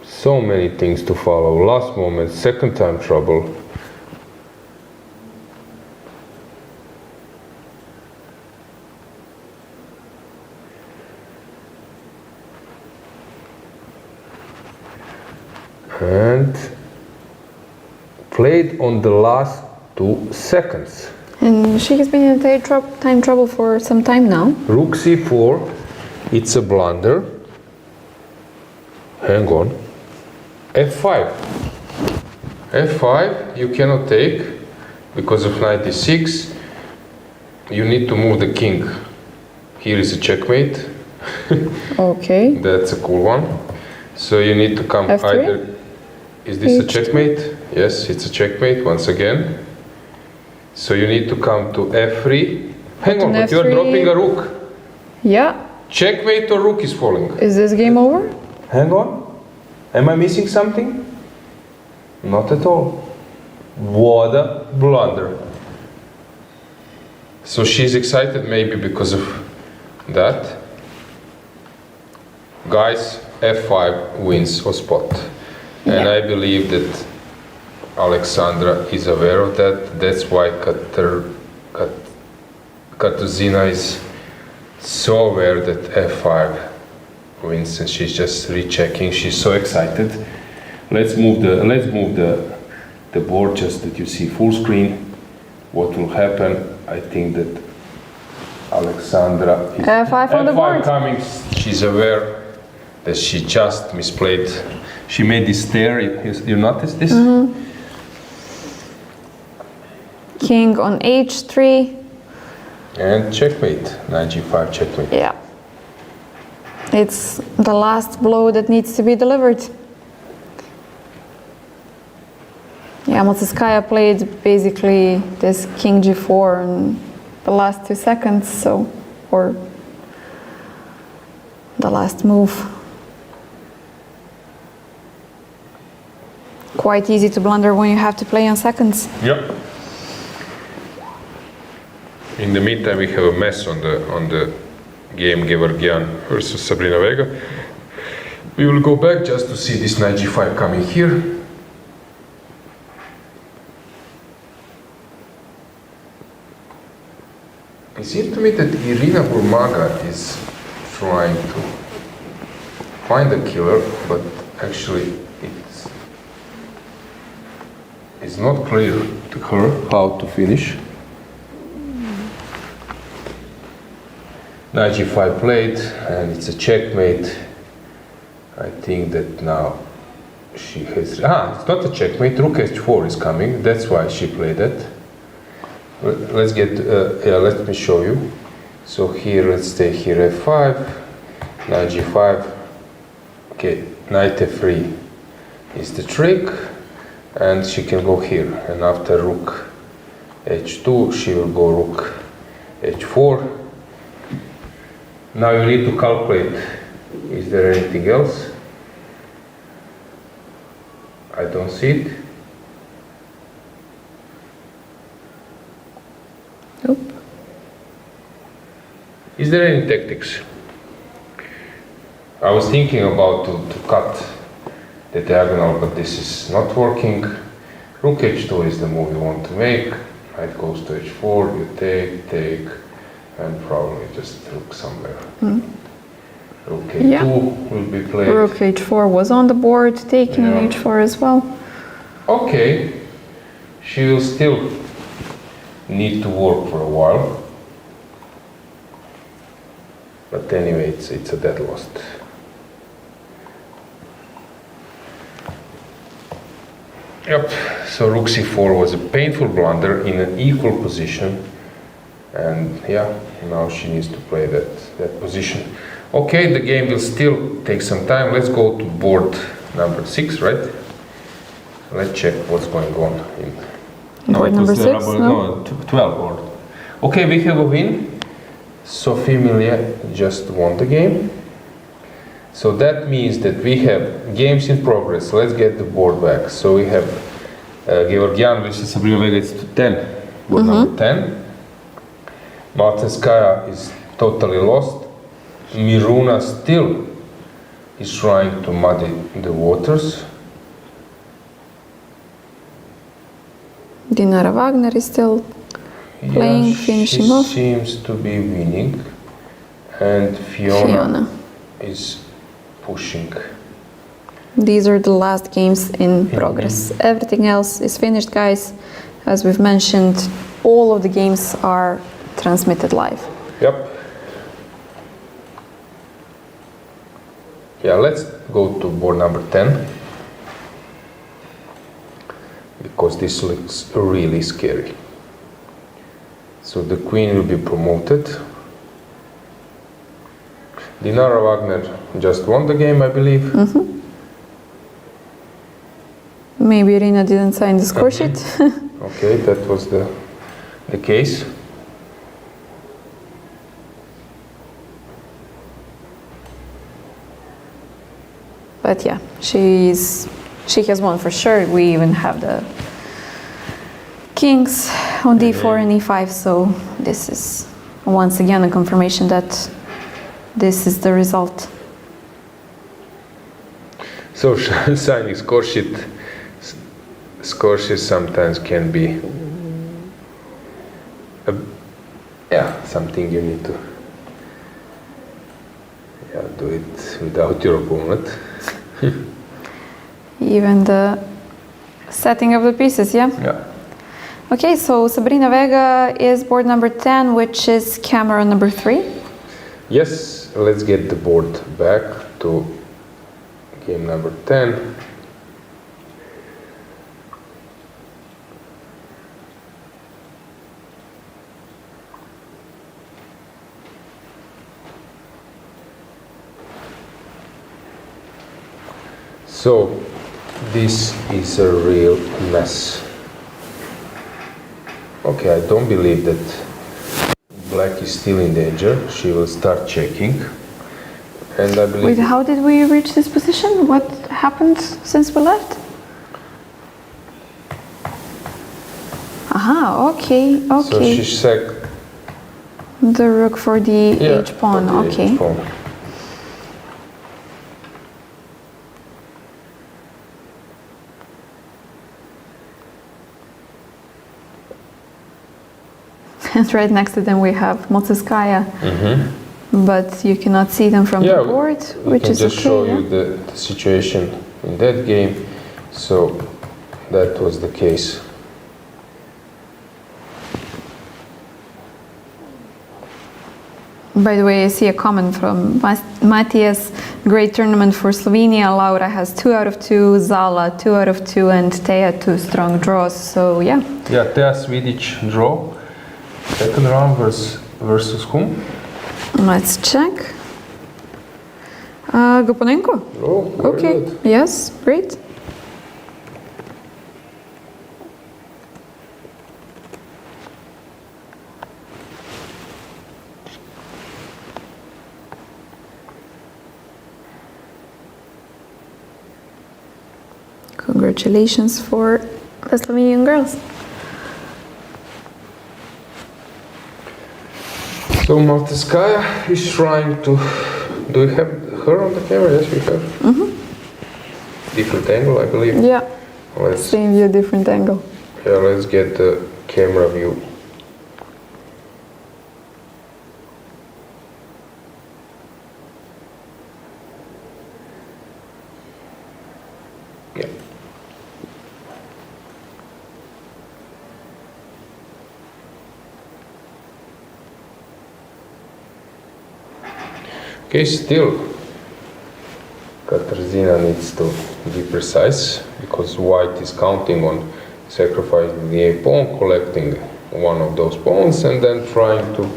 So many things to follow. Last moment, second time trouble. And played on the last 2 seconds. And she has been in time trouble for some time now. Rook c4, it's a blunder. Hang on. f5. f5 you cannot take because of knight e6. You need to move the king. Here is a checkmate. Okay. That's a cool one. So you need to come F3? either. Is this a H2? checkmate? Yes, it's a checkmate once again. So you need to come to f3. Hang on, but you are F3. dropping a rook. Yeah. Checkmate or rook is falling. Is this game over? Hang on. Am I missing something? Not at all. What a blunder. So she's excited maybe because of that. Guys, f5 wins a spot. And I believe that Alexandra is aware of that. That's why Katarzyna is so aware that f5 wins, and she's just rechecking. She's so excited. Let's move the board just that you see full screen. What will happen? I think that Alexandra is f5 on the board coming. She's aware that she just misplayed. She made this stare. You noticed this? Mm-hmm. King on h3. And checkmate. Knight g5 checkmate. Yeah. It's the last blow that needs to be delivered. Yeah, Matseskaya played basically this king g4 in the last 2 seconds, so, or the last move. Quite easy to blunder when you have to play on seconds. Yep. In the meantime, we have a mess on the game Gevorgyan versus Sabrina Vega. We will go back just to see this knight g5 coming here. It seems to me that Irina Burmaga is trying to find a killer, but actually it's not clear to her how to finish. Knight g5 played, and it's a checkmate. I think that now she has... it's not a checkmate, rook h4 is coming, that's why she played that. Let's get... let me show you. So here, let's stay here f5, knight g5. Okay, knight f3 is the trick, and she can go here. And after rook h2, she will go rook h4. Now you need to calculate, is there anything else? I don't see it. Nope. Is there any tactics? I was thinking about to cut the diagonal, but this is not working. Rook h2 is the move you want to make. Knight goes to h4, you take, and probably just rook somewhere. Rook a2 will be played. Rook h4 was on the board, taking h4 as well. Okay, she will still need to work for a while. But anyway, it's a dead loss. Yep, so rook c4 was a painful blunder in an equal position. And yeah, now she needs to play that position. Okay, the game will still take some time. Let's go to board number 6, right? Let's check what's going on in Board number 6? No, 12 board. Okay, we have a win. Sophie Millier just won the game. So that means that we have games in progress. Let's get the board back. So we have Georgian versus Sabrina Vega, it's to 10. Board number 10. Martinskaya is totally lost. Miruna still is trying to muddy the waters. Dinara Wagner is still playing, finishing off. She seems to be winning. And Fiona is pushing. These are the last games in progress. Everything else is finished, guys. As we've mentioned, all of the games are transmitted live. Yep. Yeah, let's go to board number 10. Because this looks really scary. So the queen will be promoted. Dinara Wagner just won the game, I believe. Maybe Irina didn't sign the score sheet. Okay, that was the case. But yeah, she has won for sure. We even have the kings on d4 and e5, so this is once again a confirmation that this is the result. So signing score sheets sometimes can be something you need to do it without your opponent. Even the setting of the pieces, yeah? Yeah. Okay, so Sabrina Vega is board number 10, which is camera number 3. Yes, let's get the board back to game number 10. So this is a real mess. Okay, I don't believe that black is still in danger. She will start checking. And I believe... Wait, how did we reach this position? What happened since we left? Aha, okay. So she sacked the rook for the h-pawn, okay. H-pawn. And right next to them we have Motsinskaya, but you cannot see them from the board, which is okay. I can just show you the situation in that game. So that was the case. By the way, I see a comment from Matthias. Great tournament for Slovenia. Laura has 2 out of 2, Zala 2 out of 2, and Teja 2 strong draws. So yeah. Yeah, Teja Svidic draw. Second round versus whom? Let's check. Goponenko. Oh, very good. Yes, great. Congratulations for the Slovenian girls. So Malteskaya is trying to... Do we have her on the camera? Yes, we have. Different angle, I believe. Yeah. Let's, Same view, different angle. yeah, let's get the camera view. Yeah. Okay, still Katarzyna needs to be precise because white is counting on sacrificing the a pawn, collecting one of those pawns and then trying to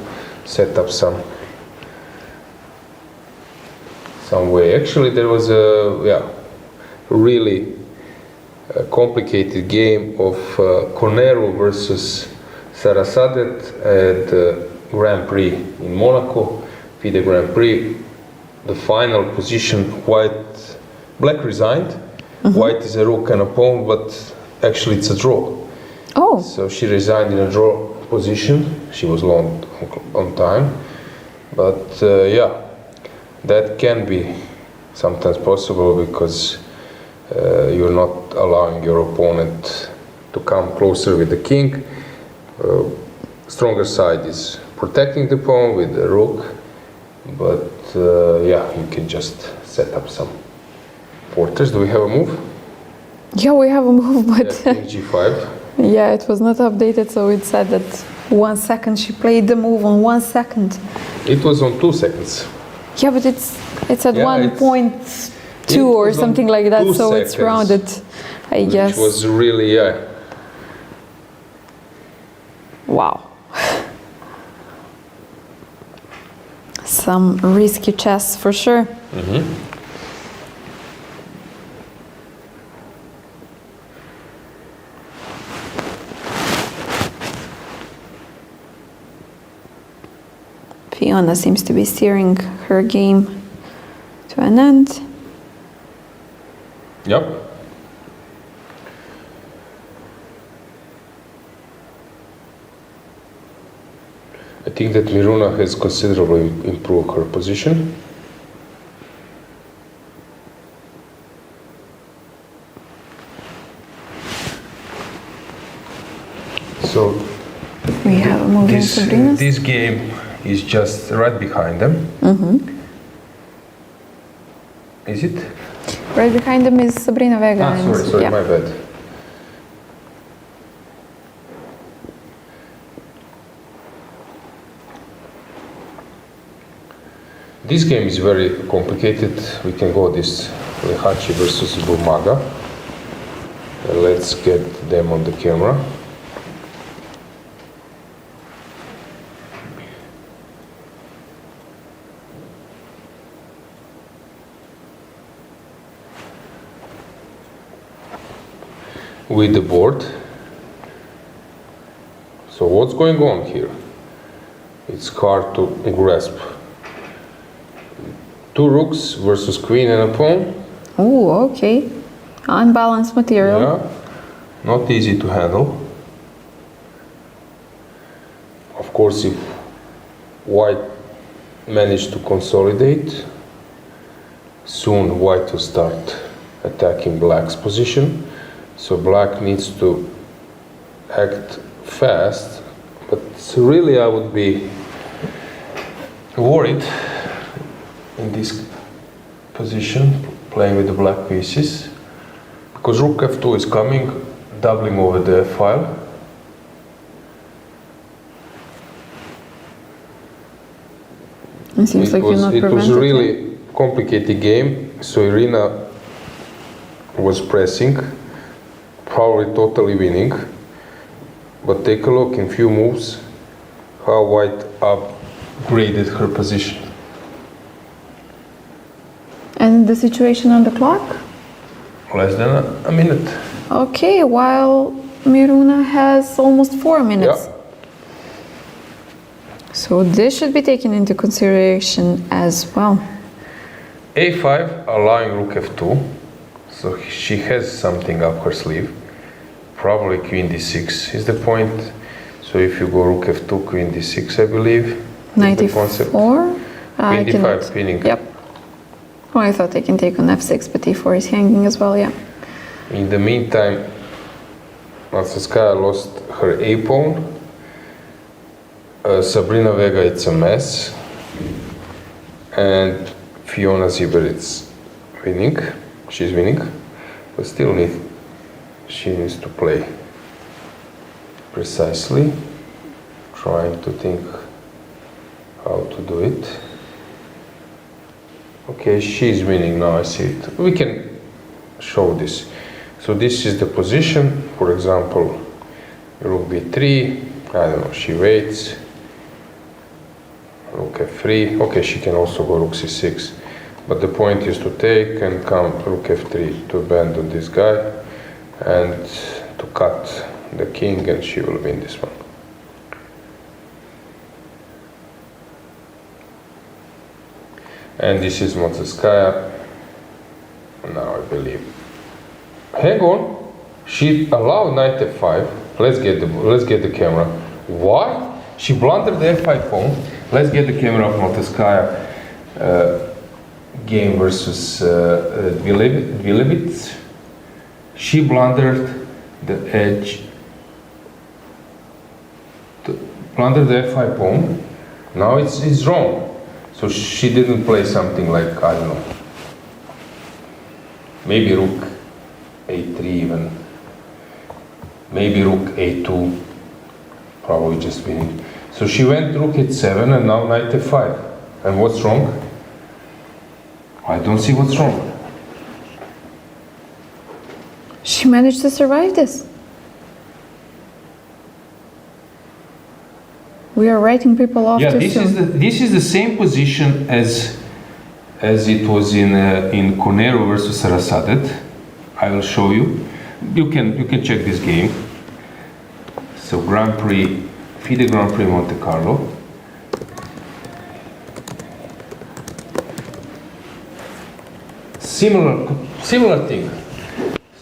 set up some way. Actually there was a really complicated game of Conero versus Sarasadet at Grand Prix in Monaco, FIDE Grand Prix. The final position, black resigned. White is a rook and a pawn, but actually it's a draw. Oh. So she resigned in a draw position. She was long on time, but yeah, that can be sometimes possible because you're not allowing your opponent to come closer with the king. Stronger side is protecting the pawn with the rook, but yeah, you can just set up some fortress. Do we have a move? Yeah, we have a move, but Yeah, king g5. yeah, it was not updated, so it said that 1 second. She played the move on 1 second. It was on 2 seconds. Yeah, but it's at Yeah, 1.2 or was on something like that, 2 so it's seconds, rounded, I guess. Which was really, yeah. Wow. Some risky chess for sure. Fiona seems to be steering her game to an end. Yep. I think that Miruna has considerably improved her position. So We have a move in Sabrina's. this game is just right behind them. Is it? Right behind them is Sabrina Vega. and- Sorry, yeah. my bad. This game is very complicated. We can go this Lehachi versus Burmaga. Let's get them on the camera. With the board. So what's going on here? It's hard to grasp. 2 rooks versus queen and a pawn. Oh, okay. Unbalanced material. Yeah, not easy to handle. Of course, if white managed to consolidate, soon white will start attacking black's position. So black needs to act fast, but really I would be worried in this position, playing with the black pieces, because rook f2 is coming, doubling over the f file. It seems like you're not It was prevented. a really complicated game, so Irina was pressing, probably totally winning, but take a look in few moves how white upgraded her position. And the situation on the clock? Less than a minute. Okay, while Miruna has almost 4 minutes. Yeah. So this should be taken into consideration as well. a5 allowing rook f2, So she has something up her sleeve. Probably queen d6 is the point. So if you go rook f2, queen d6, I believe. 94. Queen d5, pinning. Yep. Oh, I thought I can take on f6, but e4 is hanging as well, yeah. In the meantime, Matsiashvili lost her a pawn. Sabrina Vega, it's a mess. And Fiona Zieber, it's winning. She's winning. But still she needs to play precisely. Trying to think how to do it. Okay, she's winning now, I see it. We can show this. So this is the position. For example, rook b3, I don't know, she waits. Rook f3, okay, she can also go rook c6. But the point is to take and come rook f3 to abandon this guy and to cut the king, and she will win this one. And this is Matsiashvili. Now I believe. Hang on, she allowed knight f5. Let's get the camera. Why? She blundered the f5 pawn. Let's get the camera of Matsiashvili. Game versus Dvilevich. She blundered the edge. Blundered the f5 pawn. Now it's wrong. So she didn't play something like, I don't know, maybe rook a3 even, maybe rook a2, probably just winning. So she went rook h7 and now knight f5. And what's wrong? I don't see what's wrong. She managed to survive this. We are writing people off too soon. This is the same position as it was in Conero versus Sarasadet. I will show you. You can check this game. So Grand Prix, FIDE Grand Prix Monte Carlo. Similar thing.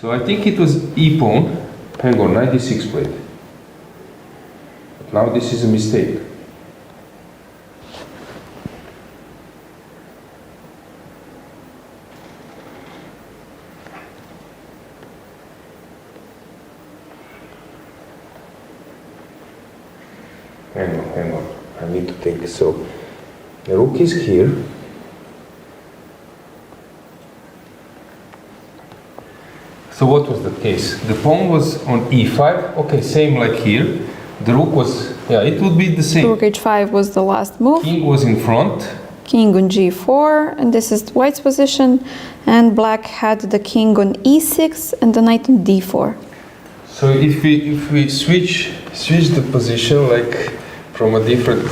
So I think it was e pawn. Hang on, 96 played. Now this is a mistake. Hang on. I need to think. So the rook is here. So what was the case? The pawn was on e5. Okay, same like here. The rook was, it would be the same. Rook h5 was the last move. King was in front. King on g4, and this is white's position. And black had the king on e6 and the knight on d4. So if we switch the position like from a different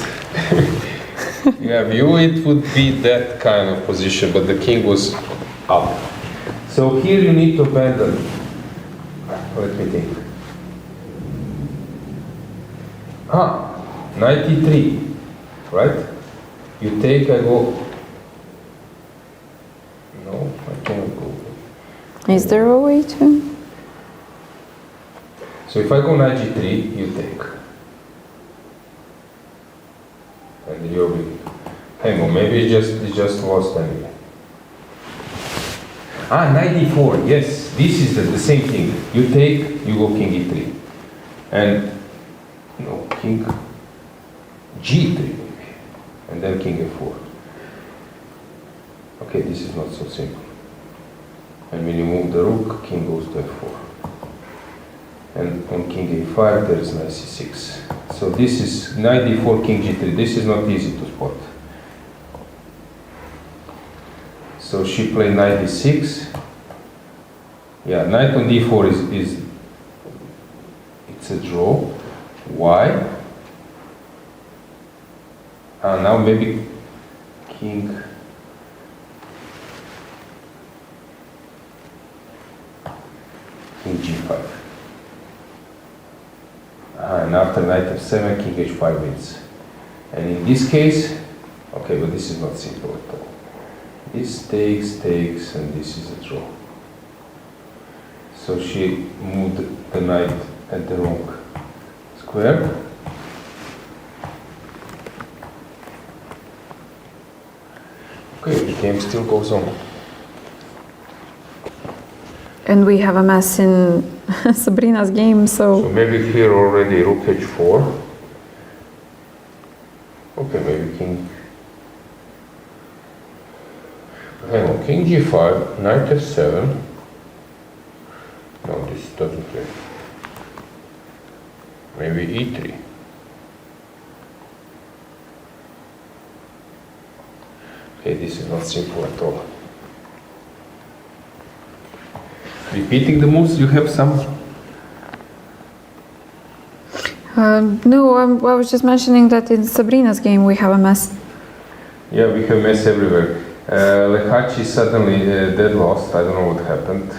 view, it would be that kind of position, but the king was up. So here you need to abandon. Let me think. 93, right? You take, I go. No, I cannot go. Is there a way to? So if I go knight g3, you take. And you're winning. Hang on, maybe it's just lost anyway. 94, yes, this is the same thing. You take, you go king e3. And, no, king g3 maybe. And then king f4. Okay, this is not so simple. And when you move the rook, king goes to f4. And on king a5, there is knight c6. So this is knight d4, king g3. This is not easy to spot. So she played knight d6. Yeah, knight on d4 is it's a draw. Why? Now maybe king g5. And after knight f7, king h5 wins. And in this case, okay, but this is not simple at all. This takes, and this is a draw. So she moved the knight at the wrong square. Okay, the game still goes on. And we have a mess in Sabrina's game, So maybe here already rook h4. Okay, maybe king. Hang on, king g5, knight f7. No, this doesn't play. Maybe e3. Okay, this is not simple at all. Repeating the moves, you have some? no, I was just mentioning that in Sabrina's game we have a mess. Yeah, we have mess everywhere. Lekhachi suddenly dead lost. I don't know what happened.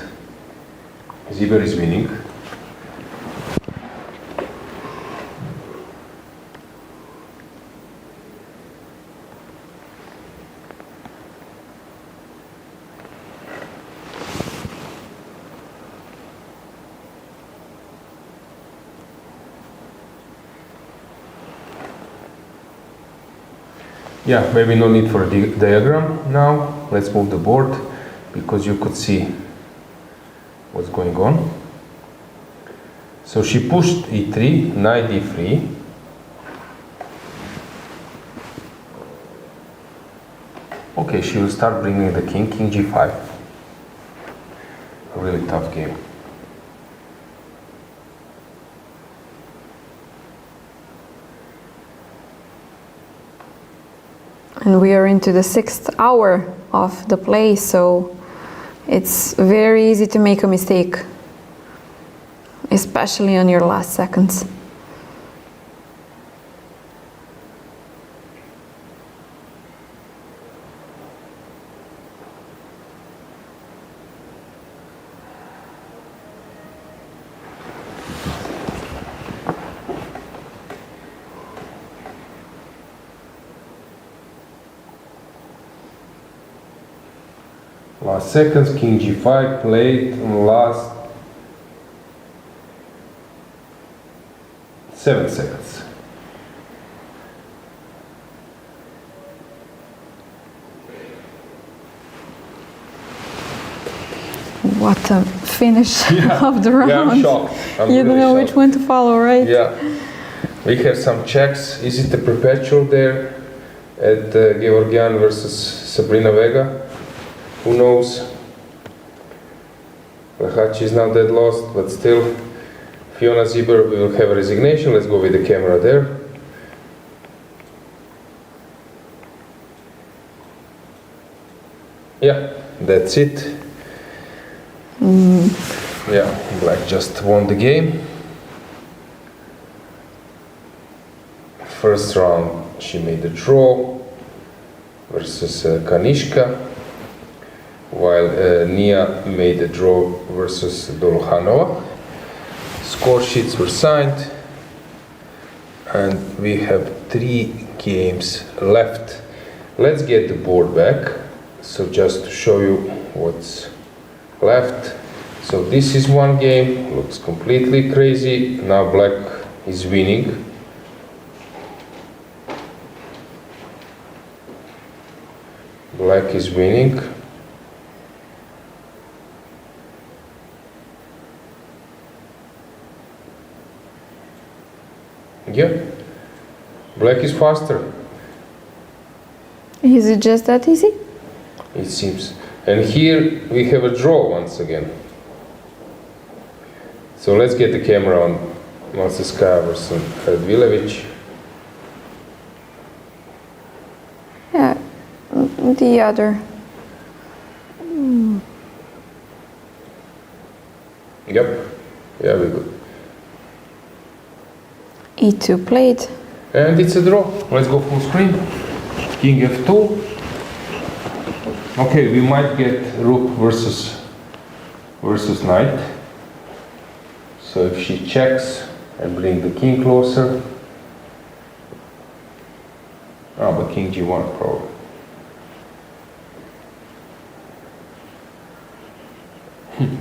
Ziber is winning. Yeah, maybe no need for a diagram now. Let's move the board because you could see what's going on. So she pushed e3, knight d3. Okay, she will start bringing the king, king g5. A really tough game. And we are into the 6th hour of the play, so it's very easy to make a mistake, especially on your last seconds. Last seconds, king g5 played in the last 7 seconds. What a finish of the round. Yeah, I'm shocked. I'm You don't really know shocked. which one to follow, right? Yeah, we have some checks. Is it a perpetual there at Georgian versus Sabrina Vega? Who knows? Lekhachi is now dead lost, but still, Fiona Ziber, we will have a resignation. Let's go with the camera there. Yeah, that's it. Yeah, Black just won the game. First round, she made a draw versus Kanishka, while Nia made a draw versus Dolokhanova. Score sheets were signed, and we have 3 games left. Let's get the board back. So just to show you what's left. So this is one game, looks completely crazy. Now Black is winning. Black is winning. Yeah, Black is faster, Is it just that easy? it seems. And here we have a draw once again. So let's get the camera on Malsiskaya versus Radvilevich. Yeah, the other. Yep, yeah, we good. E2 played. And it's a draw. Let's go full screen. King f2. Okay, we might get rook versus knight. So if she checks and bring the king closer. Oh, but king g1 probably.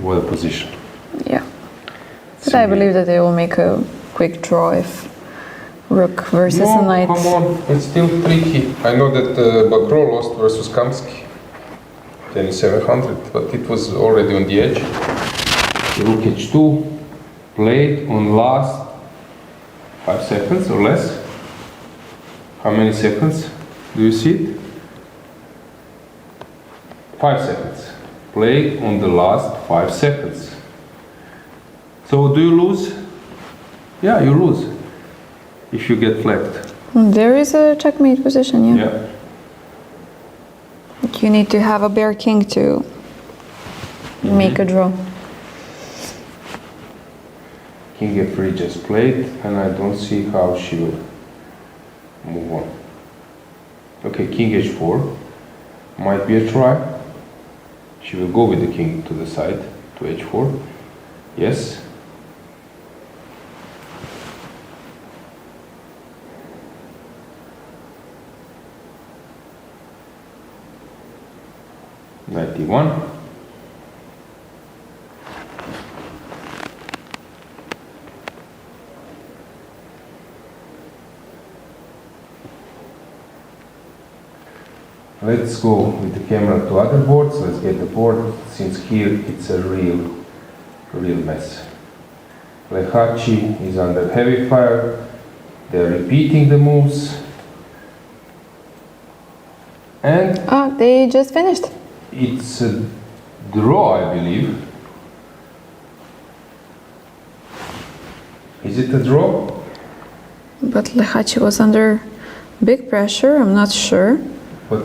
What a position. But I believe that they will make a quick draw if rook versus a knight. Come on, it's still tricky. I know that Bakro lost versus Kamsky, 2700, but it was already on the edge. Rook h2, played on last 5 seconds or less. How many seconds? Do you see it? 5 seconds. Played on the last 5 seconds. So do you lose? Yeah, you lose. If you get flagged. There is a checkmate position, yeah. Yeah. You need to have a bare king to make a draw. King f3 just played, and I don't see how she will move on. Okay, king h4 might be a try. She will go with the king to the side, to h4. Yes. Knight d1. Let's go with the camera to other boards. Let's get the board, since here it's a real mess. Lehachi is under heavy fire. They're repeating the moves. And They just finished. it's a draw, I believe. Is it a draw? But Lehachi was under big pressure, I'm not sure. But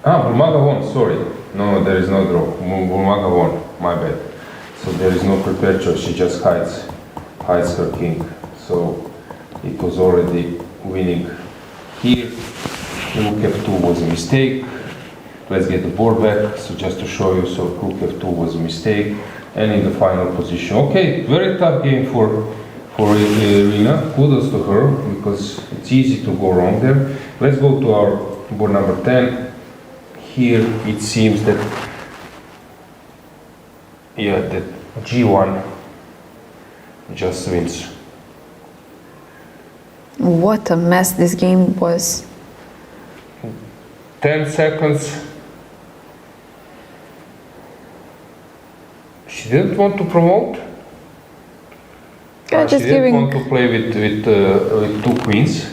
Bulmaga won, sorry. No, there is no draw. Bulmaga won, my bad. So there is no prepared choice, she just hides her king. So it was already winning here. Rook f2 was a mistake. Let's get the board back. So just to show you, so rook f2 was a mistake. And in the final position. Okay, very tough game for Irina. Kudos to her, because it's easy to go wrong there. Let's go to our board number 10. Here it seems that that g1 just wins. What a mess this game was. 10 seconds. She didn't want to promote. Yeah, She just didn't giving. want to play with 2 queens.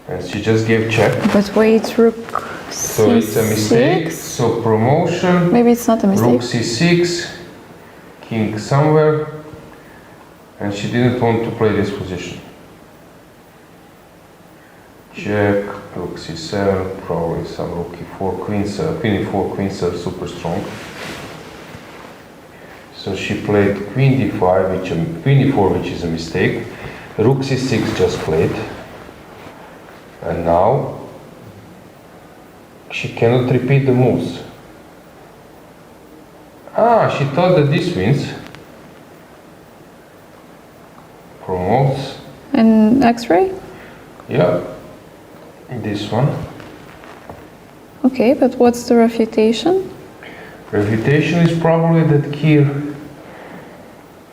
And she just gave check. But wait, rook So it's a mistake. c6. So promotion. Maybe it's not a mistake. Rook c6. King somewhere. And she didn't want to play this position. Check, rook c7, probably some rook e4, queens, queen e4, queens are super strong. So she played queen d5, queen e4, which is a mistake. Rook c6 just played. And now she cannot repeat the moves. She thought that this wins. Promotes. And x-ray? Yeah. This one. Okay, but what's the refutation? Refutation is probably that here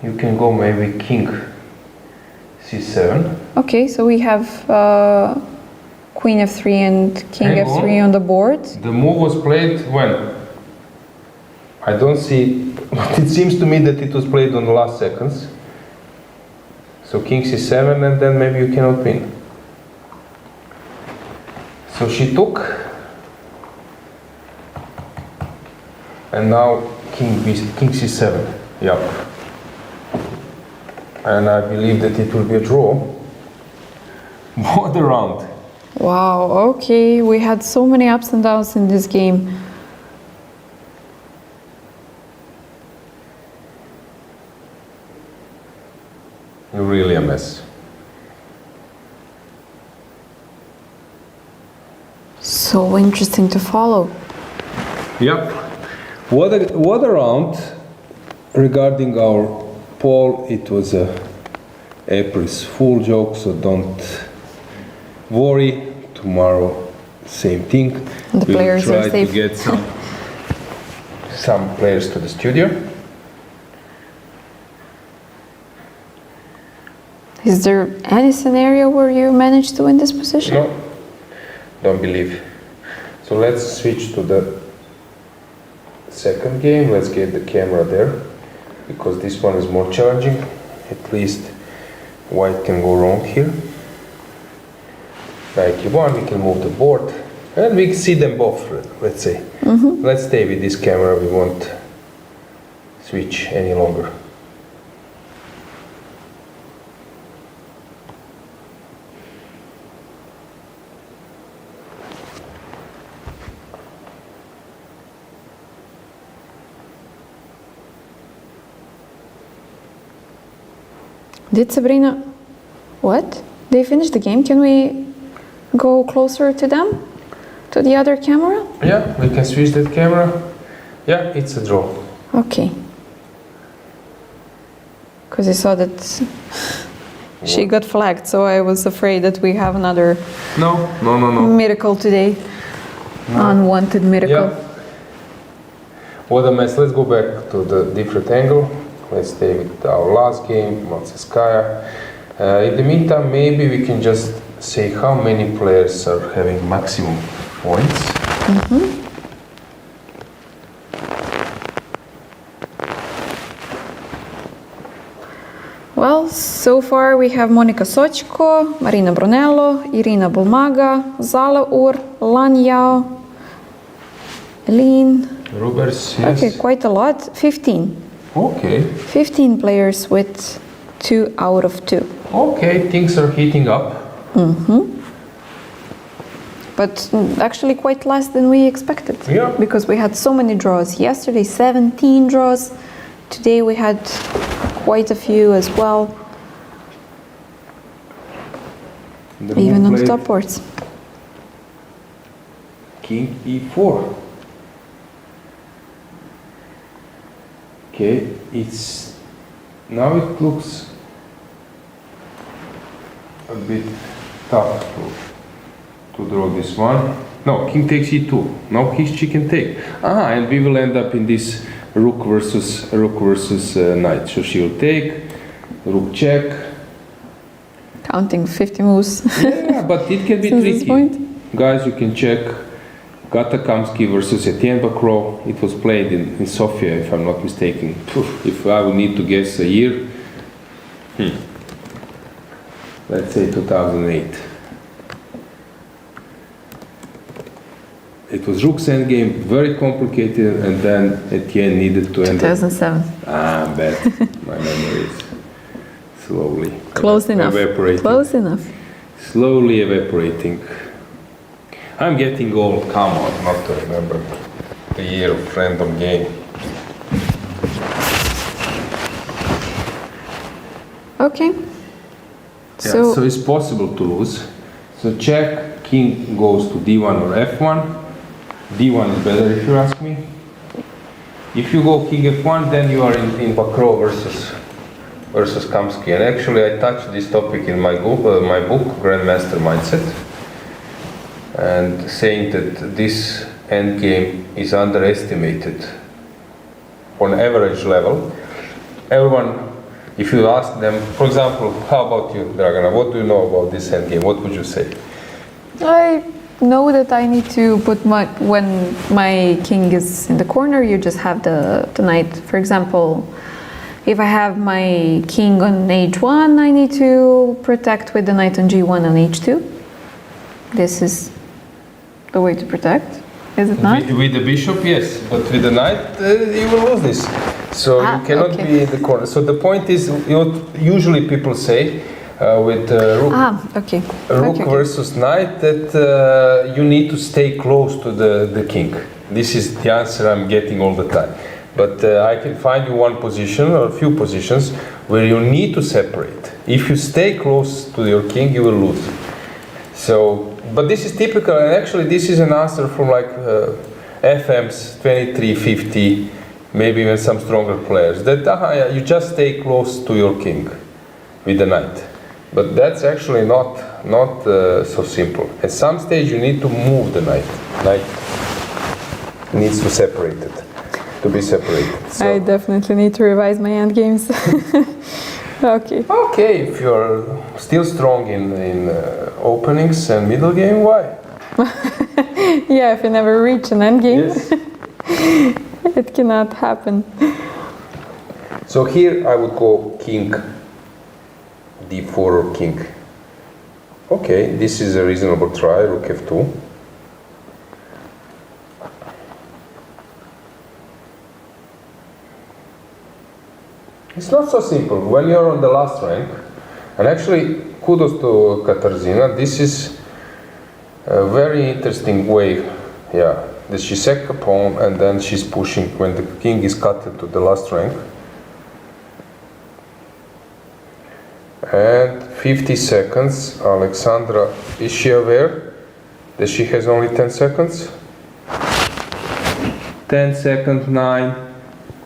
you can go maybe king c7. Okay, so we have queen f3 and king Hang f3 on. on the board. The move was played when? I don't see, but it seems to me that it was played on the last seconds. So king c7, and then maybe you cannot win. So she took, and now king c7. Yep. And I believe that it will be a draw. What a round. Wow, okay, we had so many ups and downs in this game. Really a mess. So interesting to follow. Yep. What a round. Regarding our poll, it was a April's Fool joke, so don't worry. Tomorrow, same thing. The players we'll are try safe. to get some players to the studio. Is there any scenario where you managed to win this position? No, don't believe. So let's switch to the second game. Let's get the camera there, because this one is more challenging. At least white can go wrong here. Knight e1, we can move the board, and we can see them both, let's say. Let's stay with this camera, we won't switch any longer. Did Sabrina... What? They finished the game? Can we go closer to them? To the other camera? Yeah, we can switch that camera. Yeah, it's a draw. Okay. Because I saw that she got flagged, so I was afraid that we have another No. miracle today. Unwanted miracle. Yeah. What a mess. Let's go back to the different angle. Let's stay with our last game, Matseskaya. In the meantime, maybe we can just say how many players are having maximum points. Well, so far we have Monica Sochko, Marina Brunello, Irina Bulmaga, Zala Ur, Lan Yao, Lin. Rubers, yes. Okay, quite a lot. 15. Okay. 15 players with 2 out of 2. Okay, things are heating up. But actually quite less than we expected. Yeah. Because we had so many draws. Yesterday 17 draws. Today we had quite a few as well. Even on the top boards. King e4. Okay, it's now it looks a bit tough to draw this one. No, king takes e2. Now she can take. And we will end up in this rook versus knight. So she will take rook check. Counting 50 moves. Yeah, but it can be Since this tricky. point. Guys, you can check Gata Kamsky versus Etienne Bacro. It was played in Sofia, if I'm not mistaken. If I would need to guess a year, let's say 2008. It was Rook's endgame, very complicated, and then Etienne needed to end up. 2007. Bad. My memory is slowly Close enough. evaporating. Close enough. Slowly evaporating. I'm getting old, come on, not to remember the year of random game. Okay. So it's possible to lose. So check, king goes to d1 or f1. d1 is better if you ask me. If you go king f1, then you are in Bacro versus Kamsky. And actually I touched this topic in my book, Grandmaster Mindset. And saying that this endgame is underestimated on average level. Everyone, if you ask them, for example, how about you, Dragana, what do you know about this endgame? What would you say? I know that I need to put when my king is in the corner, you just have the knight. For example, if I have my king on h1, I need to protect with the knight on g1 and h2. This is the way to protect, is it not? With the bishop, yes, but with the knight, you will lose this. So you cannot be in the corner. So the point is, what usually people say with rook versus knight, that you need to stay close to the king. This is the answer I'm getting all the time. But I can find you one position or a few positions where you need to separate. If you stay close to your king, you will lose. So, but this is typical, and actually this is an answer from like FMs 2350, maybe even some stronger players, that you just stay close to your king with the knight. But that's actually not so simple. At some stage you need to move the knight. Knight needs to separate it, to be separated. So. I definitely need to revise my endgames. Okay. Okay, if you're still strong in openings and middle game, why? Yeah, if you never reach an endgame, Yes. it cannot happen. So here I would go king d4 or king. Okay, this is a reasonable try, rook f2. It's not so simple. When you're on the last rank, and actually kudos to Katarzyna, this is a very interesting way, yeah, that she sacked a pawn and then she's pushing when the king is cut to the last rank. And 50 seconds, Alexandra, is she aware that she has only 10 seconds? 10 seconds, 9,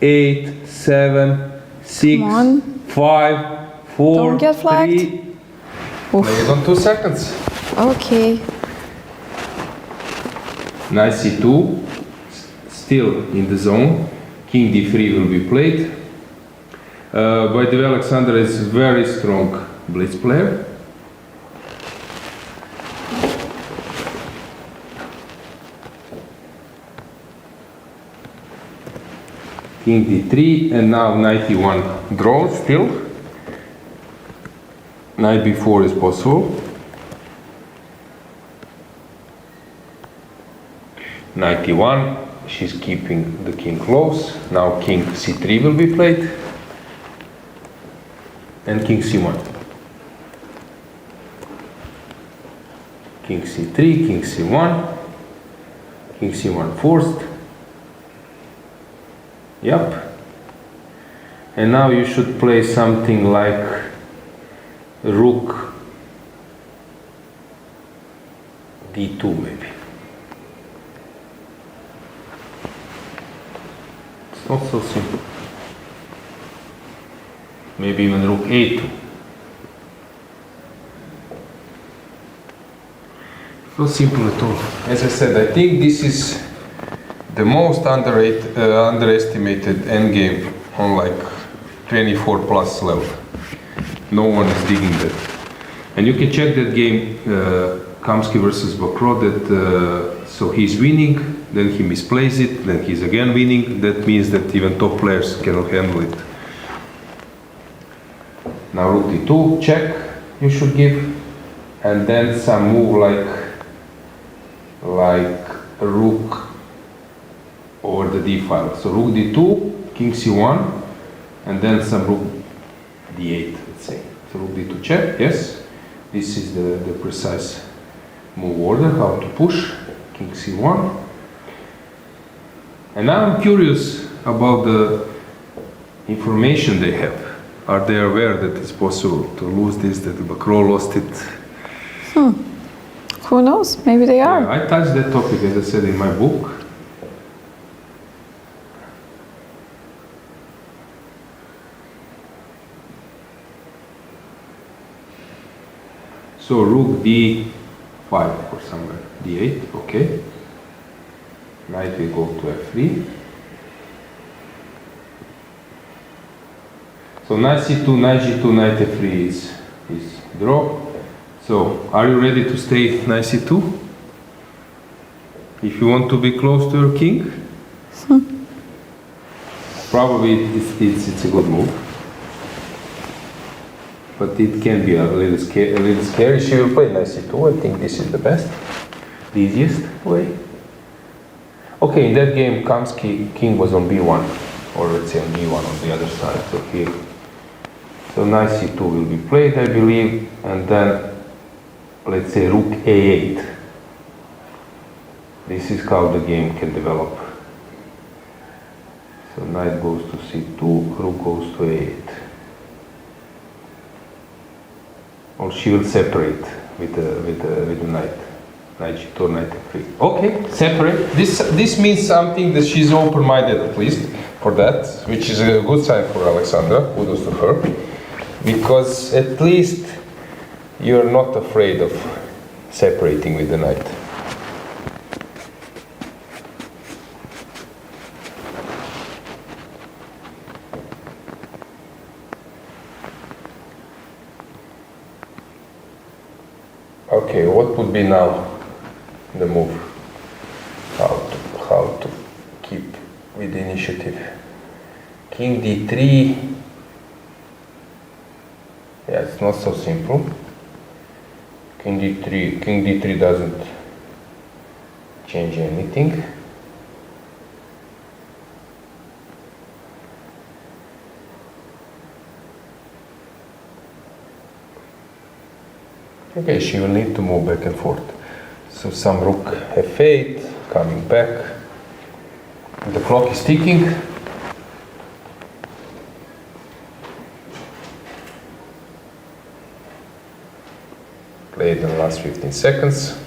8, 7, 6, Come on. 5, 4, Don't get flagged. 3. Play it on 2 seconds. Okay. Knight c2, still in the zone. King d3 will be played. By the way, Alexandra is a very strong blitz player. King d3, and now knight e1 draw still. Knight b4 is possible. Knight e1, she's keeping the king close. Now king c3 will be played. And king c1. King c3, king c1, king c1 forced. Yep. And now you should play something like rook d2 maybe. It's not so simple. Maybe even rook a2. Not simple at all. As I said, I think this is the most underestimated endgame on like 24 plus level. No one is digging that. And you can check that game, Kamsky versus Bakro, that so he's winning, then he misplays it, then he's again winning. That means that even top players cannot handle it. Now rook d2, check, you should give, and then some move like a rook over the d file. So rook d2, king c1, and then some rook d8, let's say. So rook d2 check, yes. This is the precise move order, how to push, king c1. And now I'm curious about the information they have. Are they aware that it's possible to lose this, that Bakro lost it? Who knows? Maybe they are. Yeah, I touched that topic, as I said in my book. So rook d5 or somewhere, d8, okay. Knight will go to f3. So knight c2, knight g2, knight f3 is draw. So are you ready to stay knight c2? If you want to be close to your king? Probably it's a good move. But it can be a little scary. She will play knight c2. I think this is the best, the easiest way. Okay, in that game, Kamsky king was on b1, or let's say on d1 on the other side. So here, so knight c2 will be played, I believe, and then let's say rook a8. This is how the game can develop. So knight goes to c2, rook goes to a8. Or she will separate with the knight g2, knight f3. Okay, separate. This means something that she's open-minded at least for that, which is a good sign for Alexandra. Kudos to her, because at least you're not afraid of separating with the knight. Okay, what would be now the move? How to keep with the initiative? King d3. Yeah, it's not so simple. King d3 doesn't change anything. Okay, she will need to move back and forth. So some rook f8, coming back. The clock is ticking. Play it in the last 15 seconds.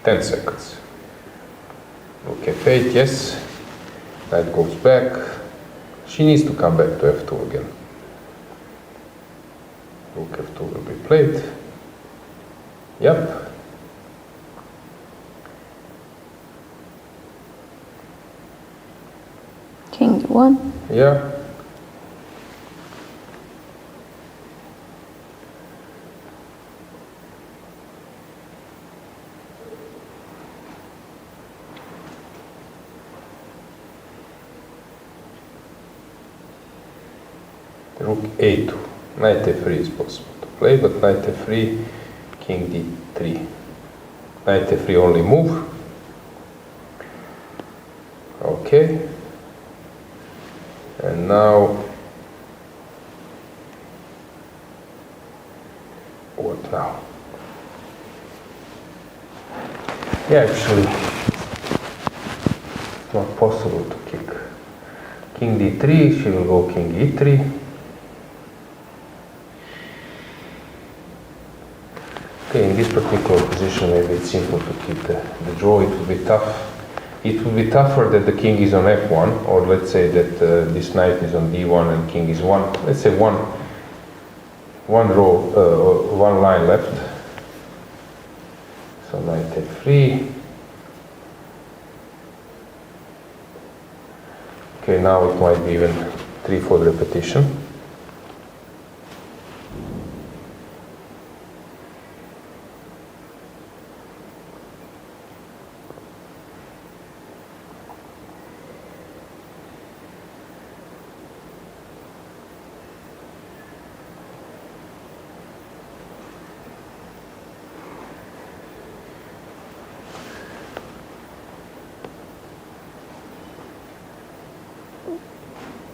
10 seconds. Rook f8, yes. Knight goes back. She needs to come back to f2 again. Rook f2 will be played. Yep. King d1. Yeah. Rook a2. Knight f3 is possible to play, but knight f3, king d3. Knight f3 only move. Okay. And now, what now? Yeah, actually, it's not possible to kick. King d3, she will go king e3. Okay, in this particular position, maybe it's simple to keep the draw. It will be tough. It will be tougher that the king is on f1, or let's say that this knight is on d1 and king is one. Let's say one line left. So knight f3. Okay, now it might be even 3-4 repetition.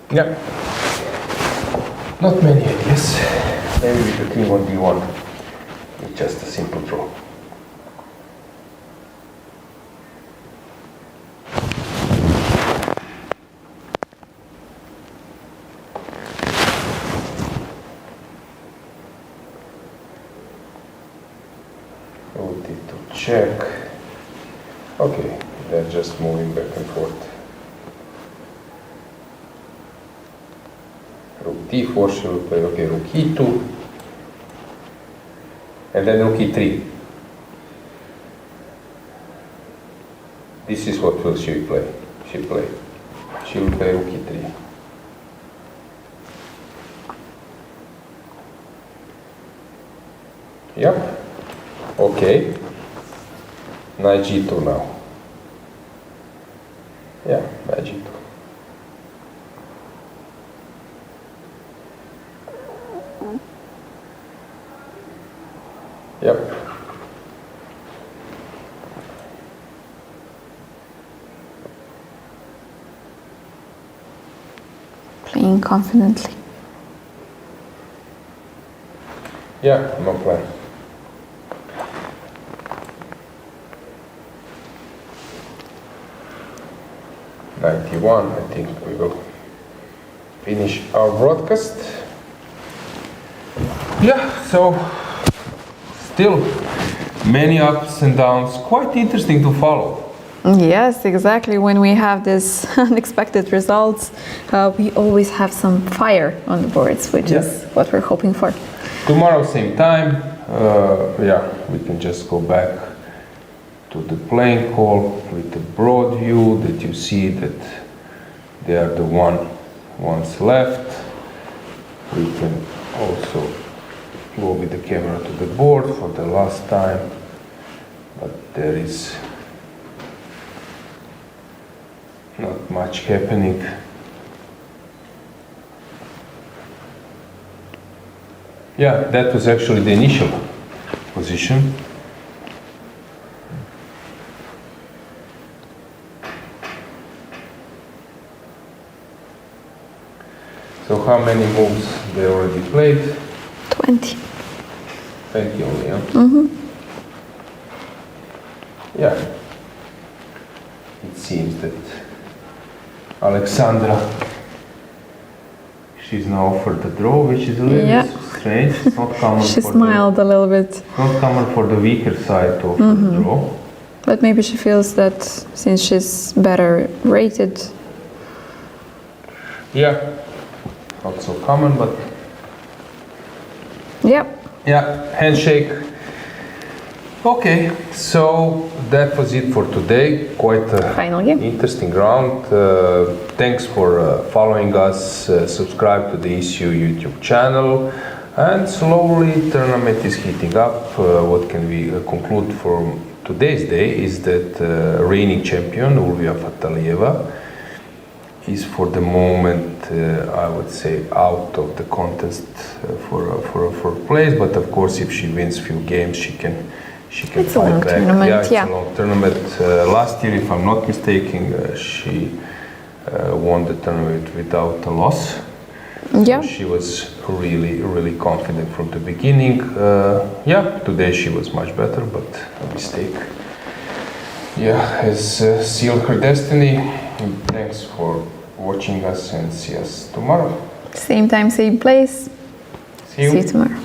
Yeah, not many ideas. Maybe with the king on d1, it's just a simple draw. Rook d2 check. Okay, they're just moving back and forth. Rook d4, she will play, okay, rook e2, and then rook e3. This is what will she play. She will play rook e3. Yep. Okay. Knight g2 now. Yeah, knight g2. Yep. Playing confidently. Yeah, no plan. '91, I think we will finish our broadcast. Yeah, so still many ups and downs, quite interesting to follow. Yes, exactly. When we have this unexpected results, we always have some fire on the boards, which is what we're hoping for. Tomorrow, same time, yeah, we can just go back to the playing call with the broad view that you see that they are the ones left. We can also go with the camera to the board for the last time, but there is not much happening. Yeah, that was actually the initial position. So how many moves they already played? 20. 20 only, yeah? Mm-hmm. Yeah. It seems that Alexandra, she's now offered the draw, which is a little bit strange. It's not common. She smiled a little bit. Not common for the weaker side to offer the draw. But maybe she feels that since she's better rated. Yeah, not so common, but Yep. yeah, handshake. Okay, so that was it for today. Quite a Final game. interesting round. Thanks for following us. Subscribe to the issue YouTube channel. And slowly tournament is heating up. What can we conclude from today's day is that reigning champion Ulvia Fatalieva is for the moment, I would say, out of the contest for place. But of course, if she wins few games, she can It's a fight long back. tournament, Yeah, it's yeah. a long tournament. Last year, if I'm not mistaken, she won the tournament without a loss. Yeah. So she was really confident from the beginning. Yeah, today she was much better, but a mistake, yeah, has sealed her destiny. Thanks for watching us and see us tomorrow. Same time, same place. See you. See you tomorrow.